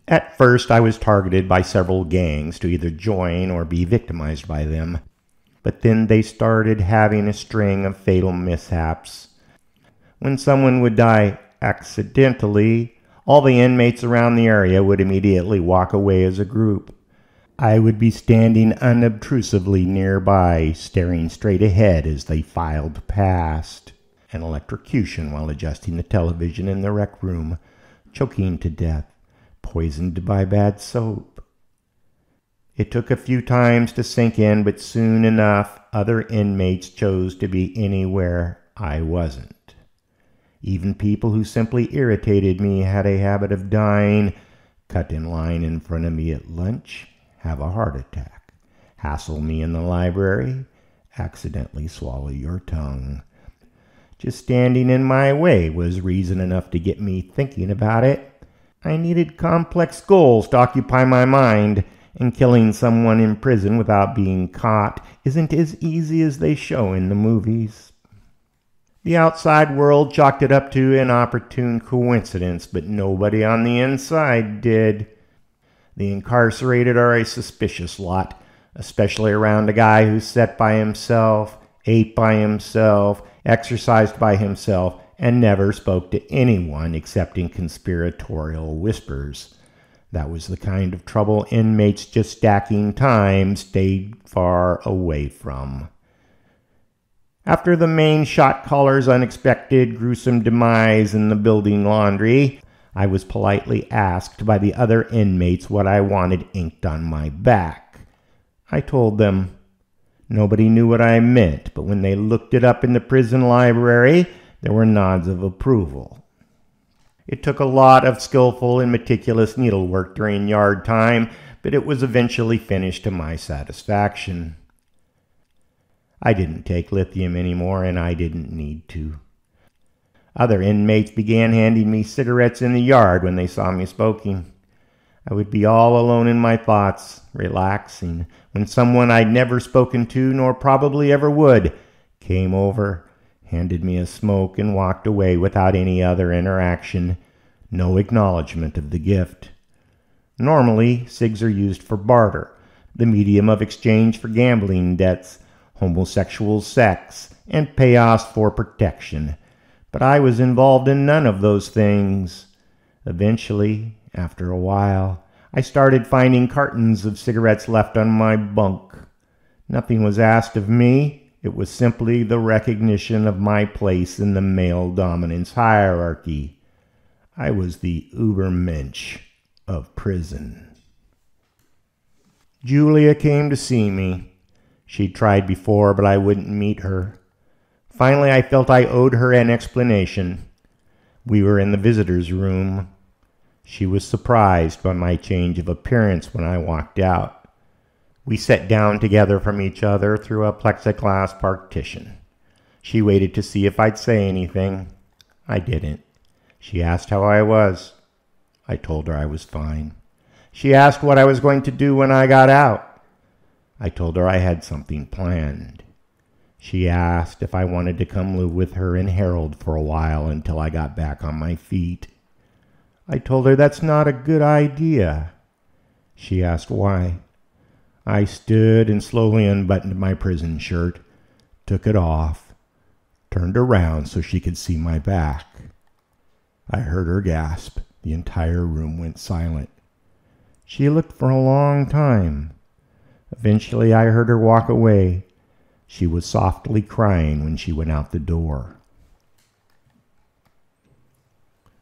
A: At first I was targeted by several gangs to either join or be victimized by them, but then they started having a string of fatal mishaps. When someone would die accidentally, all the inmates around the area would immediately walk away as a group. I would be standing unobtrusively nearby, staring straight ahead as they filed past. An electrocution while adjusting the television in the rec room, choking to death, poisoned by bad soap. It took a few times to sink in, but soon enough other inmates chose to be anywhere I wasn't. Even people who simply irritated me had a habit of dying, cut in line in front of me at lunch, have a heart attack, hassle me in the library, accidentally swallow your tongue. Just standing in my way was reason enough to get me thinking about it. I needed complex goals to occupy my mind, and killing someone in prison without being caught isn't as easy as they show in the movies. The outside world chalked it up to an opportune coincidence, but nobody on the inside did. The incarcerated are a suspicious lot, especially around a guy who sat by himself, ate by himself, exercised by himself, and never spoke to anyone except in conspiratorial whispers. That was the kind of trouble inmates just stacking time stayed far away from. After the main shot caller's unexpected, gruesome demise in the building laundry, I was politely asked by the other inmates what I wanted inked on my back. I told them. Nobody knew what I meant, but when they looked it up in the prison library, there were nods of approval. It took a lot of skillful and meticulous needlework during yard time, but it was eventually finished to my satisfaction. I didn't take lithium anymore, and I didn't need to. Other inmates began handing me cigarettes in the yard when they saw me smoking. I would be all alone in my thoughts, relaxing, when someone I'd never spoken to, nor probably ever would, came over, handed me a smoke, and walked away without any other interaction, no acknowledgement of the gift. Normally, cigs are used for barter, the medium of exchange for gambling debts, homosexual sex, and payoffs for protection. But I was involved in none of those things. Eventually, after a while, I started finding cartons of cigarettes left on my bunk. Nothing was asked of me. It was simply the recognition of my place in the male dominance hierarchy. I was the Übermensch of prison. Julia came to see me. She'd tried before, but I wouldn't meet her. Finally, I felt I owed her an explanation. We were in the visitor's room. She was surprised by my change of appearance when I walked out. We sat down together from each other through a plexiglass partition. She waited to see if I'd say anything. I didn't. She asked how I was. I told her I was fine. She asked what I was going to do when I got out. I told her I had something planned. She asked if I wanted to come live with her in Harold for a while until I got back on my feet. I told her that's not a good idea. She asked why. I stood and slowly unbuttoned my prison shirt, took it off, turned around so she could see my back. I heard her gasp. The entire room went silent. She looked for a long time. Eventually, I heard her walk away. She was softly crying when she went out the door.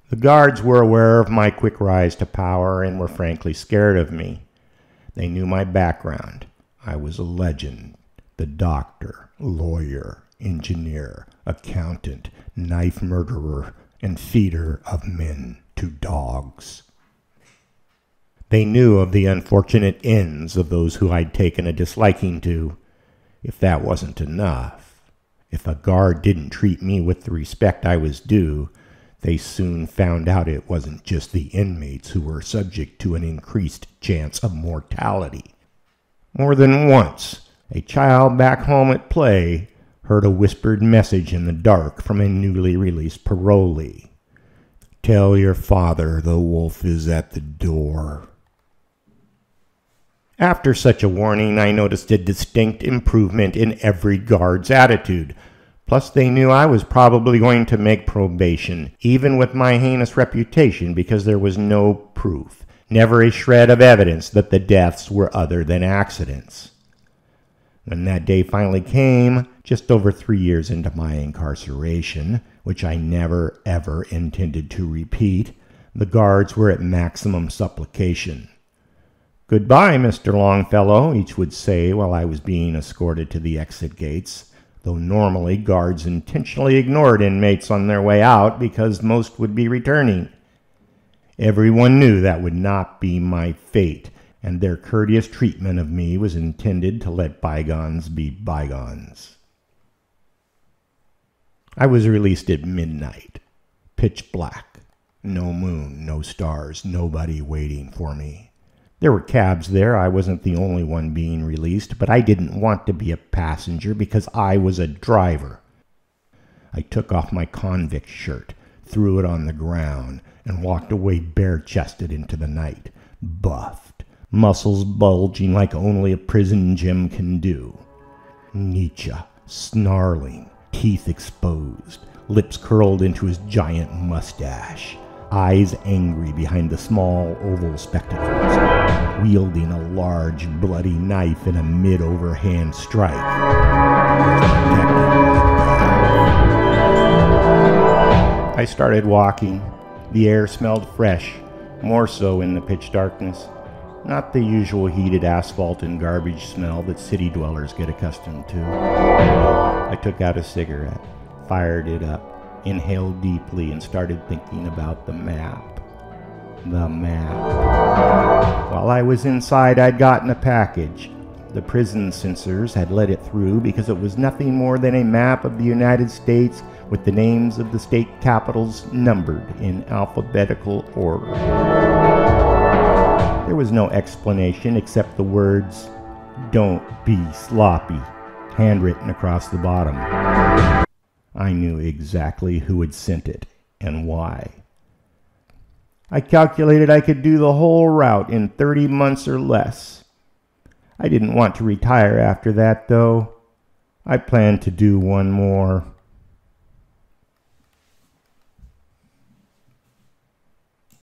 A: The guards were aware of my quick rise to power and were frankly scared of me. They knew my background. I was a legend. The doctor, lawyer, engineer, accountant, knife murderer, and feeder of men to dogs. They knew of the unfortunate ends of those who I'd taken a disliking to. If that wasn't enough, if a guard didn't treat me with the respect I was due, they soon found out it wasn't just the inmates who were subject to an increased chance of mortality. More than once, a child back home at play heard a whispered message in the dark from a newly released parolee. "Tell your father the wolf is at the door." After such a warning, I noticed a distinct improvement in every guard's attitude. Plus, they knew I was probably going to make probation, even with my heinous reputation, because there was no proof, never a shred of evidence that the deaths were other than accidents. When that day finally came, just over 3 years into my incarceration, which I never ever intended to repeat, the guards were at maximum supplication. "Goodbye, Mr. Longfellow," each would say while I was being escorted to the exit gates, though normally guards intentionally ignored inmates on their way out because most would be returning. Everyone knew that would not be my fate, and their courteous treatment of me was intended to let bygones be bygones. I was released at midnight, pitch black, no moon, no stars, nobody waiting for me. There were cabs there. I wasn't the only one being released, but I didn't want to be a passenger because I was a driver. I took off my convict shirt, threw it on the ground, and walked away bare-chested into the night, buffed, muscles bulging like only a prison gym can do. Nietzsche, snarling, teeth exposed, lips curled into his giant mustache, eyes angry behind the small oval spectacles, wielding a large bloody knife in a mid-overhand strike. I started walking. The air smelled fresh, more so in the pitch darkness. Not the usual heated asphalt and garbage smell that city dwellers get accustomed to. I took out a cigarette, fired it up, inhaled deeply, and started thinking about the map. The map. While I was inside, I'd gotten a package. The prison censors had let it through because it was nothing more than a map of the United States with the names of the state capitals numbered in alphabetical order. There was no explanation except the words, "Don't be sloppy," handwritten across the bottom. I knew exactly who had sent it and why. I calculated I could do the whole route in 30 months or less. I didn't want to retire after that, though. I planned to do one more.